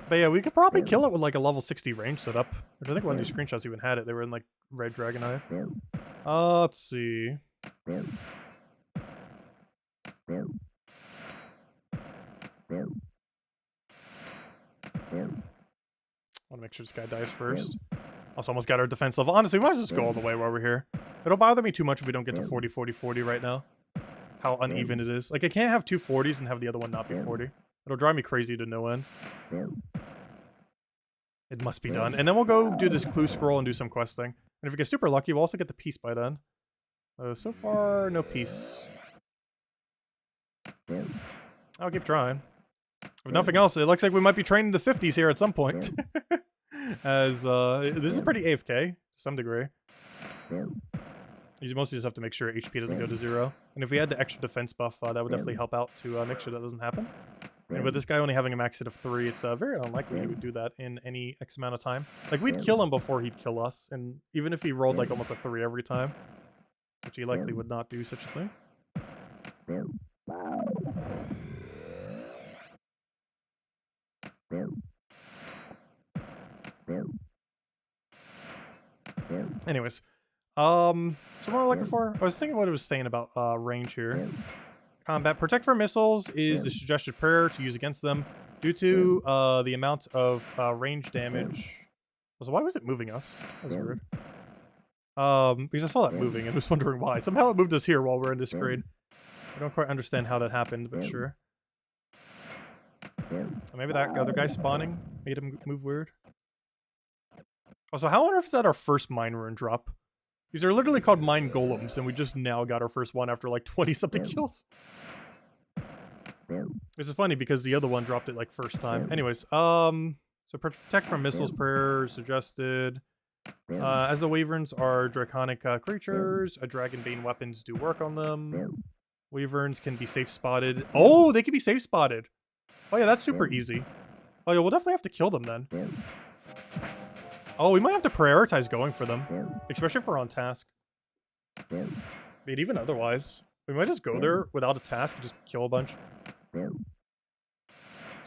Speaker 1: But yeah, we could probably kill it with, like, a level 60 range setup. Which I think one of these screenshots even had it. They were in, like, red dragon eye. Let's see. I want to make sure this guy dies first. Also, almost got our defense level. Honestly, we might as well just go all the way while we're here. It'll bother me too much if we don't get to 40, 40, 40 right now. How uneven it is. Like, I can't have two 40s and have the other one not be 40. It'll drive me crazy to no end. It must be done. And then we'll go do this clue scroll and do some questing. And if we get super lucky, we'll also get the piece by then. So far, no piece. I'll keep trying. If nothing else, it looks like we might be training the 50s here at some point. As, this is pretty AFK, to some degree. You mostly just have to make sure HP doesn't go to 0. And if we had the extra defense buff, that would definitely help out to make sure that doesn't happen. And with this guy only having a max hit of 3, it's very unlikely he would do that in any X amount of time. Like, we'd kill him before he'd kill us, and even if he rolled like almost a 3 every time, which he likely would not do such a thing. Anyways, so what am I looking for? I was thinking what it was saying about range here. Combat. Protect from missiles is the suggested prayer to use against them due to the amount of range damage. So why was it moving us? That's weird. Because I saw that moving and I was wondering why. Somehow it moved us here while we're in this grade. I don't quite understand how that happened, but sure. So maybe that other guy spawning made him move weird. Also, how on earth is that our first mine rune drop? These are literally called mine golems, and we just now got our first one after like 20-something kills. Which is funny because the other one dropped it like first time. Anyways, so protect from missiles prayer suggested. As the wyverns are draconic creatures, dragonbane weapons do work on them. Wyverns can be safe spotted. Oh, they can be safe spotted. Oh yeah, that's super easy. Oh yeah, we'll definitely have to kill them then. Oh, we might have to prioritize going for them, especially if we're on task. But even otherwise, we might just go there without a task and just kill a bunch.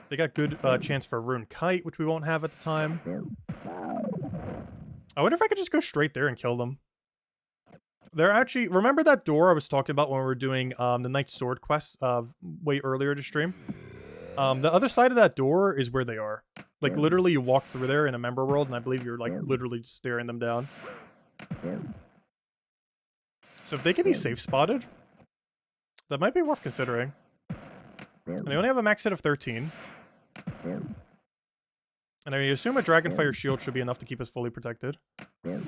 Speaker 1: They got good chance for Rune Kite, which we won't have at the time. I wonder if I could just go straight there and kill them. They're actually... Remember that door I was talking about when we were doing the Knight's Sword quest way earlier to stream? The other side of that door is where they are. Like, literally, you walk through there in a member world, and I believe you're, like, literally just staring them down. So if they can be safe spotted, that might be worth considering. And they only have a max hit of 13. And I assume a Dragonfire shield should be enough to keep us fully protected.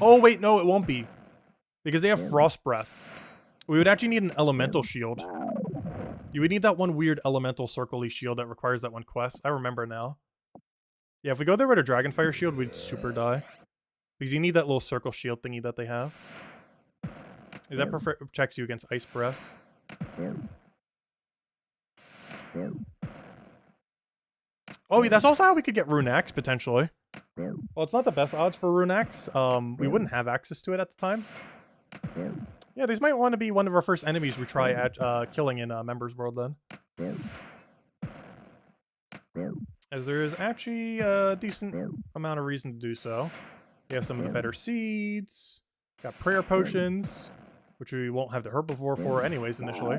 Speaker 1: Oh, wait, no, it won't be. Because they have Frost Breath. We would actually need an Elemental shield. You would need that one weird Elemental circle-y shield that requires that one quest. I remember now. Yeah, if we go there with a Dragonfire shield, we'd super die. Because you need that little circle shield thingy that they have. That protects you against Ice Breath. Oh, yeah, that's also how we could get Rune Axe, potentially. Well, it's not the best odds for Rune Axe. We wouldn't have access to it at the time. Yeah, these might want to be one of our first enemies we try at killing in Members World then. As there is actually a decent amount of reason to do so. We have some of the better seeds. Got prayer potions, which we won't have the herbivore for anyways initially.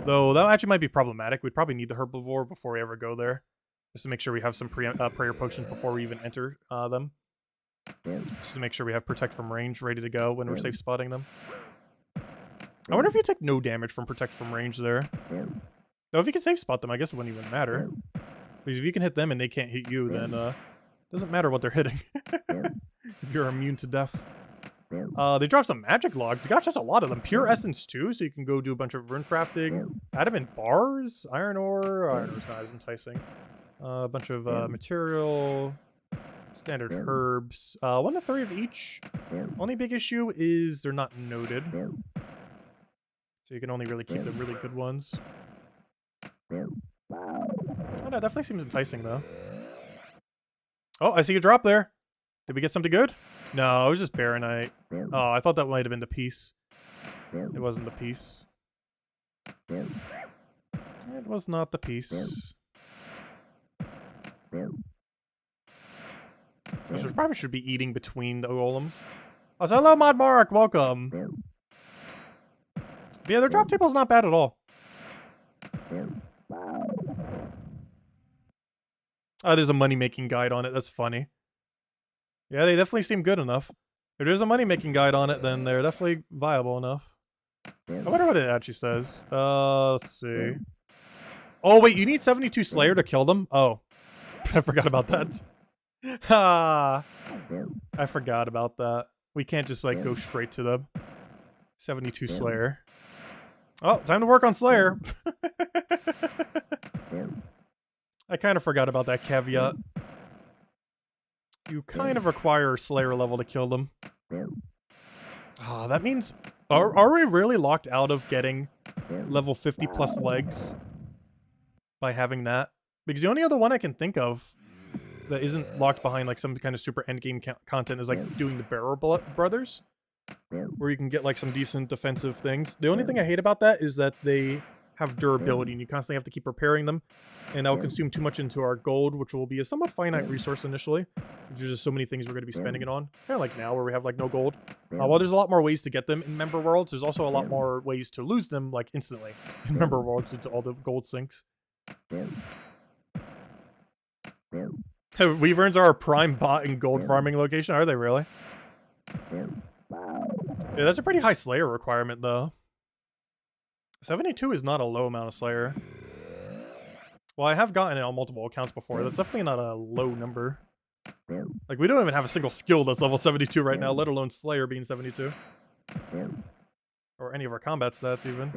Speaker 1: Though that actually might be problematic. We'd probably need the herbivore before we ever go there. Just to make sure we have some prayer potions before we even enter them. Just to make sure we have Protect from range ready to go when we're safe spotting them. I wonder if you take no damage from Protect from range there. Though if you can safe spot them, I guess it wouldn't even matter. Because if you can hit them and they can't hit you, then it doesn't matter what they're hitting. If you're immune to death. They dropped some magic logs. They got just a lot of them. Pure essence too, so you can go do a bunch of rune crafting. Adamant bars, iron ore. Iron ore's not as enticing. A bunch of material, standard herbs. 1 to 3 of each. Only big issue is they're not noted. So you can only really keep the really good ones. Oh, no, definitely seems enticing, though. Oh, I see a drop there. Did we get something good? No, it was just Baronite. Oh, I thought that might have been the piece. It wasn't the piece. It was not the piece. Which probably should be eating between the golems. Oh, so hello, Mod Mark. Welcome. But yeah, their drop table's not bad at all. Oh, there's a money-making guide on it. That's funny. Yeah, they definitely seem good enough. If there's a money-making guide on it, then they're definitely viable enough. I wonder what it actually says. Let's see. Oh, wait, you need 72 Slayer to kill them? Oh. I forgot about that. Ha! I forgot about that. We can't just, like, go straight to them. 72 Slayer. Oh, time to work on Slayer. I kind of forgot about that caveat. You kind of require a Slayer level to kill them. Ah, that means... Are we really locked out of getting level 50 plus legs by having that? Because the only other one I can think of that isn't locked behind like some kind of super endgame content is like doing the Barrow Brothers, where you can get like some decent defensive things. The only thing I hate about that is that they have durability and you constantly have to keep repairing them, and that'll consume too much into our gold, which will be a somewhat finite resource initially. There's just so many things we're going to be spending it on, kind of like now where we have like no gold. While there's a lot more ways to get them in member worlds, there's also a lot more ways to lose them like instantly in member worlds due to all the gold sinks. Wyverns are a prime bot and gold farming location, are they really? Yeah, that's a pretty high Slayer requirement though. 72 is not a low amount of Slayer. Well, I have gotten it on multiple accounts before. That's definitely not a low number. Like, we don't even have a single skill that's level 72 right now, let alone Slayer being 72. Or any of our combat stats, even.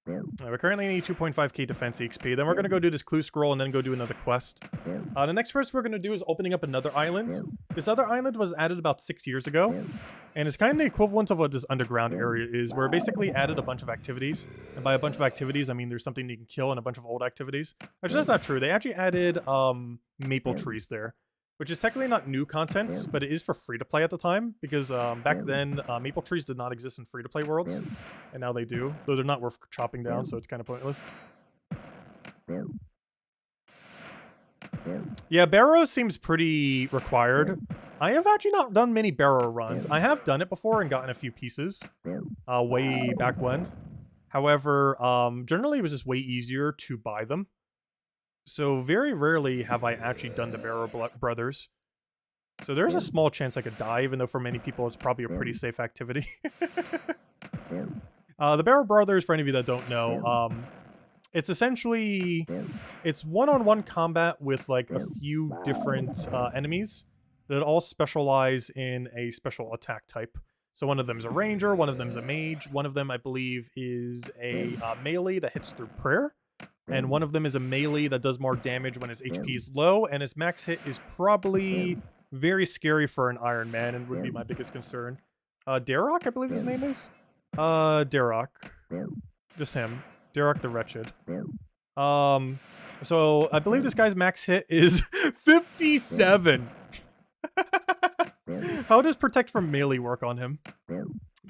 Speaker 1: We currently need 2.5k defense EXP. Then we're going to go do this clue scroll and then go do another quest. The next quest we're going to do is opening up another island. This other island was added about 6 years ago. And it's kind of the equivalent of what this underground area is, where it basically added a bunch of activities. And by a bunch of activities, I mean there's something you can kill and a bunch of old activities. Actually, that's not true. They actually added maple trees there, which is technically not new content, but it is for free-to-play at the time, because back then, maple trees did not exist in free-to-play worlds, and now they do, though they're not worth chopping down, so it's kind of pointless. Yeah, Barrow seems pretty required. I have actually not done many Barrow runs. I have done it before and gotten a few pieces, way back when. However, generally it was just way easier to buy them. So very rarely have I actually done the Barrow Brothers. So there's a small chance I could die, even though for many people it's probably a pretty safe activity. The Barrow Brothers, for any of you that don't know, it's essentially, it's one-on-one combat with like a few different enemies that all specialize in a special attack type. So one of them is a ranger, one of them is a mage, one of them I believe is a melee that hits through prayer. And one of them is a melee that does more damage when its HP is low, and its max hit is probably very scary for an Iron Man and would be my biggest concern. Darok, I believe his name is? Darok. Just him. Darok the Wretched. So I believe this guy's max hit is 57! How does Protect from Melee work on him?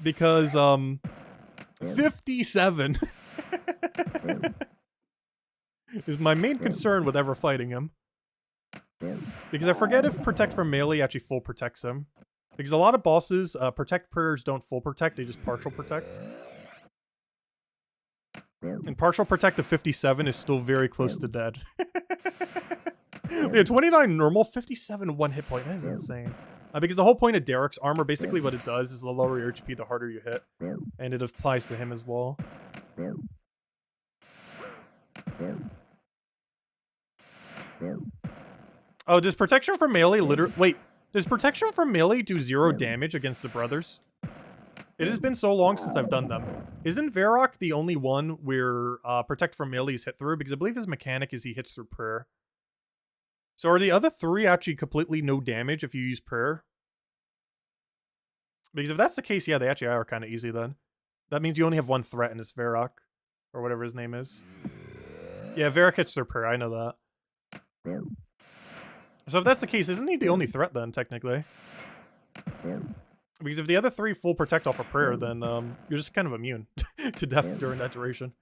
Speaker 1: Because, 57! is my main concern with ever fighting him. Because I forget if Protect from Melee actually full protects him. Because a lot of bosses, Protect prayers don't full protect, they just partial protect. And partial protect of 57 is still very close to dead. Yeah, 29 normal, 57 one hit point, that is insane. Because the whole point of Derek's armor, basically what it does is the lower your HP, the harder you hit. And it applies to him as well. Oh, does protection from melee literally... Wait, does protection from melee do 0 damage against the brothers? It has been so long since I've done them. Isn't Varrock the only one where protect from melee is hit through? Because I believe his mechanic is he hits through prayer. So are the other 3 actually completely no damage if you use prayer? Because if that's the case, yeah, they actually are kind of easy then. That means you only have 1 threat and it's Varrock. Or whatever his name is. Yeah, Varrock hits through prayer, I know that. So if that's the case, isn't he the only threat then, technically? Because if the other 3 full protect off of prayer, then you're just kind of immune to death during that duration.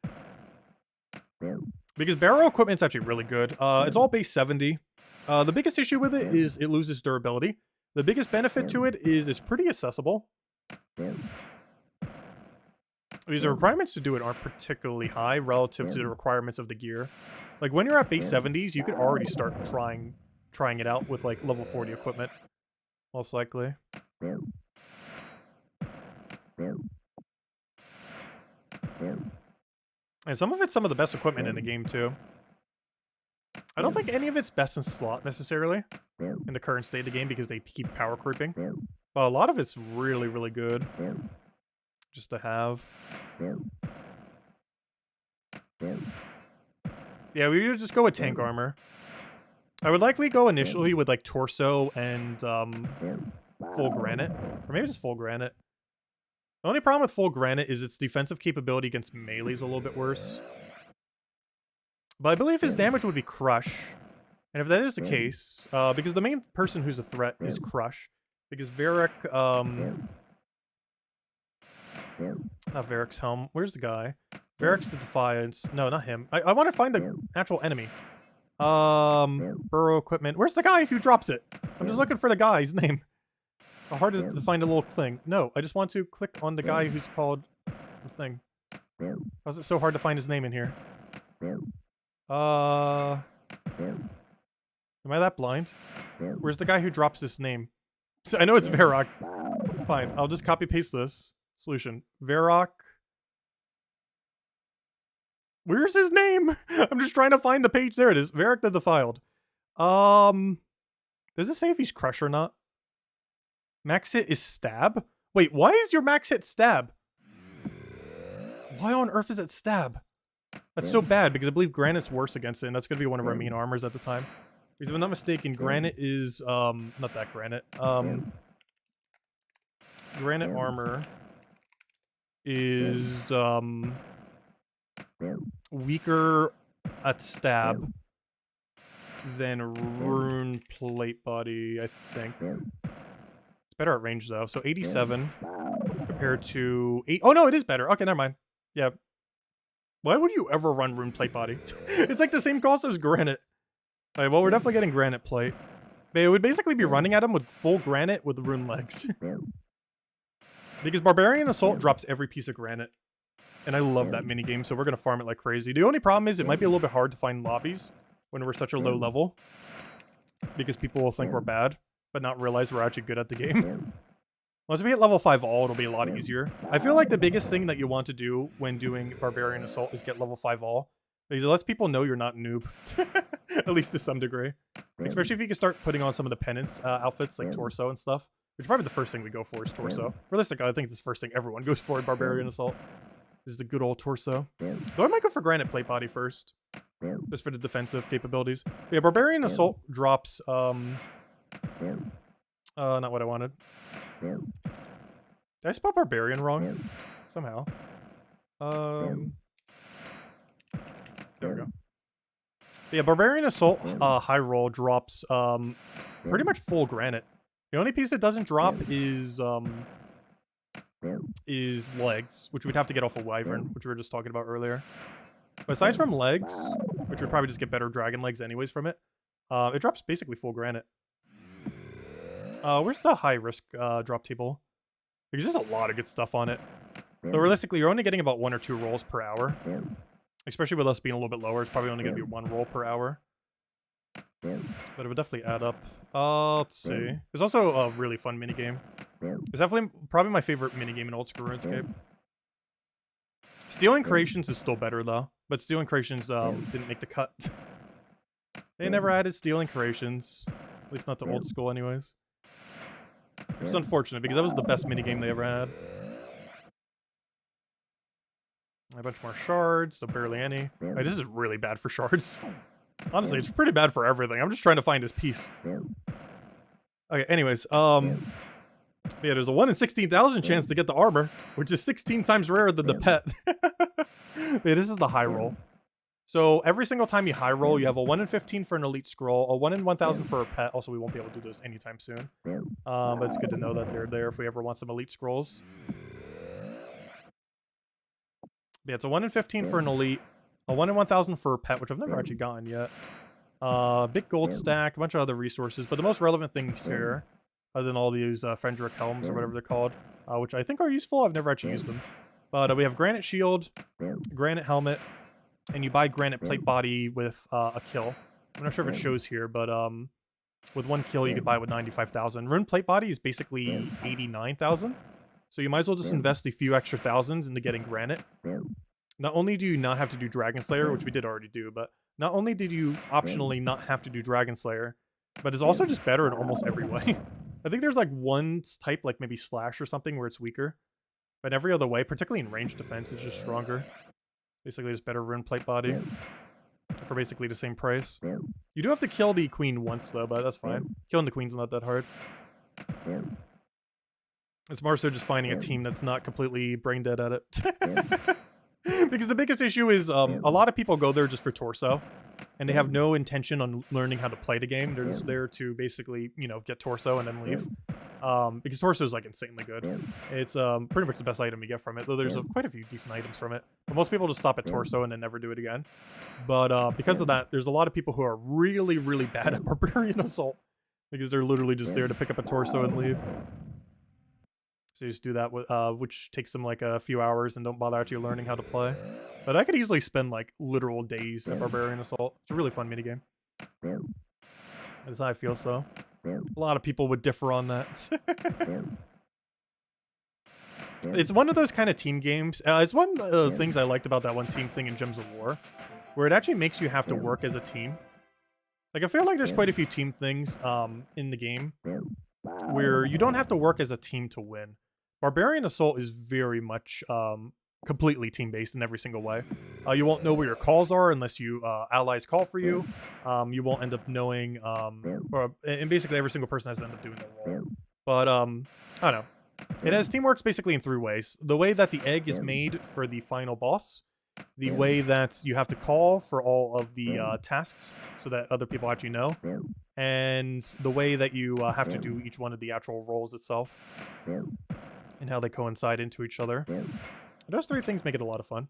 Speaker 1: Because barrel equipment's actually really good. It's all base 70. The biggest issue with it is it loses durability. The biggest benefit to it is it's pretty accessible. Because the requirements to do it aren't particularly high relative to the requirements of the gear. Like when you're at base 70s, you could already start trying it out with like level 40 equipment. Most likely. And some of it's some of the best equipment in the game too. I don't think any of it's best in slot necessarily in the current state of the game because they keep power creeping. But a lot of it's really, really good just to have. Yeah, we would just go with tank armor. I would likely go initially with like torso and full granite. Or maybe just full granite. The only problem with full granite is its defensive capability against melee is a little bit worse. But I believe his damage would be Crush. And if that is the case, because the main person who's a threat is Crush. Because Varric, not Varric's Helm. Where's the guy? Varric's the Defiance. No, not him. I want to find the actual enemy. Burrow equipment. Where's the guy who drops it? I'm just looking for the guy's name. How hard is it to find a little thing? No, I just want to click on the guy who's called the thing. How's it so hard to find his name in here? Am I that blind? Where's the guy who drops this name? I know it's Varrock. Fine, I'll just copy paste this. Solution. Varrock. Where's his name? I'm just trying to find the page. There it is. Varric the Defiled. Does it say if he's Crush or not? Max hit is Stab? Wait, why is your max hit Stab? Why on earth is it Stab? That's so bad, because I believe Granite's worse against it, and that's going to be one of our main armors at the time. Because if I'm not mistaken, Granite is, not that Granite. Granite armor is, weaker at Stab than Rune Plate Body, I think. It's better at range, though. So 87 compared to 8. Oh, no, it is better. Okay, never mind. Yeah. Why would you ever run Rune Plate Body? It's like the same cost as Granite. Alright, well, we're definitely getting Granite Plate. But it would basically be running at him with full Granite with Rune Legs. Because Barbarian Assault drops every piece of Granite. And I love that minigame, so we're going to farm it like crazy. The only problem is it might be a little bit hard to find lobbies when we're such a low level. Because people will think we're bad, but not realize we're actually good at the game. Once we hit level 5 all, it'll be a lot easier. I feel like the biggest thing that you want to do when doing Barbarian Assault is get level 5 all. Because it lets people know you're not a noob. At least to some degree. Especially if you can start putting on some of the penance outfits, like Torso and stuff. Which is probably the first thing we go for is Torso. Realistically, I think it's the first thing everyone goes for in Barbarian Assault. This is the good old Torso. Though I might go for Granite Plate Body first. Just for the defensive capabilities. But yeah, Barbarian Assault drops, not what I wanted. Did I spell Barbarian wrong? Somehow. There we go. Yeah, Barbarian Assault high roll drops pretty much full Granite. The only piece that doesn't drop is legs, which we'd have to get off of Wyvern, which we were just talking about earlier. But aside from legs, which would probably just get better dragon legs anyways from it, it drops basically full Granite. Where's the high risk drop table? Because there's a lot of good stuff on it. So realistically, you're only getting about 1 or 2 rolls per hour. Especially with us being a little bit lower, it's probably only going to be 1 roll per hour. But it would definitely add up. Let's see. There's also a really fun minigame. It's definitely probably my favorite minigame in Old School Runescape. Stealing Creations is still better though, but Stealing Creations didn't make the cut. They never added Stealing Creations, at least not to Old School anyways. It's unfortunate because that was the best minigame they ever had. A bunch more shards, so barely any. Right, this is really bad for shards. Honestly, it's pretty bad for everything. I'm just trying to find his piece. Okay, anyways, yeah, there's a 1 in 16,000 chance to get the armor, which is 16 times rarer than the pet. Yeah, this is the high roll. So every single time you high roll, you have a 1 in 15 for an elite scroll, a 1 in 1,000 for a pet. Also, we won't be able to do this anytime soon. But it's good to know that they're there if we ever want some elite scrolls. Yeah, it's a 1 in 15 for an elite, a 1 in 1,000 for a pet, which I've never actually gotten yet. Big gold stack, a bunch of other resources, but the most relevant things here, other than all these Fendrick helms or whatever they're called, which I think are useful. I've never actually used them. But we have Granite Shield, Granite Helmet, and you buy Granite Plate Body with a kill. I'm not sure if it shows here, but with 1 kill you could buy it with 95,000. Rune Plate Body is basically 89,000. So you might as well just invest a few extra thousands into getting Granite. Not only do you not have to do Dragon Slayer, which we did already do, but not only did you optionally not have to do Dragon Slayer, but it's also just better in almost every way. I think there's like one type, like maybe Slash or something, where it's weaker. But every other way, particularly in range defense, it's just stronger. Basically just better Rune Plate Body. For basically the same price. You do have to kill the queen once though, but that's fine. Killing the queen's not that hard. It's more so just finding a team that's not completely brain dead at it. Because the biggest issue is a lot of people go there just for torso, and they have no intention on learning how to play the game. They're just there to basically, you know, get torso and then leave. Because torso is like insanely good. It's pretty much the best item you get from it, though there's quite a few decent items from it. But most people just stop at torso and then never do it again. But because of that, there's a lot of people who are really, really bad at Barbarian Assault, because they're literally just there to pick up a torso and leave. So you just do that, which takes them like a few hours and don't bother actually learning how to play. But I could easily spend like literal days at Barbarian Assault. It's a really fun minigame. That's how I feel, so. A lot of people would differ on that. It's one of those kind of team games. It's one of the things I liked about that one team thing in Gems of War, where it actually makes you have to work as a team. Like, I feel like there's quite a few team things in the game where you don't have to work as a team to win. Barbarian Assault is very much completely team-based in every single way. You won't know where your calls are unless you allies call for you. You won't end up knowing, and basically every single person has to end up doing their role. But, I don't know. It has teamworks basically in 3 ways. The way that the egg is made for the final boss, the way that you have to call for all of the tasks so that other people actually know, and the way that you have to do each one of the actual roles itself, and how they coincide into each other. Those 3 things make it a lot of fun.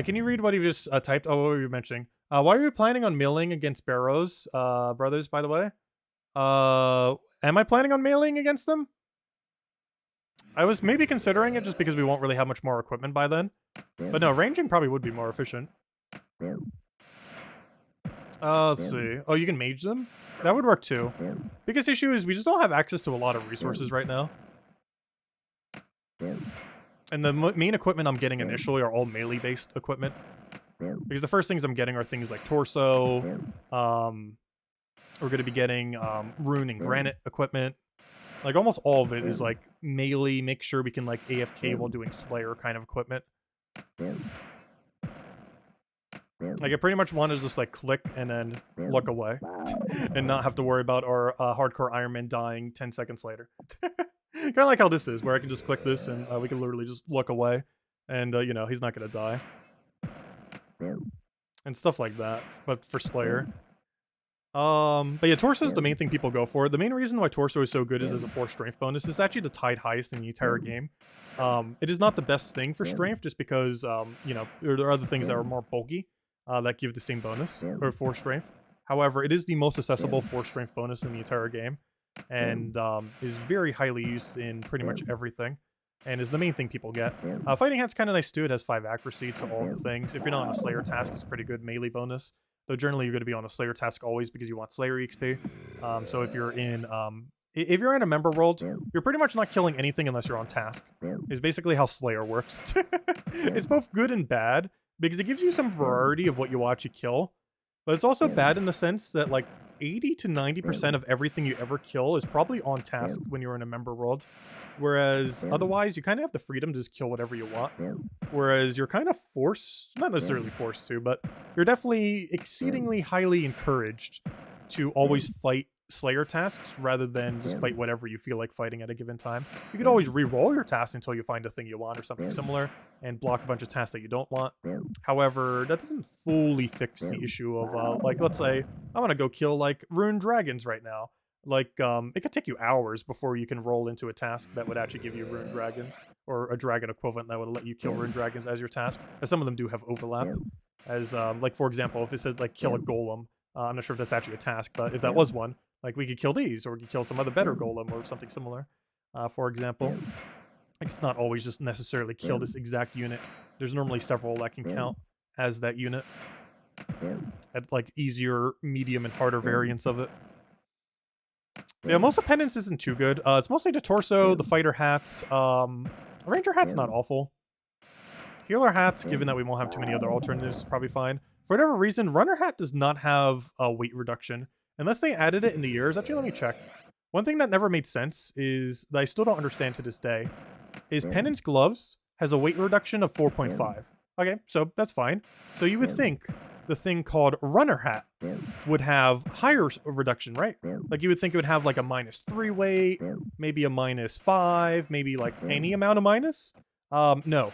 Speaker 1: Can you read what you just typed? Oh, what were you mentioning? Why are you planning on mailing against Barrows brothers, by the way? Am I planning on mailing against them? I was maybe considering it just because we won't really have much more equipment by then. But no, ranging probably would be more efficient. Let's see. Oh, you can mage them? That would work too. Biggest issue is we just don't have access to a lot of resources right now. And the main equipment I'm getting initially are all melee-based equipment. Because the first things I'm getting are things like torso. We're going to be getting rune and granite equipment. Like, almost all of it is, like, melee, make sure we can, like, AFK while doing Slayer kind of equipment. Like, I pretty much want to just, like, click and then look away. And not have to worry about our hardcore Iron Man dying 10 seconds later. Kind of like how this is, where I can just click this and we can literally just look away. And, you know, he's not going to die. And stuff like that, but for Slayer. But yeah, Torso is the main thing people go for. The main reason why Torso is so good is as a 4 strength bonus. It's actually the tied highest in the entire game. It is not the best thing for strength, just because, you know, there are other things that are more bulky that give the same bonus, or 4 strength. However, it is the most accessible 4 strength bonus in the entire game, and is very highly used in pretty much everything, and is the main thing people get. Fighting Hat's kind of nice too. It has 5 accuracy to all the things. If you're not on a Slayer task, it's a pretty good melee bonus. Though generally you're going to be on a Slayer task always because you want Slayer XP. So if you're in a member world, you're pretty much not killing anything unless you're on task. Is basically how Slayer works. It's both good and bad because it gives you some variety of what you actually kill. But it's also bad in the sense that like 80 to 90% of everything you ever kill is probably on task when you're in a member world. Whereas otherwise, you kind of have the freedom to just kill whatever you want. Whereas you're kind of forced, not necessarily forced to, but you're definitely exceedingly highly encouraged to always fight Slayer tasks rather than just fight whatever you feel like fighting at a given time. You could always re-roll your tasks until you find a thing you want or something similar and block a bunch of tasks that you don't want. However, that doesn't fully fix the issue of, like, let's say I want to go kill, like, rune dragons right now. Like, it could take you hours before you can roll into a task that would actually give you rune dragons, or a dragon equivalent that would let you kill rune dragons as your task. As some of them do have overlap. As, like, for example, if it says, like, kill a golem, I'm not sure if that's actually a task, but if that was one, like, we could kill these, or we could kill some other better golem, or something similar, for example. Like, it's not always just necessarily kill this exact unit. There's normally several that can count as that unit. At, like, easier, medium, and harder variants of it. Yeah, most of Penance isn't too good. It's mostly the torso, the fighter hats. Ranger hat's not awful. Healer hats, given that we won't have too many other alternatives, is probably fine. For whatever reason, Runner hat does not have a weight reduction. Unless they added it in the years. Actually, let me check. One thing that never made sense is, that I still don't understand to this day, is Penance Gloves has a weight reduction of 4.5. Okay, so that's fine. So you would think the thing called Runner Hat would have higher reduction, right? Like you would think it would have like a -3 weight, maybe a -5, maybe like any amount of minus. No.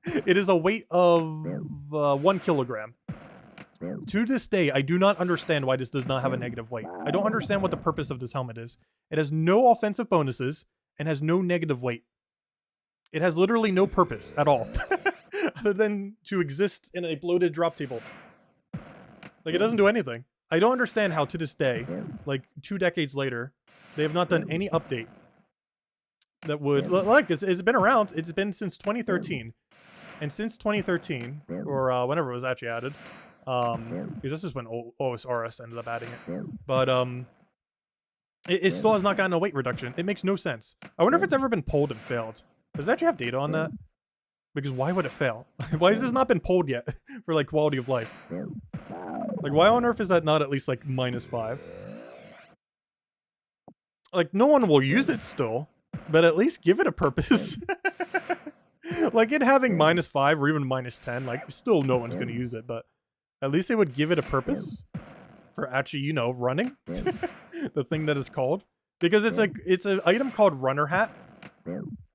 Speaker 1: It is a weight of 1 kilogram. To this day, I do not understand why this does not have a negative weight. I don't understand what the purpose of this helmet is. It has no offensive bonuses and has no negative weight. It has literally no purpose at all. Other than to exist in a bloated drop table. Like, it doesn't do anything. I don't understand how to this day, like 2 decades later, they have not done any update that would... Like, it's been around. It's been since 2013. And since 2013, or whenever it was actually added, because this is when OSRS ended up adding it. But it still has not gotten a weight reduction. It makes no sense. I wonder if it's ever been polled and failed. Does it actually have data on that? Because why would it fail? Why has this not been polled yet for like quality of life? Like, why on earth is that not at least like -5? Like, no one will use it still, but at least give it a purpose. Like, it having -5 or even -10, like, still no one's going to use it, but at least they would give it a purpose for actually, you know, running. The thing that is called. Because it's an item called Runner Hat,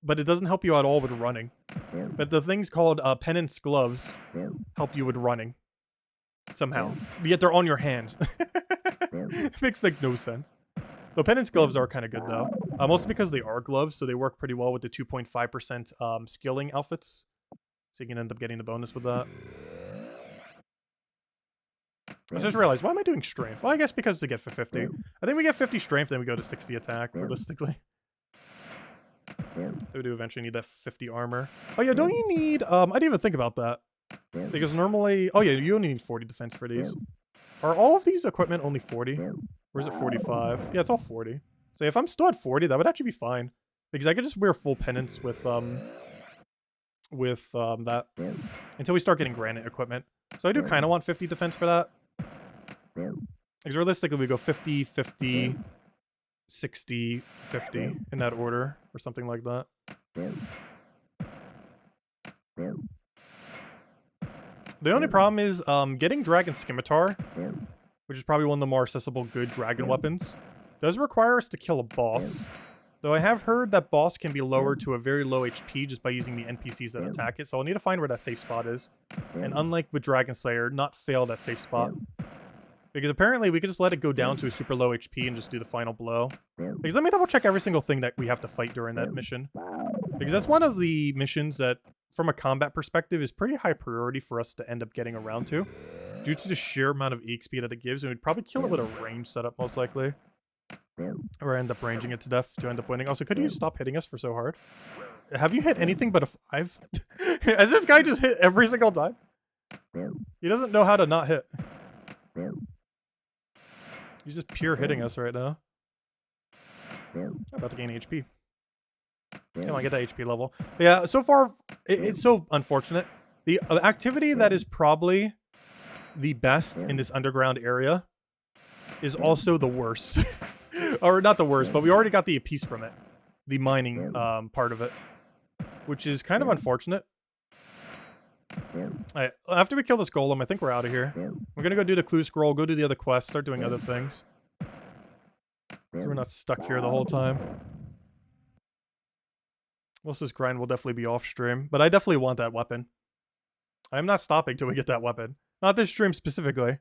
Speaker 1: but it doesn't help you at all with running. But the things called penance gloves help you with running. Somehow. Yet they're on your hands. It makes like no sense. The penance gloves are kind of good though. Mostly because they are gloves, so they work pretty well with the 2.5% skilling outfits. So you can end up getting the bonus with that. I just realized, why am I doing strength? Well, I guess because to get for 50. I think we get 50 strength, then we go to 60 attack, realistically. We do eventually need that 50 armor. Oh yeah, don't you need... I didn't even think about that. Because normally... Oh yeah, you only need 40 defense for these. Are all of these equipment only 40? Or is it 45? Yeah, it's all 40. So if I'm still at 40, that would actually be fine. Because I could just wear full penance with that. Until we start getting granite equipment. So I do kind of want 50 defense for that. Because realistically, we go 50, 50, 60, 50 in that order, or something like that. The only problem is getting Dragon Scimitar, which is probably one of the more accessible good dragon weapons, does require us to kill a boss. Though I have heard that boss can be lowered to a very low HP just by using the NPCs that attack it, so I'll need to find where that safe spot is. And unlike with Dragon Slayer, not fail that safe spot. Because apparently we could just let it go down to a super low HP and just do the final blow. Because let me double check every single thing that we have to fight during that mission. Because that's one of the missions that, from a combat perspective, is pretty high priority for us to end up getting around to. Due to the sheer amount of EXP that it gives, and we'd probably kill it with a range setup, most likely. Or end up ranging it to death to end up winning. Also, could you stop hitting us for so hard? Have you hit anything but a 5? Has this guy just hit every single time? He doesn't know how to not hit. He's just pure hitting us right now. I'm about to gain HP. Come on, get that HP level. But yeah, so far, it's so unfortunate. The activity that is probably the best in this underground area is also the worst. Or not the worst, but we already got the piece from it. The mining part of it. Which is kind of unfortunate. Alright, after we kill this golem, I think we're out of here. We're gonna go do the clue scroll, go do the other quests, start doing other things. So we're not stuck here the whole time. Most of this grind will definitely be off stream, but I definitely want that weapon. I'm not stopping till we get that weapon. Not this stream specifically.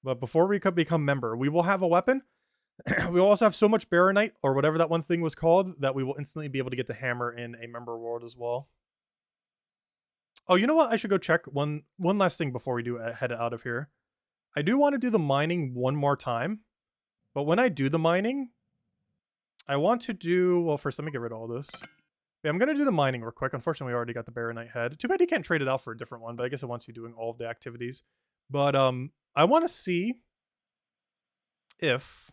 Speaker 1: But before we could become member, we will have a weapon. We will also have so much Baronite, or whatever that one thing was called, that we will instantly be able to get the hammer in a member world as well. Oh, you know what? I should go check one last thing before we do head out of here. I do want to do the mining one more time. But when I do the mining, I want to do... Well, first, let me get rid of all this. Yeah, I'm going to do the mining real quick. Unfortunately, we already got the Baronite head. Too bad you can't trade it out for a different one, but I guess it wants you doing all of the activities. But I want to see if...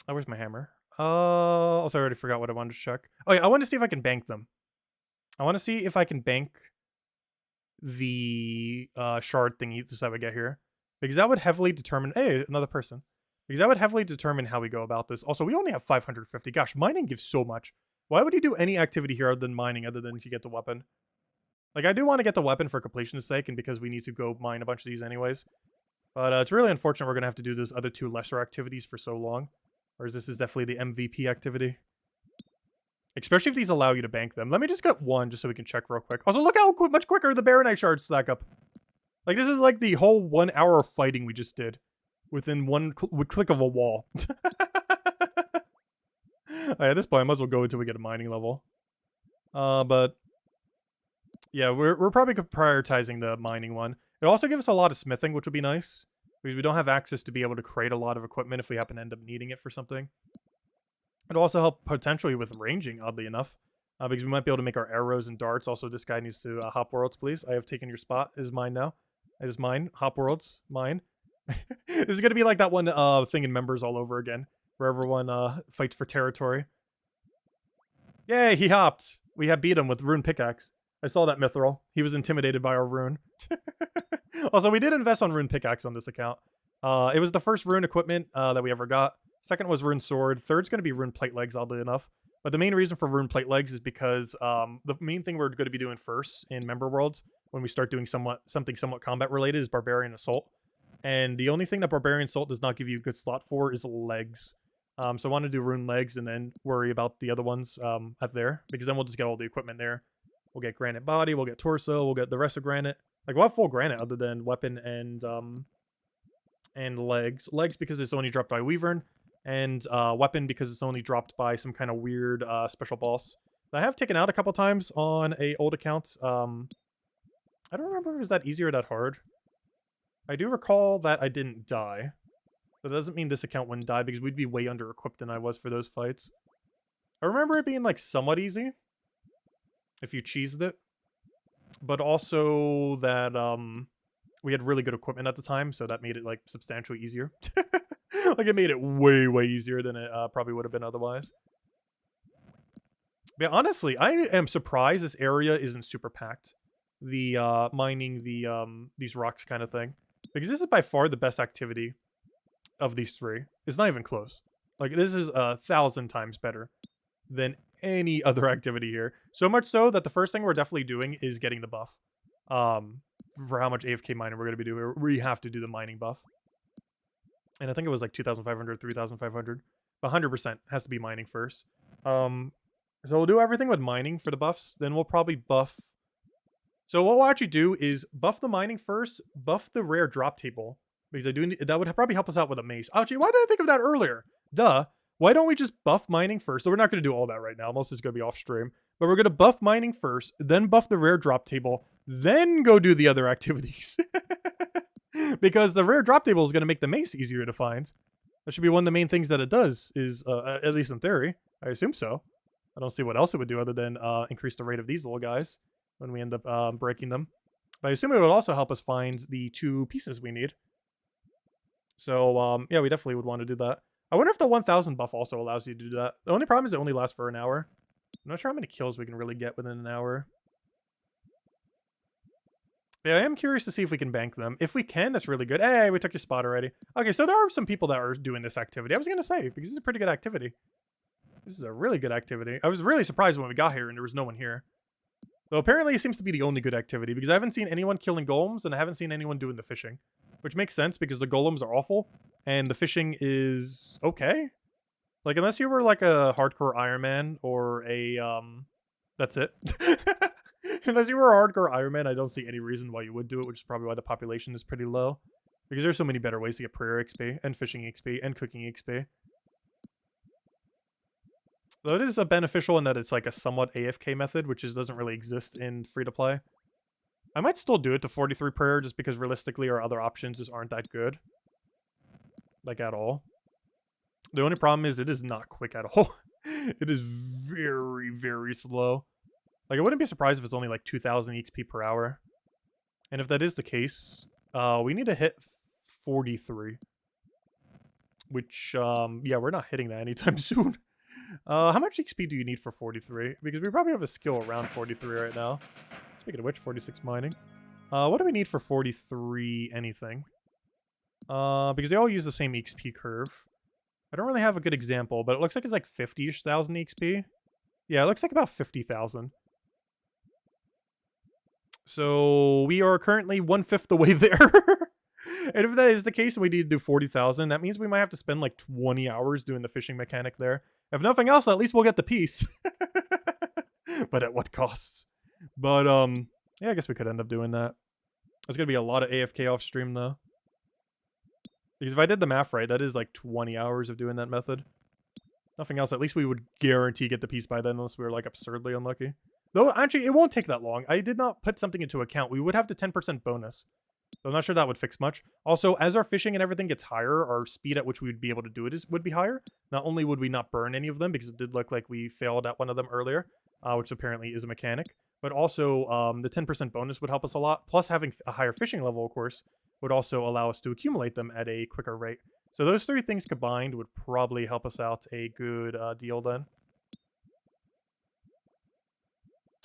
Speaker 1: Oh, where's my hammer? Also, I already forgot what I wanted to check. Oh, yeah, I want to see if I can bank them. I want to see if I can bank the shard thingy that we get here. Because that would heavily determine... Hey, another person. Because that would heavily determine how we go about this. Also, we only have 550. Gosh, mining gives so much. Why would you do any activity here other than mining, other than to get the weapon? Like, I do want to get the weapon for completion's sake, and because we need to go mine a bunch of these anyways. But it's really unfortunate we're going to have to do those other 2 lesser activities for so long. Whereas this is definitely the MVP activity. Especially if these allow you to bank them. Let me just get 1 just so we can check real quick. Also, look how much quicker the Baronite shards stack up. Like, this is like the whole 1 hour of fighting we just did. Within one click of a wall. At this point, I might as well go until we get a mining level. But... yeah, we're probably prioritizing the mining one. It'll also give us a lot of smithing, which would be nice. Because we don't have access to be able to create a lot of equipment if we happen to end up needing it for something. It'll also help potentially with ranging, oddly enough. Because we might be able to make our arrows and darts. Also, this guy needs to hop worlds, please. I have taken your spot. It is mine now. It is mine. Hop worlds. Mine. This is going to be like that one thing in Members all over again. Where everyone fights for territory. Yay, he hopped. We have beat him with rune pickaxe. I saw that mithril. He was intimidated by our rune. Also, we did invest on rune pickaxe on this account. It was the first rune equipment that we ever got. Second was rune sword. Third's going to be rune plate legs, oddly enough. But the main reason for rune plate legs is because the main thing we're going to be doing first in Member Worlds, when we start doing something somewhat combat related, is Barbarian Assault. And the only thing that Barbarian Assault does not give you a good slot for is legs. So I want to do rune legs and then worry about the other ones at there. Because then we'll just get all the equipment there. We'll get granite body, we'll get torso, we'll get the rest of granite. Like, we'll have full granite other than weapon and legs. Legs because it's only dropped by Weavern, and weapon because it's only dropped by some kind of weird special boss that I have taken out a couple times on a old account. I don't remember if it was that easy or that hard. I do recall that I didn't die. But that doesn't mean this account wouldn't die because we'd be way under equipped than I was for those fights. I remember it being like somewhat easy. If you cheesed it. But also that we had really good equipment at the time, so that made it like substantially easier. Like, it made it way, way easier than it probably would have been otherwise. But honestly, I am surprised this area isn't super packed. The mining these rocks kind of thing. Because this is by far the best activity of these 3. It's not even close. Like, this is 1,000 times better than any other activity here. So much so that the first thing we're definitely doing is getting the buff. For how much AFK mining we're going to be doing. We have to do the mining buff. And I think it was like 2,500, 3,500. But 100% has to be mining first. So we'll do everything with mining for the buffs. Then we'll probably buff... So what we'll actually do is buff the mining first, buff the rare drop table. Because that would probably help us out with a mace. Actually, why did I think of that earlier? Duh. Why don't we just buff mining first? So we're not going to do all that right now. Most is going to be off stream. But we're going to buff mining first, then buff the rare drop table, then go do the other activities. Because the rare drop table is going to make the mace easier to find. That should be one of the main things that it does, is, at least in theory. I assume so. I don't see what else it would do other than increase the rate of these little guys when we end up breaking them. But I assume it would also help us find the 2 pieces we need. So, yeah, we definitely would want to do that. I wonder if the 1,000 buff also allows you to do that. The only problem is it only lasts for an hour. I'm not sure how many kills we can really get within an hour. Yeah, I am curious to see if we can bank them. If we can, that's really good. Hey, we took your spot already. Okay, so there are some people that are doing this activity. I was going to say, because this is a pretty good activity. This is a really good activity. I was really surprised when we got here and there was no one here. Though apparently it seems to be the only good activity, because I haven't seen anyone killing golems, and I haven't seen anyone doing the fishing. Which makes sense, because the golems are awful, and the fishing is okay. Like, unless you were like a hardcore Iron Man, or a, that's it. Unless you were a hardcore Iron Man, I don't see any reason why you would do it, which is probably why the population is pretty low. Because there's so many better ways to get prayer XP, and fishing XP, and cooking XP. Though it is beneficial in that it's like a somewhat AFK method, which doesn't really exist in free-to-play. I might still do it to 43 prayer, just because realistically our other options just aren't that good. Like, at all. The only problem is it is not quick at all. It is very, very slow. Like, I wouldn't be surprised if it's only like 2,000 XP per hour. And if that is the case, we need to hit 43. Which, yeah, we're not hitting that anytime soon. How much XP do you need for 43? Because we probably have a skill around 43 right now. Speaking of which, 46 mining. What do we need for 43 anything? Because they all use the same XP curve. I don't really have a good example, but it looks like it's like 50-ish thousand XP. Yeah, it looks like about 50,000. So we are currently 1/5 the way there. And if that is the case, we need to do 40,000. That means we might have to spend like 20 hours doing the fishing mechanic there. If nothing else, at least we'll get the piece. But at what costs? But yeah, I guess we could end up doing that. There's gonna be a lot of AFK off stream though. Because if I did the math right, that is like 20 hours of doing that method. Nothing else, at least we would guarantee get the piece by then unless we were like absurdly unlucky. Though actually it won't take that long. I did not put something into account. We would have the 10% bonus. So I'm not sure that would fix much. Also, as our fishing and everything gets higher, our speed at which we would be able to do it would be higher. Not only would we not burn any of them, because it did look like we failed at one of them earlier, which apparently is a mechanic, but also the 10% bonus would help us a lot. Plus having a higher fishing level, of course, would also allow us to accumulate them at a quicker rate. So those three things combined would probably help us out a good deal then.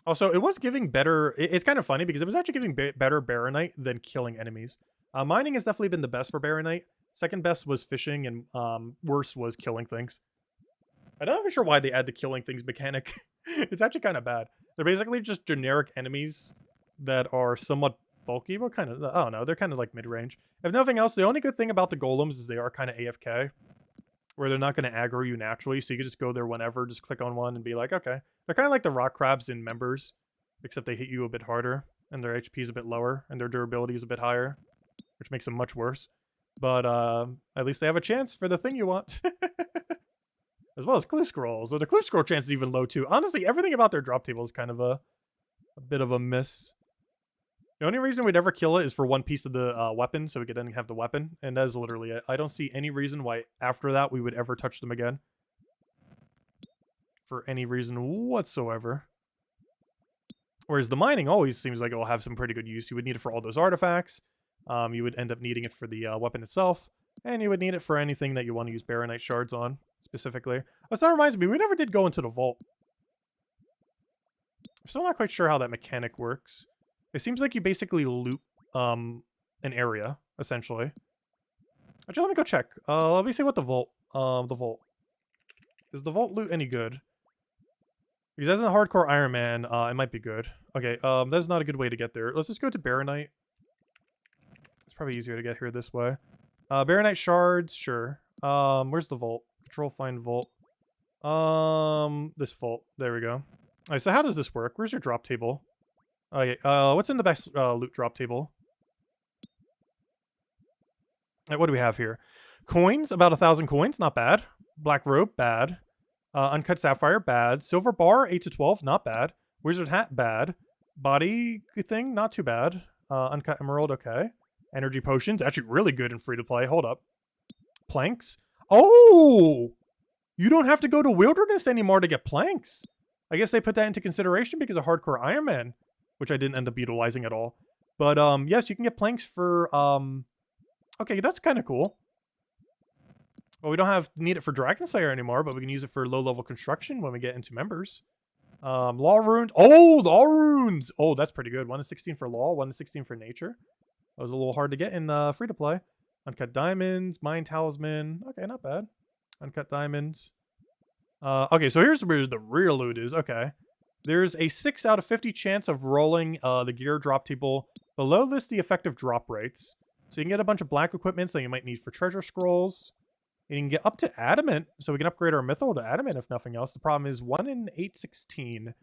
Speaker 1: Also, it was giving better... It's kind of funny because it was actually giving better Baronite than killing enemies. Mining has definitely been the best for Baronite. Second best was fishing, and worse was killing things. I'm not even sure why they add the killing things mechanic. It's actually kind of bad. They're basically just generic enemies that are somewhat bulky, but kind of... I don't know, they're kind of like mid-range. If nothing else, the only good thing about the golems is they are kind of AFK. Where they're not going to aggro you naturally, so you can just go there whenever, just click on one and be like, okay. They're kind of like the rock crabs in Members, except they hit you a bit harder, and their HP is a bit lower, and their durability is a bit higher, which makes them much worse. But at least they have a chance for the thing you want. As well as clue scrolls. So the clue scroll chance is even low too. Honestly, everything about their drop table is kind of a bit of a miss. The only reason we'd ever kill it is for one piece of the weapon, so we could then have the weapon, and that is literally it. I don't see any reason why after that we would ever touch them again. For any reason whatsoever. Whereas the mining always seems like it will have some pretty good use. You would need it for all those artifacts. You would end up needing it for the weapon itself. And you would need it for anything that you want to use Baronite shards on, specifically. Oh, so that reminds me, we never did go into the vault. I'm still not quite sure how that mechanic works. It seems like you basically loot an area, essentially. Actually, let me go check. Let me see what the vault... Is the vault loot any good? Because as a hardcore Iron Man, it might be good. Okay, that's not a good way to get there. Let's just go to Baronite. It's probably easier to get here this way. Baronite shards, sure. Where's the vault? Control find vault. This vault. There we go. Alright, so how does this work? Where's your drop table? Okay, what's in the best loot drop table? What do we have here? Coins, about 1,000 coins, not bad. Black robe, bad. Uncut sapphire, bad. Silver bar, 8 to 12, not bad. Wizard hat, bad. Body thing, not too bad. Uncut emerald, okay. Energy potions, actually really good and free to play. Hold up. Planks. Oh! You don't have to go to Wilderness anymore to get planks. I guess they put that into consideration because of Hardcore Iron Man, which I didn't end up utilizing at all. But yes, you can get planks for okay, that's kind of cool. Well, we don't need it for Dragon Slayer anymore, but we can use it for low-level construction when we get into Members. Law runes. Oh, law runes. Oh, that's pretty good. 1 to 16 for law, 1 to 16 for nature. That was a little hard to get in free to play. Uncut diamonds, mine talisman. Okay, not bad. Uncut diamonds. Okay, so here's where the real loot is. Okay. There's a 6 out of 50 chance of rolling the gear drop table. Below this, the effective drop rates. So you can get a bunch of black equipments that you might need for treasure scrolls. And you can get up to adamant, so we can upgrade our mythal to adamant if nothing else. The problem is 1 in 816.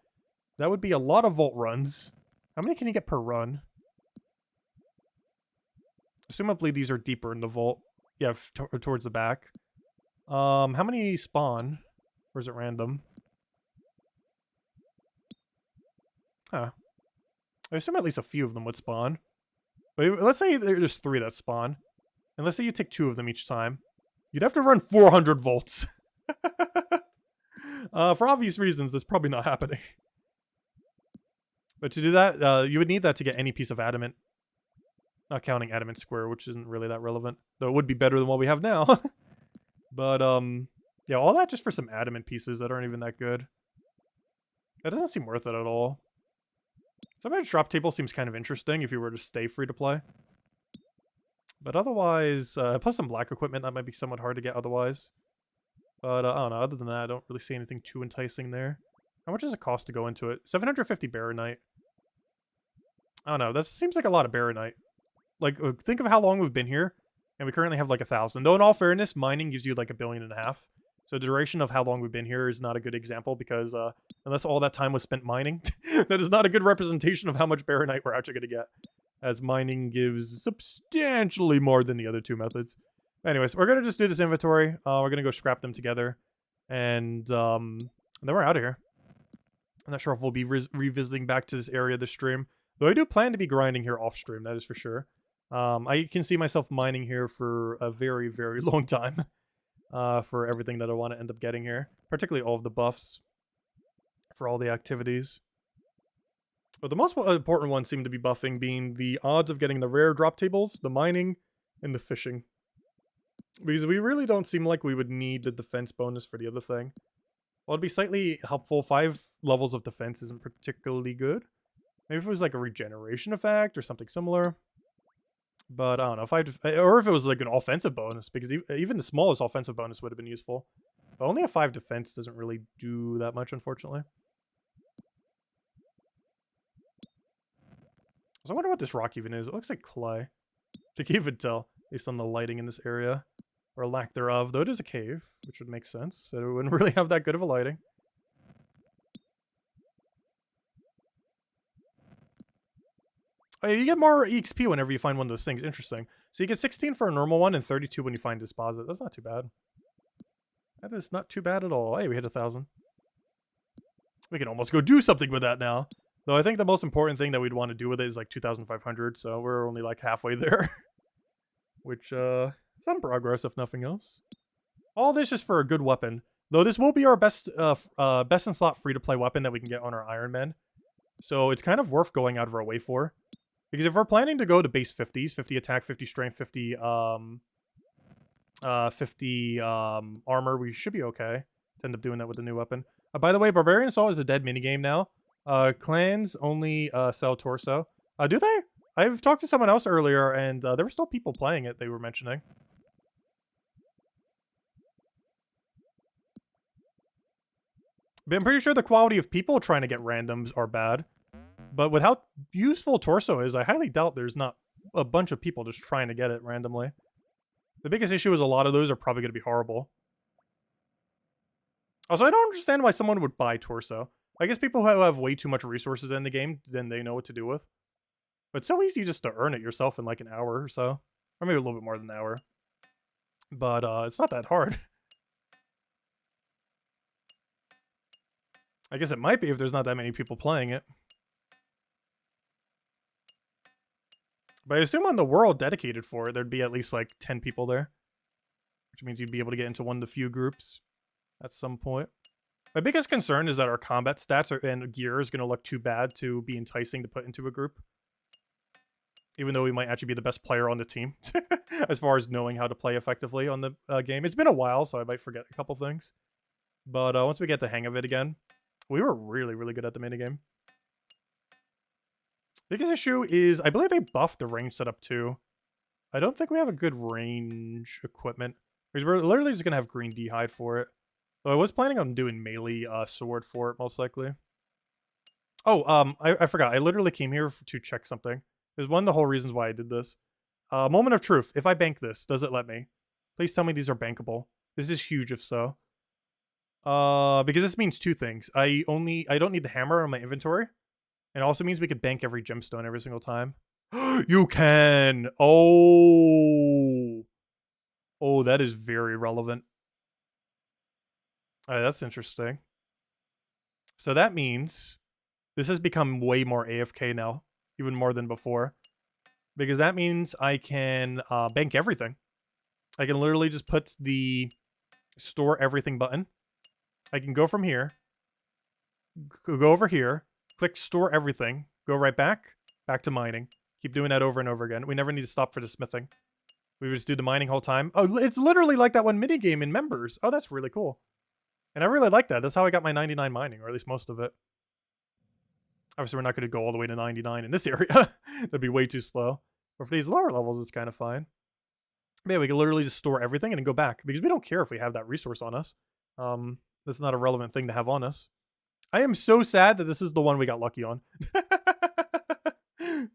Speaker 1: That would be a lot of vault runs. How many can you get per run? Assumably these are deeper in the vault. Yeah, towards the back. How many spawn? Or is it random? Huh. I assume at least a few of them would spawn. But let's say there's 3 that spawn. And let's say you take 2 of them each time. You'd have to run 400 volts. For obvious reasons, that's probably not happening. But to do that, you would need that to get any piece of adamant. Not counting adamant square, which isn't really that relevant. Though it would be better than what we have now. But, yeah, all that just for some adamant pieces that aren't even that good. That doesn't seem worth it at all. Sometimes drop table seems kind of interesting if you were to stay free to play. But otherwise, plus some black equipment, that might be somewhat hard to get otherwise. But I don't know, other than that, I don't really see anything too enticing there. How much does it cost to go into it? 750 Baronite. I don't know. That seems like a lot of baronite. Like, think of how long we've been here, and we currently have like 1,000. Though in all fairness, mining gives you like 1.5 billion. So the duration of how long we've been here is not a good example because unless all that time was spent mining, that is not a good representation of how much baronite we're actually going to get. As mining gives substantially more than the other two methods. Anyways, we're going to just do this inventory. We're going to go scrap them together. And then we're out of here. I'm not sure if we'll be revisiting back to this area this stream. Though I do plan to be grinding here off stream, that is for sure. I can see myself mining here for a very, very long time. For everything that I want to end up getting here. Particularly all of the buffs. For all the activities. But the most important ones seem to be buffing being the odds of getting the rare drop tables, the mining, and the fishing. Because we really don't seem like we would need the defense bonus for the other thing. Well, it'd be slightly helpful. 5 levels of defense isn't particularly good. Maybe if it was like a regeneration effect or something similar. But I don't know. Or if it was like an offensive bonus, because even the smallest offensive bonus would have been useful. But only a 5 defense doesn't really do that much, unfortunately. So I wonder what this rock even is. It looks like clay. I can't even tell, based on the lighting in this area. Or lack thereof. Though it is a cave, which would make sense. So it wouldn't really have that good of a lighting. Oh, you get more EXP whenever you find one of those things. Interesting. So you get 16 for a normal one and 32 when you find Disposit. That's not too bad. That is not too bad at all. Hey, we hit 1,000. We can almost go do something with that now. Though I think the most important thing that we'd want to do with it is like 2,500. So we're only like halfway there. Which, some progress if nothing else. All this is for a good weapon. Though this will be our best in slot free-to-play weapon that we can get on our Iron Man. So it's kind of worth going out of our way for. Because if we're planning to go to base 50s, 50 attack, 50 strength, 50 armor, we should be okay to end up doing that with the new weapon. By the way, Barbarian Assault is a dead minigame now. Clans only sell torso. Do they? I've talked to someone else earlier, and there were still people playing it they were mentioning. But I'm pretty sure the quality of people trying to get randoms are bad. But with how useful Torso is, I highly doubt there's not a bunch of people just trying to get it randomly. The biggest issue is a lot of those are probably going to be horrible. Also, I don't understand why someone would buy Torso. I guess people who have way too much resources in the game, then they know what to do with. But it's so easy just to earn it yourself in like an hour or so. Or maybe a little bit more than an hour. But it's not that hard. I guess it might be if there's not that many people playing it. But I assume on the world dedicated for it, there'd be at least like 10 people there. Which means you'd be able to get into one of the few groups at some point. My biggest concern is that our combat stats and gear is going to look too bad to be enticing to put into a group. Even though we might actually be the best player on the team. As far as knowing how to play effectively on the game. It's been a while, so I might forget a couple things. But once we get the hang of it again, we were really, really good at the minigame. Biggest issue is, I believe they buffed the range setup too. I don't think we have a good range equipment. Because we're literally just going to have green D-hide for it. Though I was planning on doing melee sword for it, most likely. Oh, I forgot. I literally came here to check something. There's one of the whole reasons why I did this. Moment of truth. If I bank this, does it let me? Please tell me these are bankable. This is huge if so. Because this means two things. I don't need the hammer in my inventory. It also means we could bank every gemstone every single time. You can! Oh! Oh, that is very relevant. Alright, that's interesting. So that means this has become way more AFK now. Even more than before. Because that means I can bank everything. I can literally just put the store everything button. I can go from here. Go over here. Click store everything. Go right back. Back to mining. Keep doing that over and over again. We never need to stop for the smithing. We would just do the mining whole time. Oh, it's literally like that one minigame in Members. Oh, that's really cool. And I really like that. That's how I got my 99 mining, or at least most of it. Obviously, we're not going to go all the way to 99 in this area. That'd be way too slow. But for these lower levels, it's kind of fine. But yeah, we can literally just store everything and then go back. Because we don't care if we have that resource on us. That's not a relevant thing to have on us. I am so sad that this is the one we got lucky on.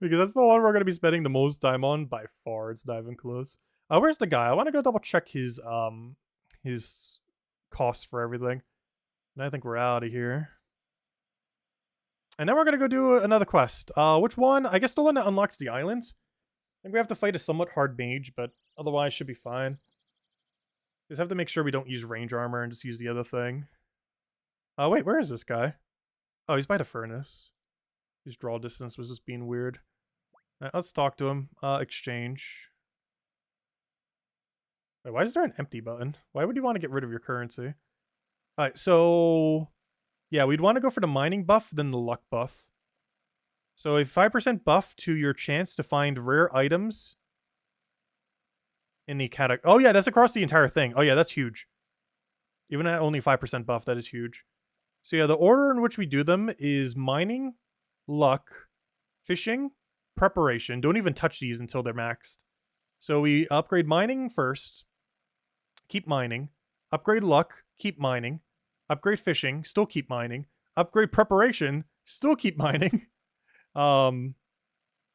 Speaker 1: Because that's the one we're going to be spending the most time on by far. It's not even close. Where's the guy? I want to go double check his costs for everything. And I think we're out of here. And then we're going to go do another quest. Which one? I guess the one that unlocks the islands. I think we have to fight a somewhat hard mage, but otherwise should be fine. Just have to make sure we don't use range armor and just use the other thing. Wait, where is this guy? Oh, he's by the furnace. His draw distance was just being weird. Right, let's talk to him. Exchange. Wait, why is there an empty button? Why would you want to get rid of your currency? Alright, so... yeah, we'd want to go for the mining buff, then the luck buff. So a 5% buff to your chance to find rare items in the category. Oh yeah, that's across the entire thing. Oh yeah, that's huge. Even at only 5% buff, that is huge. So yeah, the order in which we do them is mining, luck, fishing, preparation. Don't even touch these until they're maxed. So we upgrade mining first. Keep mining. Upgrade luck. Keep mining. Upgrade fishing. Still keep mining. Upgrade preparation. Still keep mining. And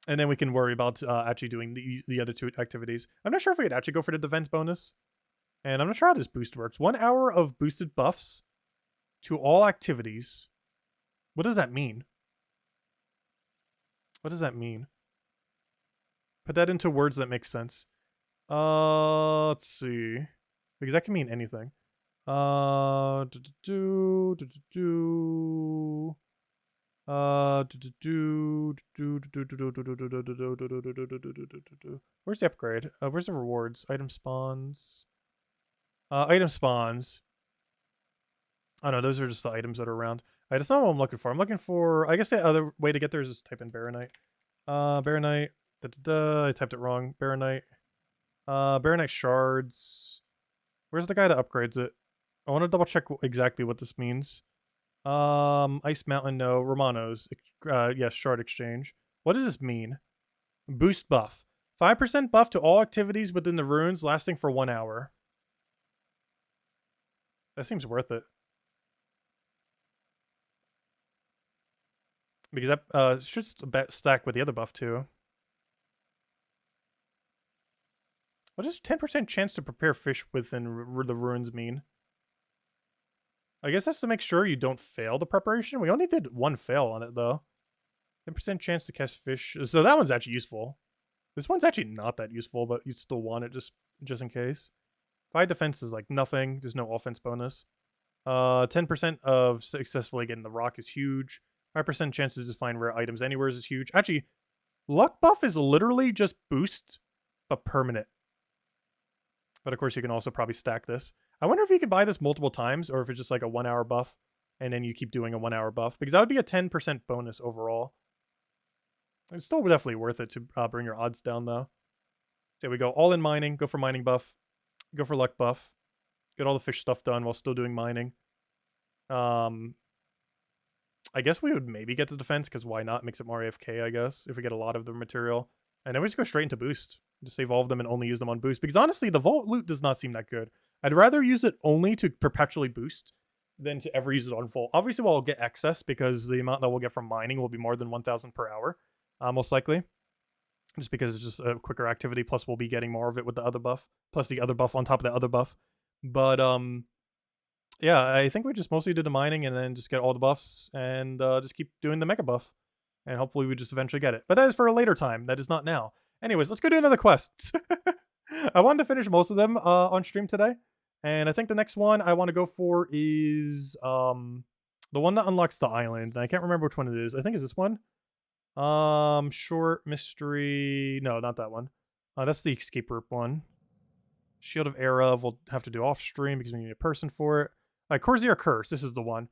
Speaker 1: then we can worry about actually doing the other two activities. I'm not sure if we could actually go for the defense bonus. And I'm not sure how this boost works. 1 hour of boosted buffs to all activities. What does that mean? What does that mean? Put that into words that make sense. Let's see. Because that can mean anything. Where's the upgrade? Where's the rewards? Item spawns. Item spawns. Oh no, those are just the items that are around. Alright, that's not what I'm looking for. I'm looking for... I guess the other way to get there is just type in Baronite. Baronite. I typed it wrong. Baronite. Baronite shards. Where's the guy that upgrades it? I want to double check exactly what this means. Ice Mountain, no. Romanos. Yes, shard exchange. What does this mean? Boost buff. 5% buff to all activities within the runes lasting for 1 hour. That seems worth it. Because that should stack with the other buff too. What does 10% chance to prepare fish within the ruins mean? I guess that's to make sure you don't fail the preparation. We only did 1 fail on it though. 10% chance to catch fish. So that one's actually useful. This one's actually not that useful, but you'd still want it just in case. 5 defense is like nothing. There's no offense bonus. 10% of successfully getting the rock is huge. 5% chance to just find rare items anywhere is huge. Actually, luck buff is literally just boost, but permanent. But of course, you can also probably stack this. I wonder if you could buy this multiple times, or if it's just like a 1 hour buff, and then you keep doing a 1 hour buff. Because that would be a 10% bonus overall. It's still definitely worth it to bring your odds down, though. So we go all in mining, go for mining buff, go for luck buff, get all the fish stuff done while still doing mining. I guess we would maybe get the defense, because why not? Makes it more AFK, I guess, if we get a lot of the material. And then we just go straight into boost. Just save all of them and only use them on boost. Because honestly, the vault loot does not seem that good. I'd rather use it only to perpetually boost than to ever use it on full. Obviously, we'll get excess, because the amount that we'll get from mining will be more than 1,000 per hour, most likely. Just because it's just a quicker activity, plus we'll be getting more of it with the other buff. Plus the other buff on top of the other buff. But, yeah, I think we just mostly did the mining and then just get all the buffs and just keep doing the mega buff. And hopefully we just eventually get it. But that is for a later time. That is not now. Anyways, let's go do another quest. I wanted to finish most of them on stream today. And I think the next one I want to go for is the one that unlocks the island. And I can't remember which one it is. I think it's this one. Short mystery. No, not that one. That's the escape rope one. Shield of Era we'll have to do off stream because we need a person for it. Alright, Corsair Curse. This is the one.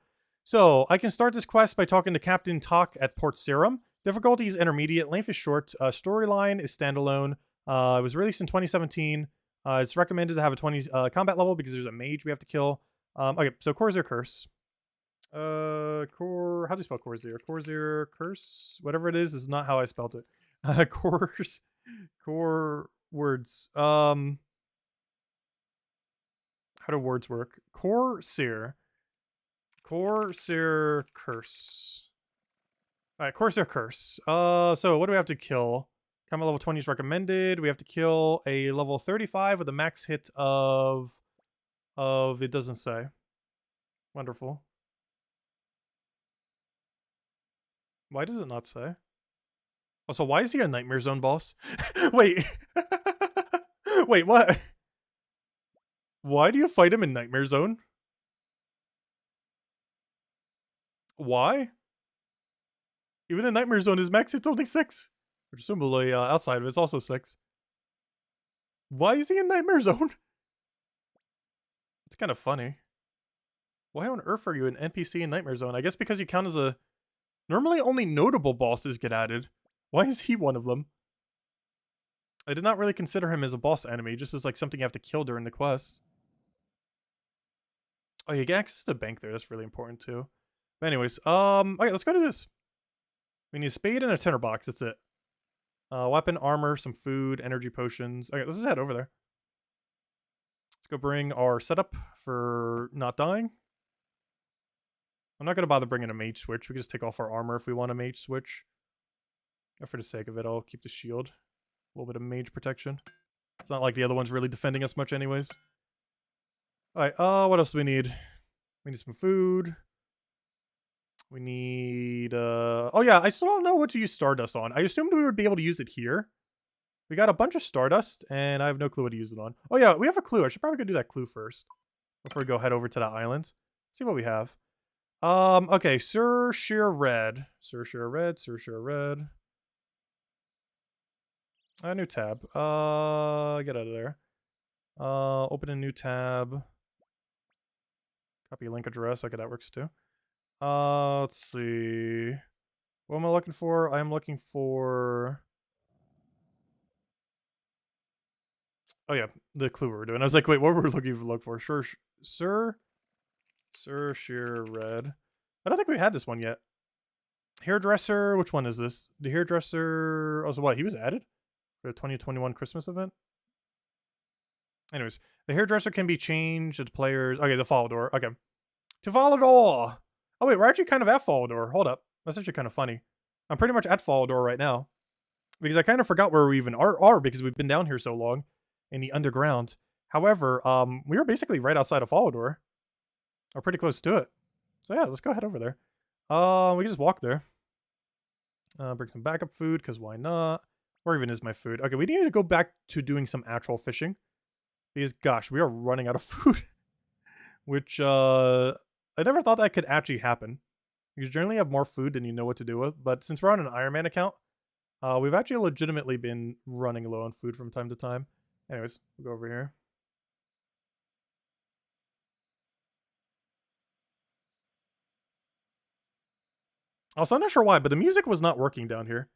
Speaker 1: So, I can start this quest by talking to Captain Tok at Port Serum. Difficulty is intermediate, length is short, storyline is standalone. It was released in 2017. It's recommended to have a 20 combat level because there's a mage we have to kill. Okay, so Corsair Curse. How do you spell Corsair? Corsair Curse? Whatever it is not how I spelled it. Core words. How do words work? Corsair Curse. Alright, Corsair Curse. So what do we have to kill? Combat level 20 is recommended. We have to kill a level 35 with a max hit of... it doesn't say. Wonderful. Why does it not say? Also, why is he a Nightmare Zone boss? Wait. Wait, what? Why do you fight him in Nightmare Zone? Why? Even in Nightmare Zone, his max hit's only 6. Presumably, outside of it's also 6. Why is he in Nightmare Zone? It's kind of funny. Why on earth are you an NPC in Nightmare Zone? I guess because you count as a... Normally only notable bosses get added. Why is he one of them? I did not really consider him as a boss enemy, just as like something you have to kill during the quest. Oh, you get access to the bank there. That's really important too. But anyways, okay, let's go do this. We need a spade and a tinderbox. That's it. Weapon, armor, some food, energy potions. Okay, let's just head over there. Let's go bring our setup for not dying. I'm not going to bother bringing a mage switch. We can just take off our armor if we want a mage switch. And for the sake of it, I'll keep the shield. A little bit of mage protection. It's not like the other one's really defending us much anyways. Alright, what else do we need? We need some food. We need, oh yeah, I still don't know what to use Stardust on. I assumed we would be able to use it here. We got a bunch of Stardust, and I have no clue what to use it on. Oh yeah, we have a clue. I should probably go do that clue first. Before we go head over to that island. See what we have. Okay, Sir Sheer Red. Sir Sheer Red, Sir Sheer Red. A new tab. Get out of there. Open a new tab. Copy link address. Okay, that works too. Let's see. What am I looking for? I am looking for... Oh yeah, the clue we were doing. I was like, wait, what were we looking for? Sir Sheer Red. I don't think we had this one yet. Hairdresser, which one is this? The hairdresser... Oh, so what? He was added? For the 2021 Christmas event? Anyways, the hairdresser can be changed to players... Okay, the follow door. Okay. To follow door! Oh wait, we're actually kind of at follow door. Hold up. That's actually kind of funny. I'm pretty much at follow door right now. Because I kind of forgot where we even are because we've been down here so long. In the underground. However, we were basically right outside of follow door. Or pretty close to it. So yeah, let's go head over there. We can just walk there. Bring some backup food, because why not? Where even is my food? Okay, we need to go back to doing some actual fishing. Because, gosh, we are running out of food. Which, I never thought that could actually happen. You generally have more food than you know what to do with. But since we're on an Iron Man account, we've actually legitimately been running low on food from time to time. Anyways, we'll go over here. Also, I'm not sure why, but the music was not working down here.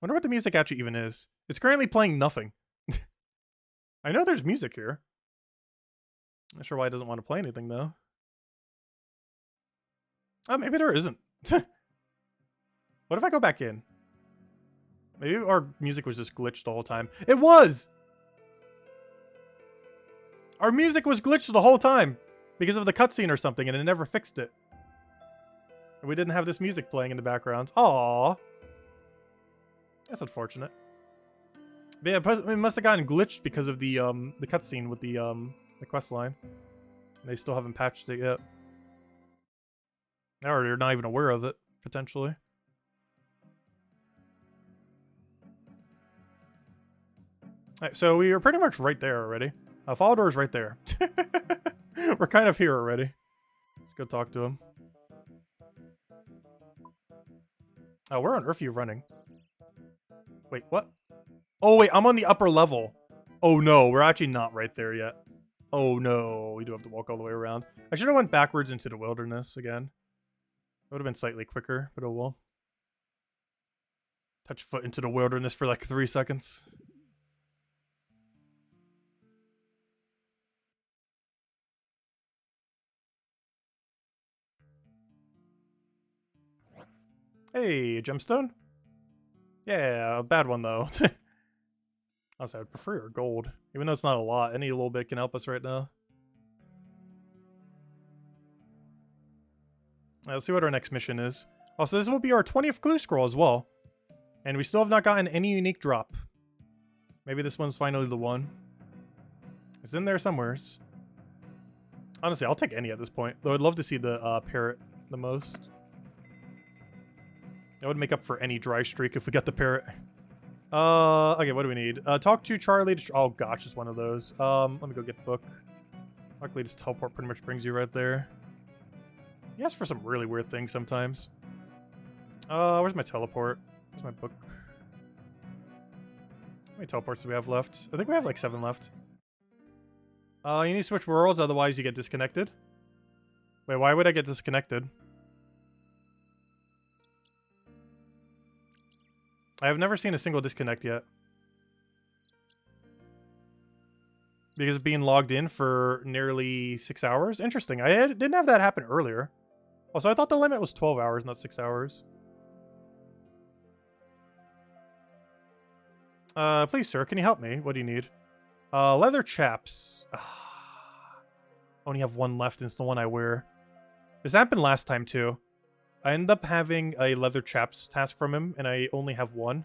Speaker 1: Wonder what the music actually even is. It's currently playing nothing. I know there's music here. Not sure why it doesn't want to play anything, though. Oh, maybe there isn't. What if I go back in? Maybe our music was just glitched the whole time. It was! Our music was glitched the whole time. Because of the cutscene or something, and it never fixed it. We didn't have this music playing in the background. Aww. That's unfortunate. But yeah, it must have gotten glitched because of the cutscene with the quest line. They still haven't patched it yet. Or they're not even aware of it, potentially. Alright, so we are pretty much right there already. Follow door's right there. We're kind of here already. Let's go talk to him. Oh, where on earth are you running? Wait, what? Oh, wait, I'm on the upper level. Oh, no, we're actually not right there yet. Oh, no, we do have to walk all the way around. I should have went backwards into the wilderness again. That would have been slightly quicker, but oh well. Touch foot into the wilderness for like 3 seconds. Hey, a gemstone? Yeah, a bad one though. Honestly, I'd prefer your gold. Even though it's not a lot, any little bit can help us right now. Let's see what our next mission is. Also, this will be our 20th clue scroll as well. And we still have not gotten any unique drop. Maybe this one's finally the one. It's in there somewheres. Honestly, I'll take any at this point. Though I'd love to see the parrot the most. That would make up for any dry streak if we got the parrot. Okay, what do we need? Talk to Charlie to... Oh gosh, it's one of those. Let me go get the book. Luckily, this teleport pretty much brings you right there. He asks for some really weird things sometimes. Where's my teleport? Where's my book? How many teleports do we have left? I think we have like 7 left. You need to switch worlds, otherwise you get disconnected. Wait, why would I get disconnected? I have never seen a single disconnect yet. Because being logged in for nearly 6 hours? Interesting. I didn't have that happen earlier. Also, I thought the limit was 12 hours, not 6 hours. Please, sir, can you help me? What do you need? Leather chaps. Only have one left, and it's the one I wear. This happened last time, too. I ended up having a leather chaps task from him, and I only have one.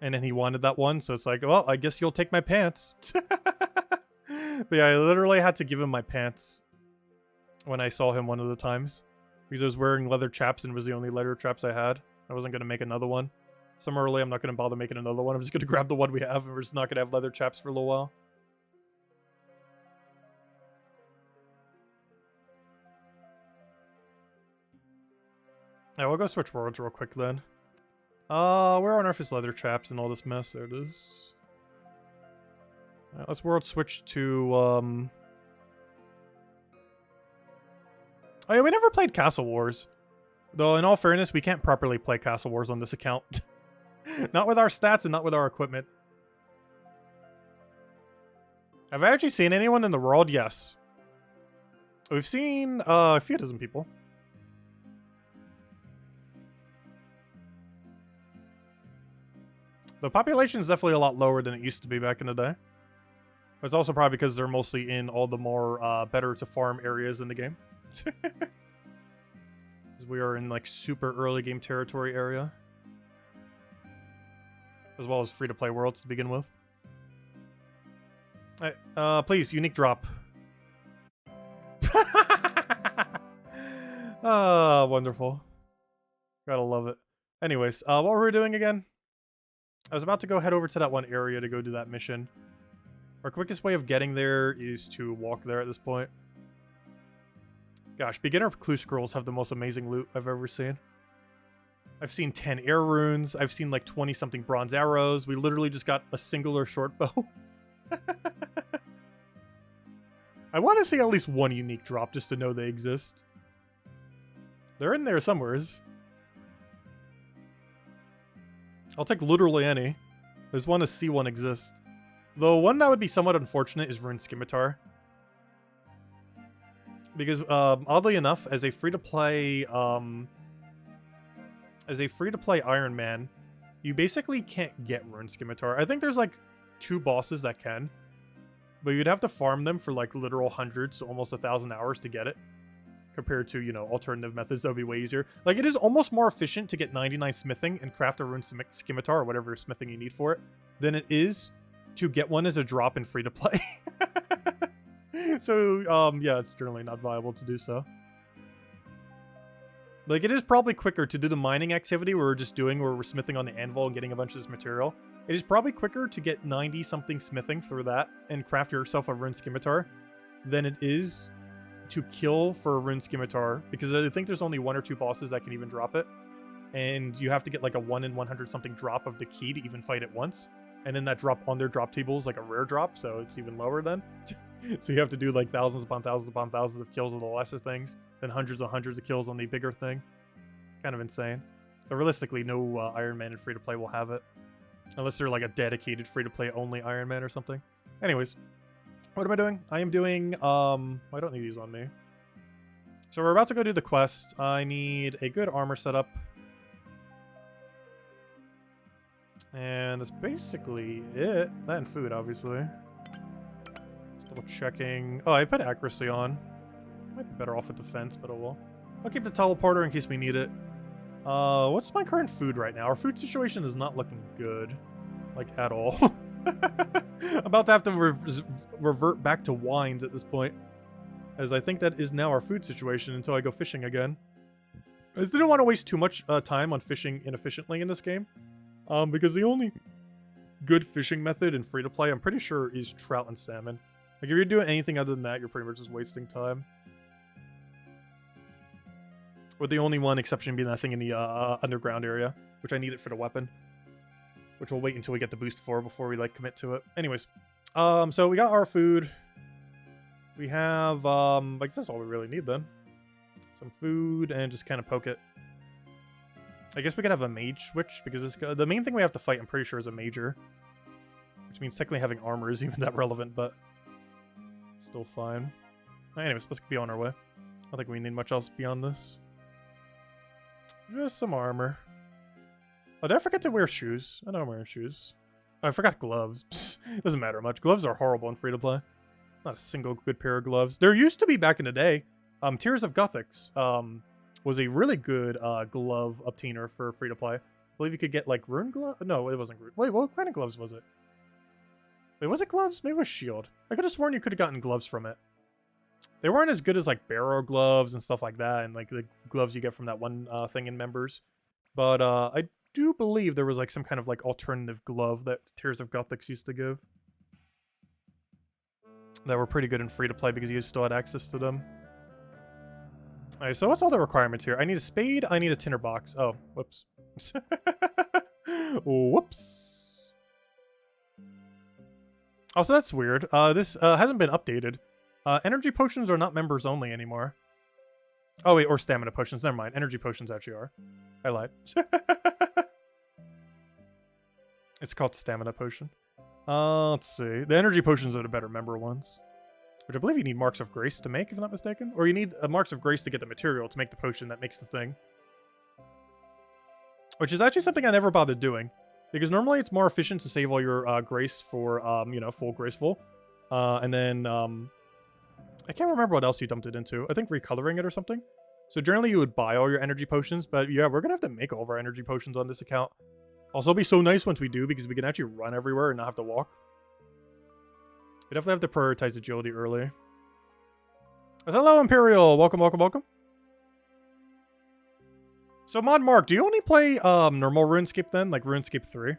Speaker 1: And then he wanted that one, so it's like, well, I guess you'll take my pants. But yeah, I literally had to give him my pants when I saw him one of the times. Because I was wearing leather chaps, and it was the only leather chaps I had. I wasn't going to make another one. Summerly, I'm not going to bother making another one. I'm just going to grab the one we have, and we're just not going to have leather chaps for a little while. Yeah, we'll go switch worlds real quick then. Where on earth is leather chaps and all this mess? There it is. Alright, let's world switch to, Oh yeah, we never played Castle Wars. Though, in all fairness, we can't properly play Castle Wars on this account. Not with our stats and not with our equipment. Have I actually seen anyone in the world? Yes. We've seen, a few dozen people. The population is definitely a lot lower than it used to be back in the day. But it's also probably because they're mostly in all the more better to farm areas in the game. We are in like super early game territory area. As well as free-to-play worlds to begin with. Alright, please, unique drop. Ah, wonderful. Gotta love it. Anyways, what were we doing again? I was about to go head over to that one area to go do that mission. Our quickest way of getting there is to walk there at this point. Gosh, beginner clue scrolls have the most amazing loot I've ever seen. I've seen 10 air runes. I've seen like 20-something bronze arrows. We literally just got a singular short bow. I want to see at least one unique drop just to know they exist. They're in there somewheres. I'll take literally any. I just want to see one exist. Though one that would be somewhat unfortunate is Rune Scimitar. Because, oddly enough, as a free-to-play Iron Man, you basically can't get Rune Scimitar. I think there's like 2 bosses that can. But you'd have to farm them for like literal hundreds to almost 1,000 hours to get it. Compared to, you know, alternative methods that would be way easier. Like, it is almost more efficient to get 99 smithing and craft a Rune Scimitar or whatever smithing you need for it than it is to get one as a drop in free-to-play. So, yeah, it's generally not viable to do so. Like, it is probably quicker to do the mining activity where we're smithing on the anvil and getting a bunch of this material. It is probably quicker to get 90-something smithing through that and craft yourself a Rune Scimitar than it is to kill for a Rune Scimitar, because I think there's only 1 or 2 bosses that can even drop it. And you have to get like a 1 in 100-something drop of the key to even fight it once. And then that drop on their drop table is like a rare drop, so it's even lower then. So you have to do like thousands upon thousands upon thousands of kills on the lesser things, then hundreds and hundreds of kills on the bigger thing. Kind of insane. But realistically, no Iron Man in free-to-play will have it. Unless they're like a dedicated free-to-play only Iron Man or something. Anyways, what am I doing? I am doing, I don't need these on me. So we're about to go do the quest. I need a good armor setup. And that's basically it. That and food, obviously. Still checking. Oh, I put accuracy on. Might be better off with defense, but oh well. I'll keep the teleporter in case we need it. What's my current food right now? Our food situation is not looking good. Like, at all. I'm about to have to revert back to wines at this point. As I think that is now our food situation until I go fishing again. I just didn't want to waste too much time on fishing inefficiently in this game. Because the only good fishing method in free-to-play, I'm pretty sure, is trout and salmon. Like, if you're doing anything other than that, you're pretty much just wasting time. With the only one exception being that thing in the underground area, which I need it for the weapon. Which we'll wait until we get the boost for before we, like, commit to it. Anyways, so we got our food. We have, I guess that's all we really need then. Some food and just kind of poke it. I guess we could have a mage switch because the main thing we have to fight, I'm pretty sure, is a major. Which means technically having armor is even that relevant, but it's still fine. Anyways, let's be on our way. I don't think we need much else beyond this. Just some armor. Oh, did I forget to wear shoes? I know I'm wearing shoes. Oh, I forgot gloves. Psst, doesn't matter much. Gloves are horrible in free-to-play. Not a single good pair of gloves. There used to be back in the day. Tears of Gothics was a really good glove obtainer for free-to-play. I believe you could get, like, rune gloves? No, it wasn't rune. Wait, what kind of gloves was it? Wait, was it gloves? Maybe it was shield. I could have sworn you could have gotten gloves from it. They weren't as good as, like, barrow gloves and stuff like that, and, like, the gloves you get from that one thing in members. But I do believe there was, like, some kind of, like, alternative glove that Tears of Gothics used to give. That were pretty good in free-to-play because you still had access to them. Alright, so what's all the requirements here? I need a spade, I need a tinderbox. Oh, whoops. Whoops. Also, that's weird. This hasn't been updated. Energy potions are not members only anymore. Oh, wait, or stamina potions. Never mind. Energy potions actually are. I lied. It's called stamina potion. Let's see. The energy potions are the better member ones. Which I believe you need Marks of Grace to make, if I'm not mistaken. Or you need Marks of Grace to get the material to make the potion that makes the thing. Which is actually something I never bothered doing. Because normally it's more efficient to save all your Grace for, you know, full Graceful. And then, I can't remember what else you dumped it into. I think recoloring it or something. So generally you would buy all your energy potions. But yeah, we're going to have to make all of our energy potions on this account. Also, it'll be so nice once we do, because we can actually run everywhere and not have to walk. We definitely have to prioritize agility early. Hello, Imperial! Welcome, welcome, welcome. So, Mod Mark, do you only play normal RuneScape then? Like RuneScape 3?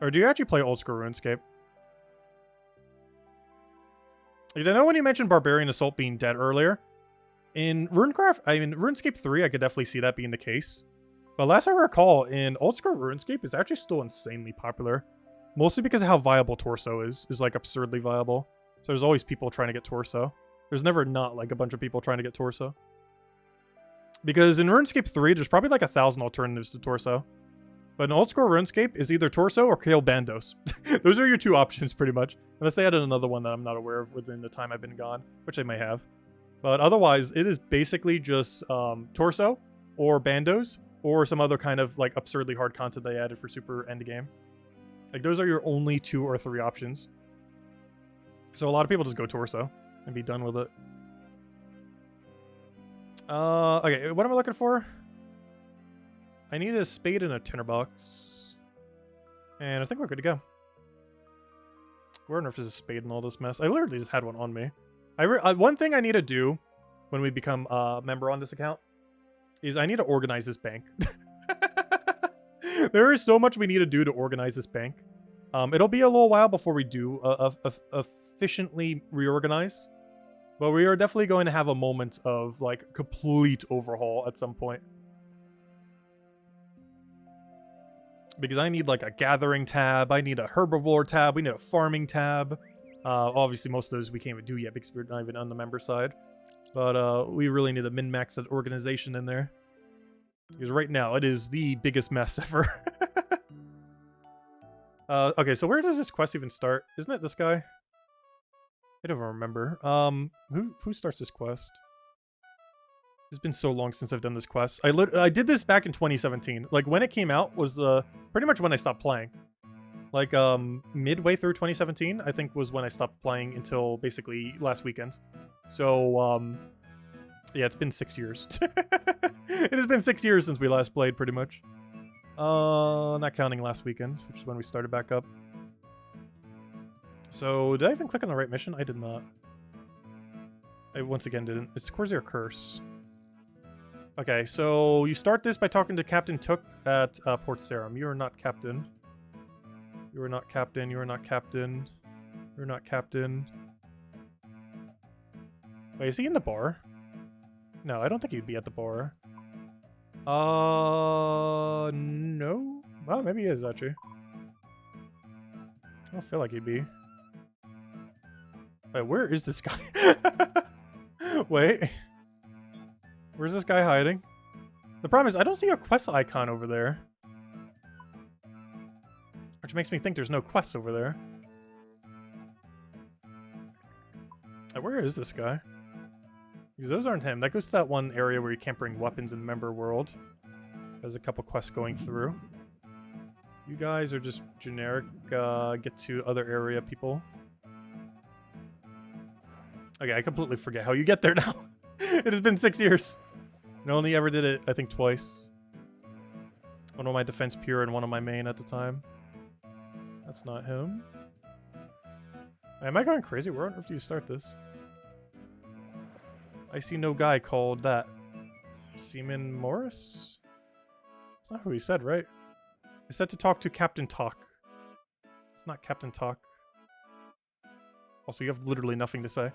Speaker 1: Or do you actually play Old School RuneScape? Because I know when you mentioned Barbarian Assault being dead earlier, in RuneScape 3, I could definitely see that being the case. But last I recall, in Old School RuneScape, it's actually still insanely popular. Mostly because of how viable Torso is like absurdly viable. So there's always people trying to get Torso. There's never not like a bunch of people trying to get Torso. Because in RuneScape 3, there's probably like 1,000 alternatives to Torso. But in Old School RuneScape, is either Torso or kill Bandos. Those are your two options, pretty much. Unless they added another one that I'm not aware of within the time I've been gone. Which they may have. But otherwise, it is basically just Torso or Bandos. Or some other kind of, like, absurdly hard content they added for super endgame. Like, those are your only 2 or 3 options. So a lot of people just go Torso and be done with it. Okay, what am I looking for? I need a spade and a tinderbox. And I think we're good to go. Where on earth is a spade in all this mess? I literally just had one on me. One thing I need to do when we become a member on this account is I need to organize this bank. There is so much we need to do to organize this bank. It'll be a little while before we do efficiently reorganize. But we are definitely going to have a moment of, like, complete overhaul at some point. Because I need, like, a gathering tab. I need a herbivore tab. We need a farming tab. Obviously, most of those we can't even do yet because we're not even on the member side. But we really need to min-max that organization in there. Because right now, it is the biggest mess ever. Okay, so where does this quest even start? Isn't it this guy? I don't remember. Who starts this quest? It's been so long since I've done this quest. I did this back in 2017. Like, when it came out was pretty much when I stopped playing. Like, midway through 2017, I think, was when I stopped playing until basically last weekend. So, Yeah, it's been 6 years. It has been 6 years since we last played, pretty much. Not counting last weekend, which is when we started back up. So, did I even click on the right mission? I did not. I once again didn't. It's Corsair Curse. Okay, so you start this by talking to Captain Took at Port Sarum. You are not captain. You are not captain. You are not captain. You're not captain. Wait, is he in the bar? No, I don't think he'd be at the bar. No? Well, maybe he is, actually. I don't feel like he'd be. Wait, where is this guy? Wait. Where's this guy hiding? The problem is, I don't see a quest icon over there. Which makes me think there's no quests over there. Where is this guy? Because those aren't him. That goes to that one area where you can't bring weapons in Member World. There's a couple quests going through. You guys are just generic, get to other area people. Okay, I completely forget how you get there now. It has been 6 years. I only ever did it, I think, twice. One of my defense pure and one of my main at the time. That's not him. Am I going crazy? Where on earth do you start this? I see no guy called that. Seaman Morris? That's not who he said, right? I said to talk to Captain Talk. It's not Captain Talk. Also, you have literally nothing to say.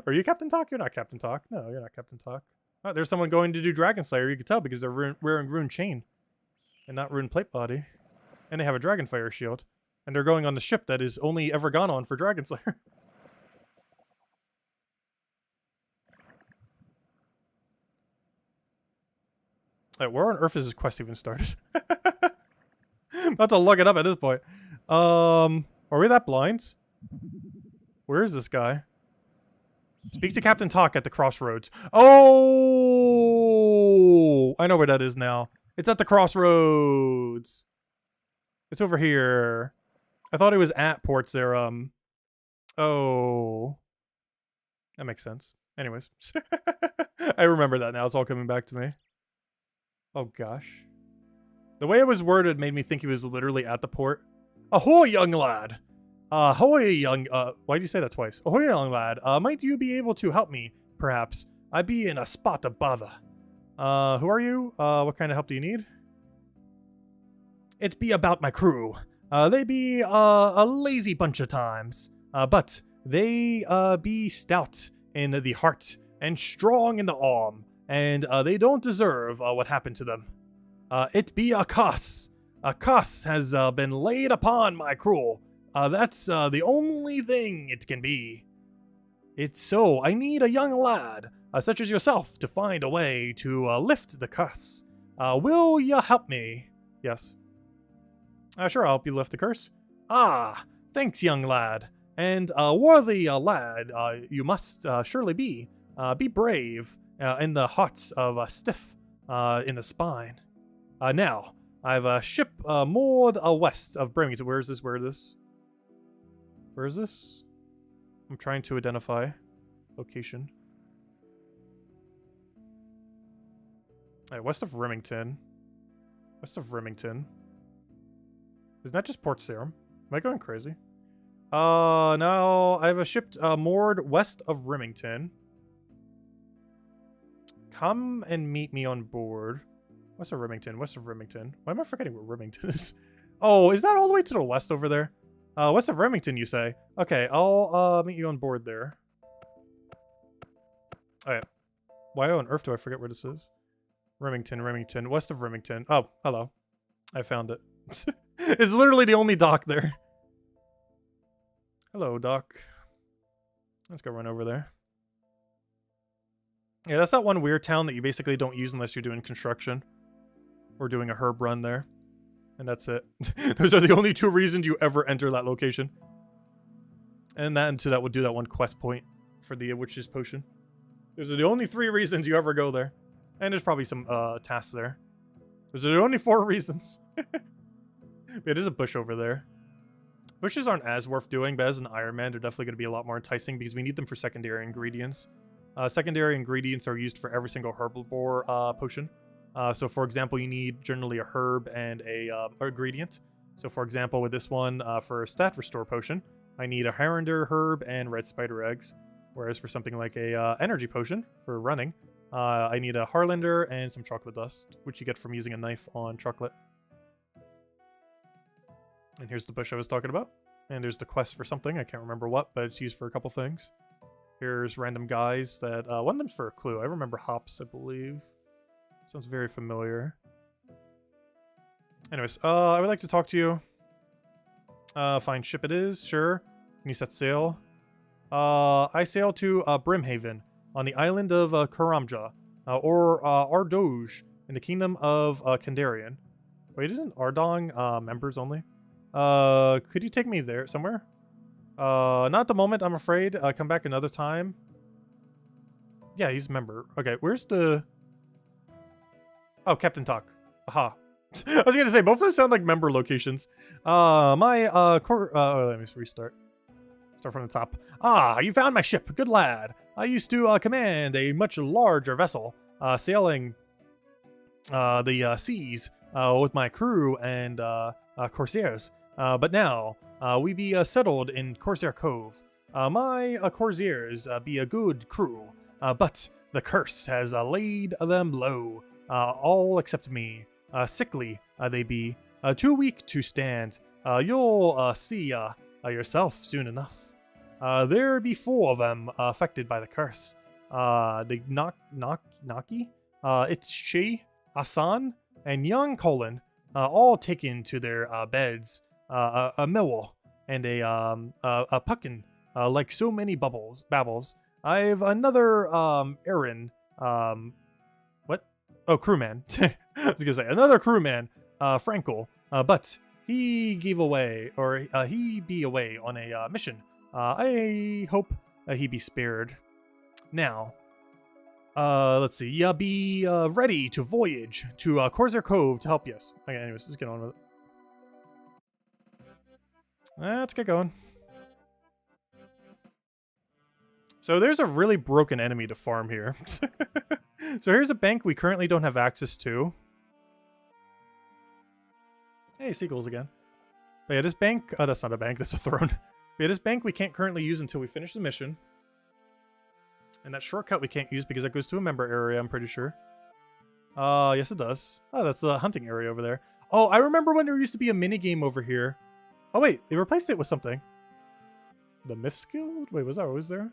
Speaker 1: Are you Captain Talk? You're not Captain Talk. No, you're not Captain Talk. Oh, there's someone going to do Dragon Slayer. You can tell because they're wearing Rune Chain. And not Rune Plate Body. And they have a Dragonfire shield. And they're going on the ship that is only ever gone on for Dragon Slayer. Right, where on earth is this quest even started? I'm about to look it up at this point. Are we that blind? Where is this guy? Speak to Captain Talk at the crossroads. Oh! I know where that is now. It's at the crossroads. It's over here. I thought it was at Port Sarum. Oh. That makes sense. Anyways. I remember that now. It's all coming back to me. Oh, gosh. The way it was worded made me think he was literally at the port. Ahoy, young lad! Ahoy, young... why do you say that twice? Ahoy, young lad. Might you be able to help me, perhaps? I be in a spot of bother. Who are you? What kind of help do you need? It be about my crew. They be a lazy bunch of times. But they be stout in the heart and strong in the arm. And they don't deserve what happened to them. It be a cuss. A cuss has been laid upon my crew. That's the only thing it can be. It's so I need a young lad, such as yourself, to find a way to lift the cuss. Will you help me? Yes. Sure, I'll help you lift the curse. Ah, thanks, young lad. And worthy lad, you must surely be. Be brave in the hearts of stiff in the spine. Now, I have a ship moored west of Birmingham. Where is this? Where is this? Where is this? I'm trying to identify location. Alright, west of Remington. West of Remington. Isn't that just Port Sarum? Am I going crazy? No, I have a ship moored west of Remington. Come and meet me on board. West of Remington, west of Remington. Why am I forgetting where Remington is? Oh, is that all the way to the west over there? West of Remington, you say? Okay, I'll meet you on board there. Alright. Why on earth do I forget where this is? Remington, Remington, west of Remington. Oh, hello. I found it. It's literally the only dock there. Hello, dock. Let's go run over there. Yeah, that's that one weird town that you basically don't use unless you're doing construction. Or doing a herb run there. And that's it. Those are the only two reasons you ever enter that location. And that would do that one quest point for the Witch's Potion. Those are the only 3 reasons you ever go there. And there's probably some tasks there. Those are the only 4 reasons. Yeah, there's a bush over there. Bushes aren't as worth doing, but as an Iron Man, they're definitely going to be a lot more enticing because we need them for secondary ingredients. Secondary ingredients are used for every single herbivore potion. So for example, you need generally a herb and a ingredient. So for example, with this one, for a stat restore potion, I need a Harrander herb and red spider eggs. Whereas for something like a energy potion for running, I need a Harlander and some chocolate dust, which you get from using a knife on chocolate. And here's the bush I was talking about. And there's the quest for something, I can't remember what, but it's used for a couple things. Here's random guys that, one of them's for a clue. I remember hops, I believe. Sounds very familiar. Anyways, I would like to talk to you. Fine ship it is, sure. Can you set sail? I sail to Brimhaven on the island of Karamja, or Ardoj in the kingdom of Kandarian. Wait, isn't Ardong members only? Could you take me there somewhere? Not at the moment, I'm afraid. Come back another time. Yeah, he's a member. Okay, where's the... Oh, Captain Talk. Aha. I was gonna say, both of them sound like member locations. Let me restart. Start from the top. Ah, you found my ship. Good lad. I used to command a much larger vessel, sailing the seas with my crew and corsairs. But now, we be settled in Corsair Cove. My corsairs be a good crew, but the curse has laid them low, all except me. Sickly they be, too weak to stand. You'll see yourself soon enough. There be 4 of them affected by the curse. The Naki, it's She, Asan, and young Colin, all taken to their beds. A Millwall and a Puckin, like so many babbles. I've another Aaron, what? Oh, crewman. I was gonna say another crewman, Frankel, but he gave away, or he be away on a mission. I hope he be spared. Now, let's see. Yeah, be ready to voyage to Corsair Cove to help us. Okay, anyways, let's get on with it. Let's get going. So there's a really broken enemy to farm here. So here's a bank we currently don't have access to. Hey, seagulls again. But yeah, this bank... Oh, that's not a bank, that's a throne. But yeah, this bank we can't currently use until we finish the mission. And that shortcut we can't use because that goes to a member area, I'm pretty sure. Yes it does. Oh, that's the hunting area over there. Oh, I remember when there used to be a minigame over here. Oh wait, they replaced it with something. The Myths Guild? Wait, was that always there?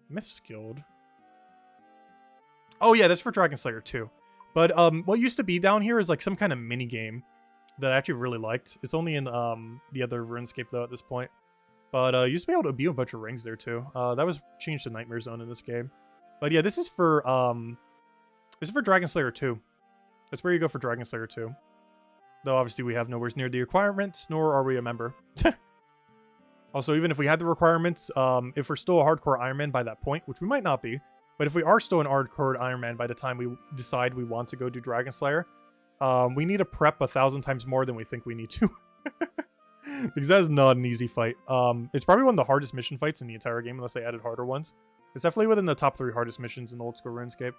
Speaker 1: Myths Guild. Oh yeah, that's for Dragon Slayer 2. But what used to be down here is like some kind of mini game that I actually really liked. It's only in the other RuneScape though at this point. But you used to be able to view a bunch of rings there too. That was changed to Nightmare Zone in this game. But yeah, this is for Dragon Slayer 2. That's where you go for Dragon Slayer 2. Though obviously we have nowhere near the requirements, nor are we a member. Also, even if we had the requirements, if we're still a hardcore Iron Man by that point, which we might not be, but if we are still an hardcore Iron Man by the time we decide we want to go do Dragon Slayer, we need to prep 1,000 times more than we think we need to. Because that is not an easy fight. It's probably one of the hardest mission fights in the entire game, unless they added harder ones. It's definitely within the top 3 hardest missions in Old School Runescape.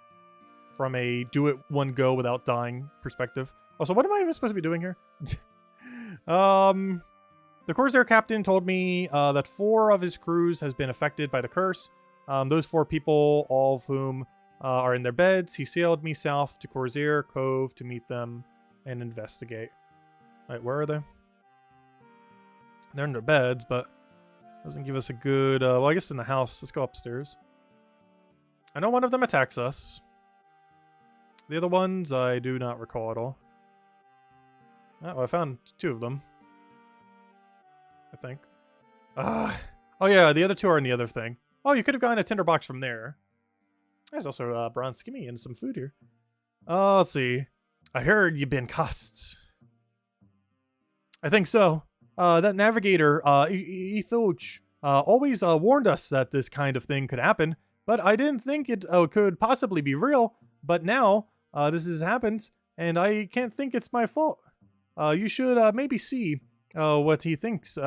Speaker 1: From a do it one go without dying perspective. Also, what am I even supposed to be doing here? The Corsair captain told me that 4 of his crews has been affected by the curse. Those 4 people, all of whom are in their beds. He sailed me south to Corsair Cove to meet them and investigate. Alright, where are they? They're in their beds, but doesn't give us a good... well, I guess in the house. Let's go upstairs. I know one of them attacks us. The other ones, I do not recall at all. Oh, I found 2 of them. I think. Oh yeah, the other 2 are in the other thing. Oh, you could have gotten a tinderbox from there. There's also bronze skimmy and some food here. Let's see. I heard you've been cussed. I think so. That navigator, Ethoch, always warned us that this kind of thing could happen, but I didn't think it could possibly be real. But now, this has happened, and I can't think it's my fault. You should maybe see what he thinks.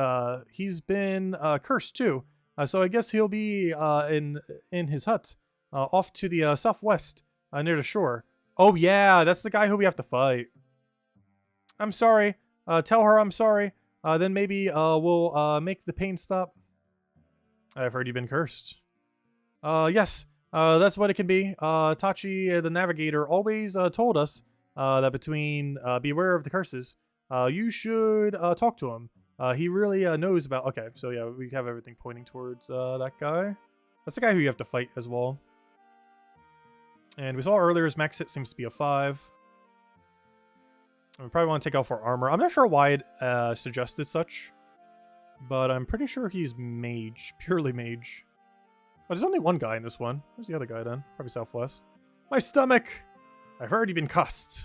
Speaker 1: He's been cursed too. So I guess he'll be in his hut, off to the southwest, near the shore. Oh yeah, that's the guy who we have to fight. I'm sorry. Tell her I'm sorry. Then maybe we'll make the pain stop. I've heard you've been cursed. Yes. That's what it can be. Tachi, the navigator, always told us that between beware of the curses, you should talk to him. He really knows about. Okay, so yeah, we have everything pointing towards that guy. That's the guy who you have to fight as well. And we saw earlier his max hit seems to be a 5. We probably want to take off our armor. I'm not sure why it suggested such, but I'm pretty sure he's mage, purely mage. Oh, there's only one guy in this one. Where's the other guy then? Probably southwest. My stomach! I've heard you've been cussed.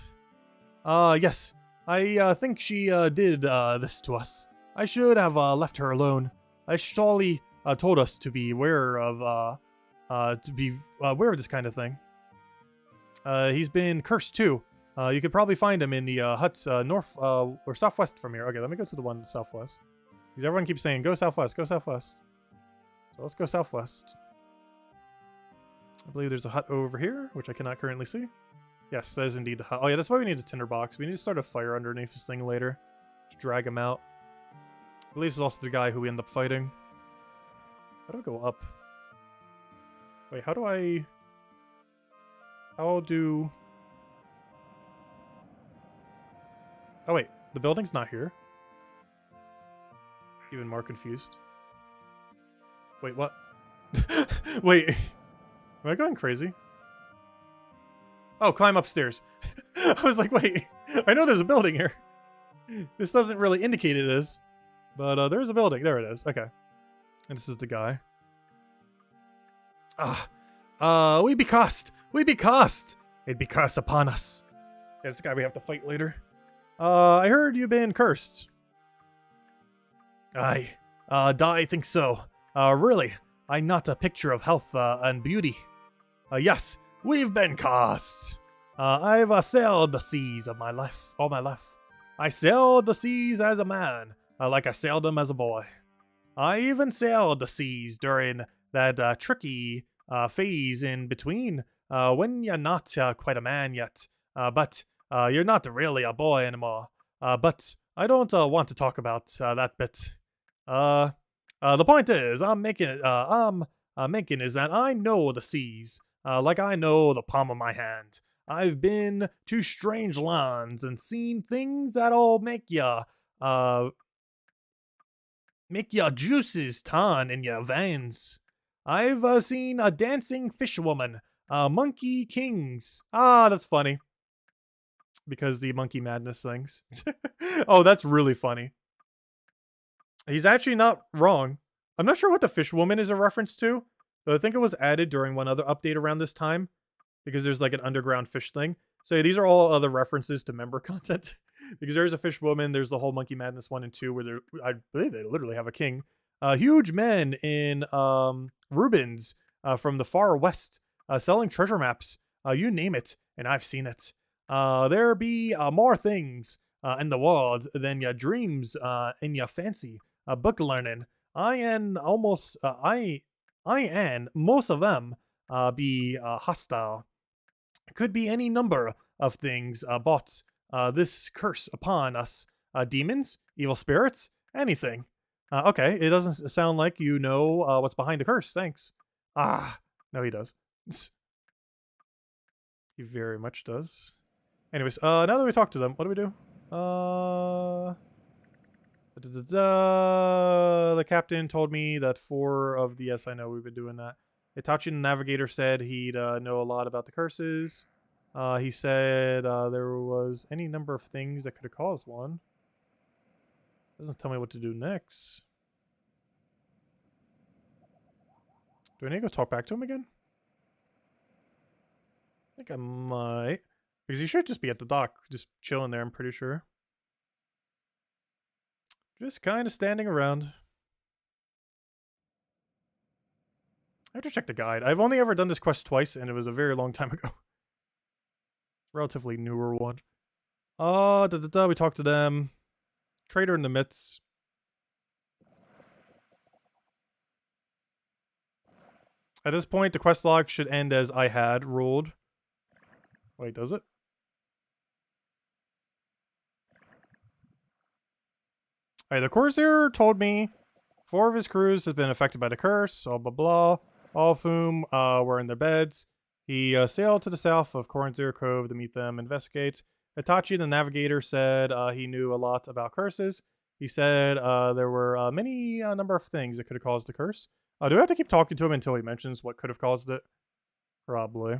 Speaker 1: Yes. I think she did this to us. I should have left her alone. Shali told us to be aware of this kind of thing. He's been cursed too. You could probably find him in the huts north or southwest from here. Okay, let me go to the one southwest. Because everyone keeps saying, go southwest, go southwest. So let's go southwest. I believe there's a hut over here, which I cannot currently see. Yes, that is indeed the hut. Oh yeah, that's why we need a tinderbox. We need to start a fire underneath this thing later. To drag him out. I believe this is also the guy who we end up fighting. How do I go up? Wait, how do I... How do... Oh wait, the building's not here. Even more confused. Wait, what? Wait, am I going crazy? Oh, climb upstairs. I was like, wait, I know there's a building here. This doesn't really indicate it is, but there's a building. There it is. Okay, and this is the guy. We be cursed. We be cursed. It be cursed upon us. Yeah, it's the guy we have to fight later. I heard you've been cursed. I think so. Really, I'm not a picture of health and beauty. Yes, we've been cursed. I've sailed the seas of my life, all my life. I sailed the seas as a man, like I sailed them as a boy. I even sailed the seas during that tricky phase in between, when you're not quite a man yet, but you're not really a boy anymore. But I don't want to talk about that bit. The point is, I'm making is that I know the seas, like I know the palm of my hand. I've been to strange lands and seen things that'll make ya juices turn in your veins. I've seen a dancing fishwoman, monkey kings. Ah, that's funny. Because the monkey madness things. Oh, that's really funny. He's actually not wrong. I'm not sure what the fishwoman is a reference to, but I think it was added during one other update around this time. Because there's like an underground fish thing. So these are all other references to member content. Because there's a fish woman, there's the whole Monkey Madness 1 and 2 where I believe they literally have a king. Huge men in Rubens from the far west selling treasure maps. You name it, and I've seen it. There be more things in the world than your dreams and your fancy book learning. I and most of them be hostile. Could be any number of things, but this curse upon us. Demons, evil spirits, anything. Okay, it doesn't sound like you know what's behind the curse, thanks. Ah, no he does. He very much does. Anyways, now that we talked to them, what do we do? The captain told me that 4 of the... Yes, I know we've been doing that. Itachi the Navigator said he'd know a lot about the curses. He said there was any number of things that could have caused one. Doesn't tell me what to do next. Do I need to go talk back to him again? I think I might. Because he should just be at the dock, just chilling there, I'm pretty sure. Just kind of standing around. I have to check the guide. I've only ever done this quest twice, and it was a very long time ago. Relatively newer one. We talked to them. Trader in the midst. At this point, the quest log should end as I had ruled. Wait, does it? Alright, the Corsair told me 4 of his crews have been affected by the curse, blah blah blah, all of whom were in their beds. He sailed to the south of Corsair Cove to meet them, investigate. Hitachi, the navigator, said he knew a lot about curses. He said there were many number of things that could have caused the curse. Do we have to keep talking to him until he mentions what could have caused it? Probably.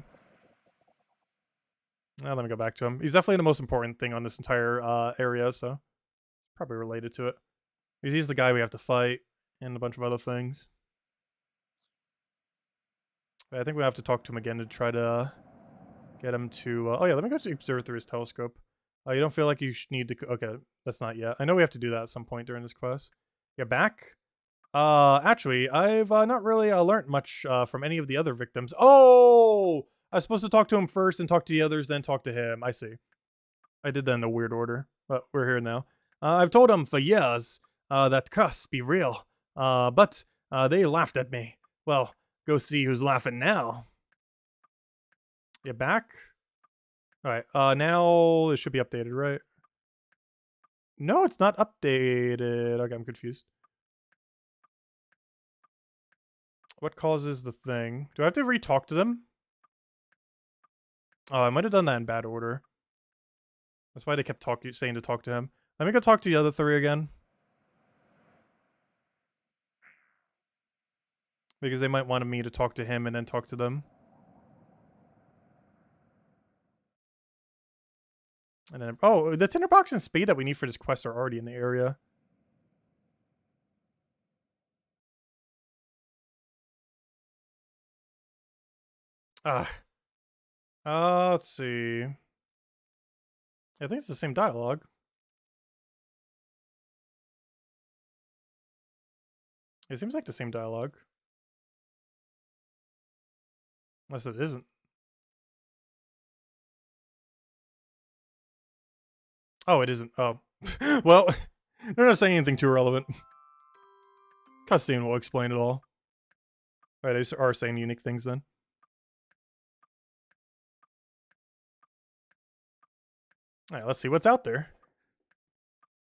Speaker 1: Let me go back to him. He's definitely the most important thing on this entire area, so probably related to it. Because he's the guy we have to fight, and a bunch of other things. But I think we have to talk to him again to try to get him to... oh yeah, let me go to observe through his telescope. You don't feel like you need to... Okay, that's not yet. I know we have to do that at some point during this quest. Yeah, back? Actually, I've not really learned much from any of the other victims. Oh! I was supposed to talk to him first and talk to the others, then talk to him. I see. I did that in a weird order, but we're here now. I've told them for years that cuss be real, but they laughed at me. Well, go see who's laughing now. You back? Alright, now it should be updated, right? No, it's not updated. Okay, I'm confused. What causes the thing? Do I have to re-talk to them? Oh, I might have done that in bad order. That's why they kept saying to talk to him. Let me go talk to the other 3 again. Because they might want me to talk to him and then talk to them. And then, oh, the tinderbox and spade that we need for this quest are already in the area. Let's see. I think it's the same dialogue. It seems like the same dialogue. Unless it isn't. Oh, it isn't. Oh. Well, they're not saying anything too relevant. Cutscene will explain it all. Right, they are saying unique things then. Alright, let's see what's out there.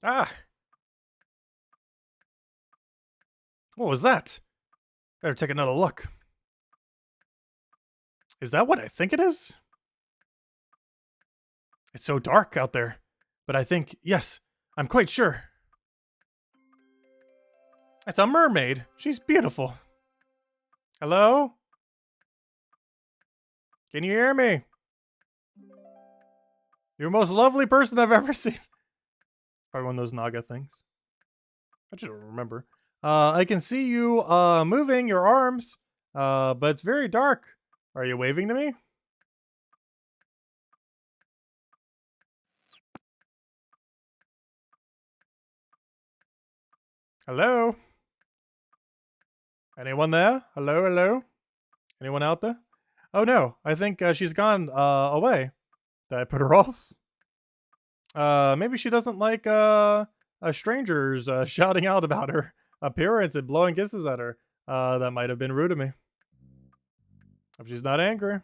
Speaker 1: Ah! What was that? Better take another look. Is that what I think it is? It's so dark out there. But I think, yes, I'm quite sure. It's a mermaid. She's beautiful. Hello? Can you hear me? You're the most lovely person I've ever seen. Probably one of those Naga things. I just don't remember. I can see you moving your arms, but it's very dark. Are you waving to me? Hello? Anyone there? Hello, hello? Anyone out there? Oh no, I think she's gone away. Did I put her off? Maybe she doesn't like strangers shouting out about her appearance and blowing kisses at her. That might have been rude of me. Hope she's not angry.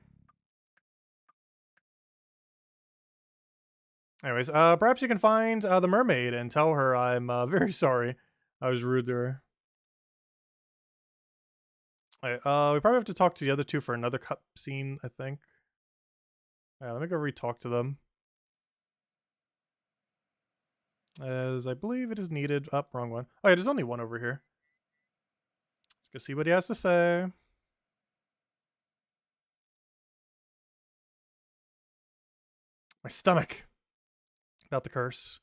Speaker 1: Anyways, perhaps you can find the mermaid and tell her I'm very sorry. I was rude to her. Alright, we probably have to talk to the other 2 for another cup scene, I think. Alright, let me go re-talk to them. As I believe it is needed. Oh, wrong one. Oh yeah, there's only one over here. Let's go see what he has to say. My stomach. About the curse.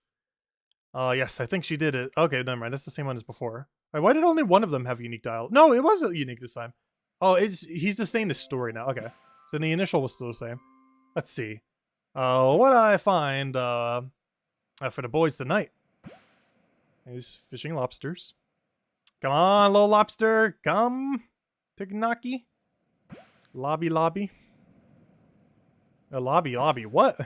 Speaker 1: Yes, I think she did it. Okay, never mind. That's the same one as before. Why did only one of them have unique dialogue? No, it wasn't unique this time. Oh, he's just saying the story now. Okay. So the initial was still the same. Let's see. What I find for the boys tonight is fishing lobsters. Come on, little lobster. Come. Tignaki. Lobby, lobby. A lobby, lobby. What?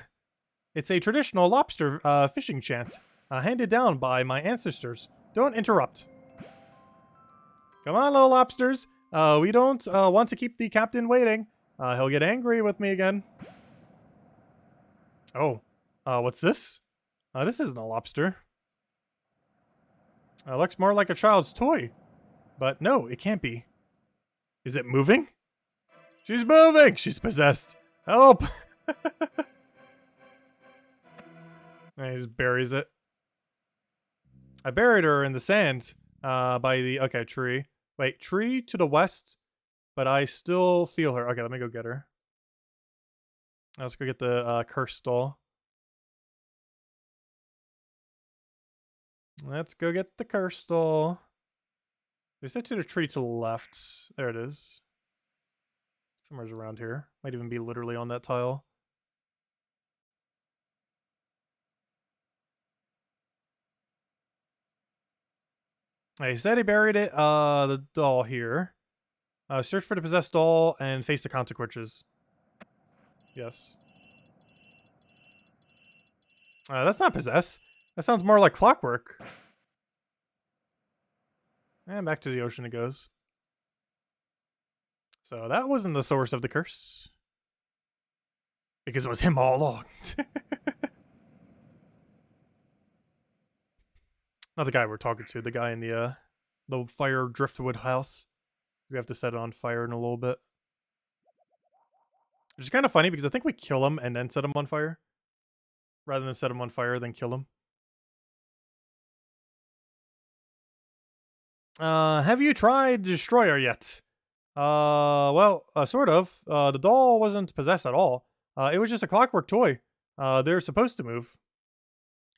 Speaker 1: It's a traditional lobster fishing chant, handed down by my ancestors. Don't interrupt. Come on, little lobsters. We don't want to keep the captain waiting. He'll get angry with me again. Oh, what's this? This isn't a lobster. Looks more like a child's toy. But no, it can't be. Is it moving? She's moving! She's possessed. Help! And he just buries it. I buried her in the sand by the, okay, tree. Wait, tree to the west, but I still feel her. Okay, let me go get her. Let's go get the cursed doll. Let's go get the cursed doll. They said to the tree to the left. There it is. Somewhere's around here. Might even be literally on that tile. He said he buried it, the doll here. Search for the possessed doll and face the consequences. Yes. That's not possessed. That sounds more like clockwork. And back to the ocean it goes. So that wasn't the source of the curse. Because it was him all along. Not the guy we're talking to, the guy in the fire driftwood house. We have to set it on fire in a little bit. Which is kind of funny because I think we kill him and then set him on fire. Rather than set him on fire, then kill him. Have you tried Destroyer yet? Well, sort of. The doll wasn't possessed at all. It was just a clockwork toy. They're supposed to move.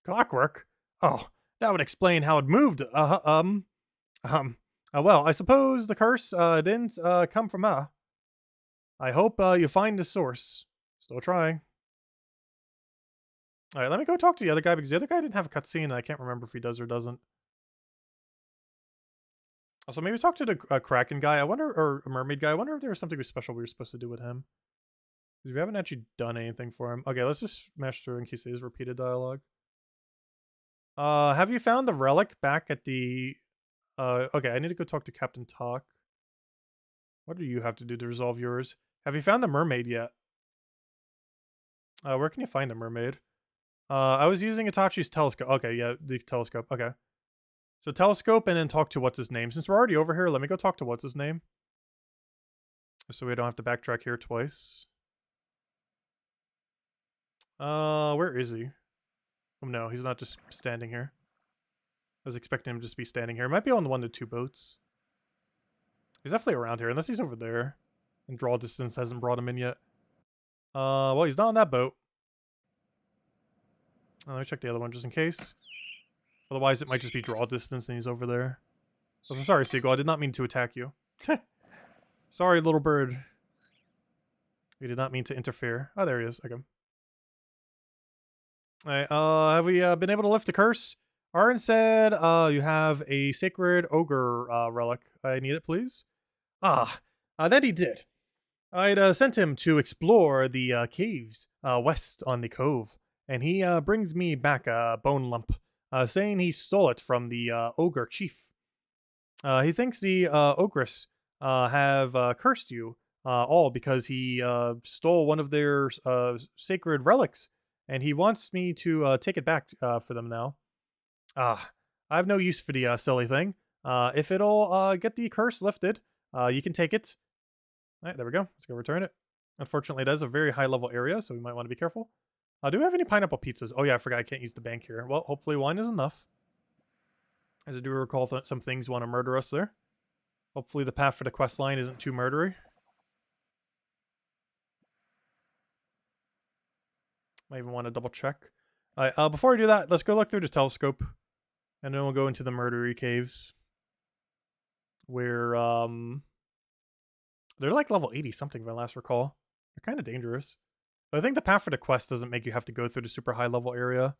Speaker 1: Clockwork? Oh, that would explain how it moved. Well, I suppose the curse, didn't, come from, I hope, you find the source. Still trying. Alright, let me go talk to the other guy, because the other guy didn't have a cutscene, and I can't remember if he does or doesn't. Also, maybe talk to the Kraken guy. I wonder, or a mermaid guy. I wonder if there was something special we were supposed to do with him. Because we haven't actually done anything for him. Okay, let's just smash through in case it is repeated dialogue. Have you found the relic back at the... okay, I need to go talk to Captain Talk. What do you have to do to resolve yours? Have you found the mermaid yet? Where can you find a mermaid? I was using Itachi's telescope. Okay, yeah, the telescope. Okay. So telescope and then talk to what's his name. Since we're already over here, let me go talk to what's his name. So we don't have to backtrack here twice. Where is he? Oh no, he's not just standing here. I was expecting him to just be standing here. He might be on one of the two boats. He's definitely around here, unless he's over there. And draw distance hasn't brought him in yet. Well, he's not on that boat. Let me check the other one just in case. Otherwise, it might just be draw distance and he's over there. Oh, so sorry, Seagull. I did not mean to attack you. Sorry, little bird. We did not mean to interfere. Oh, there he is. Okay. Alright, have we been able to lift the curse? Arn said, you have a sacred ogre relic. I need it, please. That he did. I'd sent him to explore the caves west on the cove, and he brings me back a bone lump, saying he stole it from the ogre chief. He thinks the ogress have cursed you all because he stole one of their sacred relics, and he wants me to take it back for them now. I have no use for the silly thing. If it'll get the curse lifted, you can take it. All right, there we go. Let's go return it. Unfortunately, it is a very high level area, so we might want to be careful. Do we have any pineapple pizzas? Oh yeah, I forgot I can't use the bank here. Well, hopefully wine is enough. As I do recall some things want to murder us there. Hopefully the path for the quest line isn't too murdery. Might even want to double check. Alright, before we do that, let's go look through the telescope. And then we'll go into the murdery caves. Where, they're like level 80 something if I last recall. They're kind of dangerous. But I think the path for the quest doesn't make you have to go through the super high level area.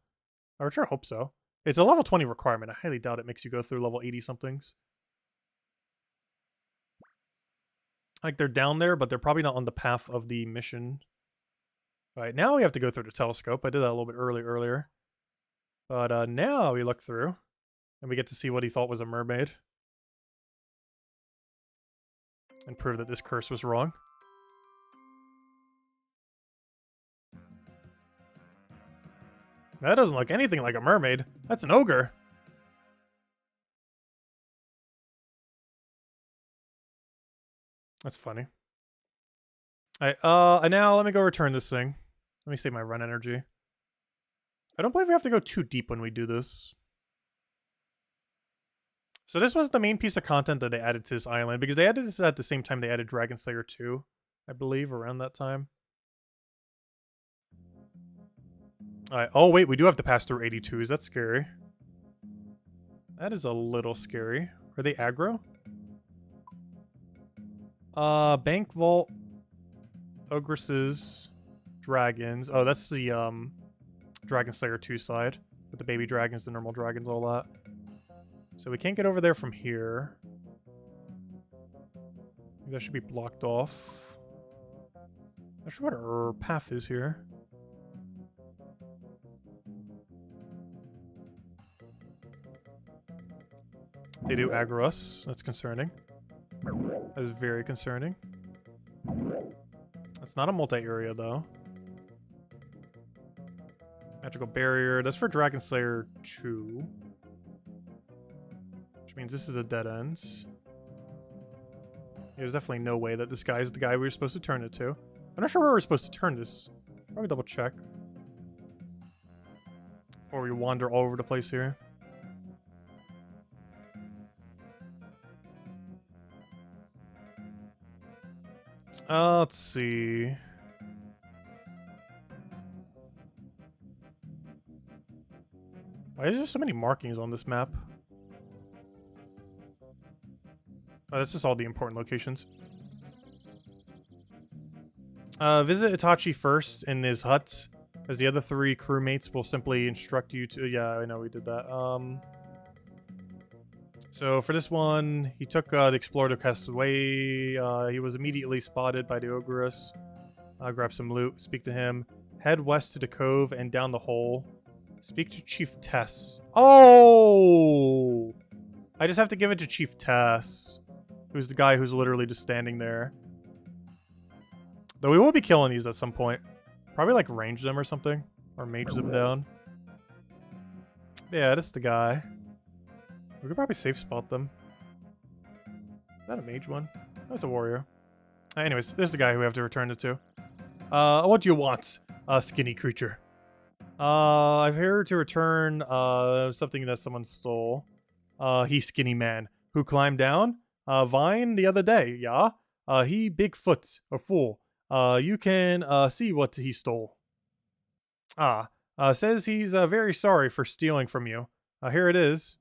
Speaker 1: I sure hope so. It's a level 20 requirement. I highly doubt it makes you go through level 80 somethings. Like they're down there, but they're probably not on the path of the mission. Alright, now we have to go through the telescope. I did that a little bit earlier. But now we look through. And we get to see what he thought was a mermaid. and prove that this curse was wrong. That doesn't look anything like a mermaid. That's an ogre. That's funny. Alright, now let me go return this thing. Let me save my run energy. I don't believe we have to go too deep when we do this. So this was the main piece of content that they added to this island, because they added this at the same time they added Dragon Slayer 2, I believe, around that time. Alright, oh wait, we do have to pass through 82s. That's scary. That is a little scary. Are they aggro? Bank Vault, Ogresses, Dragons. Oh, that's the Dragon Slayer 2 side. With the baby dragons, the normal dragons, all that. So we can't get over there from here. That should be blocked off. Not sure what our path is here. They do aggro us. That's concerning. That is very concerning. That's not a multi-area, though. Magical Barrier. That's for Dragon Slayer 2. Which means this is a dead end. There's definitely no way that this guy is the guy we were supposed to turn it to. I'm not sure where we're supposed to turn this. Probably double check. Before we wander all over the place here. Let's see. Why is there so many markings on this map? Oh, that's just all the important locations. Visit Itachi first in his hut, as the other 3 crewmates will simply instruct you to... Yeah, I know we did that. So for this one, he took the explorer to Castaway. He was immediately spotted by the Ogress. Grab some loot, speak to him. Head west to the cove and down the hole. Speak to Chief Tess. Oh! I just have to give it to Chief Tess, who's the guy who's literally just standing there. Though we will be killing these at some point. Probably like range them or something. Or mage them down. Yeah, this is the guy. We could probably safe spot them. Is that a mage one? That's a warrior. Anyways, this is the guy who we have to return it to. What do you want, skinny creature? I've here to return something that someone stole. He skinny man who climbed down vine the other day, yeah? He Bigfoot, a fool. You can see what he stole. Says he's very sorry for stealing from you. Here it is.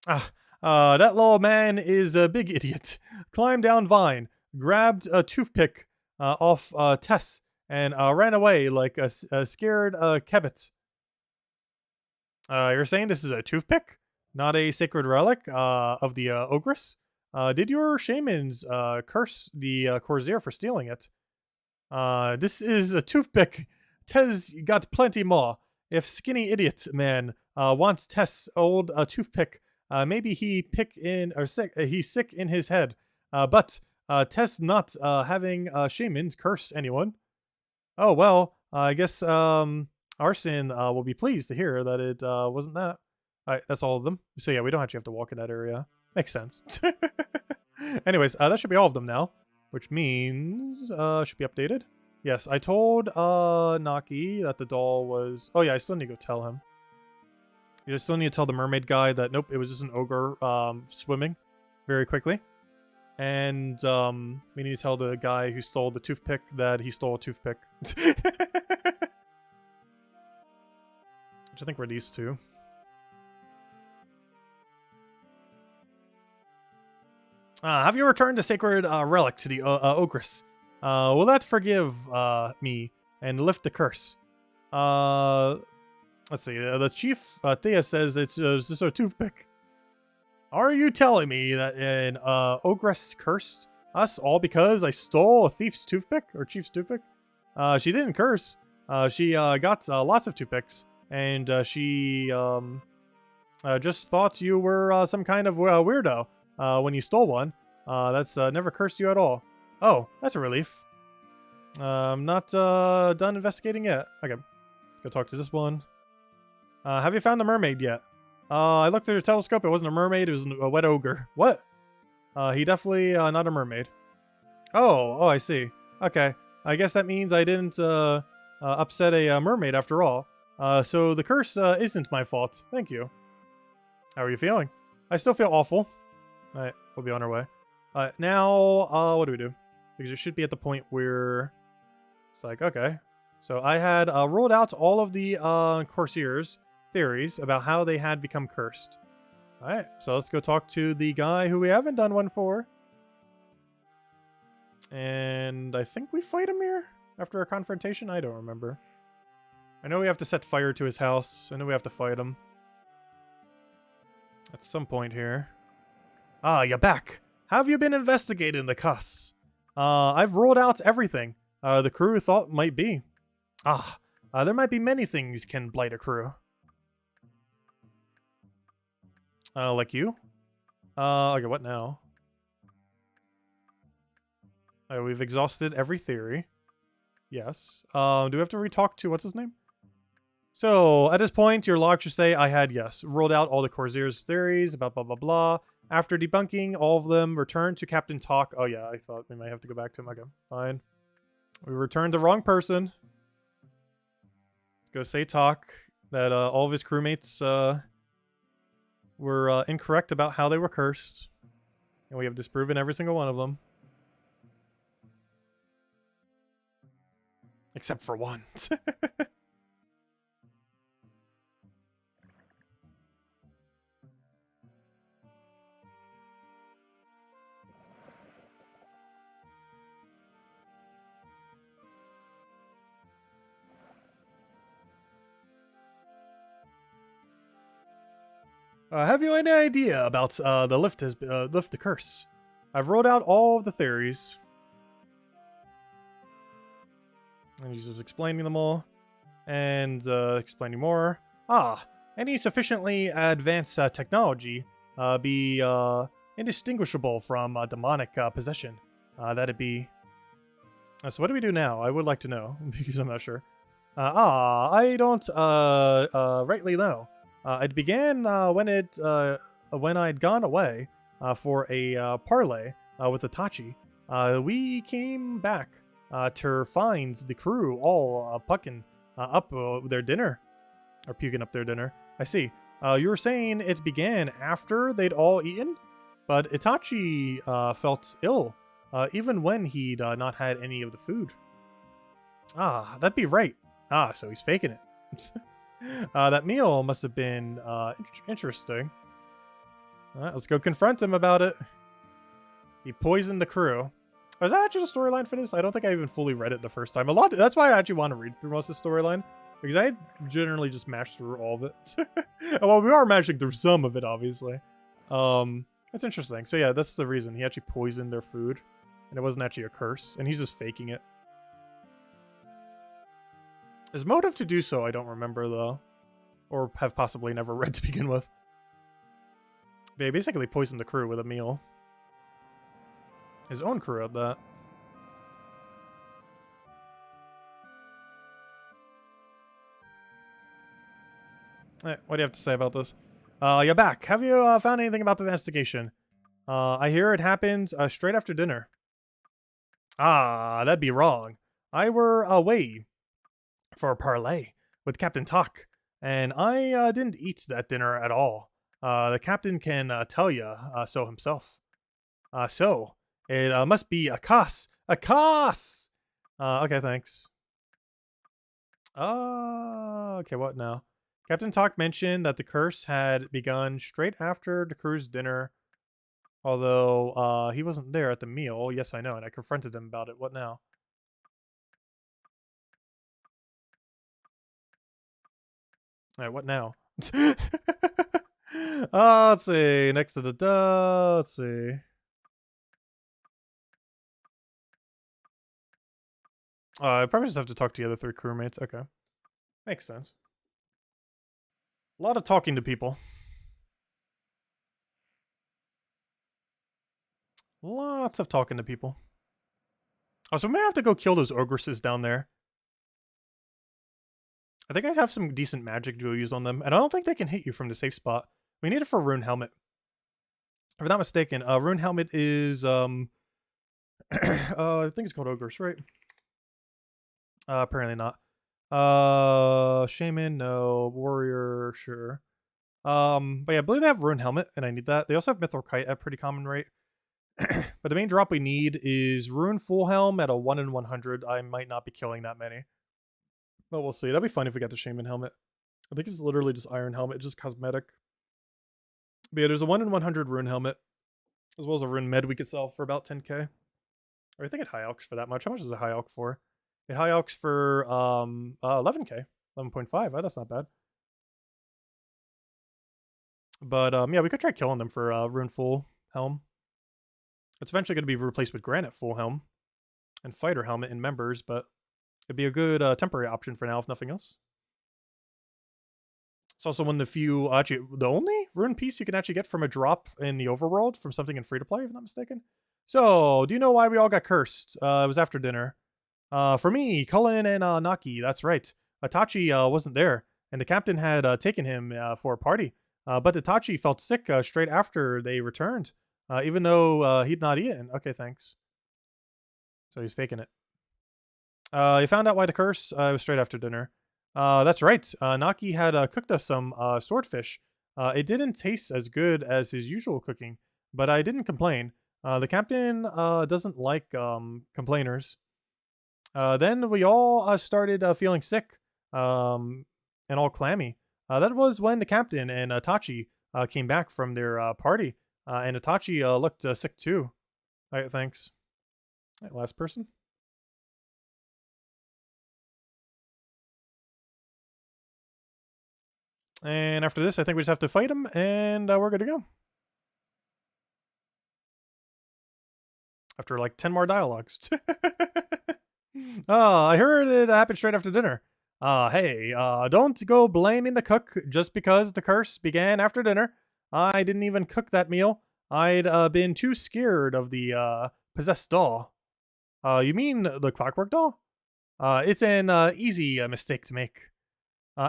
Speaker 1: That little man is a big idiot. Climbed down vine, grabbed a toothpick off Tess, and ran away like a scared kebbit. You're saying this is a toothpick? Not a sacred relic of the Ogress? Did your shamans curse the Corsair for stealing it? This is a toothpick. Tess got plenty more. If skinny idiot man wants Tess' old toothpick, maybe he he's sick in his head. But Tess not having shamans curse anyone. Oh well, I guess Arson will be pleased to hear that it wasn't that. Alright, that's all of them. So yeah, we don't actually have to walk in that area. Makes sense. Anyways, that should be all of them now. Which means, should be updated. Yes, I told Naki that the doll was... Oh yeah, I still need to go tell him. I still need to tell the mermaid guy that, nope, it was just an ogre swimming very quickly. And we need to tell the guy who stole the toothpick that he stole a toothpick. Which I think were these two. Have you returned the sacred relic to the Ogress? Will that forgive me and lift the curse? Let's see. The chief, Thea, says it's just a toothpick. Are you telling me that an Ogress cursed us all because I stole a thief's toothpick? Or chief's toothpick? She didn't curse. She got lots of toothpicks. And she just thought you were some kind of weirdo when you stole one. That's never cursed you at all. Oh, that's a relief. I'm not done investigating yet. Okay, let's go talk to this one. Have you found the mermaid yet? I looked through the telescope. It wasn't a mermaid. It was a wet ogre. What? He definitely not a mermaid. Oh, I see. Okay, I guess that means I didn't upset a mermaid after all. So the curse isn't my fault. Thank you. How are you feeling? I still feel awful. All right, we'll be on our way. Now, what do we do? Because it should be at the point where it's like, okay. So I had ruled out all of the Corsairs' theories about how they had become cursed. All right, so let's go talk to the guy who we haven't done one for. And I think we fight him here after a confrontation. I don't remember. I know we have to set fire to his house. I know we have to fight him at some point here. Ah, you're back. How have you been investigating the cuss? I've ruled out everything the crew thought might be. There might be many things can blight a crew. Like you? Okay, what now? We've exhausted every theory. Yes. Do we have to re-talk to, what's his name? So, at this point, your log should say, I had, yes, ruled out all the Corsairs' theories about blah, blah, blah. After debunking all of them, returned to Captain Talk. Oh, yeah, I thought we might have to go back to him. Okay, fine. We returned the wrong person. Let's go say Talk that all of his crewmates were incorrect about how they were cursed. And we have disproven every single one of them. Except for one. Have you any idea about the lift the curse? I've wrote out all of the theories. And he's just explaining them all. And explaining more. Any sufficiently advanced technology be indistinguishable from demonic possession. That'd be... so what do we do now? I would like to know, because I'm not sure. I don't rightly know. It began when I'd gone away for a parlay with Itachi. We came back to find the crew all pucking up their dinner. Or puking up their dinner. I see. You were saying it began after they'd all eaten? But Itachi felt ill, even when he'd not had any of the food. That'd be right. So he's faking it. That meal must have been interesting. Alright, let's go confront him about it. He poisoned the crew. Is that actually the storyline for this? I don't think I even fully read it the first time. That's why I actually want to read through most of the storyline. Because I generally just mashed through all of it. Well, we are mashing through some of it, obviously. That's interesting. So yeah, that's the reason. He actually poisoned their food. And it wasn't actually a curse. And he's just faking it. His motive to do so, I don't remember, though. Or have possibly never read to begin with. But he basically poisoned the crew with a meal. His own crew at that. Hey, what do you have to say about this? You're back. Have you found anything about the investigation? I hear it happened straight after dinner. That'd be wrong. I were away for a parlay with Captain Talk, and I didn't eat that dinner at all. The captain can tell you so himself. So, it must be a cuss. A cuss! Okay, thanks. Okay, what now? Captain Talk mentioned that the curse had begun straight after the crew's dinner, although he wasn't there at the meal. Yes, I know, and I confronted him about it. What now? Alright, what now? Let's see. Next to the let's see. I probably just have to talk to the other 3 crewmates. Okay. Makes sense. A lot of talking to people. Lots of talking to people. Oh, so we may have to go kill those ogresses down there. I think I have some decent magic to go use on them, and I don't think they can hit you from the safe spot. We need it for Rune Helmet. If I'm not mistaken, Rune Helmet is, I think it's called Ogres, right? Apparently not. Shaman, no. Warrior, sure. But yeah, I believe they have Rune Helmet, and I need that. They also have Mithril Kite at a pretty common rate. But the main drop we need is Rune Full Helm at a 1 in 100. I might not be killing that many. But we'll see. That'd be fun if we got the Shaman Helmet. I think it's literally just Iron Helmet, just cosmetic. But yeah, there's a 1 in 100 Rune Helmet, as well as a Rune Med we could sell for about 10k. Or I think it high alchs for that much. How much is a high alch for? It high alchs for 11k. 11.5. Oh, that's not bad. But yeah, we could try killing them for Rune Full Helm. It's eventually going to be replaced with Granite Full Helm and Fighter Helmet in members, but it'd be a good temporary option for now, if nothing else. It's also one of the few, actually, the only rune piece you can actually get from a drop in the overworld from something in free-to-play, if I'm not mistaken. So, do you know why we all got cursed? It was after dinner. For me, Cullen and Naki, that's right. Itachi wasn't there, and the captain had taken him for a party. But Itachi felt sick straight after they returned, even though he'd not eaten. Okay, thanks. So he's faking it. He found out why the curse was straight after dinner. That's right. Naki had cooked us some swordfish. It didn't taste as good as his usual cooking, but I didn't complain. The captain doesn't like complainers. Then we all started feeling sick and all clammy. That was when the captain and Itachi came back from their party, and Itachi looked sick too. All right, thanks. All right, last person. And after this, I think we just have to fight him, and we're good to go. After like 10 more dialogues. I heard it happened straight after dinner. Hey, don't go blaming the cook just because the curse began after dinner. I didn't even cook that meal. I'd been too scared of the possessed doll. You mean the clockwork doll? It's an easy mistake to make.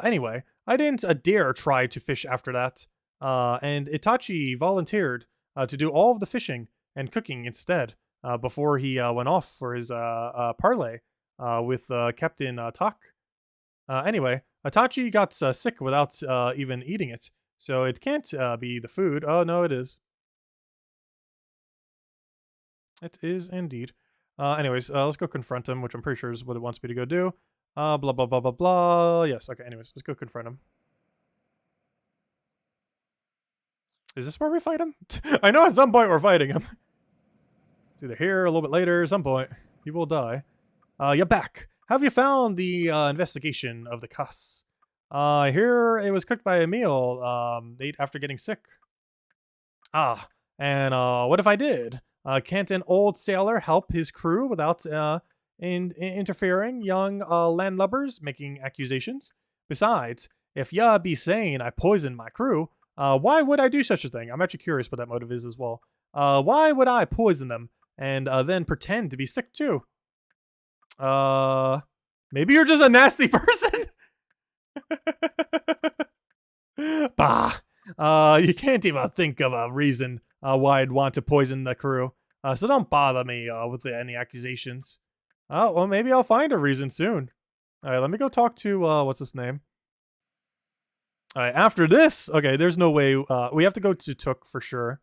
Speaker 1: Anyway, I didn't dare try to fish after that. And Itachi volunteered to do all of the fishing and cooking instead before he went off for his parlay with Captain Tak. Anyway, Itachi got sick without even eating it, so it can't be the food. Oh, no, it is. It is indeed. Anyways, let's go confront him, which I'm pretty sure is what it wants me to go do. Blah, blah, blah, blah, blah. Yes, okay, anyways, let's go confront him. Is this where we fight him? I know at some point we're fighting him. It's either here, a little bit later, at some point. People will die. You're back. Have you found the investigation of the cuss? I hear it was cooked by Emil, ate after getting sick. Ah, and what if I did? Can't an old sailor help his crew without interfering young landlubbers making accusations? Besides, if ya be saying I poisoned my crew, why would I do such a thing? I'm actually curious what that motive is as well. Why would I poison them and then pretend to be sick too? Maybe you're just a nasty person? Bah. You can't even think of a reason why I'd want to poison the crew. So don't bother me with any accusations. Oh, well, maybe I'll find a reason soon. All right, let me go talk to, what's his name? All right, after this, okay, there's no way, we have to go to Took for sure.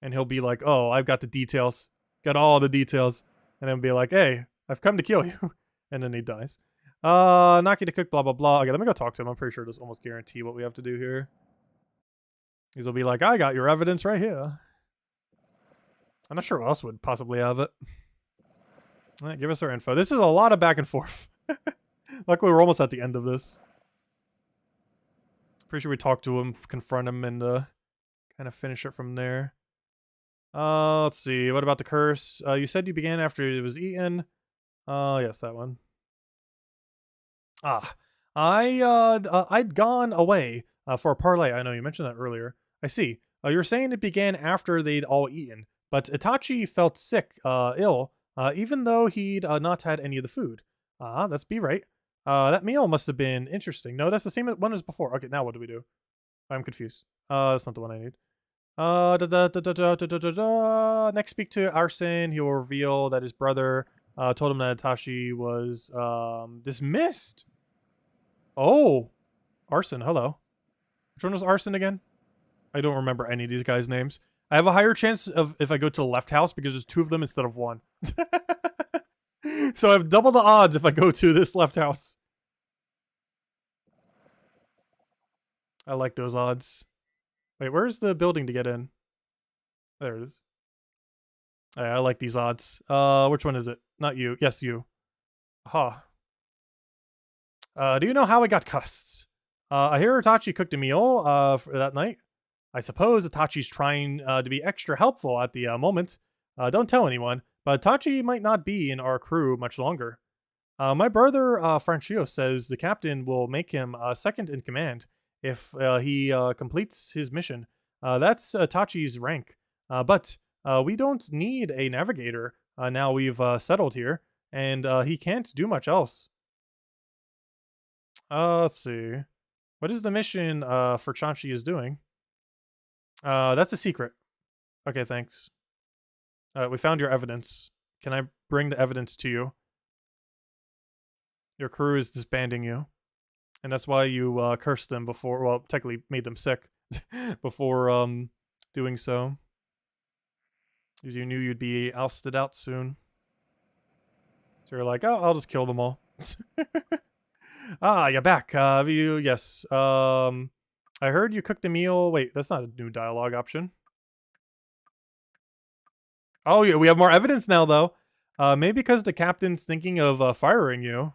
Speaker 1: And he'll be like, oh, I've got the details. Got all the details. And then be like, hey, I've come to kill you. And then he dies. Naki to cook, blah, blah, blah. Okay, let me go talk to him. I'm pretty sure this almost guarantee what we have to do here. He'll be like, I got your evidence right here. I'm not sure who else would possibly have it. All right, give us our info. This is a lot of back and forth. Luckily, we're almost at the end of this. Pretty sure we talk to him, confront him, and kind of finish it from there. Let's see. What about the curse? You said you began after it was eaten. Yes, that one. I'd gone away for a parlay. I know you mentioned that earlier. I see. You're saying it began after they'd all eaten. but Itachi felt sick, ill, even though he'd not had any of the food. That's B, right? That meal must have been interesting. No, that's the same one as before. Okay, now what do we do? I'm confused. That's not the one I need. Next, speak to Arsen. He will reveal that his brother told him that Itachi was dismissed. Oh, Arsen, hello. Which one was Arsen again? I don't remember any of these guys' names. I have a higher chance of if I go to the left house because there's 2 of them instead of 1. So I have double the odds if I go to this left house. I like those odds. Wait, where's the building to get in? There it is. I like these odds. Which one is it? Not you. Yes, you. Aha. Do you know how I got cussed? I hear Itachi cooked a meal for that night. I suppose Itachi's trying to be extra helpful at the moment. Don't tell anyone, but Itachi might not be in our crew much longer. My brother Francio says the captain will make him second in command if he completes his mission. That's Itachi's rank. But we don't need a navigator now we've settled here, and he can't do much else. Let's see. What is the mission for Chanchi is doing? That's a secret. Okay, thanks. We found your evidence. Can I bring the evidence to you? Your crew is disbanding you. And that's why you cursed them before, well, technically made them sick before doing so. Because you knew you'd be ousted out soon. So you're like, oh, I'll just kill them all. You're back. Yes. I heard you cooked a meal. Wait, that's not a new dialogue option. Oh, yeah, we have more evidence now, though. Maybe because the captain's thinking of firing you.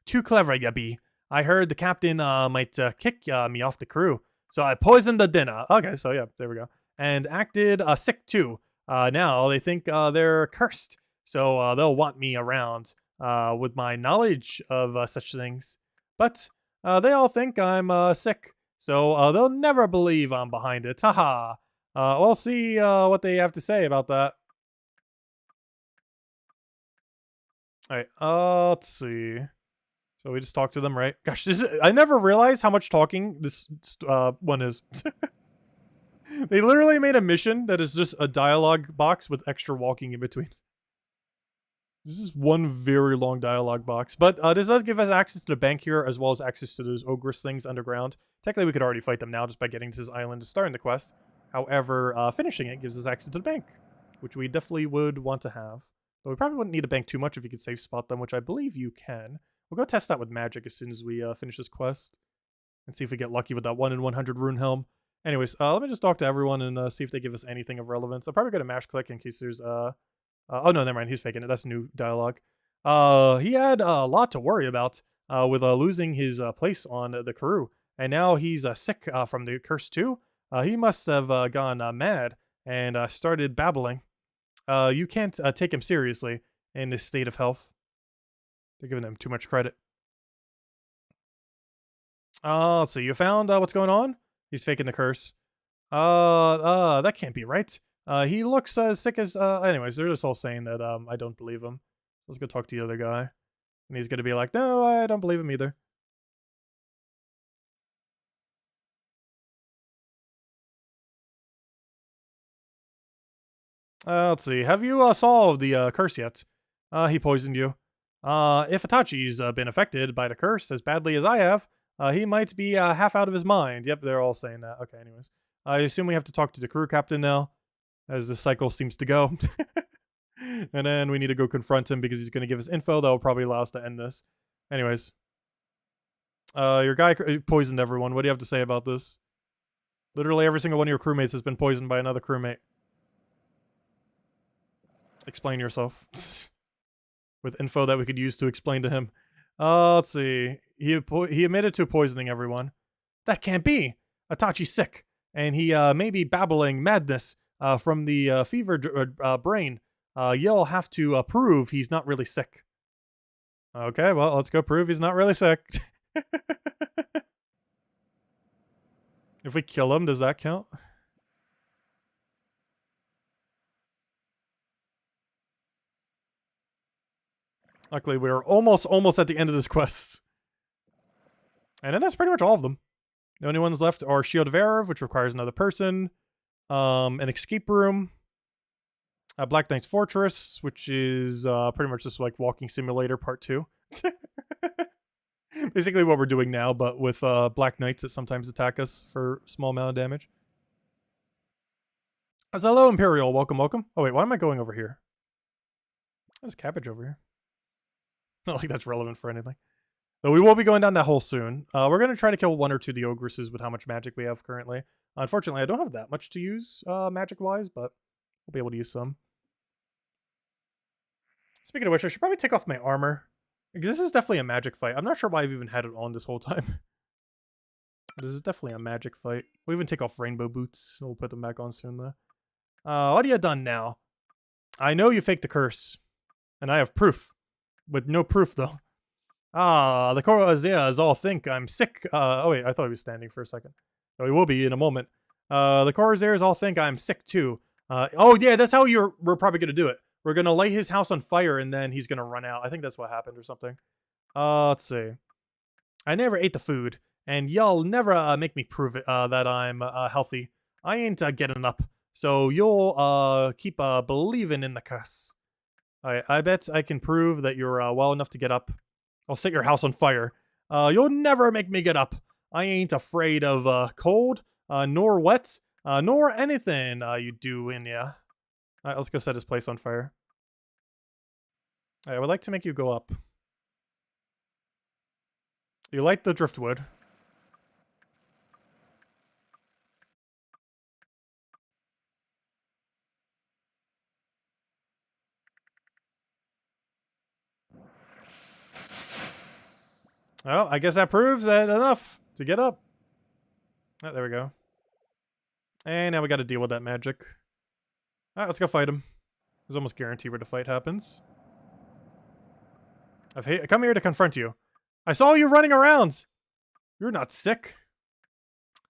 Speaker 1: Too clever, you be. I heard the captain might kick me off the crew, so I poisoned the dinner. Okay, so yeah, there we go. And acted sick too. Now they think they're cursed, so they'll want me around with my knowledge of such things. But they all think I'm sick, so they'll never believe I'm behind it. Haha. We'll see what they have to say about that. Alright, let's see. So we just talked to them, right? Gosh, I never realized how much talking this one is. They literally made a mission that is just a dialogue box with extra walking in between. This is one very long dialogue box. But this does give us access to the bank here, as well as access to those ogress things underground. Technically, we could already fight them now just by getting to this island to start the quest. However, finishing it gives us access to the bank, which we definitely would want to have. But we probably wouldn't need a bank too much if you could safe spot them, which I believe you can. We'll go test that with magic as soon as we finish this quest. And see if we get lucky with that 1 in 100 rune helm. Anyways, let me just talk to everyone and see if they give us anything of relevance. I'm probably going to mash click in case there's... oh, no, never mind. He's faking it. That's new dialogue. He had a lot to worry about with losing his place on the crew. And now he's sick from the curse too. He must have gone mad and started babbling. You can't take him seriously in this state of health. They're giving him too much credit. Let's see. You found what's going on? He's faking the curse. That can't be right. He looks as sick as... anyways, they're just all saying that I don't believe him. Let's go talk to the other guy. And he's going to be like, no, I don't believe him either. Let's see. Have you solved the curse yet? He poisoned you. If Itachi's been affected by the curse as badly as I have, he might be half out of his mind. Yep, they're all saying that. Okay, anyways. I assume we have to talk to the crew captain now, as this cycle seems to go. And then we need to go confront him because he's going to give us info that will probably allow us to end this. Anyways. Your guy poisoned everyone. What do you have to say about this? Literally every single one of your crewmates has been poisoned by another crewmate. Explain yourself. With info that we could use to explain to him. Let's see. He admitted to poisoning everyone. That can't be. Itachi's sick, and he may be babbling madness from the fevered brain. You'll have to prove he's not really sick. Okay, well, let's go prove he's not really sick. If we kill him, does that count? Luckily, we're almost at the end of this quest. And then that's pretty much all of them. The only ones left are Shield of Error, which requires another person. An escape room. Black Knight's Fortress, which is pretty much just like Walking Simulator Part 2. Basically what we're doing now, but with Black Knights that sometimes attack us for a small amount of damage. So hello, Imperial. Welcome, welcome. Oh, wait, why am I going over here? There's cabbage over here. Not like that's relevant for anything. Though we will be going down that hole soon. We're going to try to kill 1 or 2 of the ogresses with how much magic we have currently. Unfortunately, I don't have that much to use magic-wise, but we'll be able to use some. Speaking of which, I should probably take off my armor. Because this is definitely a magic fight. I'm not sure why I've even had it on this whole time. This is definitely a magic fight. We'll even take off rainbow boots. We'll put them back on soon, though. What are you done now? I know you faked the curse. And I have proof. With no proof, though. The Corsairs all think I'm sick. Oh wait, I thought he was standing for a second. Oh, he will be in a moment. The Corsairs all think I'm sick, too. Oh yeah, that's how we're probably gonna do it. We're gonna light his house on fire, and then he's gonna run out. I think that's what happened or something. Let's see. I never ate the food, and y'all never make me prove it that I'm healthy. I ain't getting up, so you'll keep believing in the cuss. I bet I can prove that you're well enough to get up. I'll set your house on fire. You'll never make me get up. I ain't afraid of cold, nor wet, nor anything you do in ya. Alright, let's go set his place on fire. I would like to make you go up. You like the driftwood. Well, I guess that proves that enough to get up. Oh, there we go. And now we gotta deal with that magic. Alright, let's go fight him. It's almost guaranteed where the fight happens. I come here to confront you. I saw you running around! You're not sick.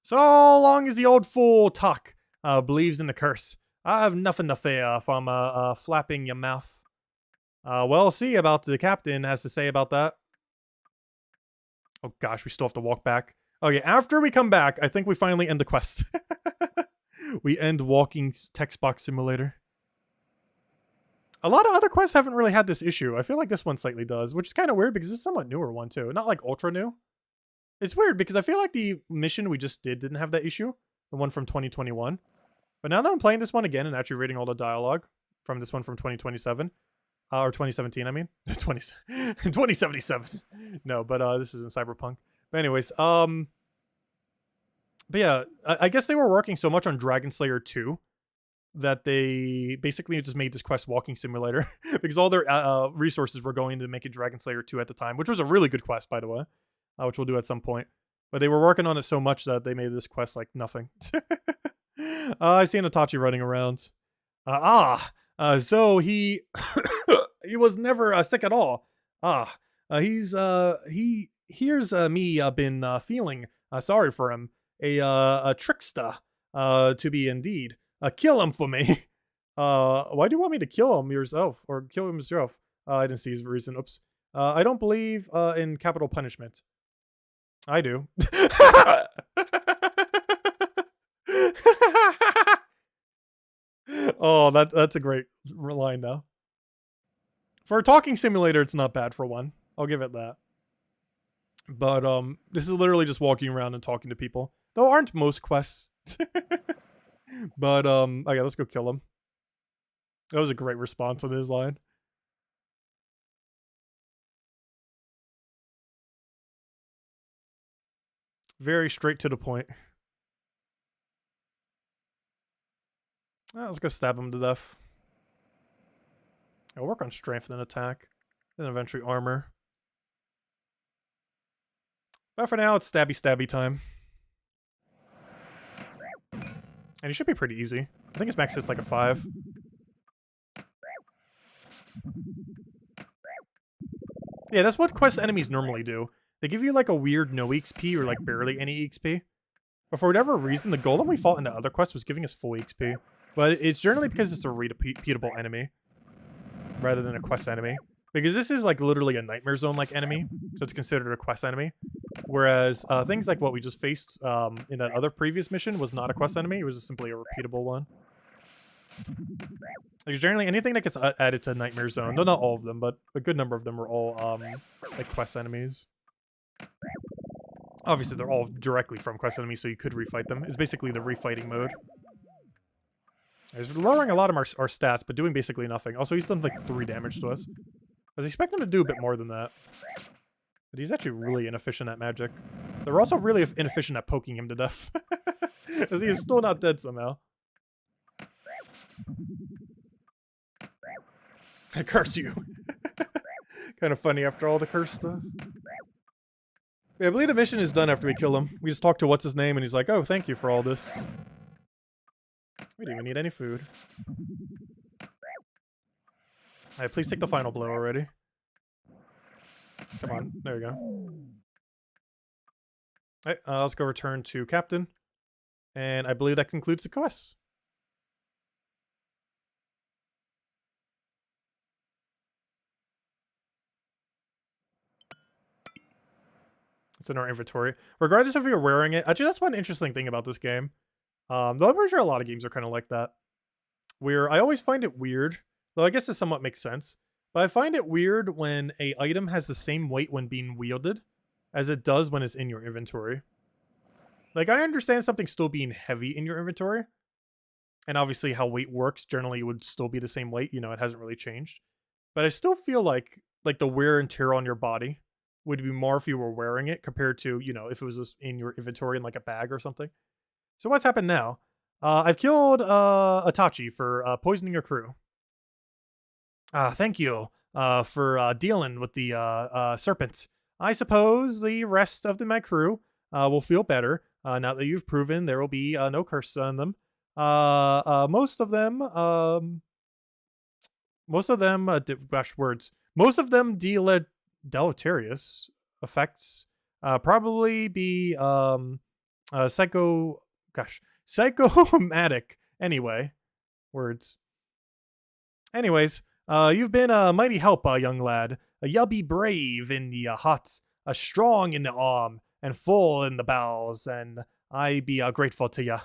Speaker 1: So long as the old fool Tuck believes in the curse, I have nothing to fear from flapping your mouth. Well, see about the captain has to say about that. Oh gosh, we still have to walk back. Okay, after we come back, I think we finally end the quest. We end Walking Text Box Simulator. A lot of other quests haven't really had this issue. I feel like this one slightly does, which is kind of weird because it's a somewhat newer one too. Not like ultra new. It's weird because I feel like the mission we just didn't have that issue. The one from 2021. But now that I'm playing this one again and actually reading all the dialogue from this one from 2027. Or 2017, I mean. 2077. No, but this isn't Cyberpunk. But anyways, but yeah, I guess they were working so much on Dragon Slayer 2 that they basically just made this quest Walking Simulator because all their resources were going to make it Dragon Slayer 2 at the time, which was a really good quest, by the way, which we'll do at some point. But they were working on it so much that they made this quest like nothing. I see an Itachi running around. So he he was never sick at all. He hears me been feeling sorry for him. A trickster, to be indeed. Kill him for me. Why do you want me to kill him yourself? Or kill him yourself? I didn't see his reason. Oops. I don't believe in capital punishment. I do. Oh, that's a great line, though. For a talking simulator, it's not bad for one. I'll give it that. But this is literally just walking around and talking to people. Though aren't most quests. But okay, let's go kill him. That was a great response on his line. Very straight to the point. Let's go stab him to death. I'll work on strength and attack. Then eventually armor. But for now, it's stabby time. And it should be pretty easy. I think his max hits like a 5. Yeah, that's what quest enemies normally do. They give you like a weird no XP or like barely any XP. But for whatever reason, the golem we fought in the other quest was giving us full XP. But it's generally because it's a repeatable enemy. Rather than a quest enemy. Because this is like literally a nightmare zone like enemy, so it's considered a quest enemy. Whereas things like what we just faced in that other previous mission was not a quest enemy, it was just simply a repeatable one. Like generally anything that gets added to Nightmare Zone, no, not all of them, but a good number of them are all like quest enemies. Obviously they're all directly from quest enemies, so you could refight them. It's basically the refighting mode. He's lowering a lot of our stats, but doing basically nothing. Also, he's done like 3 damage to us. I was expecting him to do a bit more than that. But he's actually really inefficient at magic. They're also really inefficient at poking him to death. Because he is still not dead somehow. I curse you. Kind of funny after all the curse stuff. Yeah, I believe the mission is done after we kill him. We just talk to what's his name and he's like, oh, thank you for all this. We didn't even need any food. Alright, please take the final blow already. Come on, there you go. Alright, let's go return to Captain. And I believe that concludes the quest. It's in our inventory. Regardless if you're wearing it, actually that's one interesting thing about this game. Though I'm pretty sure a lot of games are kind of like that. Where I always find it weird, though I guess this somewhat makes sense, but I find it weird when a item has the same weight when being wielded as it does when it's in your inventory. Like, I understand something still being heavy in your inventory, and obviously how weight works, generally it would still be the same weight, you know, it hasn't really changed. But I still feel like the wear and tear on your body would be more if you were wearing it compared to, you know, if it was just in your inventory in like a bag or something. So what's happened now? I've killed Itachi for poisoning your crew. Thank you for dealing with the serpents. I suppose the rest of my crew will feel better now that you've proven there will be no curse on them. Most of them, deleterious effects probably be psychomatic. Anyway, words. Anyways, you've been a mighty help, young lad. You'll be brave in the huts, strong in the arm, and full in the bowels, and I be grateful to ya.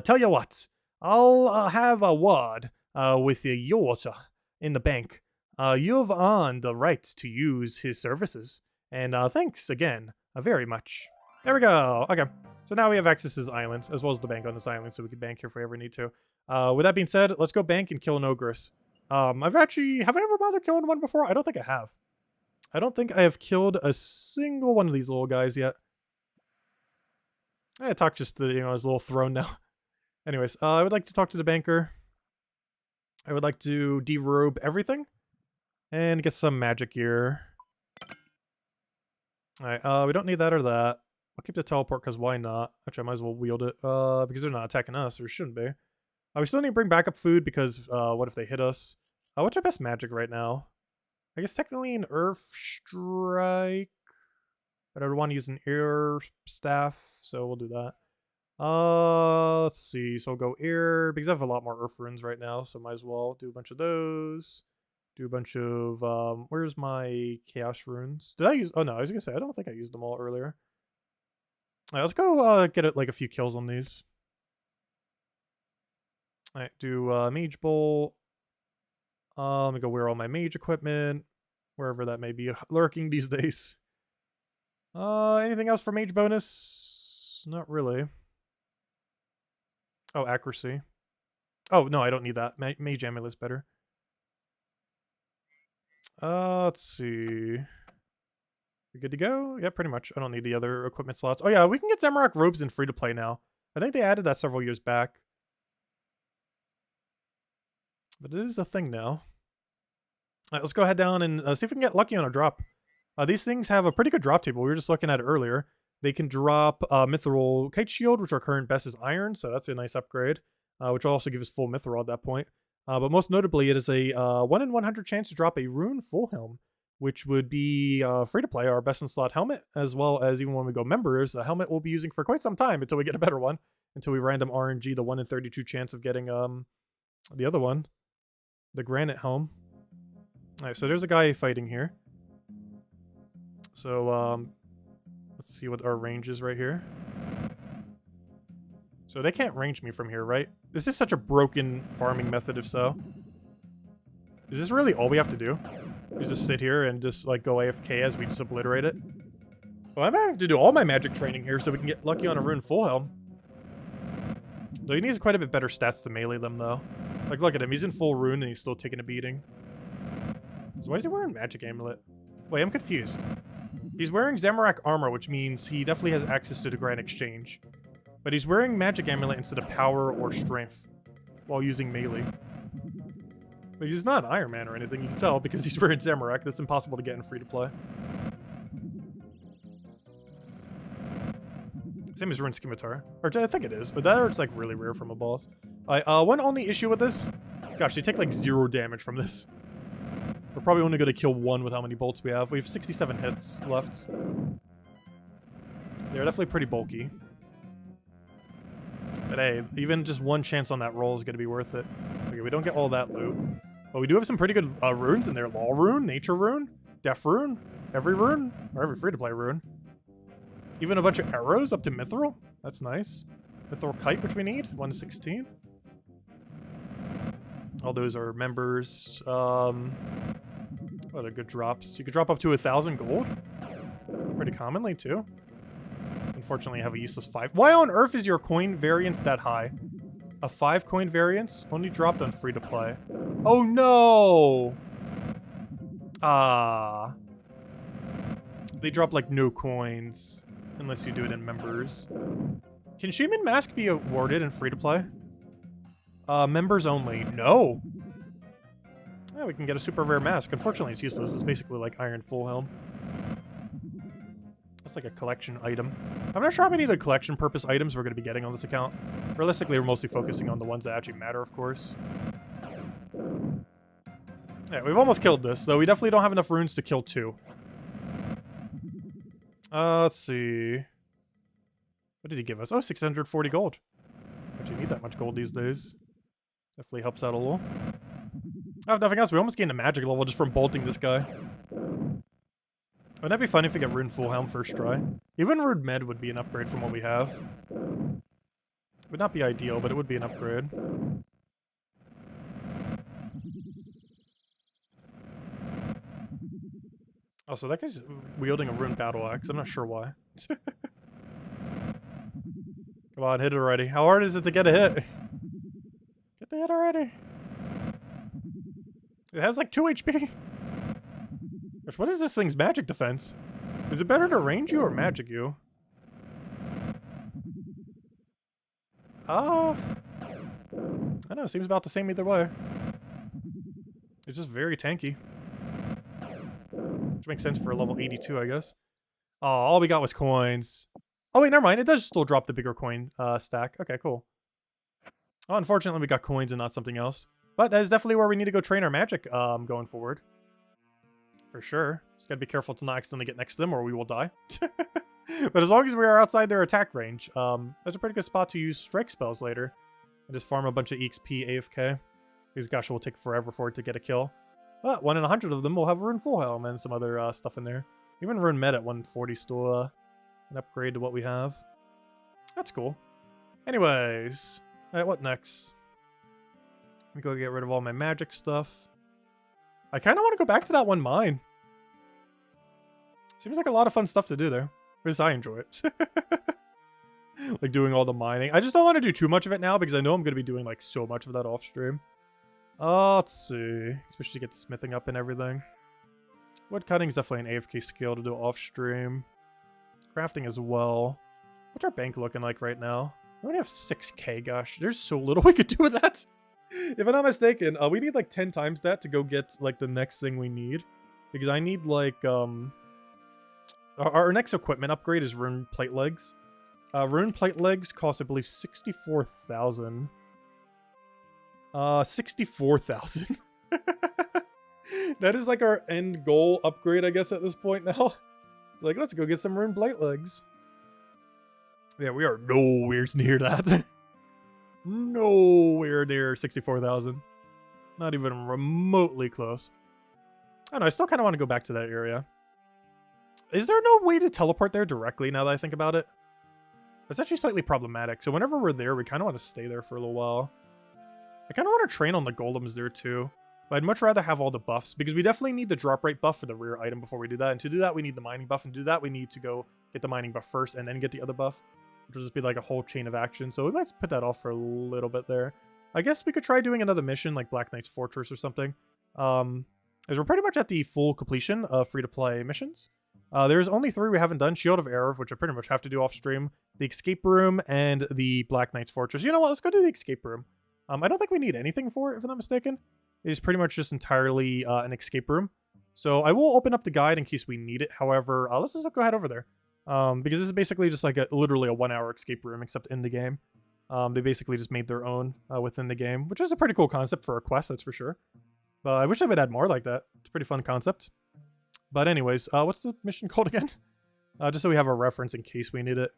Speaker 1: Tell you what, I'll have a word with yours in the bank. You've earned the right to use his services, and thanks again very much. There we go. Okay, so now we have access to his islands, as well as the bank on this island, so we can bank here if we ever need to. With that being said, let's go bank and kill an ogress. Have I ever bothered killing one before? I don't think I have. I don't think I have killed a single one of these little guys yet. I talk just to, you know, his little throne now. Anyways, I would like to talk to the banker. I would like to derobe everything and get some magic gear. Alright, we don't need that or that. I'll keep the teleport because why not? Actually, I might as well wield it because they're not attacking us, or shouldn't be. We still need to bring backup food because what if they hit us? What's our best magic right now? I guess technically an Earth Strike. But I would want to use an Air Staff, so we'll do that. Let's see. So I'll go Air because I have a lot more Earth runes right now, so might as well do a bunch of those. Do a bunch of where's my Chaos runes? Did I use? Oh no, I was gonna say I don't think I used them all earlier. Alright, let's go get it like a few kills on these. Alright, do Mage Bolt. Let me go wear all my mage equipment, wherever that may be lurking these days. Anything else for mage bonus? Not really. Oh, accuracy. Oh, no, I don't need that. Mage amulet's better. Let's see. We good to go? Yeah, pretty much. I don't need the other equipment slots. Oh yeah, we can get Zamorak robes in free to play now. I think they added that several years back. But it is a thing now. Alright, let's go head down and see if we can get lucky on a drop. These things have a pretty good drop table. We were just looking at it earlier. They can drop Mithril Kite Shield, which our current best is Iron, so that's a nice upgrade. Which will also give us full Mithril at that point. But most notably, it is a 1 in 100 chance to drop a Rune Full Helm, which would be free to play, our best in slot helmet, as well as even when we go members, a helmet we'll be using for quite some time until we get a better one. Until we random RNG the 1 in 32 chance of getting the other one. The Granite Helm. Alright, so there's a guy fighting here. So, let's see what our range is right here. So they can't range me from here, right? This is such a broken farming method, if so. Is this really all we have to do? We just sit here and just, like, go AFK as we just obliterate it? Well, I might have to do all my magic training here so we can get lucky on a rune full helm. Though he needs quite a bit better stats to melee them, though. Like, look at him. He's in full rune and he's still taking a beating. So why is he wearing magic amulet? Wait, I'm confused. He's wearing Zamorak armor, which means he definitely has access to the Grand Exchange. But he's wearing magic amulet instead of power or strength while using melee. But he's not an Iron Man or anything, you can tell, because he's wearing Zamorak. That's impossible to get in free-to-play. Same as Rune Scimitar. Or I think it is. But that or it's like really rare from a boss. One only issue with this. Gosh, they take like 0 damage from this. We're probably only going to kill 1 with how many bolts we have. We have 67 hits left. They're definitely pretty bulky. But hey, even just 1 chance on that roll is going to be worth it. Okay, we don't get all that loot. But we do have some pretty good runes in there. Law Rune, Nature Rune, Death Rune, every rune, or every free-to-play rune. Even a bunch of arrows up to Mithril. That's nice. Mithril Kite, which we need. 1 to 16. All those are members. What are good drops? You could drop up to 1,000 gold. Pretty commonly, too. Unfortunately, I have a useless 5. Why on earth is your coin variance that high? A 5 coin variance? Only dropped on free-to-play. Oh, no! Ah. They drop, like, no coins. Unless you do it in members. Can Shaman Mask be awarded in free-to-play? Members only. No! Yeah, we can get a super rare mask. Unfortunately, it's useless. It's basically like Iron Full Helm. That's like a collection item. I'm not sure how many of the collection purpose items we're going to be getting on this account. Realistically, we're mostly focusing on the ones that actually matter, of course. Yeah, we've almost killed this, though we definitely don't have enough runes to kill 2. Let's see. What did he give us? Oh, 640 gold. Actually need that much gold these days. Definitely helps out a little. Oh, if nothing else, we almost gained a magic level just from bolting this guy. Wouldn't that be fun if we get Rune Full Helm first try? Even Rune Med would be an upgrade from what we have. Would not be ideal, but it would be an upgrade. Oh, so that guy's wielding a Rune Battle Axe. I'm not sure why. Come on, hit it already. How hard is it to get a hit? Get the hit already. It has like 2 HP. Gosh, what is this thing's magic defense? Is it better to range you or magic you? I don't know, seems about the same either way. It's just very tanky. Which makes sense for a level 82, I guess. Oh, all we got was coins. Oh wait, never mind. It does still drop the bigger coin stack. Okay, cool. Oh, unfortunately we got coins and not something else. But that is definitely where we need to go train our magic going forward. For sure. Just gotta be careful to not accidentally get next to them or we will die. But as long as we are outside their attack range, that's a pretty good spot to use strike spells later. And just farm a bunch of EXP AFK. Because gosh, it will take forever for it to get a kill. But 1 in 100 of them will have Rune Full Helm and some other stuff in there. Even Rune Med at 140 still an upgrade to what we have. That's cool. Anyways. Alright, what next? Let me go get rid of all my magic stuff. I kind of want to go back to that one mine. Seems like a lot of fun stuff to do there. At least I enjoy it. Like doing all the mining. I just don't want to do too much of it now because I know I'm going to be doing like so much of that off stream. Let's see. Especially to get the smithing up and everything. Wood cutting is definitely an AFK skill to do off stream. Crafting as well. What's our bank looking like right now? We only have 6k, gosh. There's so little we could do with that. If I'm not mistaken, we need like 10 times that to go get like the next thing we need. Because I need like, our next equipment upgrade is Rune Plate Legs. Rune Plate Legs cost, I believe, 64,000. 64,000. That is like our end goal upgrade, I guess, at this point now. It's like, let's go get some Rune Plate Legs. Yeah, we are nowhere near that. Nowhere near 64,000. Not even remotely close. I don't know, I still kind of want to go back to that area. Is there no way to teleport there directly now that I think about it? It's actually slightly problematic. So whenever we're there, we kind of want to stay there for a little while. I kind of want to train on the golems there too. But I'd much rather have all the buffs, because we definitely need the drop rate buff for the rear item before we do that. And to do that, we need the mining buff. And to do that, we need to go get the mining buff first and then get the other buff. Which will just be like a whole chain of action. So we might put that off for a little bit there. I guess we could try doing another mission like Black Knight's Fortress or something. As we're pretty much at the full completion of free-to-play missions. There's only 3 we haven't done. Shield of Error, which I pretty much have to do off-stream. The Escape Room, and the Black Knight's Fortress. You know what? Let's go do the Escape Room. I don't think we need anything for it, if I'm not mistaken. It is pretty much just entirely an escape room. So I will open up the guide in case we need it. However, let's just go ahead over there. Because this is basically just like literally a 1-hour escape room, except in the game. They basically just made their own within the game, which is a pretty cool concept for a quest, that's for sure. But I wish they would add more like that. It's a pretty fun concept. But anyways, what's the mission called again? Just so we have a reference in case we need it.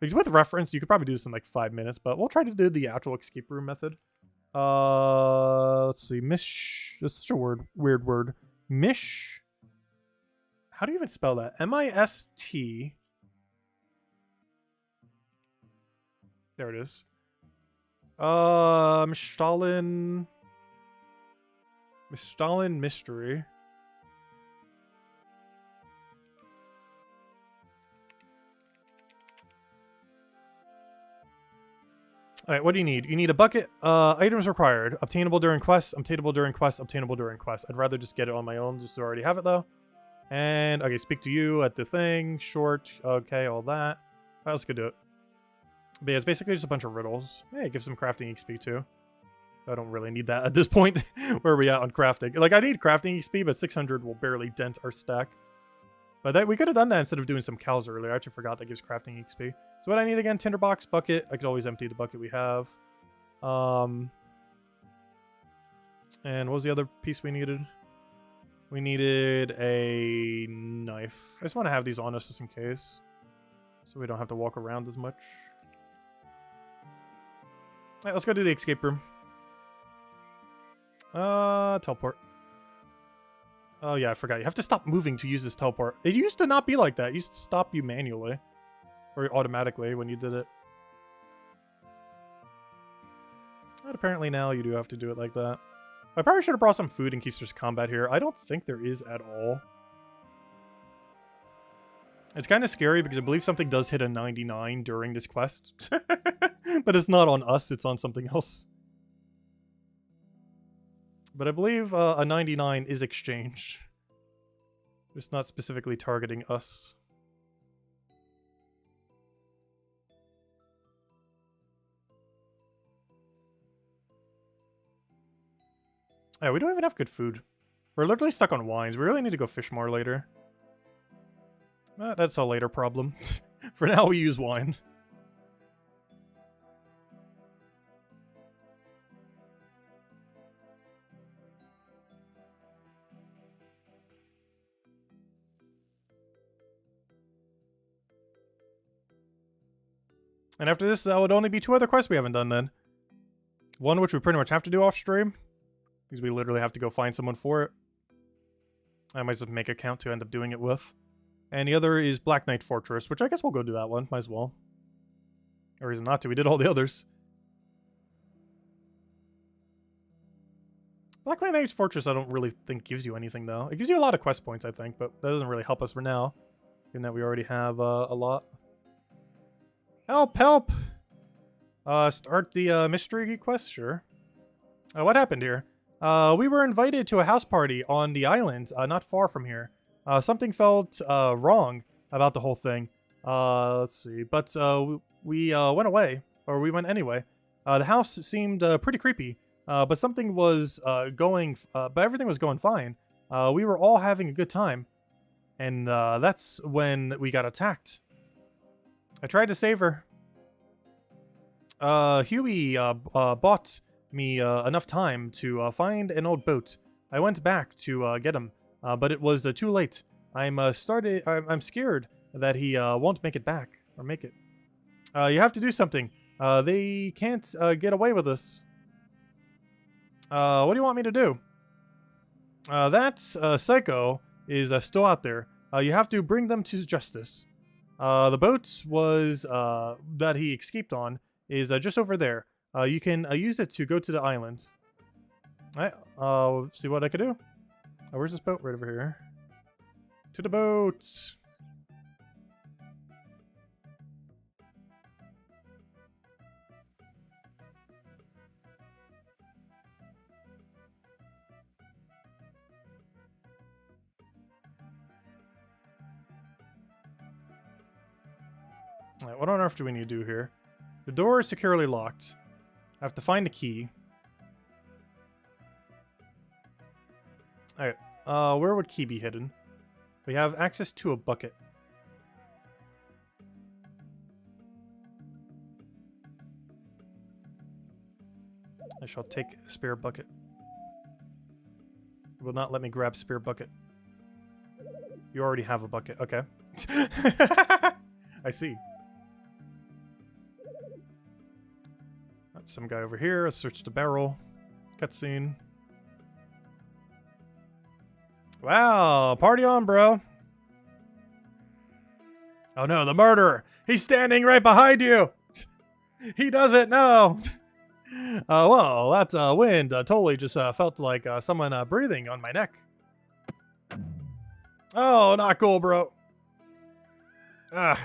Speaker 1: Because with reference, you could probably do this in like 5 minutes, but we'll try to do the actual escape room method. Let's see. Mish. That's such a weird word. Mish. How do you even spell that? M-I-S-T. There it is. Stalin Mystery. Alright, what do you need? You need a bucket. Items required. Obtainable during quests, obtainable during quests, obtainable during quests. I'd rather just get it on my own, just to already have it, though. And, okay, speak to you at the thing. Short. Okay, all that. Alright, let's go do it. But yeah, it's basically just a bunch of riddles. Hey, give some crafting XP, too. I don't really need that at this point. Where are we at on crafting? Like, I need crafting XP, but 600 will barely dent our stack. But we could have done that instead of doing some cows earlier. I actually forgot that gives crafting XP. So what I need again, tinderbox, bucket. I could always empty the bucket we have. And what was the other piece we needed? We needed a knife. I just want to have these on us just in case. So we don't have to walk around as much. Alright, let's go do the escape room. Teleport. Oh yeah, I forgot. You have to stop moving to use this teleport. It used to not be like that. It used to stop you manually. Or automatically when you did it. But apparently now you do have to do it like that. I probably should have brought some food in case there's combat here. I don't think there is at all. It's kind of scary because I believe something does hit a 99 during this quest. But it's not on us, it's on something else. But I believe a 99 is exchanged. It's not specifically targeting us. Yeah, we don't even have good food. We're literally stuck on wines. We really need to go fish more later. That's a later problem. For now, we use wine. And after this, that would only be 2 other quests we haven't done then. One which we pretty much have to do off stream. Because we literally have to go find someone for it. I might just make a count to end up doing it with. And the other is Black Knight Fortress, which I guess we'll go do that one. Might as well. No reason not to. We did all the others. Black Knight's Fortress I don't really think gives you anything, though. It gives you a lot of quest points, I think, but that doesn't really help us for now. Given that we already have a lot. Help! Help! Start the mystery quest? Sure. What happened here? We were invited to a house party on the island, not far from here. Something felt wrong about the whole thing. Let's see. But we went away. Or we went anyway. The house seemed pretty creepy. But something was but everything was going fine. We were all having a good time. And that's when we got attacked. I tried to save her. Huey bought me enough time to find an old boat. I went back to get him, but it was too late. I'm scared that he won't make it back or make it. You have to do something. They can't get away with us. What do you want me to do? That psycho is still out there. You have to bring them to justice. The boat was that he escaped on is just over there. You can use it to go to the island. Alright, see what I can do. Oh, where's this boat? Right over here. To the boat! Alright, what on earth do we need to do here? The door is securely locked. I have to find a key. Alright, where would key be hidden? We have access to a bucket. I shall take a spare bucket. It will not let me grab spare bucket. You already have a bucket. Okay. I see. That's some guy over here. Let's search the barrel. Cutscene. Wow, party on, bro. Oh no, the murderer! He's standing right behind you! He doesn't know! Well, that wind totally just felt like someone breathing on my neck. Oh, not cool, bro. I'm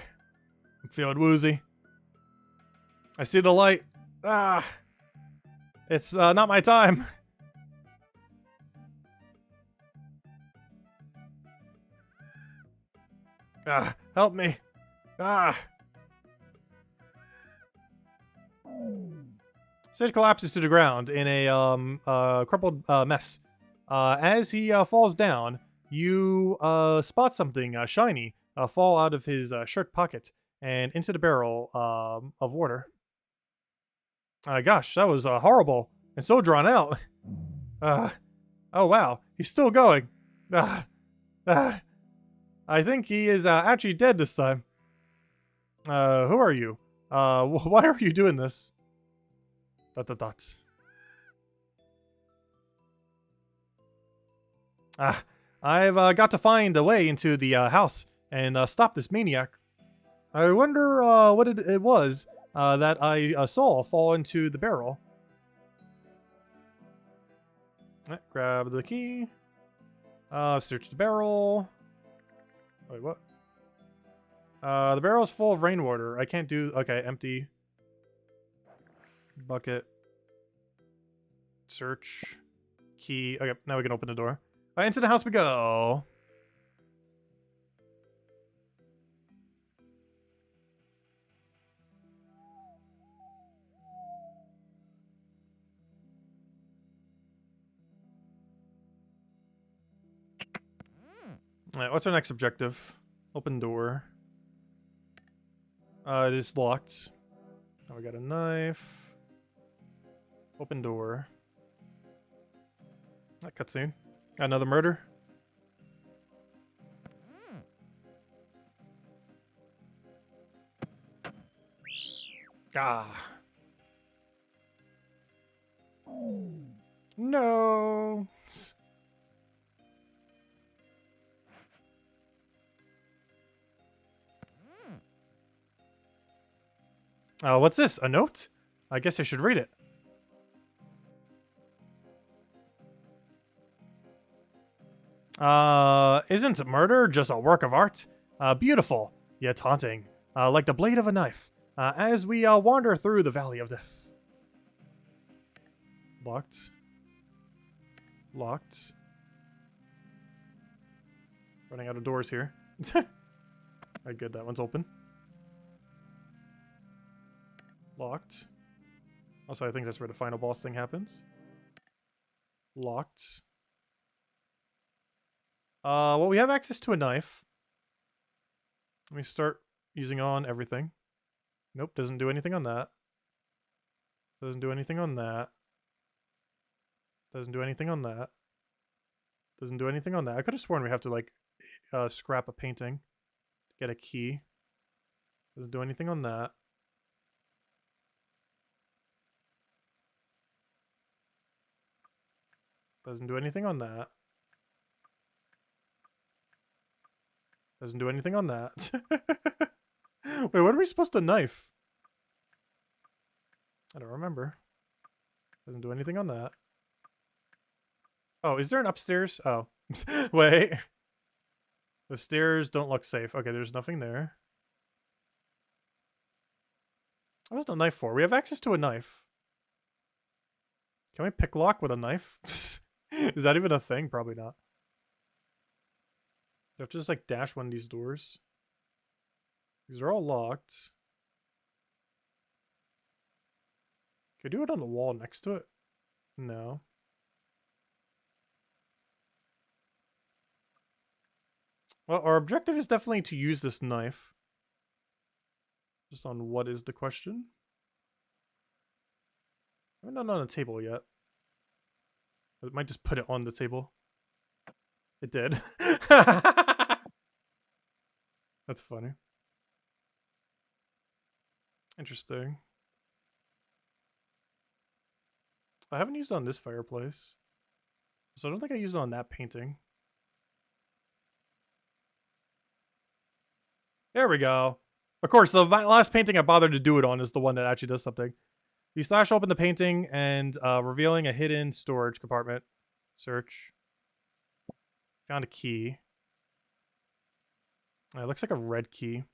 Speaker 1: feeling woozy. I see the light. It's not my time. Help me. Sid collapses to the ground in a crumpled mess. As he falls down, you spot something shiny fall out of his shirt pocket and into the barrel of water. Gosh, that was horrible and so drawn out. Oh wow, he's still going. I think he is actually dead this time. Who are you? Why are you doing this? ... I've got to find a way into the house and stop this maniac. I wonder what it was that I saw fall into the barrel. Grab the key. Search the barrel. Wait, what? The barrel's full of rainwater. I can't do... Okay, empty. Bucket. Search. Key. Okay, now we can open the door. Into the house we go. Alright, what's our next objective? Open door. It is locked. Now we got a knife. Open door. That cutscene. Got another murder. No. What's this? A note? I guess I should read it. Isn't murder just a work of art? Beautiful, yet haunting, like the blade of a knife, as we wander through the valley of death. Locked. Locked. Running out of doors here. Alright, good, that one's open. Locked. Also, I think that's where the final boss thing happens. Locked. Well, we have access to a knife. Let me start using on everything. Nope, doesn't do anything on that. Doesn't do anything on that. Doesn't do anything on that. Doesn't do anything on that. I could have sworn we have to, like, scrap a painting to get a key. Doesn't do anything on that. Doesn't do anything on that. Doesn't do anything on that. Wait, what are we supposed to knife? I don't remember. Doesn't do anything on that. Oh, is there an upstairs? Oh. Wait. The stairs don't look safe. Okay, there's nothing there. What's the knife for? We have access to a knife. Can we pick lock with a knife? Is that even a thing? Probably not. You have to just like dash one of these doors. These are all locked. Can I do it on the wall next to it? No. Well, our objective is definitely to use this knife. Just on what is the question? I haven't done it on the table yet. It might just put it on the table. It did. That's funny. Interesting. I haven't used it on this fireplace. So I don't think I used it on that painting. There we go. Of course, the last painting I bothered to do it on is the one that actually does something. You slash open the painting and revealing a hidden storage compartment. Search. Found a key. It looks like a red key.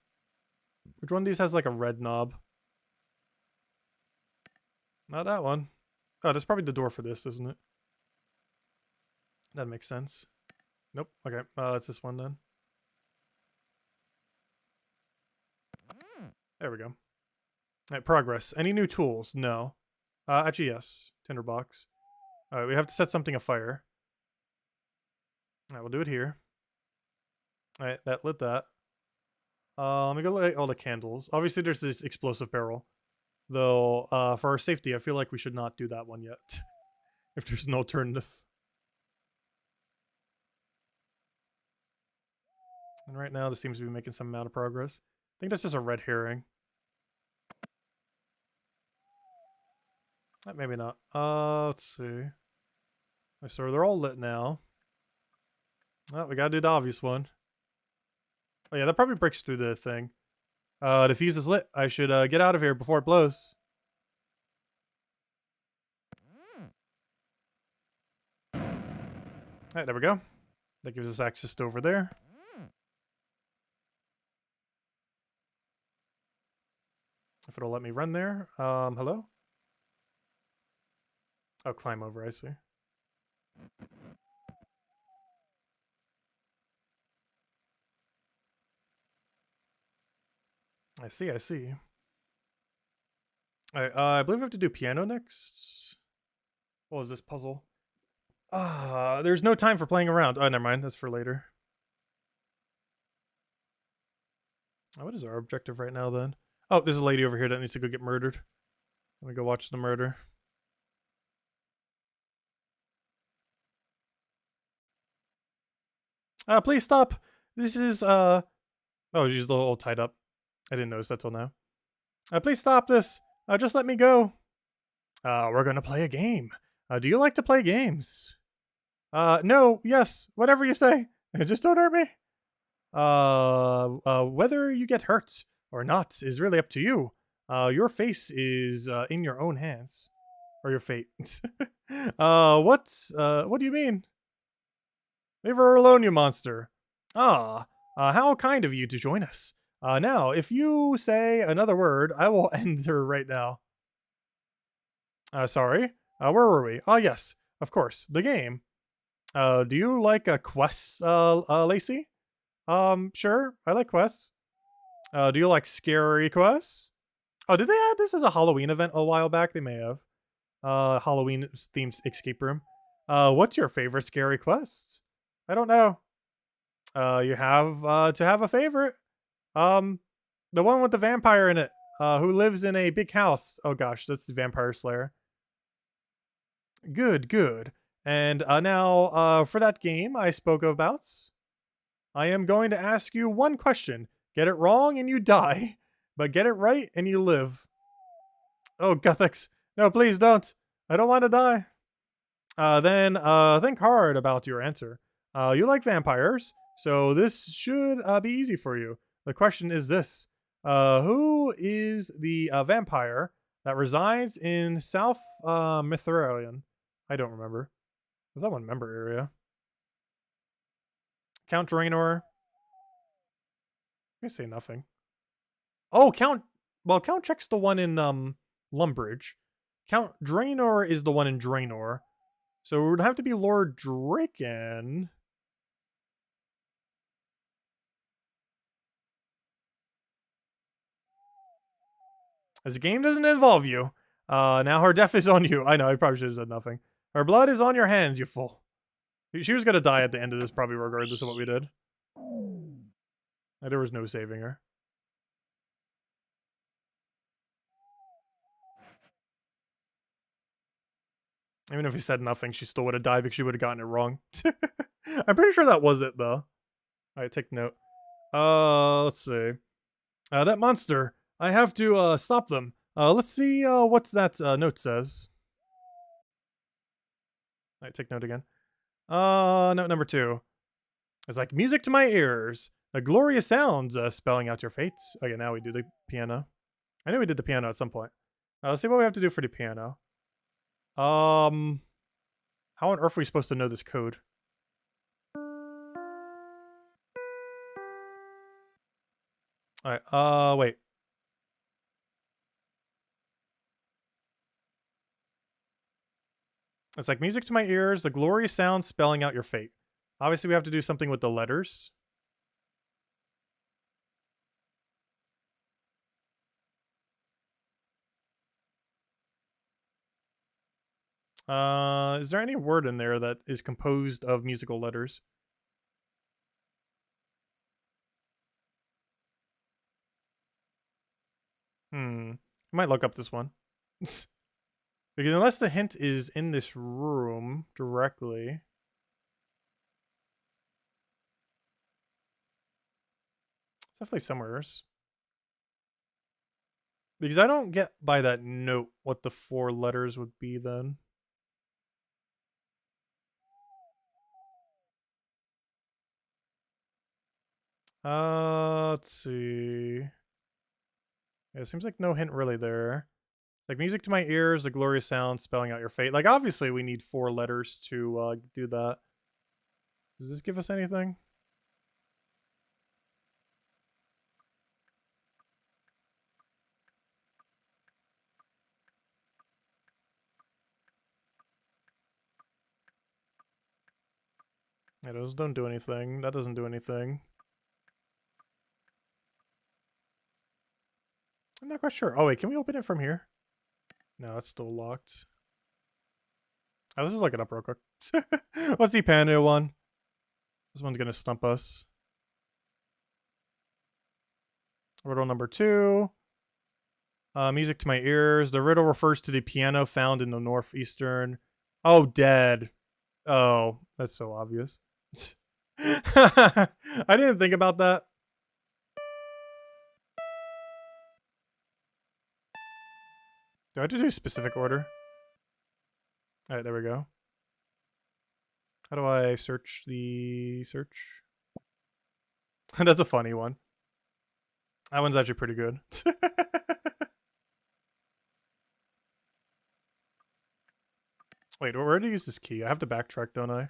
Speaker 1: Which one of these has like a red knob? Not that one. Oh, that's probably the door for this, isn't it? That makes sense. Nope. Okay, it's this one then. There we go. Alright, progress. Any new tools? No. Actually, yes. Tinderbox. Alright, we have to set something afire. Alright, we'll do it here. Alright, that lit that. Let me go light all the candles. Obviously, there's this explosive barrel. Though, for our safety, I feel like we should not do that one yet. If there's an alternative. And right now, this seems to be making some amount of progress. I think that's just a red herring. Maybe not. Let's see. So they're all lit now. Oh, we gotta do the obvious one. Oh yeah, that probably breaks through the thing. The fuse is lit. I should get out of here before it blows. Alright, there we go. That gives us access to over there. If it'll let me run there. Hello? Oh, climb over, I see. I see. Alright, I believe we have to do piano next. What was this puzzle? There's no time for playing around. Oh, never mind. That's for later. Oh, what is our objective right now, then? Oh, there's a lady over here that needs to go get murdered. Let me go watch the murder. Please stop. This is, oh, she's a little tied up. I didn't notice that till now. Please stop this. Just let me go. We're gonna play a game. Do you like to play games? No, yes, whatever you say. Just don't hurt me. Whether you get hurt or not is really up to you. Your face is in your own hands. Or your fate. What do you mean? Leave her alone, you monster. How kind of you to join us. Now, if you say another word, I will end her right now. Sorry. Where were we? Yes, of course. The game. Do you like quests, Lacey? Sure. I like quests. Do you like scary quests? Oh, did they add this as a Halloween event a while back? They may have. Halloween themed escape room. What's your favorite scary quests? I don't know. You have to have a favorite. The one with the vampire in it, who lives in a big house. Oh gosh, that's the Vampire Slayer. Good. And now, for that game I spoke about, I am going to ask you one question. Get it wrong and you die, but get it right and you live. Oh, Guthix. No, please don't. I don't want to die. Then think hard about your answer. You like vampires. So this should be easy for you. The question is this. Who is the vampire that resides in South Mithrilian? I don't remember. Is that one member area? Count Draenor. I say nothing. Oh, Count Check's the one in Lumbridge. Count Draenor is the one in Draenor. So it would have to be Lord Draken. As the game doesn't involve you, now her death is on you. I know, I probably should have said nothing. Her blood is on your hands, you fool. She was gonna die at the end of this, probably regardless of what we did. There was no saving her. Even if he said nothing, she still would have died because she would have gotten it wrong. I'm pretty sure that was it, though. Alright, take note. Let's see. That monster. I have to, stop them. Let's see, what's that, note says. Alright, take note again. Note number 2. It's like music to my ears. The glorious sounds, spelling out your fates. Okay, now we do the piano. I knew we did the piano at some point. Let's see what we have to do for the piano. How on earth are we supposed to know this code? Alright, wait. It's like music to my ears, the glorious sound spelling out your fate. Obviously, we have to do something with the letters. Is there any word in there that is composed of musical letters? I might look up this one. Because unless the hint is in this room directly. It's definitely somewhere else. Because I don't get by that note what the 4 letters would be then. Let's see. Yeah, it seems like no hint really there. Like music to my ears, the glorious sound spelling out your fate. Like obviously we need 4 letters to do that. Does this give us anything? Yeah, those don't do anything. That doesn't do anything. I'm not quite sure. Oh wait, can we open it from here? No, it's still locked. Oh, this is like an up real quick. What's the panda one? This one's gonna stump us. Riddle number 2. Music to my ears. The riddle refers to the piano found in the northeastern. Oh, dead. Oh, that's so obvious. I didn't think about that. Do I have to do a specific order? Alright, there we go. How do I search the search? That's a funny one. That one's actually pretty good. Wait, where do I use this key? I have to backtrack, don't I?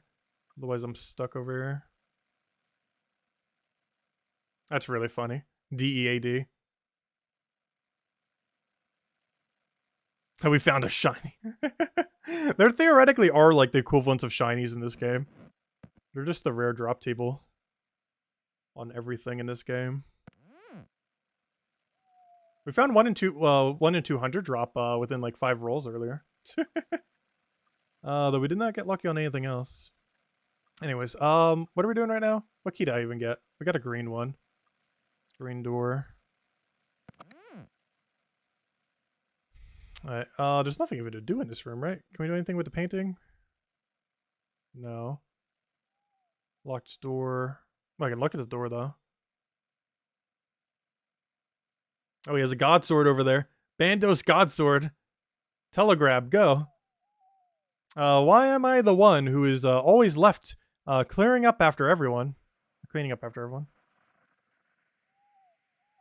Speaker 1: Otherwise I'm stuck over here. That's really funny. D-E-A-D. We found a shiny. There theoretically are like the equivalents of shinies in this game. They're just the rare drop table on everything in this game. We found 1 in 200 drop within like 5 rolls earlier. Though we did not get lucky on anything else. Anyways, what are we doing right now? What key did I even get? We got a green one. Green door. Alright, there's nothing even to do in this room, right? Can we do anything with the painting? No. Locked door. Oh, I can look at the door, though. Oh, he has a god sword over there. Bandos god sword. Telegrab, go. Why am I the one who is always left clearing up after everyone? cleaning up after everyone.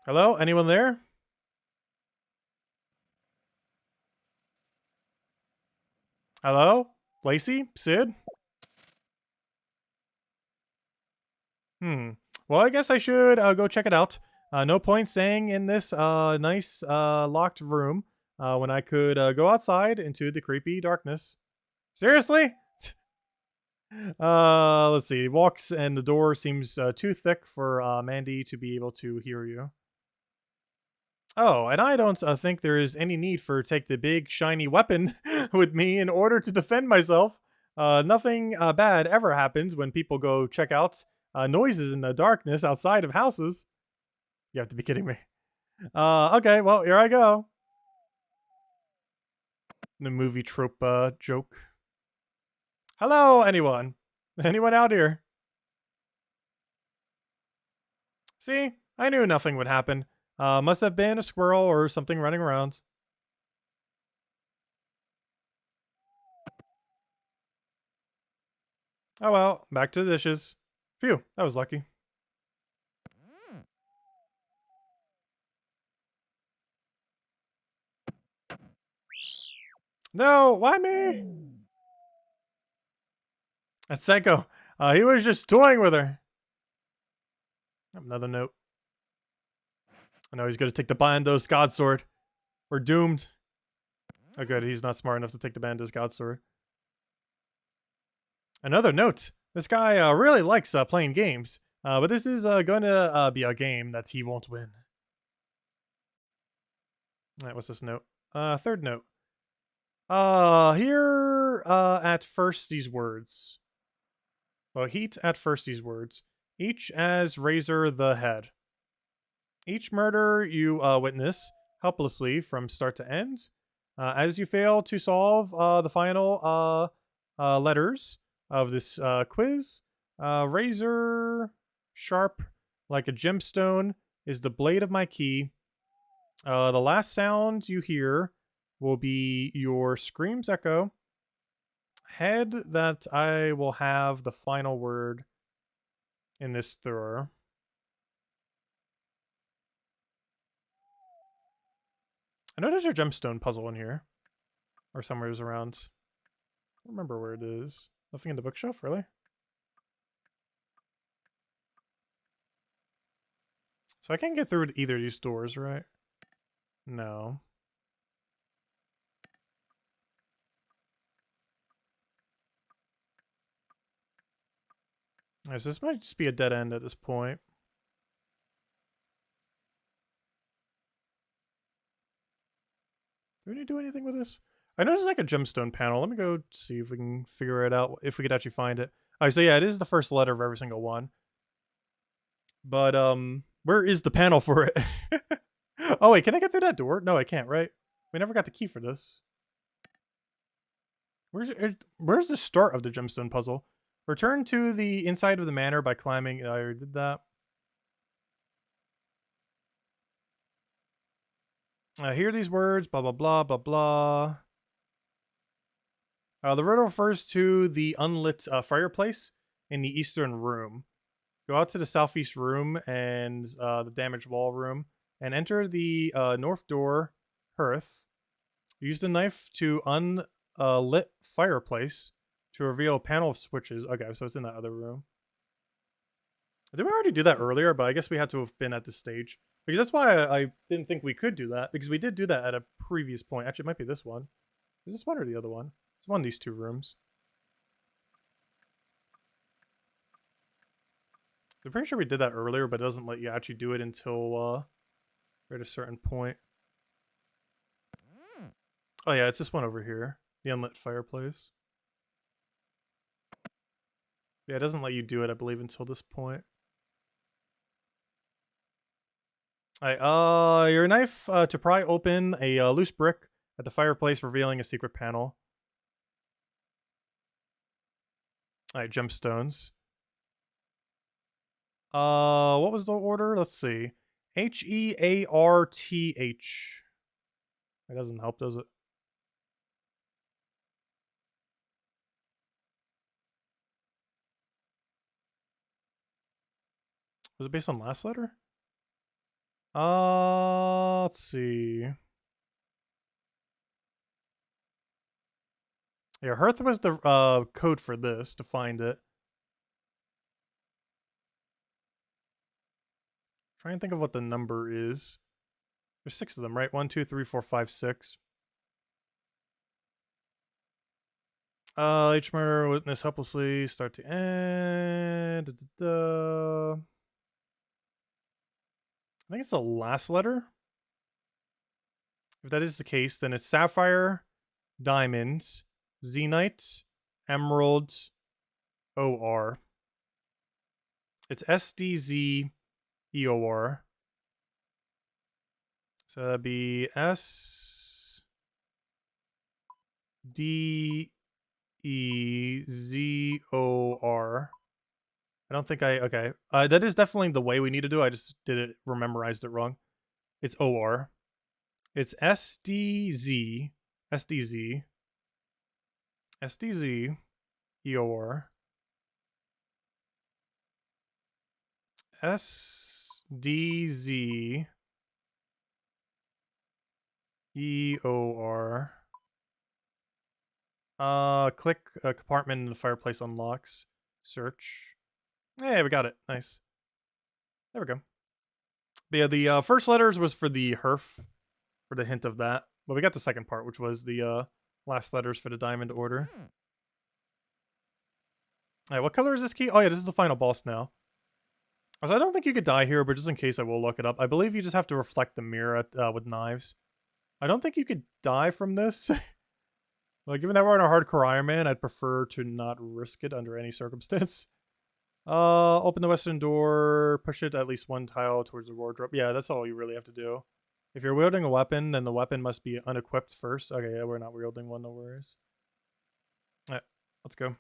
Speaker 1: Hello? Anyone there? Hello? Lacey? Sid? Well, I guess I should go check it out. No point staying in this nice locked room when I could go outside into the creepy darkness. Seriously? Let's see. Walks and the door seems too thick for Mandy to be able to hear you. Oh, and I don't think there is any need for take the big shiny weapon with me in order to defend myself. Nothing bad ever happens when people go check out noises in the darkness outside of houses. You have to be kidding me. Okay, well, here I go. The movie trope joke. Hello, anyone? Anyone out here? See, I knew nothing would happen. Must have been a squirrel or something running around. Oh well, back to the dishes. Phew, that was lucky. No, why me? That's Senko. He was just toying with her. Another note. I know he's gonna take the Bando's God Sword. We're doomed. Oh good, he's not smart enough to take the Bando's God Sword. Another note. This guy really likes playing games. But this is going to be a game that he won't win. Alright, what's this note? Third note. Here at first these words. Well, heat at first these words. Each as razor the head. Each murder you witness helplessly from start to end. As you fail to solve the final letters of this quiz, razor sharp like a gemstone is the blade of my key. The last sound you hear will be your scream's echo. Head that I will have the final word in this thrower. I know there's a gemstone puzzle in here. Or somewhere's around. I don't remember where it is. Nothing in the bookshelf, really? So I can't get through to either of these doors, right? No. Right, so this might just be a dead end at this point. Do we need to do anything with this? I know there's like a gemstone panel. Let me go see if we can figure it out, if we could actually find it. Alright, so yeah, it is the first letter of every single one. But, where is the panel for it? Oh, wait, can I get through that door? No, I can't, right? We never got the key for this. Where's the start of the gemstone puzzle? Return to the inside of the manor by climbing. I already did that. Hear these words, blah, blah, blah, blah, blah. The riddle refers to the unlit fireplace in the eastern room. Go out to the southeast room and the damaged wall room and enter the north door hearth. Use the knife to unlit fireplace to reveal a panel of switches. Okay, so it's in that other room. Did we already do that earlier? But I guess we had to have been at this stage. Because that's why I didn't think we could do that. Because we did do that at a previous point. Actually, it might be this one. Is this one or the other one? It's one of these two rooms. I'm pretty sure we did that earlier, but it doesn't let you actually do it until we're at a certain point. Oh yeah, it's this one over here. The unlit fireplace. Yeah, it doesn't let you do it, I believe, until this point. Alright, your knife to pry open a loose brick at the fireplace, revealing a secret panel. Alright, gemstones. What was the order? Let's see. Hearth. It doesn't help, does it? Was it based on last letter? Let's see. Yeah, Hearth was the code for this to find it. Try and think of what the number is. There's 6 of them, right? 1, 2, 3, 4, 5, 6. Each murder witness helplessly, start to end. Da, da, da. I think it's the last letter. If that is the case, then it's Sapphire, Diamonds, Zenite, Emerald, OR. It's SDZ EOR. So that'd be S D E Z O R. I don't think okay. That is definitely the way we need to do it. I just memorized it wrong. It's OR. It's SDZ EOR. SDZ EOR. Click a compartment in the fireplace unlocks. Search. Hey, we got it. Nice. There we go. But yeah, the first letters was for the HERF, for the hint of that. But we got the second part, which was the last letters for the diamond order. Alright, what color is this key? Oh yeah, this is the final boss now. So I don't think you could die here, but just in case I will look it up. I believe you just have to reflect the mirror with knives. I don't think you could die from this. Like, given that we're on a hardcore Iron Man, I'd prefer to not risk it under any circumstance. Open the western door, push it at least one tile towards the wardrobe. Yeah, that's all you really have to do. If you're wielding a weapon, then the weapon must be unequipped first. Okay, yeah, we're not wielding one, no worries. Alright, let's go.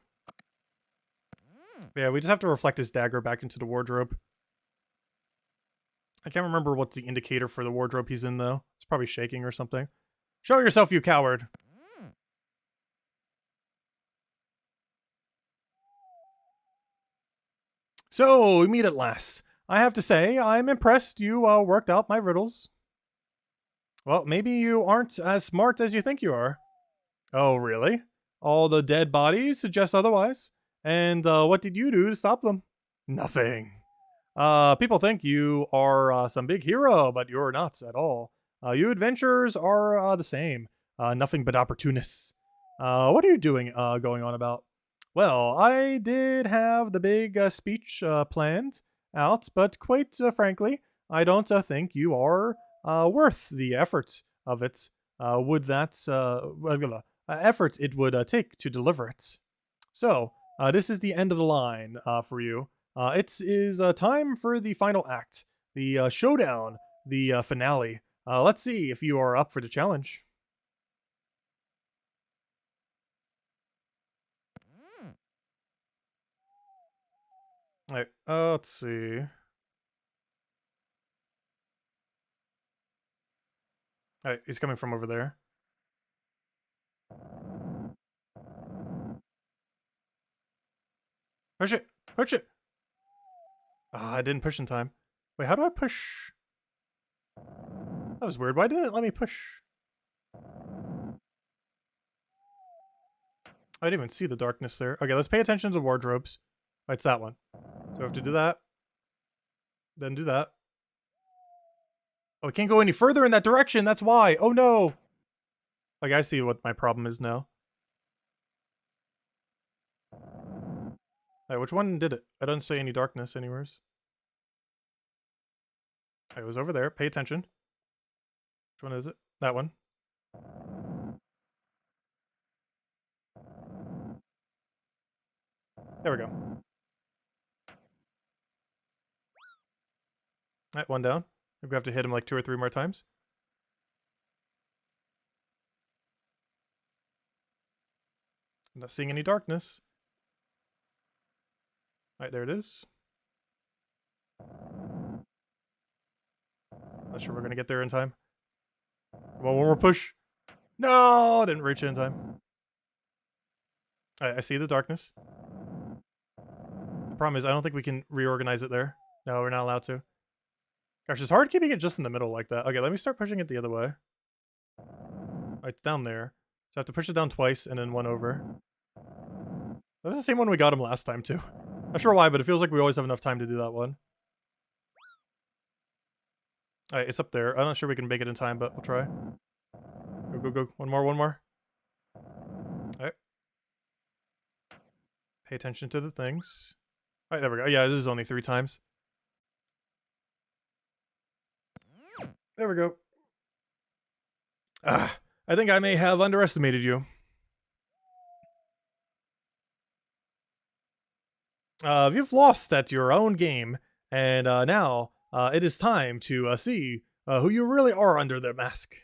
Speaker 1: Yeah, we just have to reflect his dagger back into the wardrobe. I can't remember what's the indicator for the wardrobe he's in, though. It's probably shaking or something. Show yourself, you coward! So, we meet at last. I have to say, I'm impressed you worked out my riddles. Well, maybe you aren't as smart as you think you are. Oh, really? All the dead bodies suggest otherwise. And what did you do to stop them? Nothing. People think you are some big hero, but you're not at all. You adventurers are the same. Nothing but opportunists. What are you doing going on about? Well, I did have the big speech planned out, but quite frankly, I don't think you are worth the effort of it. Would that efforts it would take to deliver it? So, this is the end of the line for you. It is time for the final act, the showdown, the finale. Let's see if you are up for the challenge. Alright, let's see. Alright, he's coming from over there. Push it! Push it! Ah, I didn't push in time. Wait, how do I push? That was weird. Why didn't it let me push? I didn't even see the darkness there. Okay, let's pay attention to wardrobes. Oh, it's that one. So we have to do that. Then do that. Oh, I can't go any further in that direction. That's why. Oh, no. Like, I see what my problem is now. Alright, which one did it? I don't see any darkness anywheres. It was over there. Pay attention. Which one is it? That one. There we go. Alright, one down. We have to hit him like 2 or 3 more times. I'm not seeing any darkness. Alright, there it is. Not sure we're gonna get there in time. Come on, one more push. No, didn't reach it in time. Alright, I see the darkness. The problem is I don't think we can reorganize it there. No, we're not allowed to. Gosh, it's hard keeping it just in the middle like that. Okay, let me start pushing it the other way. Oh, it's down there. So I have to push it down twice and then one over. That was the same one we got him last time, too. Not sure why, but it feels like we always have enough time to do that one. Alright, it's up there. I'm not sure we can make it in time, but we'll try. Go, go, go. One more, one more. Alright. Pay attention to the things. Alright, there we go. Yeah, this is only 3 times. There we go. Ah, I think I may have underestimated you. You've lost at your own game, and now it is time to see who you really are under their mask.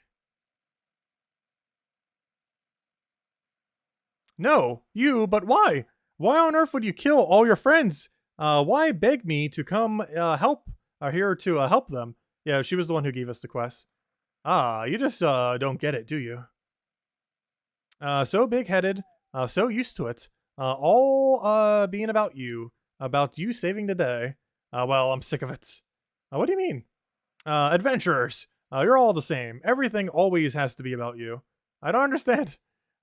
Speaker 1: No, you, but why? Why on earth would you kill all your friends? Why beg me to come help, here to help them? Yeah, she was the one who gave us the quest. Ah, you just don't get it, do you? So big-headed, so used to it. All being about you saving the day. Well, I'm sick of it. What do you mean? Adventurers, you're all the same. Everything always has to be about you. I don't understand.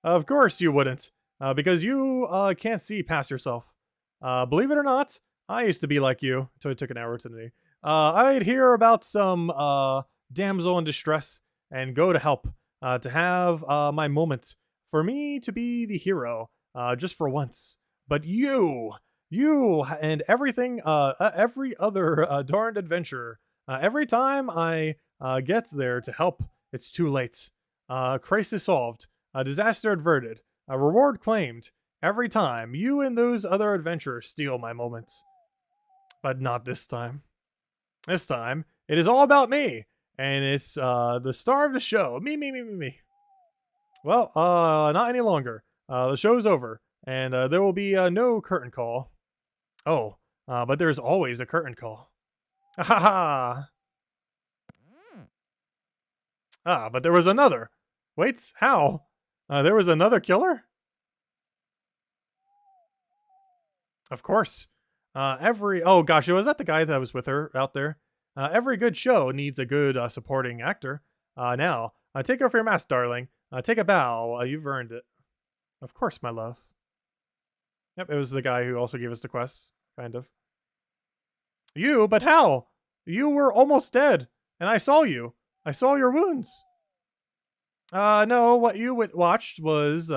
Speaker 1: Of course you wouldn't, because you can't see past yourself. Believe it or not, I used to be like you until it took an arrow to me. I'd hear about some damsel in distress and go to help, to have my moment, for me to be the hero, just for once. But you and everything, every other darned adventurer, every time I get there to help, it's too late. Crisis solved, disaster averted, a reward claimed. Every time, you and those other adventurers steal my moments. But not this time. This time, it is all about me, and it's the star of the show. Me. Well, not any longer. The show's over, and there will be no curtain call. Oh, but there's always a curtain call. Ha ha! Ah, but there was another. Wait, how? There was another killer? Of course. Oh gosh, was that the guy that was with her out there? Every good show needs a good supporting actor. Now, take off your mask, darling. Take a bow. You've earned it. Of course, my love. Yep, it was the guy who also gave us the quest, kind of. You? But how? You were almost dead, and I saw you. I saw your wounds. No, what you watched was,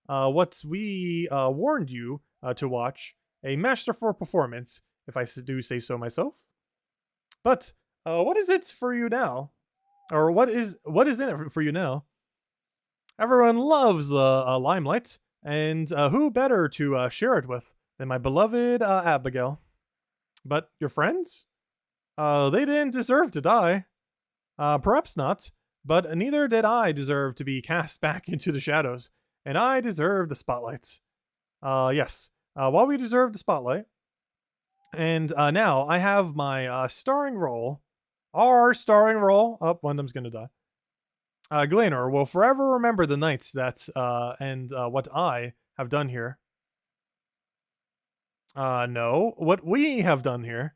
Speaker 1: what we, warned you, to watch. A masterful performance, if I do say so myself. But, what is it for you now? Or what is in it for you now? Everyone loves, limelight, and, who better to, share it with than my beloved, Abigail? But your friends? They didn't deserve to die. Perhaps not, but neither did I deserve to be cast back into the shadows, and I deserve the spotlight. Yes, while we deserve the spotlight, and now I have my starring role, our starring role. Oh, one of them's gonna die. Glenor will forever remember the nights that and what I have done here. No, what we have done here.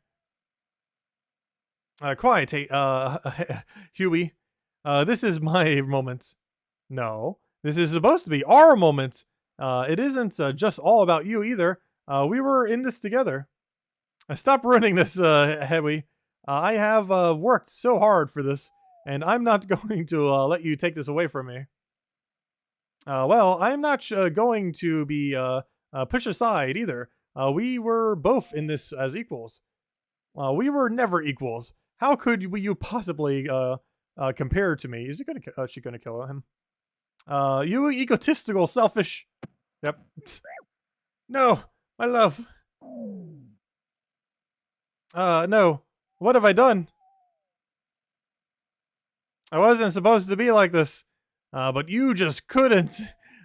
Speaker 1: Quiet, Huey. This is my moment. No, this is supposed to be our moment. It isn't just all about you either. We were in this together. Stop ruining this, Huey. I have worked so hard for this, and I'm not going to let you take this away from me. Well, I'm not going to be pushed aside either. We were both in this as equals. We were never equals. How could you possibly compare to me? Is it gonna? She gonna kill him? You egotistical, selfish. Yep. No, my love. No. What have I done? I wasn't supposed to be like this. But you just couldn't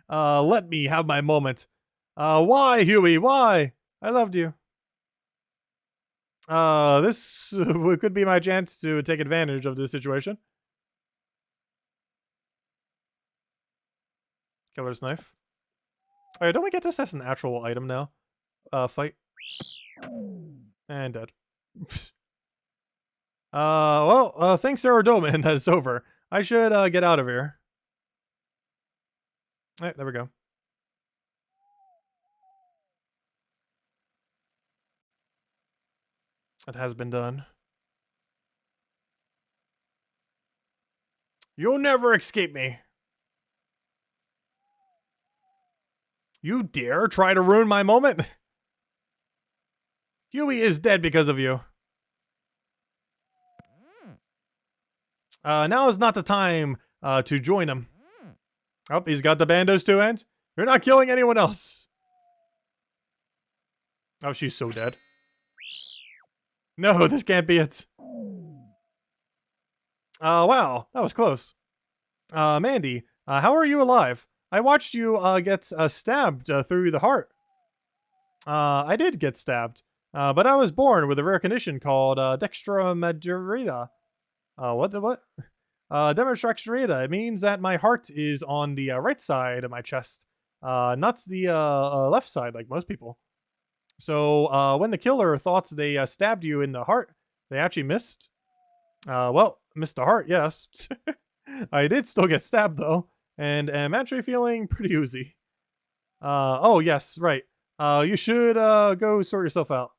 Speaker 1: let me have my moment. Why, Huey? Why? I loved you. This could be my chance to take advantage of this situation. Killer's knife. Alright, don't we get this as an actual item now? Fight. And dead. Well, thanks, Aerodoman. That is over. I should get out of here. All right, there we go. It has been done. You'll never escape me. You dare try to ruin my moment? Huey is dead because of you. Now is not the time to join him. Oh, he's got the bandos too, and you're not killing anyone else. Oh, she's so dead. No, this can't be it. Wow, that was close. Mandy, how are you alive? I watched you get stabbed through the heart. I did get stabbed, but I was born with a rare condition called dextromedullary. What? Demonstraxurata. It means that my heart is on the right side of my chest, not the left side like most people. So when the killer thought they stabbed you in the heart, they actually missed. Well, missed the heart, yes. I did still get stabbed though, and am actually feeling pretty oozy. Oh yes, right. You should go sort yourself out.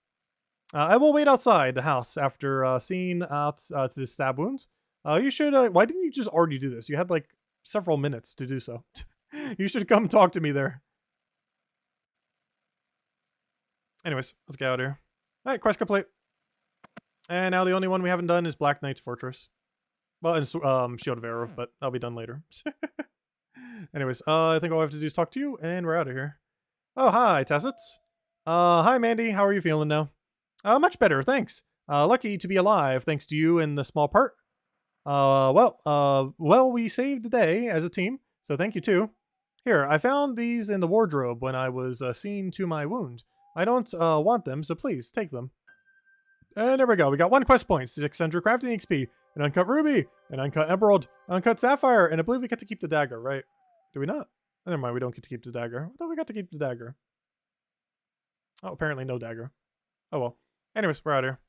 Speaker 1: I will wait outside the house after seeing out to the stab wounds. You should. Why didn't you just already do this? You had like several minutes to do so. You should come talk to me there. Anyways, let's get out of here. All right, quest complete. And now the only one we haven't done is Black Knight's Fortress. Well, and Shield of Arrow, but that'll be done later. Anyways, I think all I have to do is talk to you, and we're out of here. Oh, hi, Tassets. Hi, Mandy. How are you feeling now? Much better, thanks. Lucky to be alive, thanks to you and the small part. Well, we saved the day as a team, so thank you too. Here, I found these in the wardrobe when I was seeing to my wound. I don't want them, so please take them. And there we go. We got 1 quest point, 600 crafting XP, an uncut ruby, an uncut emerald, uncut sapphire, and I believe we get to keep the dagger, right? Do we not? Never mind, we don't get to keep the dagger. I thought we got to keep the dagger. Oh, apparently no dagger. Oh well. Anyways, we're out here.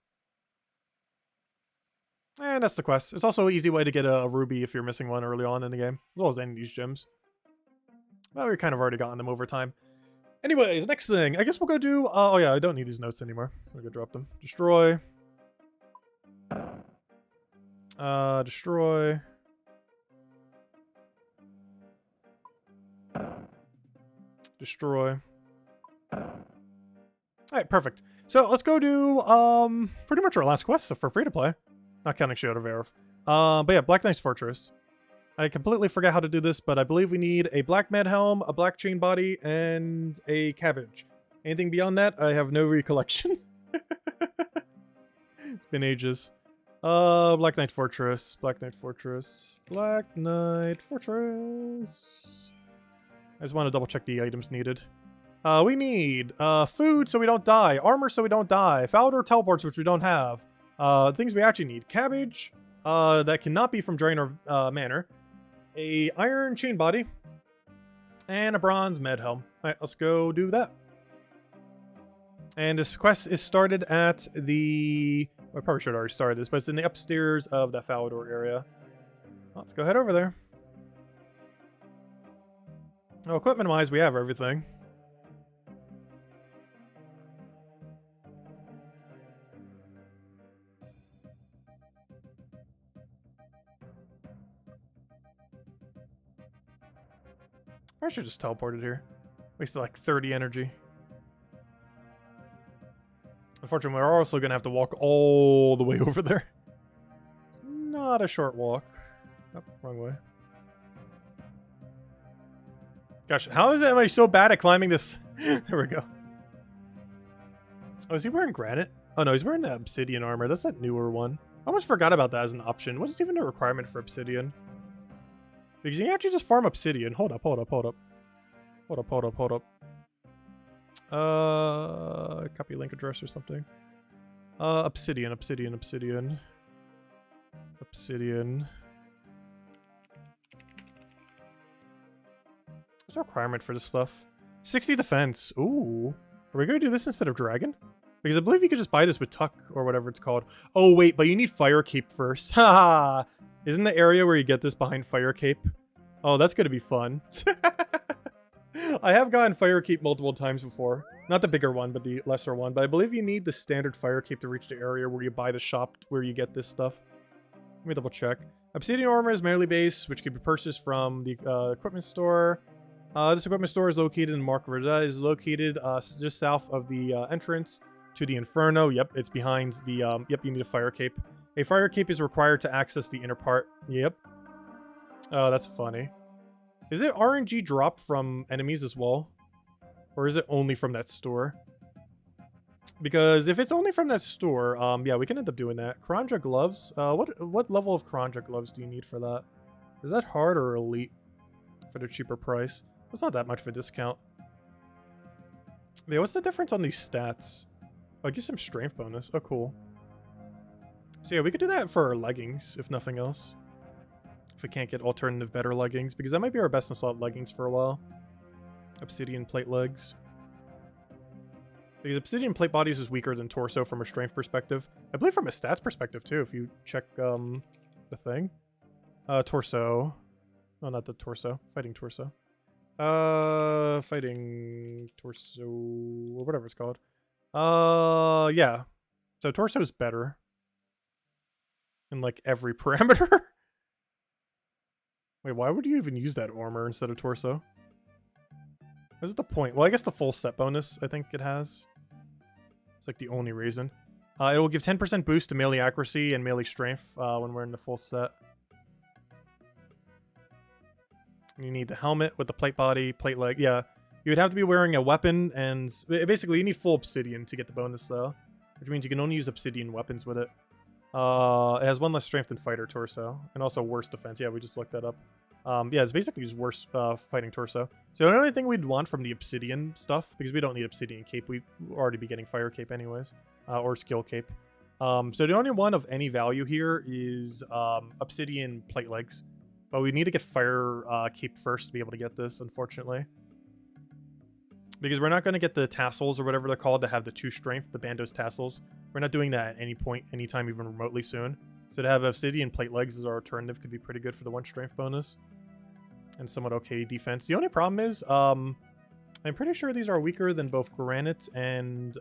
Speaker 1: And that's the quest. It's also an easy way to get a ruby if you're missing one early on in the game, as well as any of these gems. Well, we've kind of already gotten them over time. Anyways, next thing. I guess we'll go do... oh yeah, I don't need these notes anymore. We'll go drop them. Destroy. Destroy. Destroy. Alright, perfect. So let's go do pretty much our last quest for free to play. Not counting Shield of Arrow. But yeah, Black Knight's Fortress. I completely forgot how to do this, but I believe we need a black med helm, a black chain body, and a cabbage. Anything beyond that, I have no recollection. It's been ages. Black Knight Fortress. Black Knight Fortress. Black Knight Fortress. I just want to double check the items needed. We need food so we don't die, armor so we don't die, Fowler teleports which we don't have. Things we actually need. Cabbage, that cannot be from Draenor Manor. A iron chain body. And a bronze med helm. Alright, let's go do that. And this quest is started at the... I probably should have already started this, but it's in the upstairs of the Falador area. Let's go head over there. Oh, equipment-wise, we have everything. I should just teleported here. Wasted like 30 energy. Unfortunately, we're also going to have to walk all the way over there. It's not a short walk. Oh, wrong way. Gosh, how is everybody so bad at climbing this? There we go. Oh, is he wearing granite? Oh no, he's wearing the obsidian armor. That's that newer one. I almost forgot about that as an option. What is even a requirement for obsidian? Because you can actually just farm obsidian. Hold up. Copy link address or something. Obsidian. What's the requirement for this stuff? 60 defense. Ooh. Are we gonna do this instead of dragon? Because I believe you could just buy this with Tuck or whatever it's called. Oh, wait, but you need Fire Cape first. Haha! Isn't the area where you get this behind Fire Cape? Oh, that's gonna be fun. I have gotten Fire Cape multiple times before. Not the bigger one, but the lesser one. But I believe you need the standard Fire Cape to reach the area where you buy the shop where you get this stuff. Let me double check. Obsidian armor is melee base, which can be purchased from the equipment store. This equipment store is located in Mark Verda. Is located just south of the entrance to the Inferno. Yep, it's behind the... yep, you need a Fire Cape. A Fire Cape is required to access the inner part. Yep. Oh, that's funny. Is it RNG dropped from enemies as well? Or is it only from that store? Because if it's only from that store, yeah, we can end up doing that. Karanja gloves. What level of Karanja gloves do you need for that? Is that hard or elite for the cheaper price? That's not that much of a discount. Yeah, what's the difference on these stats? Oh, it gives some strength bonus. Oh, cool. So yeah, we could do that for our leggings, if nothing else. If we can't get alternative better leggings, because that might be our best in slot leggings for a while. Obsidian plate legs. Because obsidian plate bodies is weaker than torso from a strength perspective. I believe from a stats perspective too, if you check the thing. Torso. No, not the torso. Fighting torso. Fighting torso, or whatever it's called. Yeah. So torso is better in like every parameter. Wait, why would you even use that armor instead of torso? What is the point? Well, I guess the full set bonus, I think it has. It's like the only reason. It will give 10% boost to melee accuracy and melee strength when we're in the full set. You need the helmet with the plate body, plate leg. Yeah, you would have to be wearing a weapon, and basically you need full obsidian to get the bonus though, which means you can only use obsidian weapons with it. It has one less strength than fighter torso, and also worse defense. Yeah, we just looked that up. Yeah, it's basically just worse fighting torso. So the only thing we'd want from the obsidian stuff, because we don't need obsidian cape, we'd already be getting fire cape anyways, or skill cape. So the only one of any value here is obsidian plate legs. But we need to get fire cape first to be able to get this, unfortunately. Because we're not going to get the tassels or whatever they're called that have the 2 strength, the Bando's tassels. We're not doing that at any point, anytime, even remotely soon. So to have obsidian plate legs as our alternative could be pretty good for the 1 strength bonus. And somewhat okay defense. The only problem is, I'm pretty sure these are weaker than both granite and,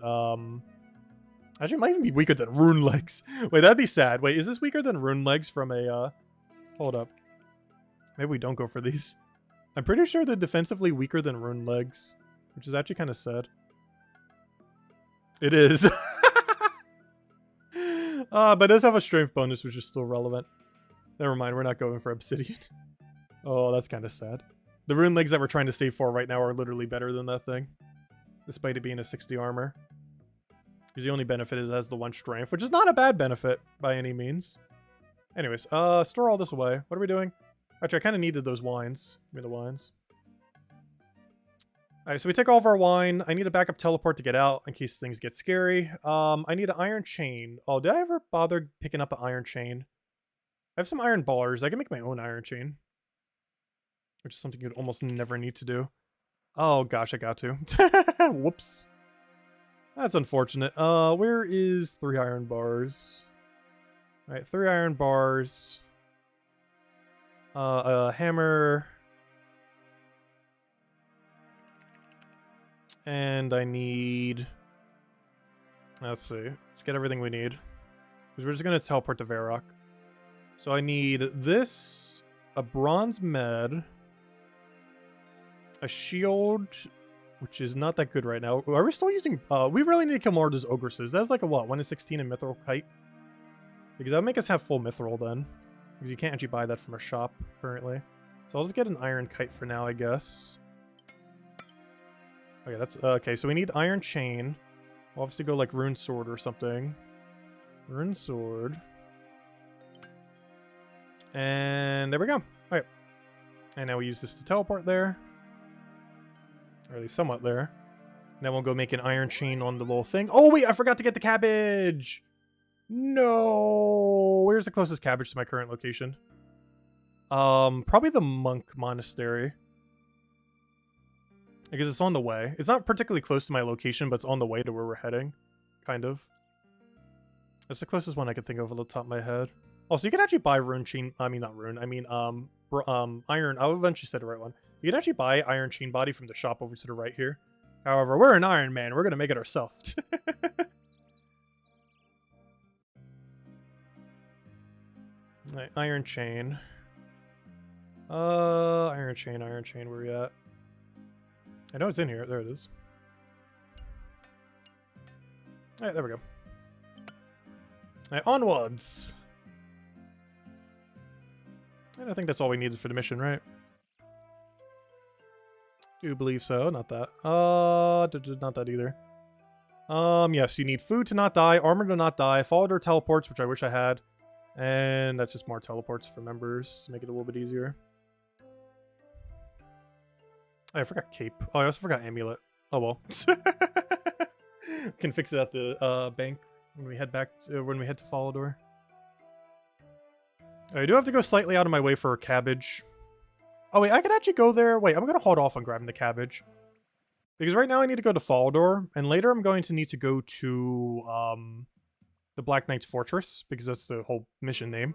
Speaker 1: actually, it might even be weaker than rune legs. Wait, that'd be sad. Wait, is this weaker than rune legs from a, hold up. Maybe we don't go for these. I'm pretty sure they're defensively weaker than rune legs, which is actually kind of sad. It is. But it does have a strength bonus, which is still relevant. Never mind, we're not going for obsidian. Oh, that's kind of sad. The rune legs that we're trying to save for right now are literally better than that thing, despite it being a 60 armor. Because the only benefit is it has the 1 strength, which is not a bad benefit by any means. Anyways, store all this away. What are we doing? Actually, I kind of needed those wines. Give me the wines. Alright, so we take all of our wine. I need a backup teleport to get out in case things get scary. I need an iron chain. Oh, did I ever bother picking up an iron chain? I have some iron bars. I can make my own iron chain. Which is something you'd almost never need to do. Oh gosh, I got to. Whoops. That's unfortunate. Where is 3 iron bars? Alright, 3 iron bars. A hammer. And I need... Let's see. Let's get everything we need. Because we're just going to teleport to Varrock. So I need this, a bronze med, a shield, which is not that good right now. Are we still using... we really need to kill more of those ogresses. That's like a what? 1 in 16 in mithril kite? Because that would make us have full mithril then. Because you can't actually buy that from a shop currently. So I'll just get an iron kite for now, I guess. Okay, that's... okay, so we need iron chain. We'll obviously go like rune sword or something. Rune sword. And there we go. Alright. And now we use this to teleport there. Or at least somewhat there. Now we'll go make an iron chain on the little thing. Oh, wait, I forgot to get the cabbage! No! Where's the closest cabbage to my current location? Probably the monk monastery. Because it's on the way. It's not particularly close to my location, but it's on the way to where we're heading. kind of. That's the closest one I could think of off the top of my head. Also, you can actually buy rune chain. I mean, not rune. I mean, iron. I'll eventually say the right one. You can actually buy iron chain body from the shop over to the right here. However, we're an Iron Man. We're gonna make it ourselves. Right, iron chain. Iron chain. Where are you at? I know it's in here. There it is. Alright, there we go. Alright, onwards. And I think that's all we needed for the mission, right? Do believe so. Not that. Not that either. Yes, you need food to not die, armor to not die, follow door teleports, which I wish I had. And that's just more teleports for members to make it a little bit easier. Oh, I forgot cape. Oh, I also forgot amulet. Oh well. Can fix it at the bank when we head back to, when we head to follow door. I do have to go slightly out of my way for a cabbage. Oh wait, I could actually go there. Wait, I'm gonna hold off on grabbing the cabbage. Because right now I need to go to Faldor, and later I'm going to need to go to the Black Knight's Fortress, because that's the whole mission name.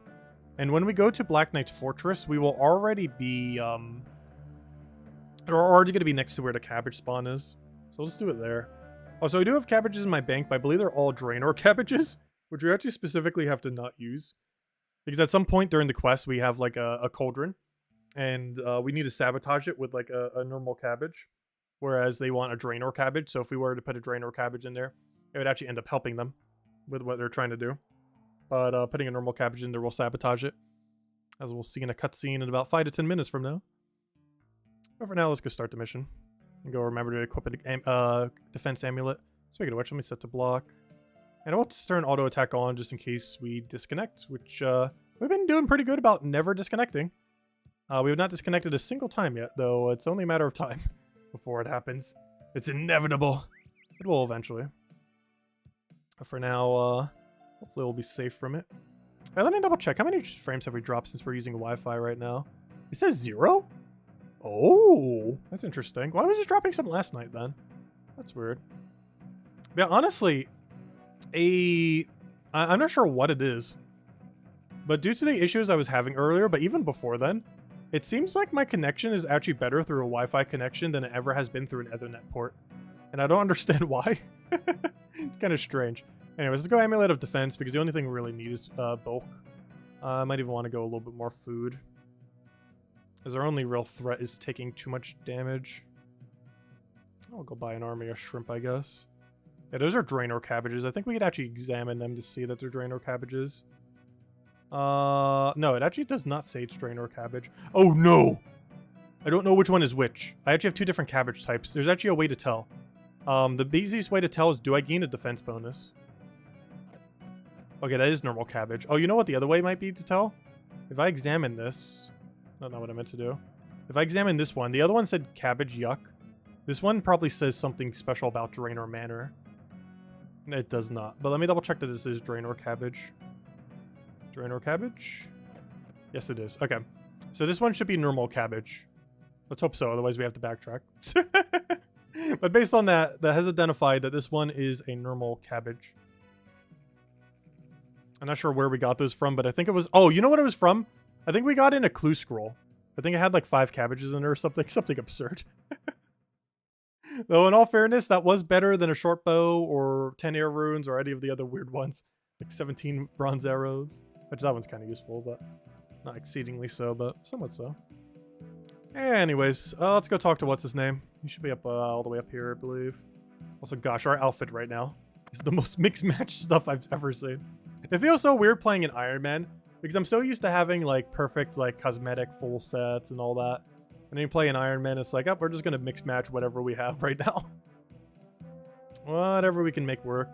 Speaker 1: And when we go to Black Knight's Fortress, we will already be we're already gonna be next to where the cabbage spawn is. So let's do it there. Oh, so I do have cabbages in my bank, but I believe they're all Draenor cabbages, which we actually specifically have to not use. Because at some point during the quest, we have like a cauldron. And we need to sabotage it with like a normal cabbage, whereas they want a Draenor cabbage. So if we were to put a Draenor cabbage in there, it would actually end up helping them with what they're trying to do. But putting a normal cabbage in there will sabotage it, as we'll see in a cutscene in about 5 to 10 minutes from now. But for now, let's go start the mission and go remember to equip a defense amulet. Speaking of which, let me set to block, and I will just turn auto attack on just in case we disconnect, which we've been doing pretty good about never disconnecting. We have not disconnected a single time yet, though it's only a matter of time before it happens. It's inevitable. It will eventually. But for now, hopefully we'll be safe from it. Alright, let me double check. How many frames have we dropped since we're using Wi-Fi right now? It says 0? Oh, that's interesting. Why was it dropping some last night then? That's weird. Yeah, honestly, I'm not sure what it is. But due to the issues I was having earlier, but even before then, it seems like my connection is actually better through a Wi-Fi connection than it ever has been through an Ethernet port. And I don't understand why. It's kind of strange. Anyways, let's go Amulet of Defense, because the only thing we really need is bulk. I might even want to go a little bit more food, as our only real threat is taking too much damage. I'll go buy an army of shrimp, I guess. Yeah, those are Draenor cabbages. I think we could actually examine them to see that they're Draenor cabbages. No, it actually does not say it's Draenor cabbage. Oh no! I don't know which one is which. I actually have 2 different cabbage types. There's actually a way to tell. The easiest way to tell is, do I gain a defense bonus? Okay, that is normal cabbage. Oh, you know what the other way might be to tell? If I examine this... That's not what I meant to do. If I examine this one, the other one said cabbage yuck. This one probably says something special about Draenor Manor. It does not. But let me double check that this is Draenor cabbage. Draenor cabbage? Yes, it is. Okay. So this one should be normal cabbage. Let's hope so, otherwise we have to backtrack. But based on that, that has identified that this one is a normal cabbage. I'm not sure where we got those from, but I think it was... Oh, you know what it was from? I think we got in a clue scroll. I think it had like 5 cabbages in there or something. Something absurd. Though in all fairness, that was better than a short bow or 10 air runes or any of the other weird ones. Like 17 bronze arrows. Which that one's kind of useful, but not exceedingly so, but somewhat so. Anyways, let's go talk to what's his name. He should be up all the way up here, I believe. Also, gosh, our outfit right now is the most mixed match stuff I've ever seen. It feels so weird playing an Iron Man because I'm so used to having like perfect like cosmetic full sets and all that. And then you play an Iron Man, it's like, oh, we're just gonna mix match whatever we have right now. Whatever we can make work.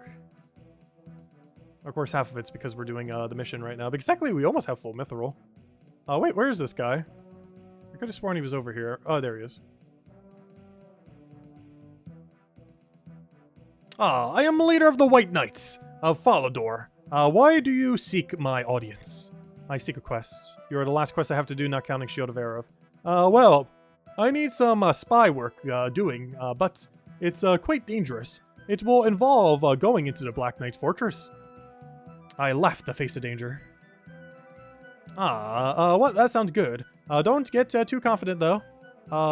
Speaker 1: Of course, half of it's because we're doing the mission right now. Because technically, we almost have full mithril. Wait, where is this guy? I could have sworn he was over here. Oh, there he is. I am leader of the White Knights of Falador. Why do you seek my audience? I seek a quest. You are the last quest I have to do, not counting Shield of Aerith. Well, I need some spy work doing, but it's quite dangerous. It will involve going into the Black Knight's fortress. I left to face the danger. What? That sounds good. Don't get too confident, though.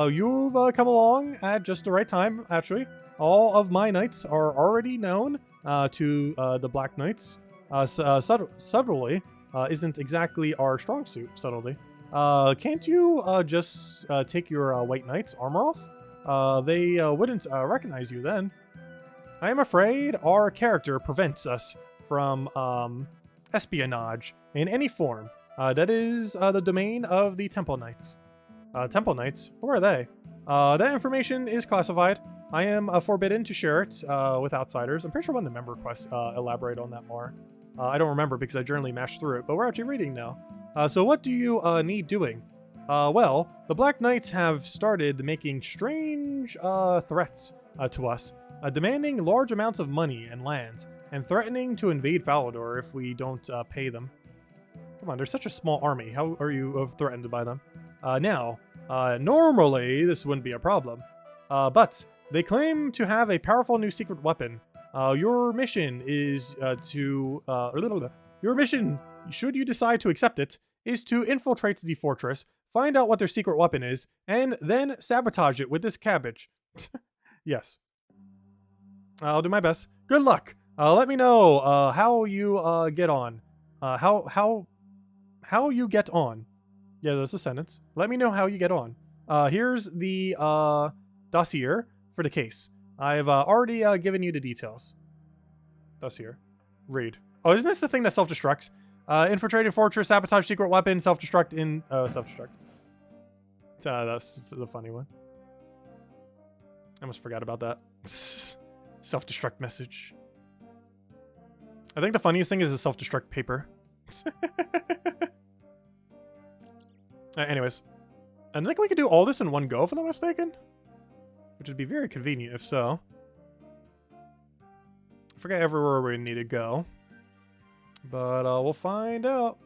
Speaker 1: You've come along at just the right time, actually. All of my knights are already known to the Black Knights. Subtly isn't exactly our strong suit, subtlety. Can't you just take your white knight's armor off? They wouldn't recognize you then. I am afraid our character prevents us from espionage in any form. That is the domain of the Temple Knights. Temple Knights? Who are they? That information is classified. I am forbidden to share it with outsiders. I'm pretty sure one of the member requests elaborate on that more. I don't remember because I generally mashed through it, but we're actually reading now. So what do you need doing? Well, the Black Knights have started making strange threats to us, demanding large amounts of money and lands, and threatening to invade Falador if we don't pay them. Come on, they're such a small army. How are you threatened by them? Normally this wouldn't be a problem, but they claim to have a powerful new secret weapon. Your mission is your mission, should you decide to accept it, is to infiltrate the fortress, find out what their secret weapon is, and then sabotage it with this cabbage. Yes. I'll do my best. Good luck. Let me know how you get on. How you get on. Yeah, that's a sentence. Let me know how you get on. Here's the dossier for the case. I've already given you the details. Dossier. Read. Oh, isn't this the thing that self-destructs? Infiltrated fortress, sabotage secret weapon, self-destruct in... self-destruct. That's the funny one. I almost forgot about that. Self-destruct message. I think the funniest thing is the self-destruct paper. Anyways. I think we could do all this in one go, if I'm not mistaken. Which would be very convenient, if so. I forget everywhere we need to go. But we'll find out.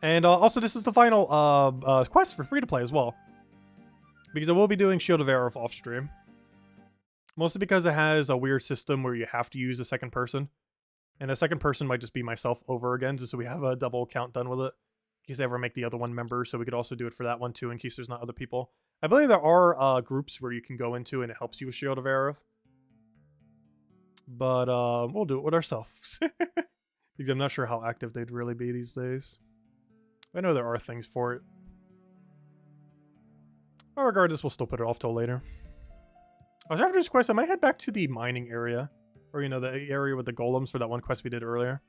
Speaker 1: And also, this is the final quest for free-to-play as well. Because I will be doing Shield of Aerith off-stream. Mostly because it has a weird system where you have to use a second person. And the second person might just be myself over again, just so we have a double count done with it. In case I ever make the other one member, so we could also do it for that one too, in case there's not other people. I believe there are groups where you can go into and it helps you with Shield of Aerith. But we'll do it with ourselves. Because I'm not sure how active they'd really be these days. I know there are things for it. But regardless, we'll still put it off till later. After this quest, I might head back to the mining area. Or, you know, the area with the golems for that one quest we did earlier.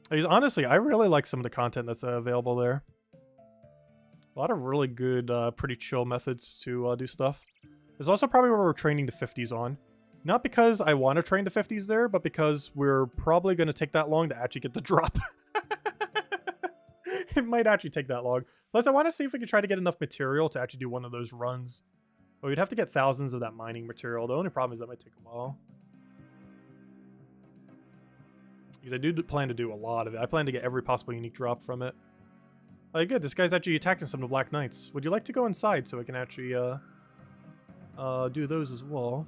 Speaker 1: Because honestly, I really like some of the content that's available there. A lot of really good, pretty chill methods to do stuff. There's also probably where we're training the 50s on. Not because I want to train the 50s there, but because we're probably going to take that long to actually get the drop. It might actually take that long. Plus, I want to see if we can try to get enough material to actually do one of those runs. But we'd have to get thousands of that mining material. The only problem is that might take a while. Because I do plan to do a lot of it. I plan to get every possible unique drop from it. Like, good, this guy's actually attacking some of the Black Knights. Would you like to go inside so I can actually do those as well?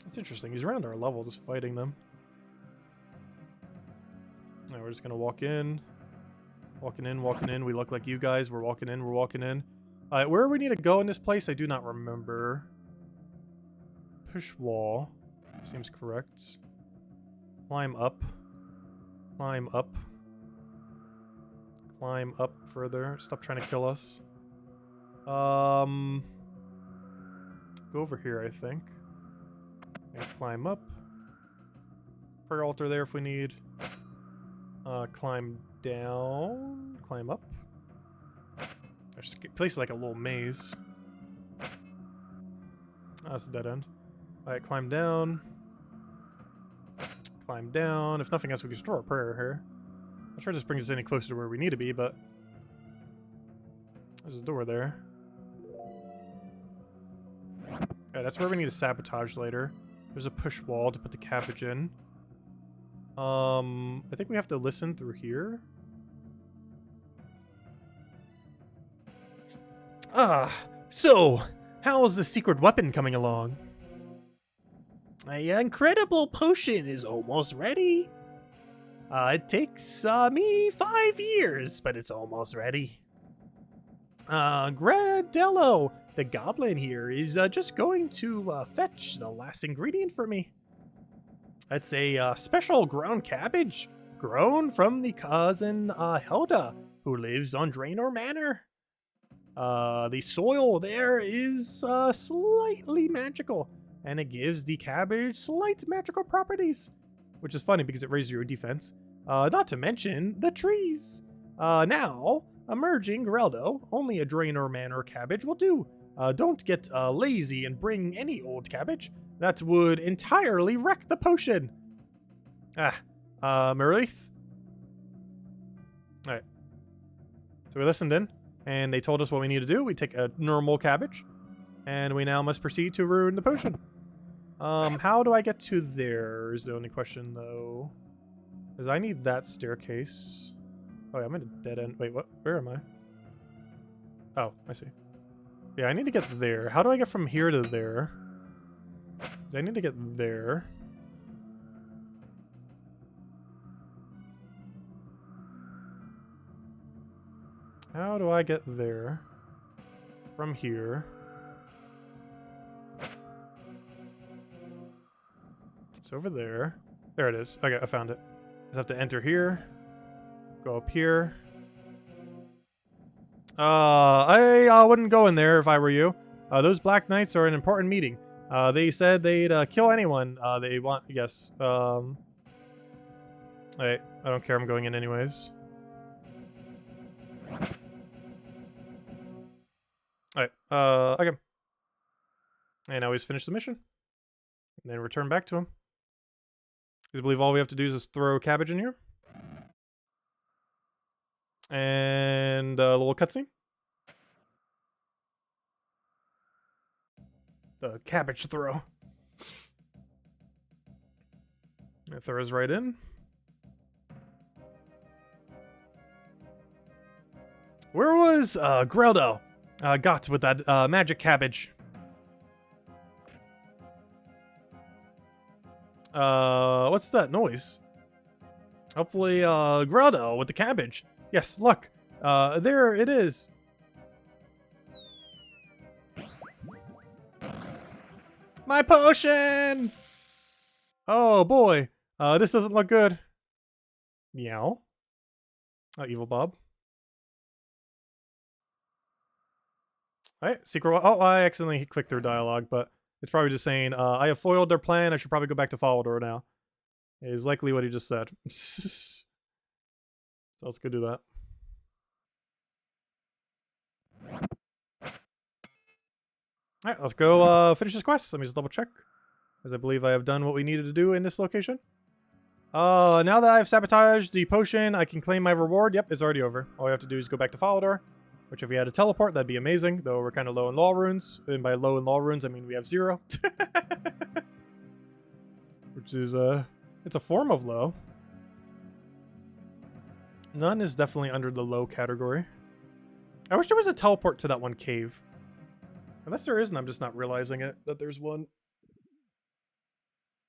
Speaker 1: That's interesting. He's around our level, just fighting them. Alright, we're just gonna walk in. Walking in, walking in. We look like you guys. We're walking in, we're walking in. Alright, where we need to go in this place, I do not remember. Push wall. Seems correct. Climb up. Climb up. Climb up further. Stop trying to kill us. Go over here, I think. And climb up. Prayer altar there if we need. Climb down. Climb up. This place is like a little maze. Oh, that's a dead end. Alright, climb down. Climb down. If nothing else, we can store a prayer here. I'm not sure this brings us any closer to where we need to be, but... There's a door there. Alright, that's where we need to sabotage later. There's a push wall to put the cabbage in. I think we have to listen through here. So, how's the secret weapon coming along?
Speaker 2: My incredible potion is almost ready. It takes me 5 years, but it's almost ready. Gradello, the goblin here, is just going to fetch the last ingredient for me. It's a special ground cabbage, grown from the cousin Helda, who lives on Draenor Manor. The soil there is slightly magical, and it gives the cabbage slight magical properties, which is funny because it raises your defense. Not to mention the trees. Now, emerging Geraldo, only a Draenor Manor cabbage will do. Don't get lazy and bring any old cabbage. That would entirely wreck the potion. Marith? Alright. So we listened in, and they told us what we need to do. We take a normal cabbage, and we now must proceed to ruin the potion. How do I get to there is the only question, though. Because I need that staircase. Oh, yeah, I'm in a dead end. Wait, what? Where am I? Oh, I see. Yeah, I need to get there. How do I get from here to there? Because I need to get there. How do I get there? From here. It's over there. There it is. Okay, I found it. I just have to enter here. Go up here. I wouldn't go in there if I were you. Those Black Knights are an important meeting. They said they'd kill anyone they want. Yes. I don't care. I'm going in anyways. Alright. Okay. And now he's finished the mission. And then return back to him. I believe all we have to do is just throw cabbage in here. And a little cutscene. The cabbage throw. It throws right in. Where was Greldo got with that magic cabbage? What's that noise? Hopefully, Greldo with the cabbage. Yes, look. There it is. My potion! Oh, boy. This doesn't look good. Meow. Oh, Evil Bob. Alright, secret. Oh, I accidentally clicked their dialogue, but it's probably just saying, I have foiled their plan. I should probably go back to Falador now. Is likely what he just said. So let's go do that. Alright, let's go finish this quest. Let me just double check. As I believe I have done what we needed to do in this location. Now that I've sabotaged the potion, I can claim my reward. Yep, it's already over. All we have to do is go back to Falador. Which if we had a teleport, that'd be amazing. Though we're kind of low in law runes. And by low in law runes, I mean we have 0. Which is, it's a form of low. None is definitely under the low category. I wish there was a teleport to that one cave. Unless there isn't, I'm just not realizing it, that there's one.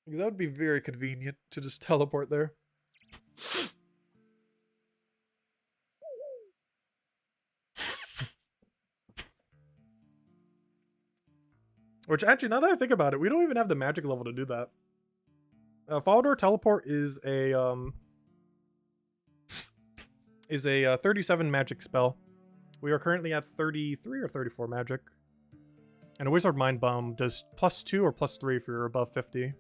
Speaker 2: Because that would be very convenient to just teleport there. Which, actually, now that I think about it, we don't even have the magic level to do that. Falador Teleport is a 37 magic spell. We are currently at 33 or 34 magic. And a Wizard Mind Bomb does +2 or +3 if you're above 50.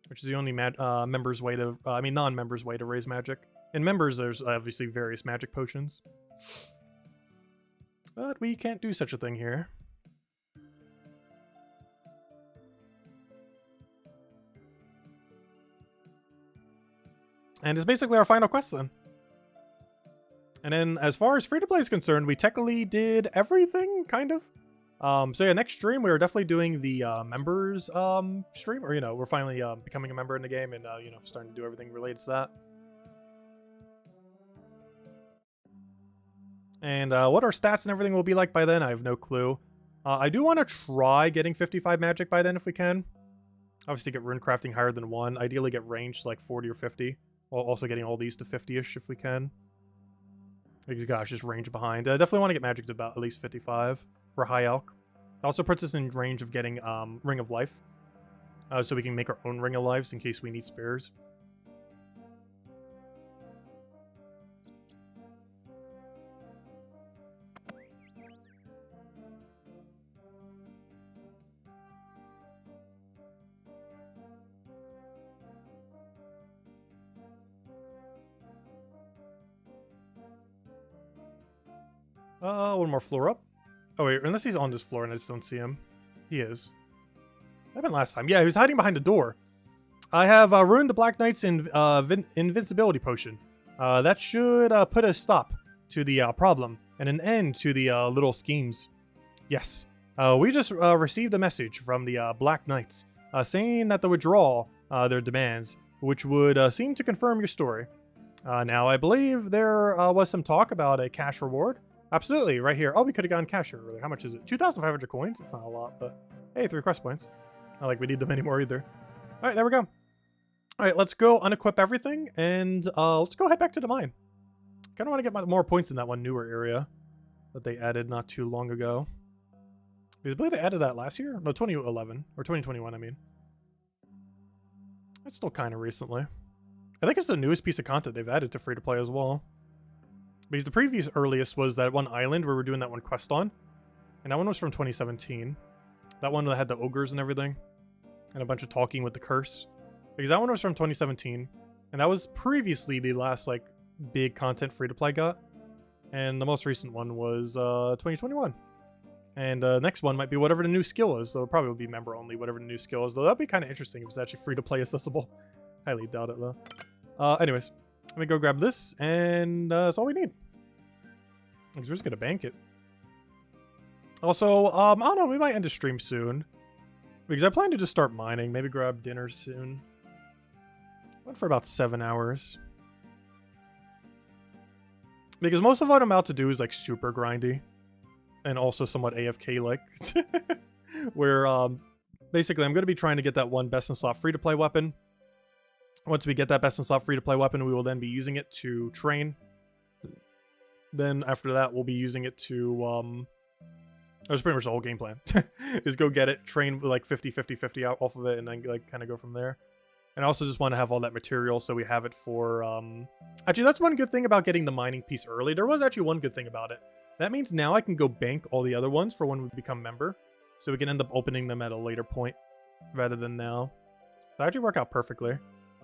Speaker 2: Which is the only members way to, non-members way to raise magic. In members, there's obviously various magic potions. But we can't do such a thing here. And it's basically our final quest then. And then as far as free-to-play is concerned, we technically did everything, kind of. So yeah, next stream, we are definitely doing the members stream. Or, we're finally becoming a member in the game and, starting to do everything related to that. And what our stats and everything will be like by then, I have no clue. I do want to try getting 55 magic by then if we can. Obviously get rune crafting higher than 1. Ideally get range to like 40 or 50. While also getting all these to 50-ish if we can. Because gosh, just range behind. I definitely want to get magic to about at least 55 for high elk. Also puts us in range of getting Ring of Life. So we can make our own Ring of Lives in case we need spares. One more floor up. Oh wait, unless he's on this floor and I just don't see him. He is. Happened last time. Yeah, he was hiding behind the door. I have ruined the Black Knight's invincibility potion. That should put a stop to the problem and an end to the little schemes. Yes, we just received a message from the Black Knights saying that they withdraw their demands, which would seem to confirm your story. Now, I believe there was some talk about a cash reward. Absolutely, right here. Oh, we could have gotten cash earlier. How much is it? 2,500 coins? It's not a lot, but hey, 3 quest points. Not like we need them anymore either. All right, there we go. All right, let's go unequip everything, and let's go head back to the mine. Kind of want to get more points in that one newer area that they added not too long ago. Because I believe they added that last year? No, 2011. Or 2021, I mean. That's still kind of recently. I think it's the newest piece of content they've added to free-to-play as well. Because the previous earliest was that one island where we were doing that one quest on. And that one was from 2017. That one that had the ogres and everything. And a bunch of talking with the curse. Because that one was from 2017. And that was previously the last, like, big content free-to-play got. And the most recent one was 2021. And next one might be whatever the new skill is. Though it probably will be member only, whatever the new skill is. Though that'd be kind of interesting if it's actually free-to-play accessible. Highly doubt it, though. Anyways. Let me go grab this, and that's all we need. Because we're just gonna bank it. Also, I don't know, we might end the stream soon. Because I plan to just start mining. Maybe grab dinner soon. Went for about 7 hours. Because most of what I'm about to do is like super grindy. And also somewhat AFK-like. Where, basically I'm going to be trying to get that one best in slot free-to-play weapon. Once we get that best in slot free-to-play weapon, we will then be using it to train. Then after that, we'll be using it to, that's pretty much the whole game plan. Is go get it, train with like 50-50-50 out off of it, and then like kind of go from there. And I also just want to have all that material so we have it for, actually, that's one good thing about getting the mining piece early. There was actually one good thing about it. That means now I can go bank all the other ones for when we become member. So we can end up opening them at a later point rather than now. That actually work out perfectly.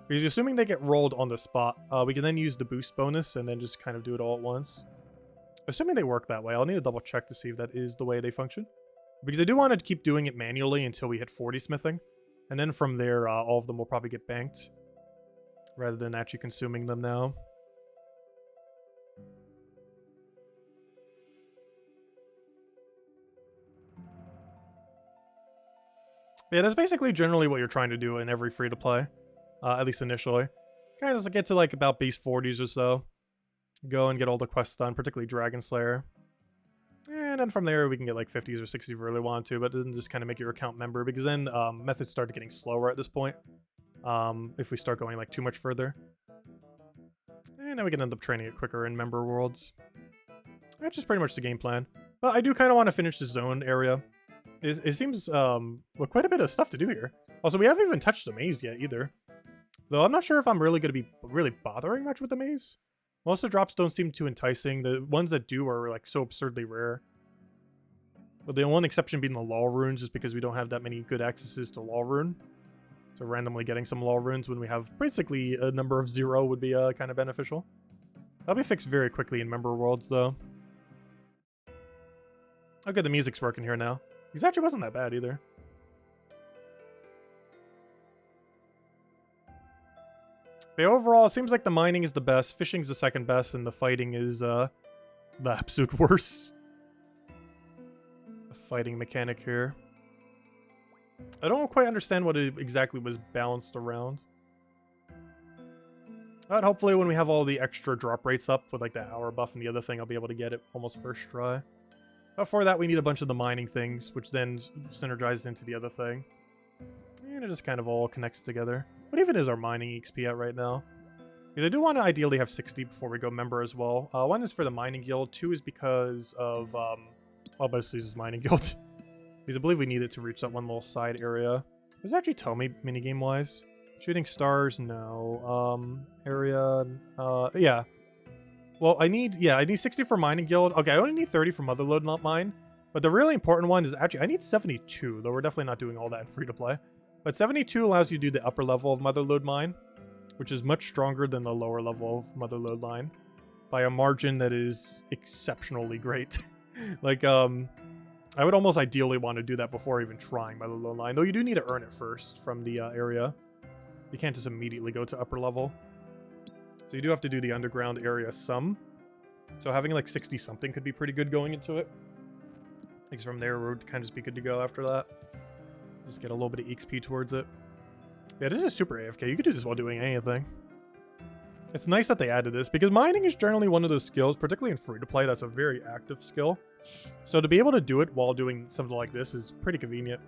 Speaker 2: Because assuming they get rolled on the spot, we can then use the boost bonus and then just kind of do it all at once. Assuming they work that way, I'll need to double check to see if that is the way they function. Because I do want to keep doing it manually until we hit 40 smithing. And then from there, all of them will probably get banked. Rather than actually consuming them now. Yeah, that's basically generally what you're trying to do in every free-to-play. At least initially. Kind of just get to like about base 40s or so. Go and get all the quests done, particularly Dragon Slayer. And then from there we can get like 50s or 60s if we really want to, but it doesn't just kind of make your account member, because then methods start getting slower at this point. If we start going like too much further. And then we can end up training it quicker in member worlds. That's just pretty much the game plan. But I do kind of want to finish the zone area. It seems well, quite a bit of stuff to do here. Also, we haven't even touched the maze yet either. Though I'm not sure if I'm really going to be really bothering much with the maze. Most of the drops don't seem too enticing. The ones that do are like so absurdly rare. But the one exception being the law runes, just because we don't have that many good accesses to law rune. So randomly getting some law runes when we have basically a number of 0 would be kind of beneficial. That'll be fixed very quickly in member worlds though. Okay, the music's working here now. It actually wasn't that bad either. But overall, it seems like the mining is the best, fishing's the second best, and the fighting is the absolute worst. The fighting mechanic here. I don't quite understand what it exactly was balanced around. But hopefully when we have all the extra drop rates up with like the hour buff and the other thing, I'll be able to get it almost first try. But for that, we need a bunch of the mining things, which then synergizes into the other thing. And it just kind of all connects together. What even is our mining XP at right now? Because I do want to ideally have 60 before we go member as well. One is for the mining guild. 2 is because of, well, mostly this is mining guild. Because I believe we need it to reach that one little side area. Does it actually tell me minigame-wise? Shooting stars, no. Area, yeah. Well, I need 60 for mining guild. Okay, I only need 30 for motherload, not mine. But the really important one is actually, I need 72, though we're definitely not doing all that in free-to-play. But 72 allows you to do the upper level of motherload mine, which is much stronger than the lower level of motherload line by a margin that is exceptionally great. Like, I would almost ideally want to do that before even trying motherload line, though you do need to earn it first from the area. You can't just immediately go to upper level. So you do have to do the underground area some. So having like 60 something could be pretty good going into it. Because from there, we would kind of just be good to go after that. Just get a little bit of XP towards it. Yeah, this is super AFK. You could do this while doing anything. It's nice that they added this, because mining is generally one of those skills, particularly in free-to-play, that's a very active skill. So to be able to do it while doing something like this is pretty convenient.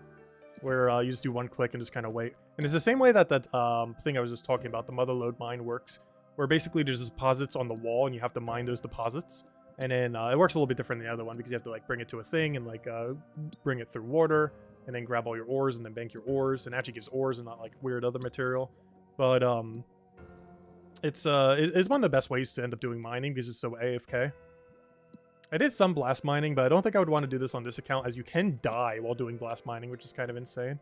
Speaker 2: Where you just do one click and just kind of wait. And it's the same way that thing I was just talking about, the motherload mine works. Where basically there's deposits on the wall and you have to mine those deposits. And then it works a little bit different than the other one because you have to like bring it to a thing and like bring it through water. And then grab all your ores and then bank your ores. And actually gives ores and not like weird other material. But it's one of the best ways to end up doing mining because it's so AFK. I did some blast mining, but I don't think I would want to do this on this account as you can die while doing blast mining, which is kind of insane.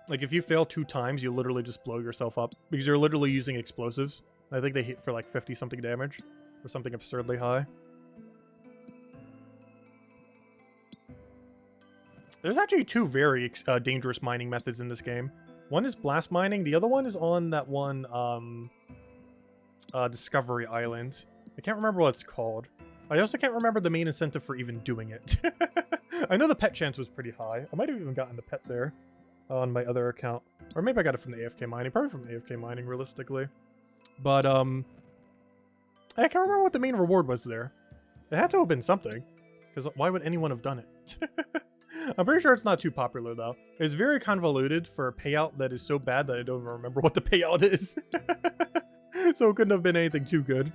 Speaker 2: Like, if you fail 2 times, you literally just blow yourself up because you're literally using explosives. I think they hit for like 50-something damage or something absurdly high. There's actually 2 very dangerous mining methods in this game. One is blast mining. The other one is on that one Discovery Island. I can't remember what it's called. I also can't remember the main incentive for even doing it. I know the pet chance was pretty high. I might have even gotten the pet there on my other account. Or maybe I got it from the AFK mining. Probably from the AFK mining, realistically. But, I can't remember what the main reward was there. It had to have been something. Because why would anyone have done it? I'm pretty sure it's not too popular, though. It's very convoluted for a payout that is so bad that I don't even remember what the payout is. So it couldn't have been anything too good.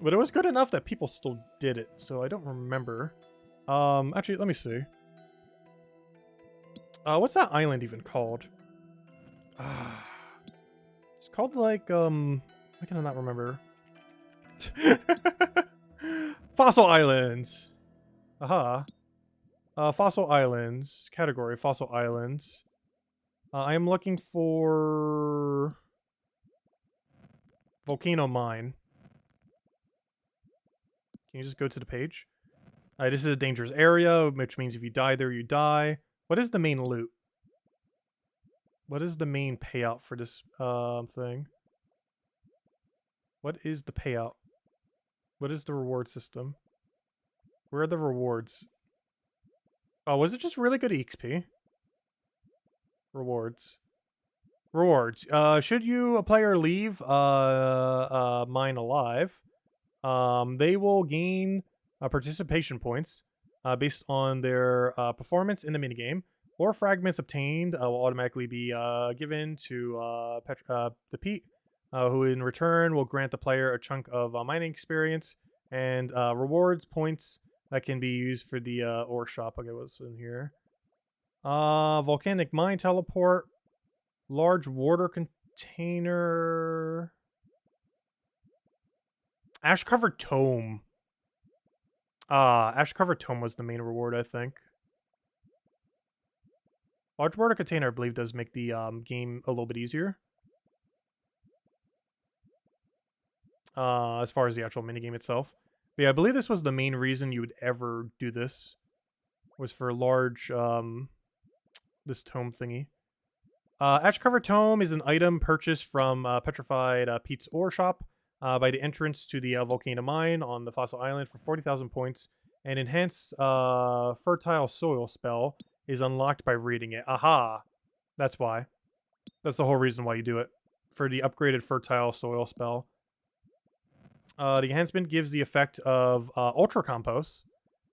Speaker 2: But it was good enough that people still did it, so I don't remember. Actually, let me see. What's that island even called? It's called like, why can I not remember? Fossil Islands! Aha. Fossil Islands. Category, Fossil Islands. I am looking for... Volcano Mine. Can you just go to the page? This is a dangerous area, which means if you die there, you die. What is the main loot? What is the main payout for this thing? What is the payout? What is the reward system? Where are the rewards? Oh, was it just really good XP? Rewards. Rewards. Should you, a player, leave mine alive, they will gain participation points based on their performance in the minigame, or fragments obtained will automatically be given to the Pete, who in return will grant the player a chunk of mining experience and rewards points that can be used for the ore shop. Okay, what's in here? Volcanic mine teleport, large water container, ash-covered tome. Ash-covered tome was the main reward, I think. Large water container, I believe, does make the game a little bit easier. As far as the actual minigame itself. But yeah, I believe this was the main reason you would ever do this. Was for large, this tome thingy. Ash-covered tome is an item purchased from Petrified Pete's ore shop by the entrance to the volcano mine on the Fossil Island for 40,000 points. An enhanced fertile soil spell is unlocked by reading it. Aha! That's why. That's the whole reason why you do it. for the upgraded fertile soil spell. The enhancement gives the effect of Ultra Compost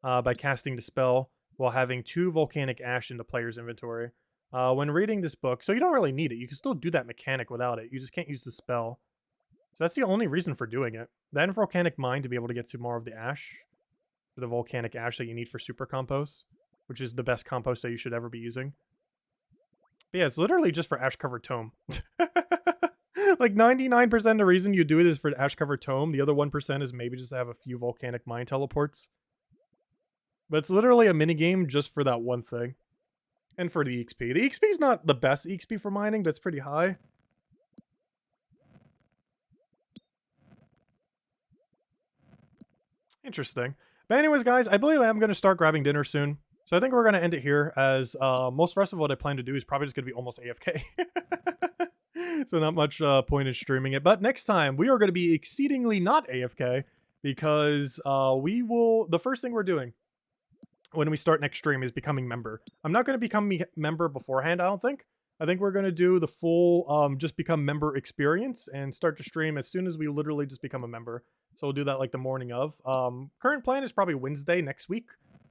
Speaker 2: by casting the spell while having 2 volcanic ash in the player's inventory. When reading this book, so you don't really need it. You can still do that mechanic without it. You just can't use the spell. So that's the only reason for doing it. That and volcanic mine to be able to get to more of the ash. The volcanic ash that you need for super compost, which is the best compost that you should ever be using. But yeah, it's literally just for ash covered tome. Like 99% of the reason you do it is for the ash covered tome. The other 1% is maybe just to have a few volcanic mine teleports. But it's literally a minigame just for that one thing. And for the XP. The XP is not the best XP for mining, but it's pretty high. Interesting. But anyways, guys, I believe I am going to start grabbing dinner soon. So I think we're going to end it here, as most rest of what I plan to do is probably just going to be almost AFK. So not much point in streaming it. But next time, we are going to be exceedingly not AFK, because the first thing we're doing when we start next stream is becoming member. I'm not going to become member beforehand, I don't think. I think we're going to do the full just become member experience and start to stream as soon as we literally just become a member. So we'll do that like the morning of. Current plan is probably Wednesday next week.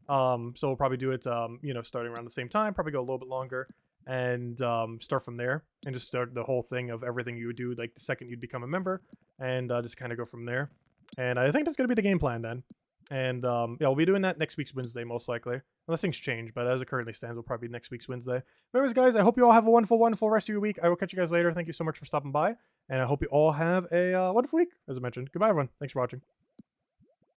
Speaker 2: So we'll probably do it, you know, starting around the same time, probably go a little bit longer, and start from there and just start the whole thing of everything you would do like the second you'd become a member, and just kind of go from there. And I think that's going to be the game plan then. And yeah, we'll be doing that next week's Wednesday, most likely. Unless things change, but as it currently stands, it'll probably be next week's Wednesday. But anyways, guys, I hope you all have a wonderful, wonderful rest of your week. I will catch you guys later. Thank you so much for stopping by. And I hope you all have a wonderful week, as I mentioned. Goodbye, everyone. Thanks for watching.